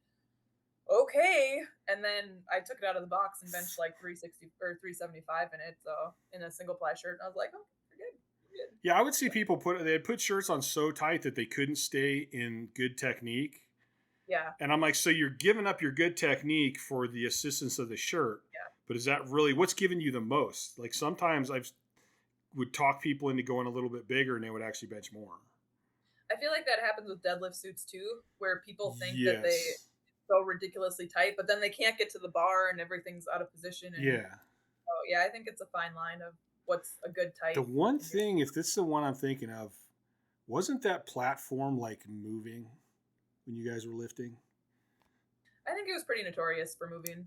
okay. And then I took it out of the box and benched like 360 or 375 in it. So in a single ply shirt. And I was like, oh, you're good. You're good.
Yeah, I would see people they'd put shirts on so tight that they couldn't stay in good technique.
Yeah.
And I'm like, so you're giving up your good technique for the assistance of the shirt.
Yeah.
But is that really what's giving you the most? Like sometimes would talk people into going a little bit bigger and they would actually bench more.
I feel like that happens with deadlift suits too, where people think
Yes.
that they so ridiculously tight, but then they can't get to the bar and everything's out of position. And,
yeah.
Oh yeah, I think it's a fine line of what's a good tight.
The one thing, if this is the one I'm thinking of, wasn't that platform like moving when you guys were lifting?
I think it was pretty notorious for moving.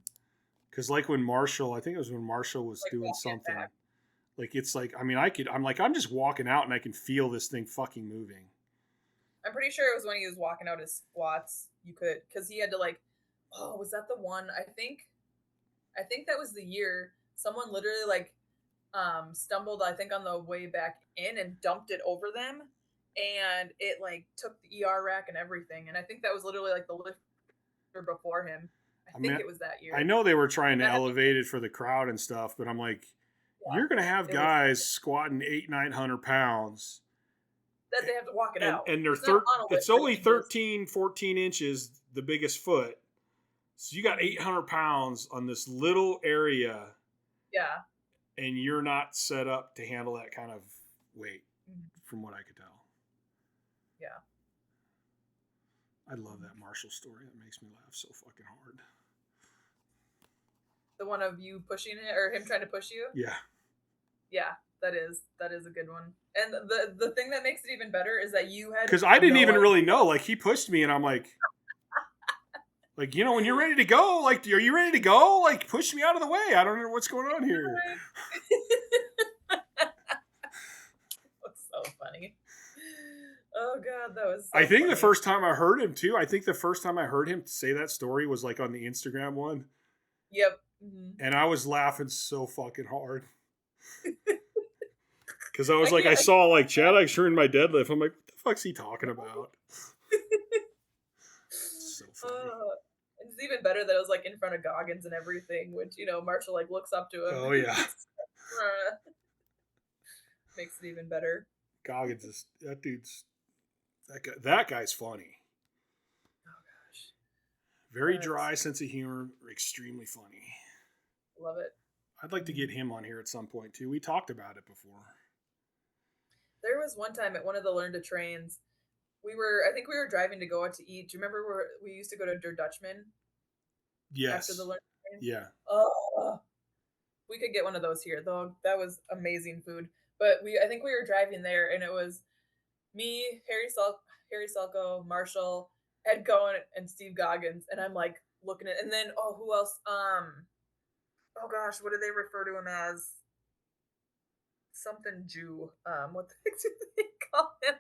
Because like when Marshall, I think it was when Marshall was like doing something. Like it's like, I mean, I'm just walking out and I can feel this thing fucking moving.
I'm pretty sure it was when he was walking out his squats. You could, because he had to like, oh, was that the one? I think that was the year someone literally like stumbled, I think, on the way back in and dumped it over them, and it like took the ER rack and everything. And I think that was literally like the lifter before him. I think it was that year.
I know they were trying to elevate it for the crowd and stuff, but I'm like, you're gonna have guys squatting 800-900 pounds
that they have to walk it out,
and they're it's only 13-14 inches, the biggest foot. So you got 800 pounds on this little area.
Yeah.
And you're not set up to handle that kind of weight, from what I could tell.
Yeah.
I love that Marshall story. That makes me laugh so fucking hard.
The one of you pushing it, or him trying to push you?
Yeah.
Yeah, that is a good one. And the thing that makes it even better is that you had...
Because I didn't even really know. Like, he pushed me, and I'm like... Like, you know, when you're ready to go, like, are you ready to go? Like, push me out of the way. I don't know what's going on here.
That's so funny. Oh, God, that was so
I think
funny.
the first time I heard him, too, I think the first time I heard him say that story was, like, on the Instagram one.
Yep. Mm-hmm.
And I was laughing so fucking hard. Because I was like, I saw, like, Chad Eichner in my deadlift. I'm like, what the fuck's he talking about? So funny.
It's even better that it was like in front of Goggins and everything, which, you know, Marshall like looks up to him.
Oh yeah.
Makes it even better.
Goggins is that guy's funny.
Oh gosh.
Very dry sense of humor, extremely funny.
Love it.
I'd like to get him on here at some point too. We talked about it before.
There was one time at one of the Learn to Trains, I think we were driving to go out to eat. Do you remember where we used to go to Der Dutchman?
Yes.
After the Learn to Trains?
Yeah.
Oh, we could get one of those here, though. That was amazing food. But I think we were driving there, and it was me, Harry Selko, Marshall, Ed Cohen, and Steve Goggins. And I'm like looking at, and then who else? Oh gosh, what do they refer to him as? Something Jew. What the heck do they call him?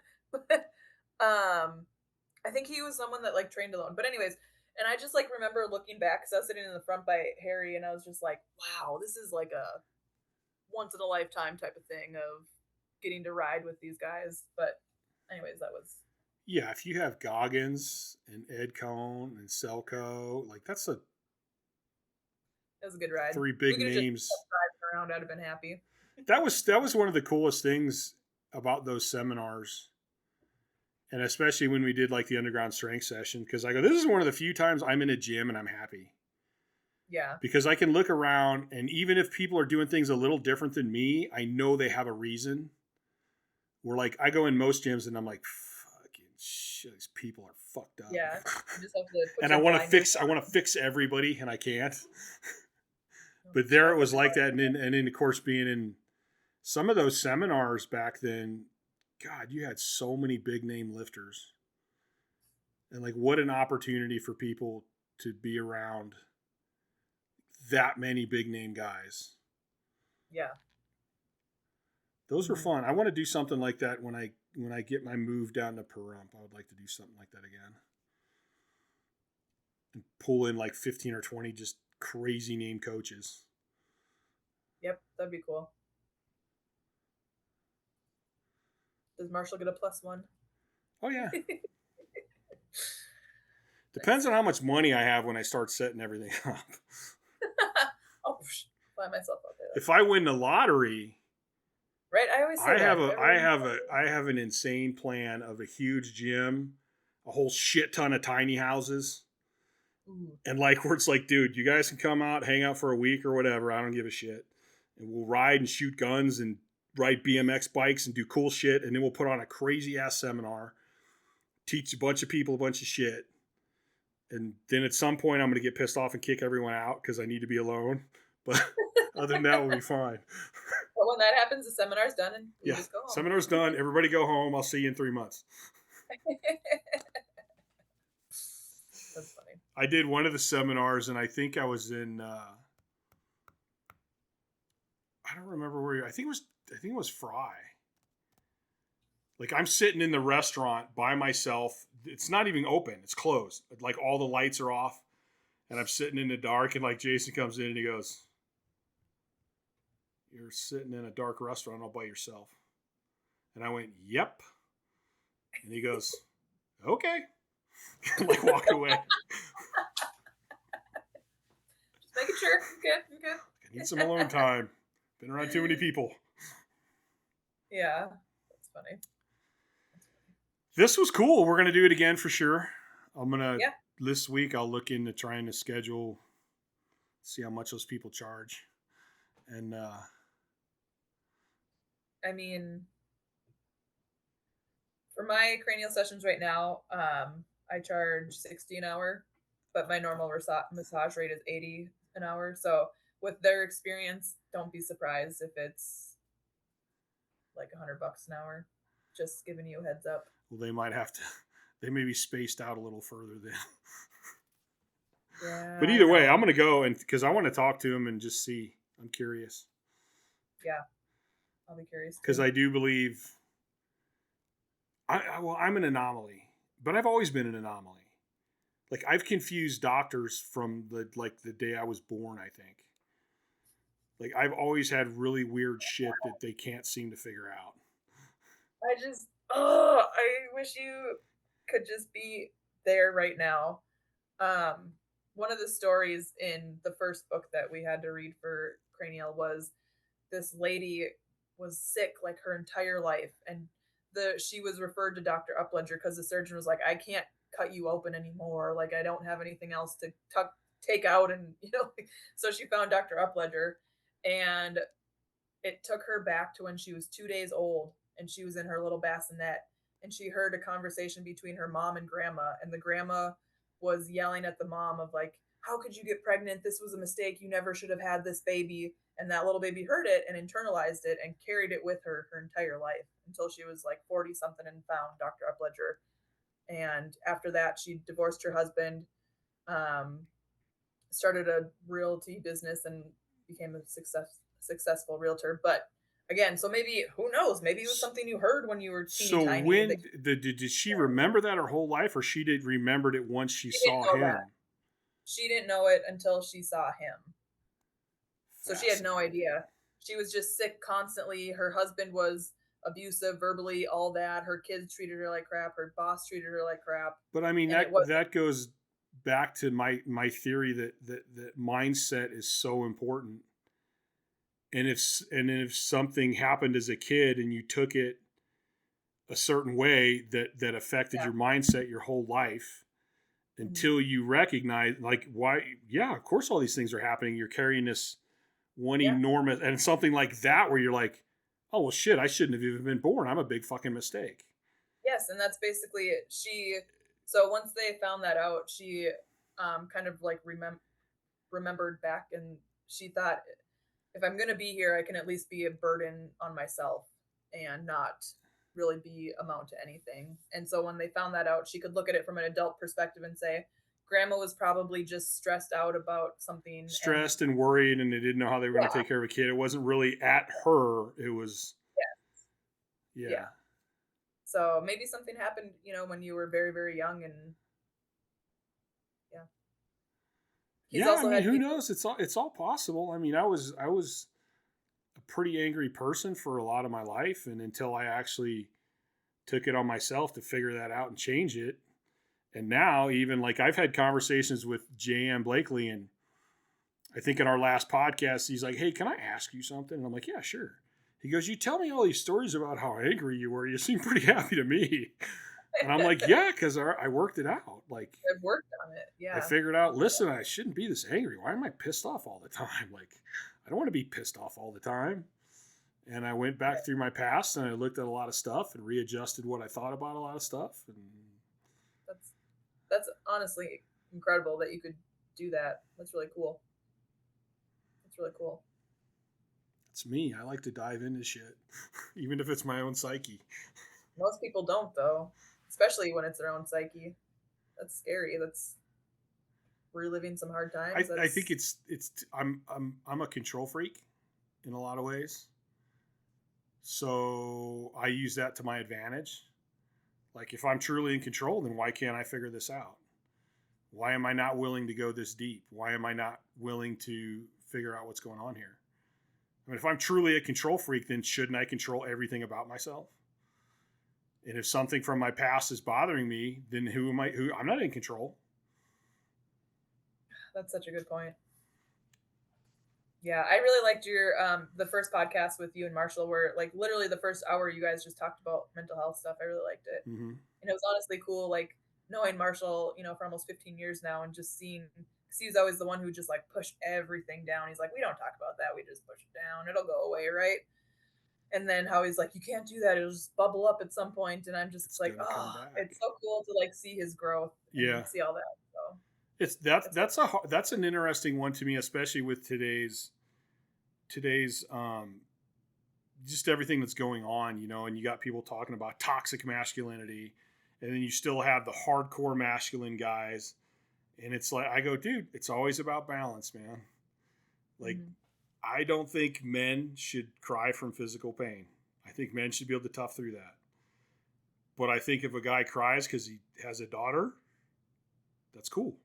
I think he was someone that like trained alone. But anyways, and I just like remember looking back because I was sitting in the front by Harry, and I was just like, wow, this is like a once in a lifetime type of thing of getting to ride with these guys. But anyways, that was...
Yeah, if you have Goggins and Ed Cohn and Selko, like that
was a good ride.
3 big names.
Just driving around, I'd have been happy.
That was one of the coolest things about those seminars. And especially when we did like the underground strength session, because I go, this is one of the few times I'm in a gym and I'm happy.
Yeah.
Because I can look around, and even if people are doing things a little different than me, I know they have a reason. Where like I go in most gyms and I'm like, fucking shit, these people are fucked up.
Yeah. You just have to
and I want to fix everybody, and I can't. But there it was like that, and then of course being in some of those seminars back then, God, you had so many big name lifters. And like what an opportunity for people to be around that many big name guys.
Yeah.
Those were fun. I want to do something like that when I get my move down to Pahrump. I would like to do something like that again. And pull in like 15 or 20 just crazy name coaches.
Yep, that'd be cool. Does Marshall get a +1?
Oh, yeah. Depends on how much money I have when I start setting everything up.
Oh, buy myself out there.
If I win the lottery,
right? I always say
I have an insane plan of a huge gym, a whole shit ton of tiny houses.
Ooh.
And like where it's like, dude, you guys can come out, hang out for a week or whatever. I don't give a shit. And we'll ride and shoot guns and ride BMX bikes and do cool shit. And then we'll put on a crazy ass seminar, teach a bunch of people a bunch of shit. And then at some point I'm going to get pissed off and kick everyone out because I need to be alone. But other than that, we'll be fine.
But when that happens, the seminar's done and we just go home.
Seminar's done. Everybody go home. I'll see you in 3 months.
That's funny.
I did one of the seminars, and I think I was in. I don't remember where. I think it was Fry. Like I'm sitting in the restaurant by myself. It's not even open. It's closed. Like all the lights are off, and I'm sitting in the dark. And like Jason comes in and he goes, "You're sitting in a dark restaurant all by yourself." And I went, "Yep." And he goes, "Okay." Like walked away.
Just making sure. I'm good.
I need some alone time. Been around too many people.
Yeah, that's funny.
This was cool. We're gonna do it again for sure. I'm gonna this week. I'll look into trying to schedule, see how much those people charge, and
I mean, for my cranial sessions right now, I charge $60 an hour, but my normal massage rate is $80 an hour. So with their experience, don't be surprised if it's like $100 an hour. Just giving you a heads up.
Well, they might have to. They may be spaced out a little further then.
Yeah.
But either way, I'm gonna go and because I want to talk to him and just see. I'm curious.
Yeah, I'll be curious.
Because I do believe. I'm an anomaly, but I've always been an anomaly. Like I've confused doctors from the day I was born. I think. Like I've always had really weird shit that they can't seem to figure out.
I wish you could just be there right now. One of the stories in the first book that we had to read for cranial was this lady was sick like her entire life, and she was referred to Dr. Upledger because the surgeon was like, I can't cut you open anymore. Like I don't have anything else to take out, and so she found Dr. Upledger, and it took her back to when she was 2 days old, and she was in her little bassinet, and she heard a conversation between her mom and grandma, and the grandma was yelling at the mom of like, how could you get pregnant? This was a mistake. You never should have had this baby. And that little baby heard it and internalized it and carried it with her entire life until she was like 40 something and found Dr. Upledger. And after that, she divorced her husband, started a realty business, and became a successful realtor. But again, so maybe, who knows? Maybe it was something you heard when you were teeny tiny.
So did she remember that her whole life, or she remembered it once she saw him?
That. She didn't know it until she saw him. So she had no idea. She was just sick constantly. Her husband was abusive verbally, all that. Her kids treated her like crap. Her boss treated her like crap.
But I mean, that goes back to my theory that mindset is so important. And if something happened as a kid and you took it a certain way that affected your mindset your whole life until you recognize, like, why, of course all these things are happening. You're carrying this one enormous, and something like that where you're like, oh, well, shit, I shouldn't have even been born. I'm a big fucking mistake.
Yes, and that's basically it. So once they found that out, she kind of like remembered back, and she thought, if I'm going to be here, I can at least be a burden on myself and not really amount to anything. And so when they found that out, she could look at it from an adult perspective and say, grandma was probably just stressed out about something.
Stressed and worried, and they didn't know how they were going to take care of a kid. It wasn't really at her. It was. Yeah.
So maybe something happened, when you were very, very young, and
who knows? It's all possible. I mean, I was a pretty angry person for a lot of my life, and until I actually took it on myself to figure that out and change it. And now even like I've had conversations with J.M. Blakely, and I think in our last podcast, he's like, hey, can I ask you something? And I'm like, yeah, sure. He goes, you tell me all these stories about how angry you were. You seem pretty happy to me. And I'm like, yeah, because I worked it out. Like,
I've worked on it. Yeah.
I figured out, listen, I shouldn't be this angry. Why am I pissed off all the time? Like, I don't want to be pissed off all the time. And I went back through my past and I looked at a lot of stuff and readjusted what I thought about a lot of stuff. And
that's honestly incredible that you could do that. That's really cool. That's really cool.
It's me. I like to dive into shit, even if it's my own psyche.
Most people don't, though, especially when it's their own psyche. That's scary. That's reliving some hard times.
I think it's I'm a control freak in a lot of ways. So I use that to my advantage. Like if I'm truly in control, then why can't I figure this out? Why am I not willing to go this deep? Why am I not willing to figure out what's going on here? I mean, if I'm truly a control freak, then shouldn't I control everything about myself? And if something from my past is bothering me, then I'm not in control.
That's such a good point. Yeah, I really liked your the first podcast with you and Marshall, where like literally the first hour you guys just talked about mental health stuff. I really liked it, and it was honestly cool. Like knowing Marshall, for almost 15 years now, and just seeing, because he was always the one who just like pushed everything down. He's like, we don't talk about that. We just push it down. It'll go away, right? And then how he's like, you can't do that. It'll just bubble up at some point. And I'm just it's like, oh, it's so cool to like see his growth. And see all that. So
that's an interesting one to me, especially with today's just everything that's going on, and you got people talking about toxic masculinity, and then you still have the hardcore masculine guys. And it's like, I go, dude, it's always about balance, man. Like, I don't think men should cry from physical pain. I think men should be able to tough through that. But I think if a guy cries because he has a daughter, that's cool.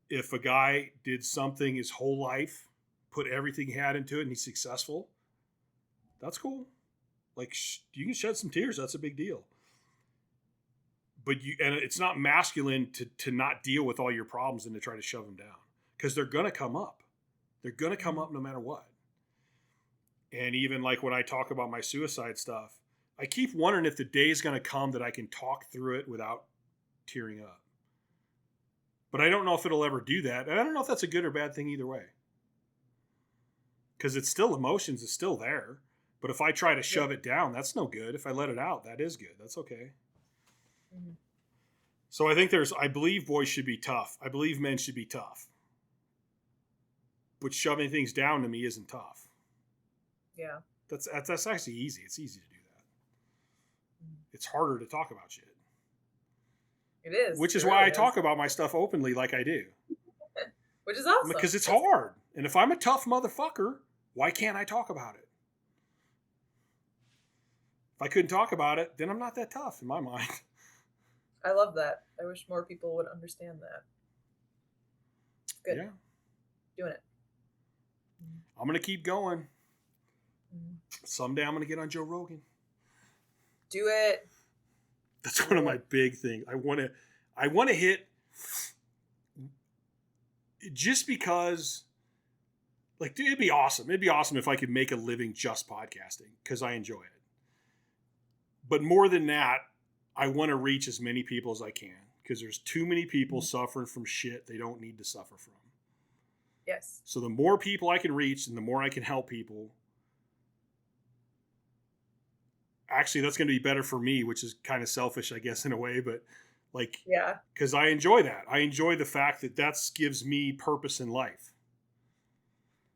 If a guy did something his whole life, put everything he had into it, and he's successful, that's cool. Like, you can shed some tears. That's a big deal. But and it's not masculine to not deal with all your problems and to try to shove them down, because they're going to come up. They're going to come up no matter what. And even like when I talk about my suicide stuff, I keep wondering if the day is going to come that I can talk through it without tearing up. But I don't know if it'll ever do that. And I don't know if that's a good or bad thing either way. Because it's still emotions, it's still there. But if I try to shove it down, that's no good. If I let it out, that is good. That's okay. Mm-hmm. So I believe boys should be tough. I believe men should be tough. But shoving things down to me isn't tough.
Yeah.
That's actually easy. It's easy to do that. It's harder to talk about shit.
It is.
Which is why I talk about my stuff openly like I do.
Which is awesome.
Because it's hard. And if I'm a tough motherfucker, why can't I talk about it? If I couldn't talk about it, then I'm not that tough in my mind.
I love that. I wish more people would understand that. Good.
Yeah.
Doing it.
I'm going to keep going. Someday I'm going to get on Joe Rogan.
Do it.
That's one of my big things. I want to hit, just because, like, dude, it'd be awesome. It'd be awesome if I could make a living just podcasting, because I enjoy it. But more than that, I want to reach as many people as I can, because there's too many people suffering from shit they don't need to suffer from.
Yes.
So the more people I can reach and the more I can help people, actually that's going to be better for me, which is kind of selfish, I guess, in a way, but like,
yeah,
because I enjoy that. I enjoy the fact that gives me purpose in life.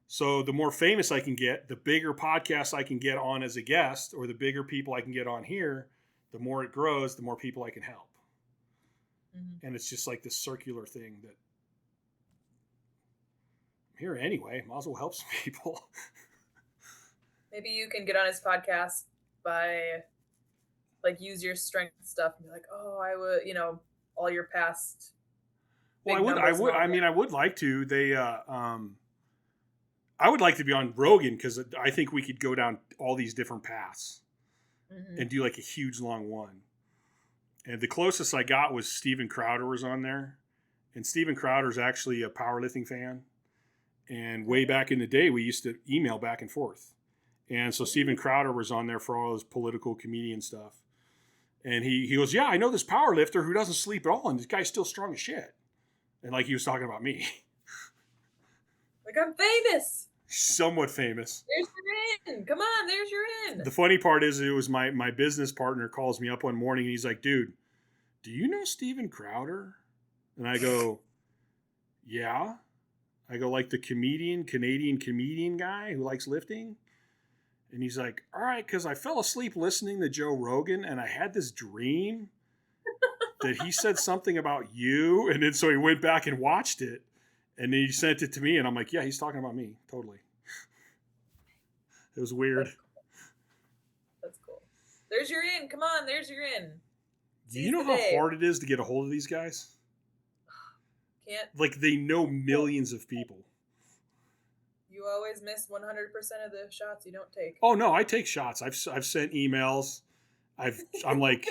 So the more famous I can get, the bigger podcasts I can get on as a guest, or the bigger people I can get on here, the more it grows, the more people I can help. Mm-hmm. And it's just like this circular thing that I'm here anyway. Might as well help some people.
Maybe you can get on his podcast by like use your strength stuff and be like, oh, I would, all your past.
Well, I would like to. I would like to be on Rogan, because I think we could go down all these different paths and do like a huge long one. And the closest I got was Steven Crowder was on there. And Steven Crowder is actually a powerlifting fan. And way back in the day, we used to email back and forth. And so Steven Crowder was on there for all his political comedian stuff. And he goes, yeah, I know this power lifter who doesn't sleep at all, and this guy's still strong as shit. And like he was talking about me.
Like, I'm famous.
Somewhat famous.
There's your in. Come on, there's your in.
The funny part is it was my business partner calls me up one morning and he's like, dude, do you know Steven Crowder? And I go, yeah. I go, like the Canadian comedian guy who likes lifting? And he's like, all right, because I fell asleep listening to Joe Rogan and I had this dream that he said something about you. And then so he went back and watched it and then he sent it to me and I'm like, yeah, he's talking about me. Totally. It was weird.
That's cool. There's your in. Come on, there's your in.
Do you know how hard it is to get a hold of these guys?
Can't.
Like they know millions of people.
You always miss 100% of the shots you don't take.
Oh no, I take shots. I've sent emails. I'm like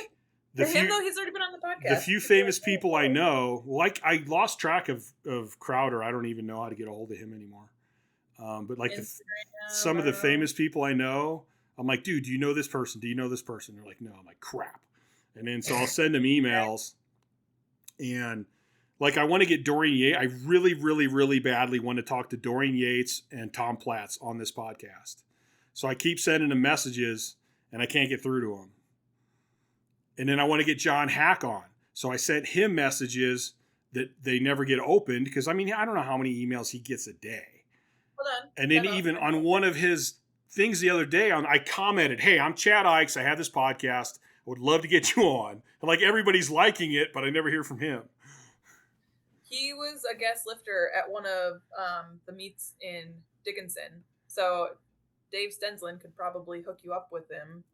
For him though, he's already been on the podcast.
The few famous people I know. Like I lost track of Crowder. I don't even know how to get a hold of him anymore. But like some of the famous people I know, I'm like, dude, do you know this person? Do you know this person? They're like, no. I'm like, crap. And then so I'll send them emails, and like I want to get Dorian Yates. I really, really, really badly want to talk to Dorian Yates and Tom Platz on this podcast. So I keep sending them messages, and I can't get through to them. And then I want to get John Hack on. So I sent him messages that they never get opened because, I mean, I don't know how many emails he gets a day.
Hold on.
And then even on one of his things the other day, I commented, hey, I'm Chad Ikes. I have this podcast. I would love to get you on. And like everybody's liking it, but I never hear from him.
He was a guest lifter at one of the meets in Dickinson. So Dave Stensland could probably hook you up with him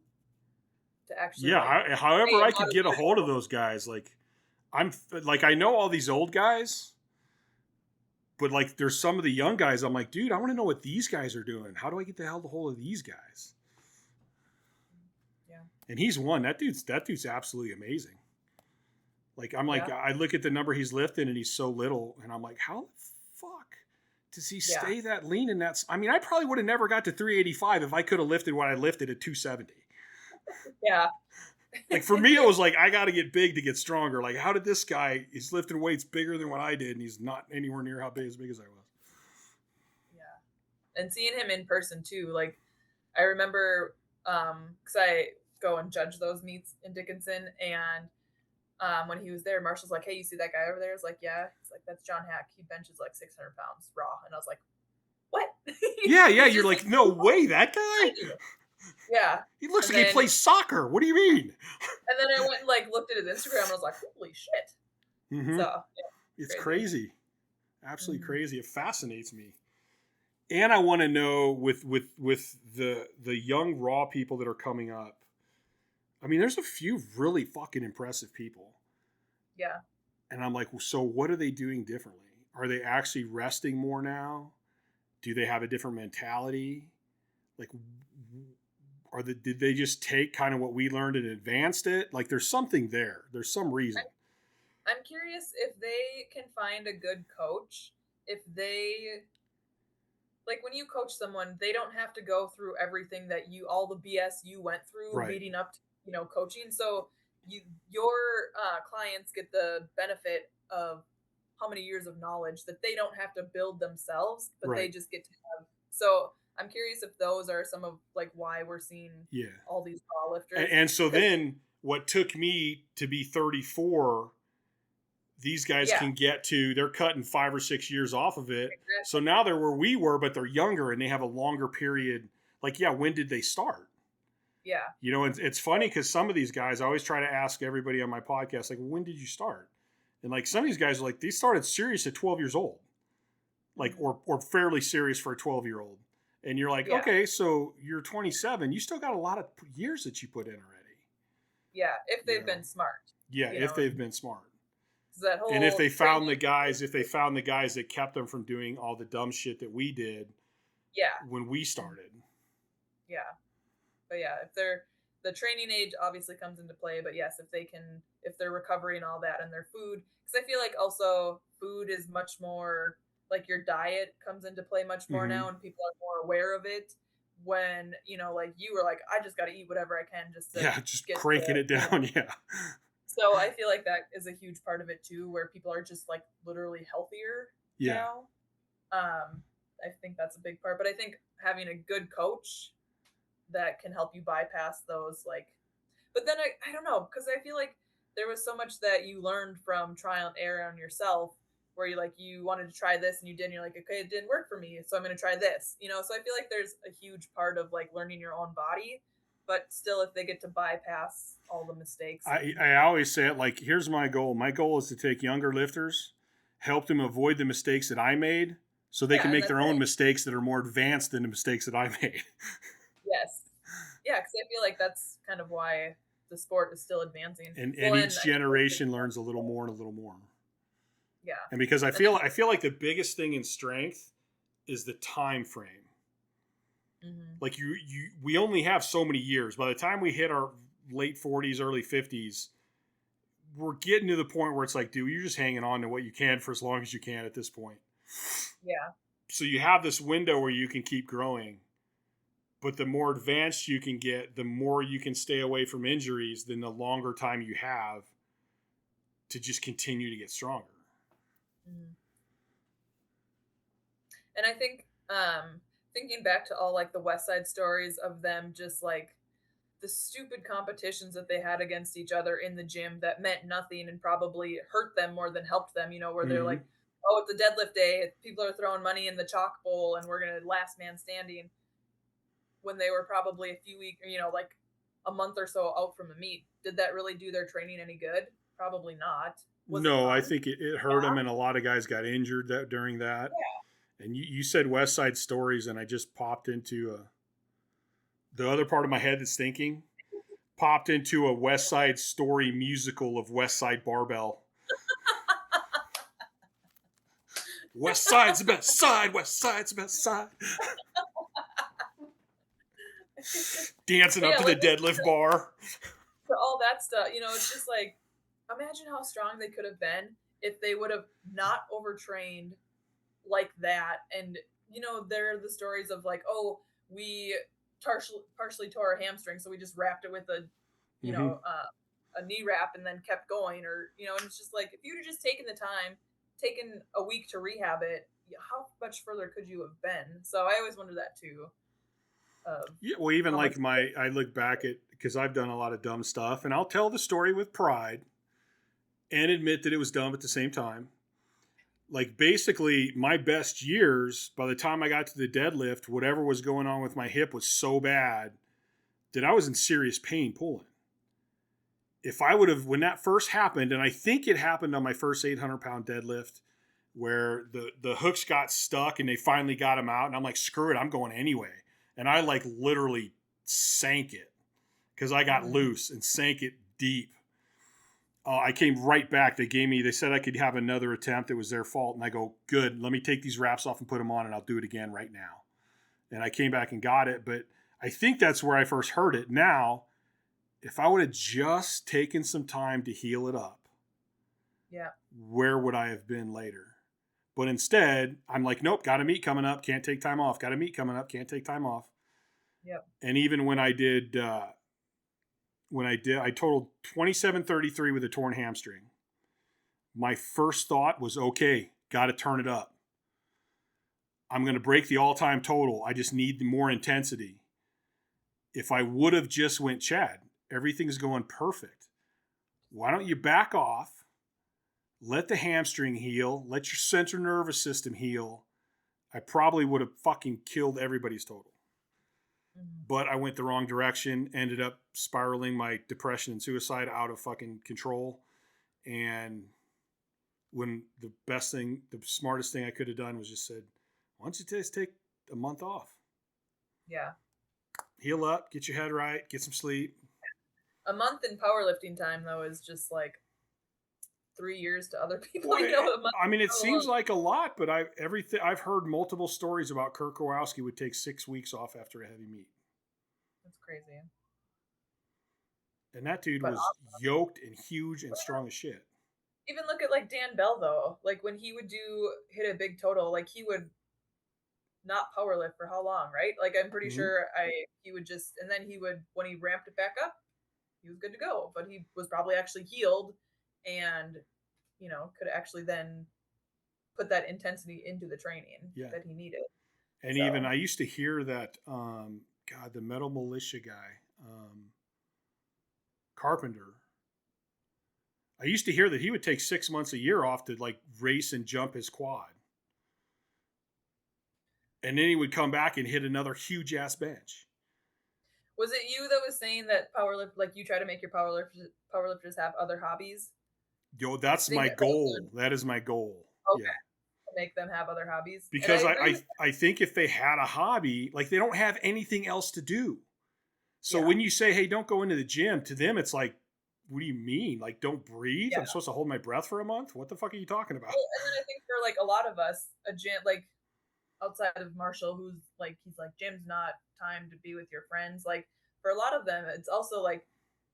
to actually.
Yeah, however I could get a hold of those guys. Like, I know all these old guys, but like there's some of the young guys. I'm like, dude, I want to know what these guys are doing. How do I get the hell a hold of these guys?
Yeah.
And he's one. That dude's absolutely amazing. Like, I'm like, I look at the number he's lifting and he's so little. And I'm like, how the fuck does he stay that lean? And I mean, I probably would have never got to 385 if I could have lifted what I lifted at 270.
Yeah.
Like, for me, it was like, I got to get big to get stronger. Like, how did this guy, he's lifting weights bigger than what I did. And he's not anywhere near as big as I was.
Yeah. And seeing him in person too. Like, I remember, cause I go and judge those meets in Dickinson, and when he was there, Marshall's like, hey, you see that guy over there? I was like, yeah. He's like, that's John Hack. He benches like 600 pounds raw. And I was like, what?
Yeah. You're like, no way, that guy?
Yeah.
He looks like he plays soccer. What do you mean?
And then I went and like looked at his Instagram and I was like, holy shit.
Mm-hmm.
So yeah,
it's crazy. Absolutely crazy. It fascinates me. And I want to know with the young raw people that are coming up. I mean, there's a few really fucking impressive people.
Yeah. And
I'm like, so what are they doing differently? Are they actually resting more now? Do they have a different mentality? Like, did they just take kind of what we learned and advanced it? Like, there's something there. There's some reason.
I'm curious if they can find a good coach. If they, like, when you coach someone, they don't have to go through everything that all the BS you went through leading up to, coaching. So your clients get the benefit of how many years of knowledge that they don't have to build themselves, but they just get to have. So I'm curious if those are some of like why we're seeing all these raw lifters.
And so then what took me to be 34, these guys can get to, they're cutting 5 or 6 years off of it. Exactly. So now they're where we were, but they're younger and they have a longer period. Like, when did they start? Yeah. It's funny because some of these guys, I always try to ask everybody on my podcast, like, when did you start? And like some of these guys are like, they started serious at 12 years old, like, or fairly serious for a 12-year-old. And you're like, okay, so you're 27. You still got a lot of years that you put in already.
Yeah, if they've been smart.
Yeah, if they've been smart.
That whole
and if they found the guys that kept them from doing all the dumb shit that we did when we started.
Yeah. But yeah, if they're the training age obviously comes into play, but yes, if they're recovery and all that and their food, because I feel like also food is much more like your diet comes into play much more now, and people are more aware of it. When like you were like, I just got to eat whatever I can just to
just
get
cranking it down. Yeah.
So I feel like that is a huge part of it too, where people are just like literally healthier now. I think that's a big part, but I think having a good coach that can help you bypass those but then I don't know, because I feel like there was so much that you learned from trial and error on yourself, where you wanted to try this and you did, and you're like, okay, it didn't work for me, so I'm going to try this, so I feel like there's a huge part of like learning your own body, but still if they get to bypass all the mistakes.
I always say it like, here's my goal. My goal is to take younger lifters, help them avoid the mistakes that I made, so they can make their own mistakes that are more advanced than the mistakes that I made.
Yes. Yeah, because I feel like that's kind of why the sport is still advancing.
And each generation learns a little more and a little more.
Yeah.
And because I feel like the biggest thing in strength is the time frame. Mm-hmm. Like we only have so many years. By the time we hit our late 40s, early 50s, we're getting to the point where it's like, dude, you're just hanging on to what you can for as long as you can at this point.
Yeah.
So you have this window where you can keep growing. But the more advanced you can get, the more you can stay away from injuries, then the longer time you have to just continue to get stronger.
Mm-hmm. And I think thinking back to all like the West Side stories of them just like the stupid competitions that they had against each other in the gym that meant nothing and probably hurt them more than helped them, where they're like, oh, it's a deadlift day. People are throwing money in the chalk bowl and we're going to last man standing. When they were probably a few weeks, like a month or so out from the meet. Did that really do their training any good? Probably not.
No, I think it hurt them, and a lot of guys got injured during that.
Yeah.
And you said West Side Stories, and I just popped into the other part of my head that's thinking, popped into a West Side Story musical of West Side Barbell. West Side's the best side, West Side's the best side. Dancing up to the deadlift bar.
For all that stuff, it's just like, imagine how strong they could have been if they would have not overtrained like that. And, there are the stories of like, oh, we partially tore our hamstring, so we just wrapped it with a knee wrap and then kept going, or, and it's just like, if you'd have just taken a week to rehab it, how much further could you have been? So I always wonder that too.
Yeah, well, even like I look back at, because I've done a lot of dumb stuff, and I'll tell the story with pride and admit that it was dumb at the same time. Like basically my best years, by the time I got to the deadlift, whatever was going on with my hip was so bad that I was in serious pain pulling. If I would have, when that first happened, and I think it happened on my first 800-pound deadlift, where the hooks got stuck and they finally got them out, and I'm like, screw it, I'm going anyway. And I like literally sank it because I got loose and sank it deep. I came right back. They said I could have another attempt. It was their fault. And I go, good, let me take these wraps off and put them on, and I'll do it again right now. And I came back and got it. But I think that's where I first heard it. Now, if I would have just taken some time to heal it up, where would I have been later? But instead, I'm like, nope, got a meet coming up, can't take time off. Got a meet coming up, can't take time off.
Yep.
And even when I did, I totaled 27:33 with a torn hamstring. My first thought was, okay, got to turn it up. I'm going to break the all-time total. I just need more intensity. If I would have just went, Chad, everything's going perfect. Why don't you back off? Let the hamstring heal. Let your central nervous system heal. I probably would have fucking killed everybody's total. Mm-hmm. But I went the wrong direction, ended up spiraling my depression and suicide out of fucking control. And when the smartest thing I could have done was just said, why don't you just take a month off?
Yeah.
Heal up, get your head right, get some sleep.
A month in powerlifting time, though, is just like 3 years to other people.
Well, it seems like a lot, but I've heard multiple stories about Kurt Kowalski would take 6 weeks off after a heavy meet.
That's crazy.
And that dude
But
was yoked and huge and strong as shit.
even look at like Dan Bell though. Like when he would hit a big total, like he would not power lift for how long, right? Like I'm pretty sure he would just, and then he would, when he ramped it back up, he was good to go. But he was probably actually healed and, could actually then put that intensity into the training that he needed.
And even I used to hear that, the Metal Militia guy, Carpenter, I used to hear that he would take 6 months a year off to like race and jump his quad. And then he would come back and hit another huge ass bench.
Was it you that was saying that like you try to make your powerlifters have other hobbies?
Yo, that's my goal. That is my goal.
Okay. Yeah. Make them have other hobbies.
Because I think if they had a hobby, like they don't have anything else to do. So when you say, hey, don't go into the gym, to them it's like, what do you mean? Like, don't breathe? I'm supposed to hold my breath for a month? What the fuck are you talking about?
Well, and then I think for like a lot of us, a gym, like outside of Marshall, who's like, he's like, gym's not time to be with your friends. Like for a lot of them, it's also like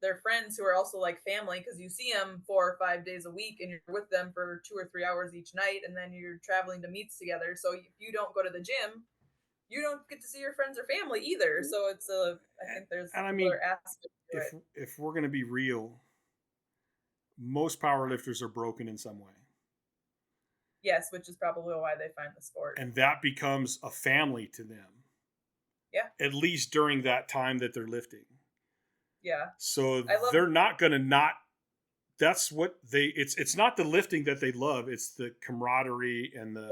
their friends who are also like family, because you see them 4 or 5 days a week and you're with them for 2 or 3 hours each night, and then you're traveling to meets together. So if you don't go to the gym, you don't get to see your friends or family either. So it's I think there's another aspect to it.
If we're going to be real, most powerlifters are broken in some way.
Yes, which is probably why they find the sport.
And that becomes a family to them.
Yeah.
At least during that time that they're lifting.
Yeah.
So they're not going to not, that's what it's not the lifting that they love. It's the camaraderie and the.
Yeah.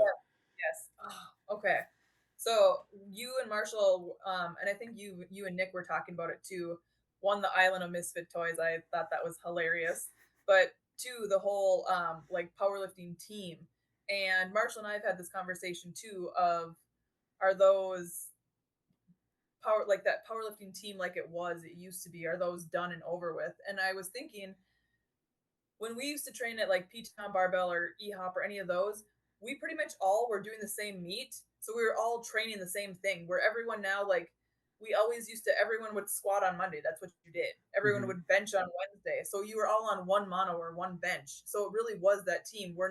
Yes. Oh, okay. So you and Marshall, and I think you and Nick were talking about it too. One, the Island of Misfit Toys. I thought that was hilarious. But two, the whole like powerlifting team. And Marshall and I have had this conversation too of, are those like that powerlifting team like it used to be, are those done and over with? And I was thinking, when we used to train at like P-Town Barbell or E-Hop or any of those, we pretty much all were doing the same meet. So we were all training the same thing, where everyone now, like we always used to, everyone would squat on Monday. That's what you did. Everyone would bench on Wednesday. So you were all on one mono or one bench. So it really was that team. We're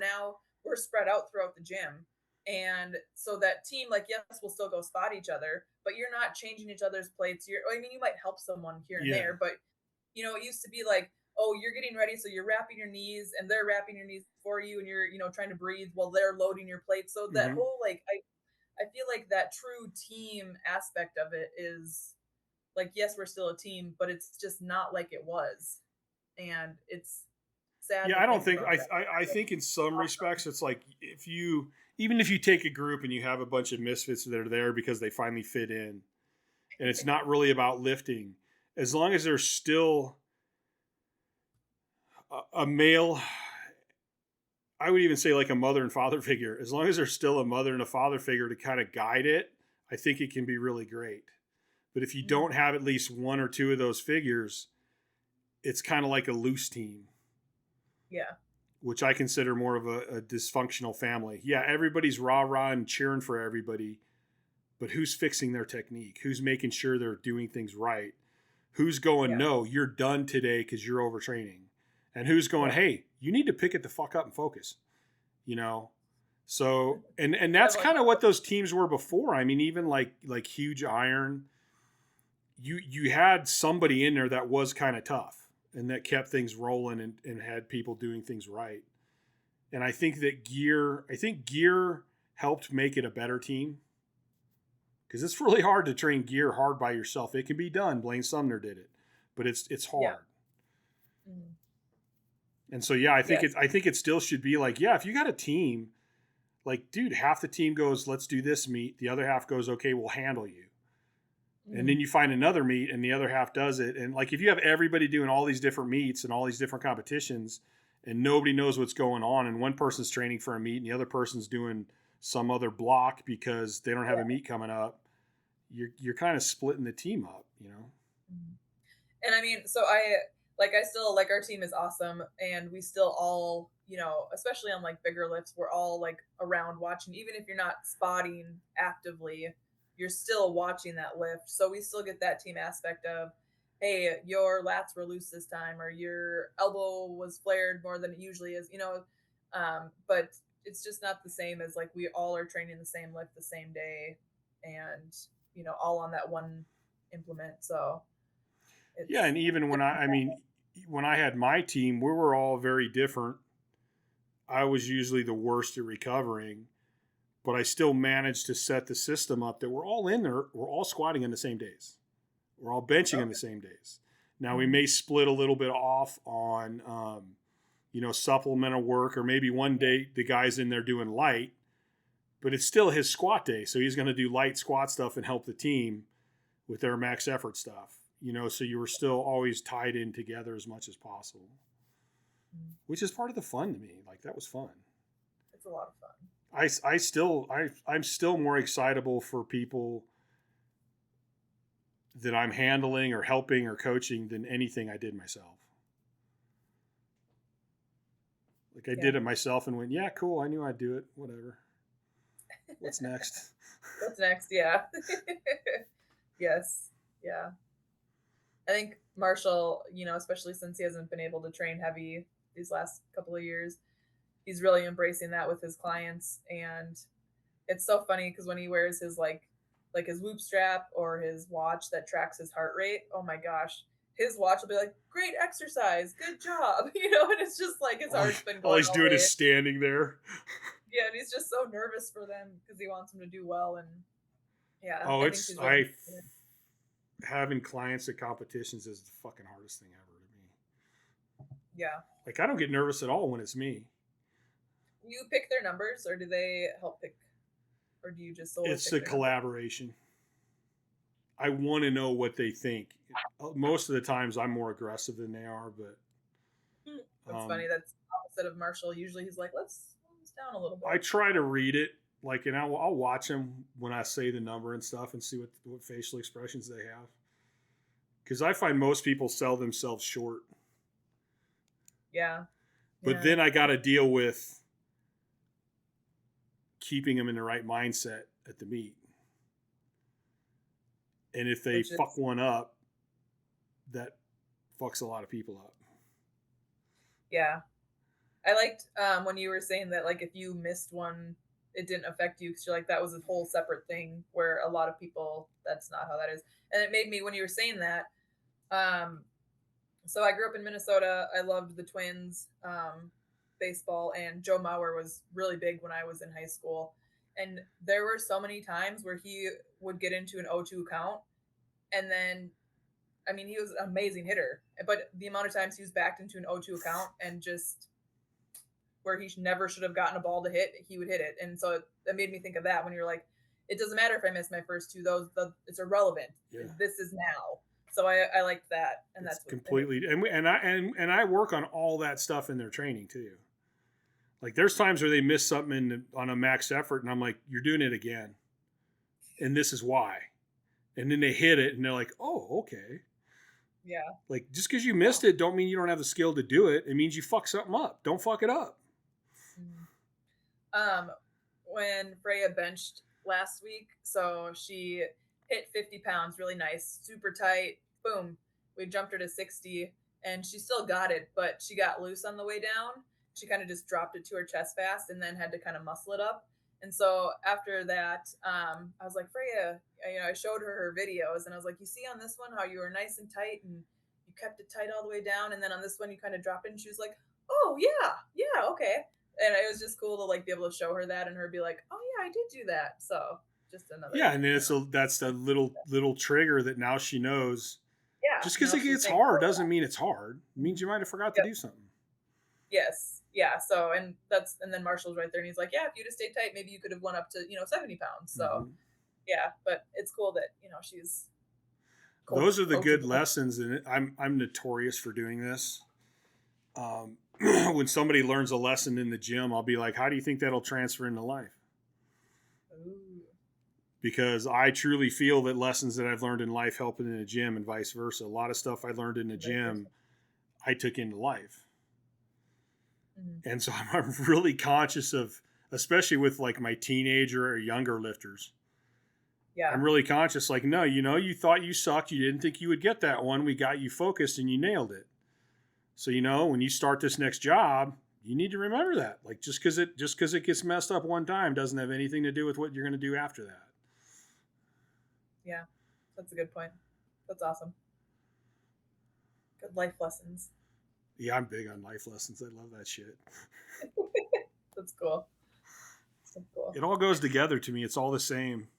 spread out throughout the gym. And so that team, like, yes, we'll still go spot each other, but you're not changing each other's plates. You might help someone here and there, but it used to be like, oh, you're getting ready, so you're wrapping your knees and they're wrapping your knees for you, and you're, trying to breathe while they're loading your plate. So that whole, like, I feel like that true team aspect of it is like, yes, we're still a team, but it's just not like it was. And it's sad.
Yeah, I think in some respects it's like, even if you take a group and you have a bunch of misfits that are there because they finally fit in, and it's not really about lifting, as long as there's still a male, I would even say like a mother and father figure, as long as there's still a mother and a father figure to kind of guide it, I think it can be really great. But if you don't have at least one or two of those figures, it's kind of like a loose team.
Yeah.
Which I consider more of a dysfunctional family. Yeah, everybody's rah-rah and cheering for everybody, but who's fixing their technique? Who's making sure they're doing things right? Who's going, no, you're done today because you're overtraining? And who's going, hey, you need to pick it the fuck up and focus, So, and that's kind of what those teams were before. I mean, even like Huge Iron, you had somebody in there that was kind of tough and that kept things rolling and had people doing things right. And I think that gear helped make it a better team, because it's really hard to train gear hard by yourself. It can be done. Blaine Sumner did it, but it's hard.
Yeah. Mm-hmm.
And so, I think it still should be like, if you got a team, like, dude, half the team goes, let's do this meet. The other half goes, okay, we'll handle you. Mm-hmm. And then you find another meet and the other half does it. And like, if you have everybody doing all these different meets and all these different competitions and nobody knows what's going on, and one person's training for a meet and the other person's doing some other block because they don't have a meet coming up, you're kind of splitting the team up,
Mm-hmm. And I mean, so I still, like, our team is awesome, and we still all, especially on like bigger lifts, we're all like around watching. Even if you're not spotting actively, you're still watching that lift. So we still get that team aspect of, hey, your lats were loose this time, or your elbow was flared more than it usually is, but it's just not the same as like we all are training the same lift the same day and, all on that one implement. So
yeah. And even when I had my team, we were all very different. I was usually the worst at recovering, but I still managed to set the system up that we're all in there. We're all squatting on the same days. We're all benching on the same days. Now we may split a little bit off on, supplemental work, or maybe one day the guy's in there doing light, but it's still his squat day. So he's going to do light squat stuff and help the team with their max effort stuff, so you were still always tied in together as much as possible, which is part of the fun to me. Like, that was fun.
It's a lot of fun.
I'm still more excitable for people that I'm handling or helping or coaching than anything I did myself. Like, I did it myself and went, yeah, cool. I knew I'd do it. Whatever. What's next?
What's next? Yeah. Yes. Yeah. I think Marshall, especially since he hasn't been able to train heavy these last couple of years, he's really embracing that with his clients. And it's so funny because when he wears his like his Whoop strap or his watch that tracks his heart rate, oh my gosh, his watch will be like, great exercise, good job, and it's just like his heart's been going
all he's doing
day.
is standing there.
Yeah, and he's just so nervous for them because he wants them to do well. And yeah.
Having clients at competitions is the fucking hardest thing ever to me.
Yeah.
Like, I don't get nervous at all when it's me.
You pick their numbers, or do they help pick, or do you just solely
It's a collaboration. I want to know what they think. Most of the times I'm more aggressive than they are, but
that's funny. That's opposite of Marshall. Usually he's like, let's slow this down a little bit.
I try to read it, like, and I'll watch them when I say the number and stuff and see what facial expressions they have. Because I find most people sell themselves short.
Yeah.
But then I got to deal with keeping them in the right mindset at the meet. And if they fuck one up, that fucks a lot of people up.
Yeah. I liked when you were saying that, like, if you missed one, it didn't affect you because you're like, that was a whole separate thing, where a lot of people, that's not how that is. And it made me, when you were saying that, so I grew up in Minnesota. I loved the Twins, baseball, and Joe Mauer was really big when I was in high school. And there were so many times where he would get into an 0-2 count. And then, I mean, he was an amazing hitter, but the amount of times he was backed into an 0-2 count and just where he never should have gotten a ball to hit, he would hit it. And so that made me think of that when you're like, it doesn't matter if I miss my first two, it's irrelevant. Yeah. This is now. So I liked that. And that's
completely. And I work on all that stuff in their training too. Like, there's times where they miss something on a max effort, and I'm like, you're doing it again. And this is why. And then they hit it, and they're like, oh, okay.
Yeah.
Like, just because you missed it don't mean you don't have the skill to do it. It means you fuck something up. Don't fuck it up.
When Freya benched last week, so she hit 50 pounds, really nice, super tight, boom. We jumped her to 60, and she still got it, but she got loose on the way down. She kind of just dropped it to her chest fast and then had to kind of muscle it up. And so after that, I was like, Freya, I showed her videos, and I was like, you see on this one how you were nice and tight and you kept it tight all the way down, and then on this one you kind of dropped it, and she was like, oh yeah, okay. And it was just cool to like be able to show her that and her be like, oh yeah, I did do that. So just another.
Yeah, and then that's the little trigger that now she knows.
Yeah.
Just because it gets hard doesn't mean it's hard. It means you might have forgot to do something.
Yes. Yeah. So, and then Marshall's right there, and he's like, yeah, if you'd have stayed tight, maybe you could have went up to, 70 pounds. So yeah, but it's cool that, she's cool.
Those are the good lessons. And I'm notorious for doing this. When somebody learns a lesson in the gym, I'll be like, how do you think that'll transfer into life?
Ooh.
Because I truly feel that lessons that I've learned in life help in the gym and vice versa. A lot of stuff I learned in the gym, I took into life. Mm-hmm. And so I'm really conscious of, especially with like my teenager or younger lifters, I'm really conscious. Like, no, you thought you sucked. You didn't think you would get that one. We got you focused and you nailed it. So, when you start this next job, you need to remember that. Like, just because it gets messed up one time doesn't have anything to do with what you're going to do after that.
Yeah, that's a good point. That's awesome. Good life lessons.
Yeah, I'm big on life lessons. I love that shit.
That's cool. That's cool.
It all goes together to me. It's all the same.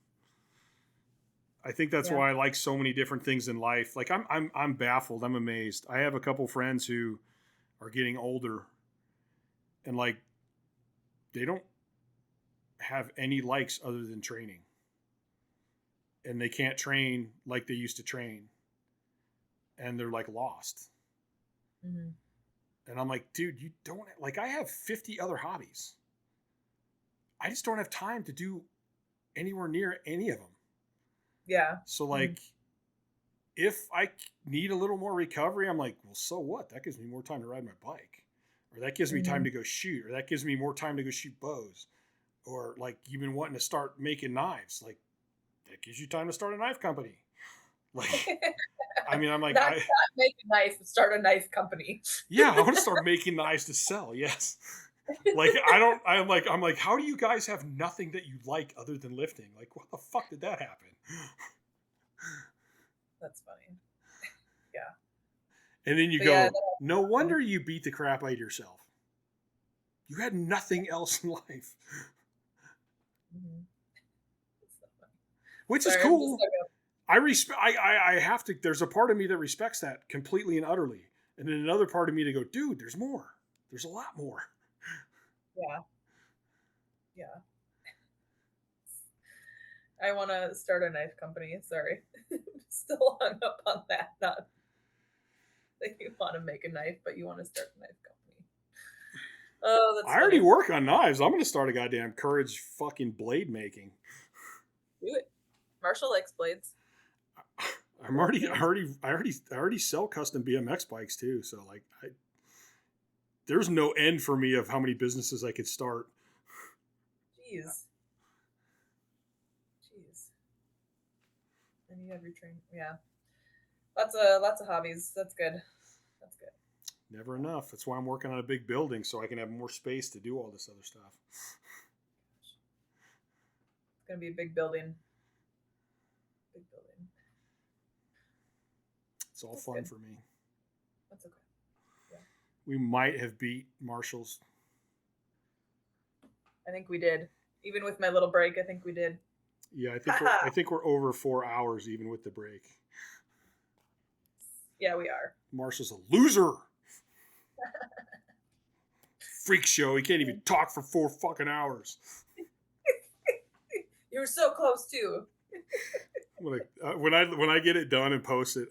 I think that's why I like so many different things in life. Like I'm baffled. I'm amazed. I have a couple friends who are getting older, and like they don't have any likes other than training, and they can't train like they used to train, and they're like lost. Mm-hmm. And I'm like, dude, you don't like. I have 50 other hobbies. I just don't have time to do anywhere near any of them.
Yeah.
So like, if I need a little more recovery, I'm like, well, so what? That gives me more time to ride my bike, or that gives me time to go shoot, or that gives me more time to go shoot bows, or like you've been wanting to start making knives, like that gives you time to start a knife company. Like, I mean, I'm like,
not make a knife, start a knife company.
Yeah, I want to start making knives to sell. Yes. Like I'm like, how do you guys have nothing that you like other than lifting? Like, what the fuck did that happen?
That's funny. Yeah.
And then you go, no wonder you beat the crap out of yourself. You had nothing else in life. Mm-hmm. So which is cool. I have to, there's a part of me that respects that completely and utterly. And then another part of me to go, dude, there's more. There's a lot more.
Yeah. Yeah. I want to start a knife company. Sorry. Still hung up on that. Not that you want to make a knife, but you want to start a knife company. Oh, that's
I already work on knives. I'm going to start a goddamn Courage fucking blade making.
Do it. Marshall likes blades.
I already sell custom BMX bikes too. So like, there's no end for me of how many businesses I could start.
Jeez. And you have your train. Yeah. Lots of hobbies. That's good. That's good.
Never enough. That's why I'm working on a big building so I can have more space to do all this other stuff.
It's going to be a big building. Big building.
It's all fun for me.
That's okay. Yeah.
We might have beat Marshall's.
I think we did. Even with my little break, I think we did.
Yeah, I think we're over 4 hours even with the break.
Yeah, we are.
Marshall's a loser. Freak show. He can't even talk for 4 fucking hours.
You were so close too.
When I get it done and post it,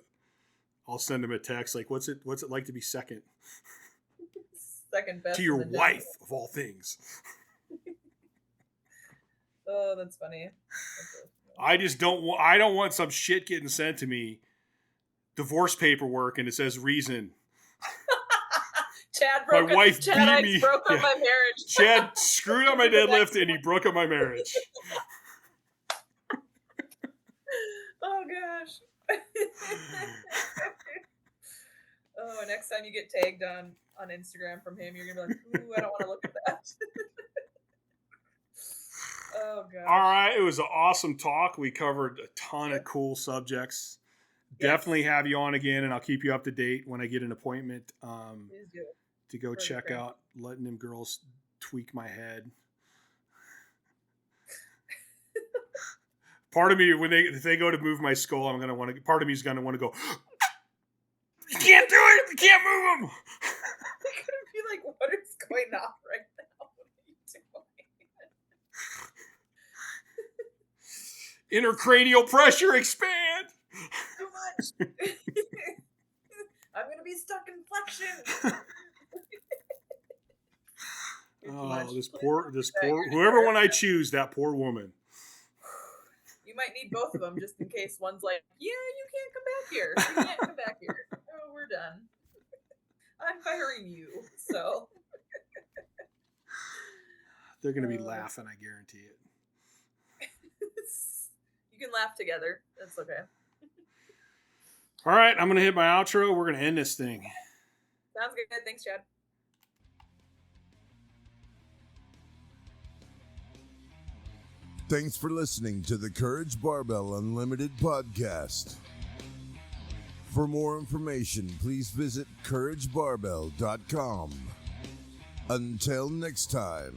I'll send him a text like, "What's it like to be second?
Second best
to your wife of all things."
Oh, that's funny.
I don't want some shit getting sent to me, divorce paperwork, and it says reason.
Chad broke up my marriage.
Chad screwed up my deadlift and he broke up my marriage.
Oh gosh. Oh, next time you get tagged on Instagram from him, you're gonna be like, ooh, I don't want to look at that. Oh god.
All right, it was an awesome talk. We covered a ton of cool subjects. Yes. Definitely have you on again, and I'll keep you up to date when I get an appointment to go check out letting them girls tweak my head. Part of me, if they go to move my skull, part of me is gonna want to go, you can't do it! You can't move them!
They're gonna be like, what is going on right now?
Intercranial pressure expand.
Too much. I'm gonna be stuck in flexion.
Oh, this poor whoever one I choose, that poor woman.
You might need both of them just in case one's like, yeah, you can't come back here. You can't come back here. Oh, we're done. I'm firing you. So
they're gonna be laughing, I guarantee it.
can laugh together. That's okay.
All right, I'm going to hit my outro. We're going to end this thing.
Sounds good. Thanks, Chad.
Thanks for listening to the Courage Barbell Unlimited podcast. For more information, please visit CourageBarbell.com. Until next time.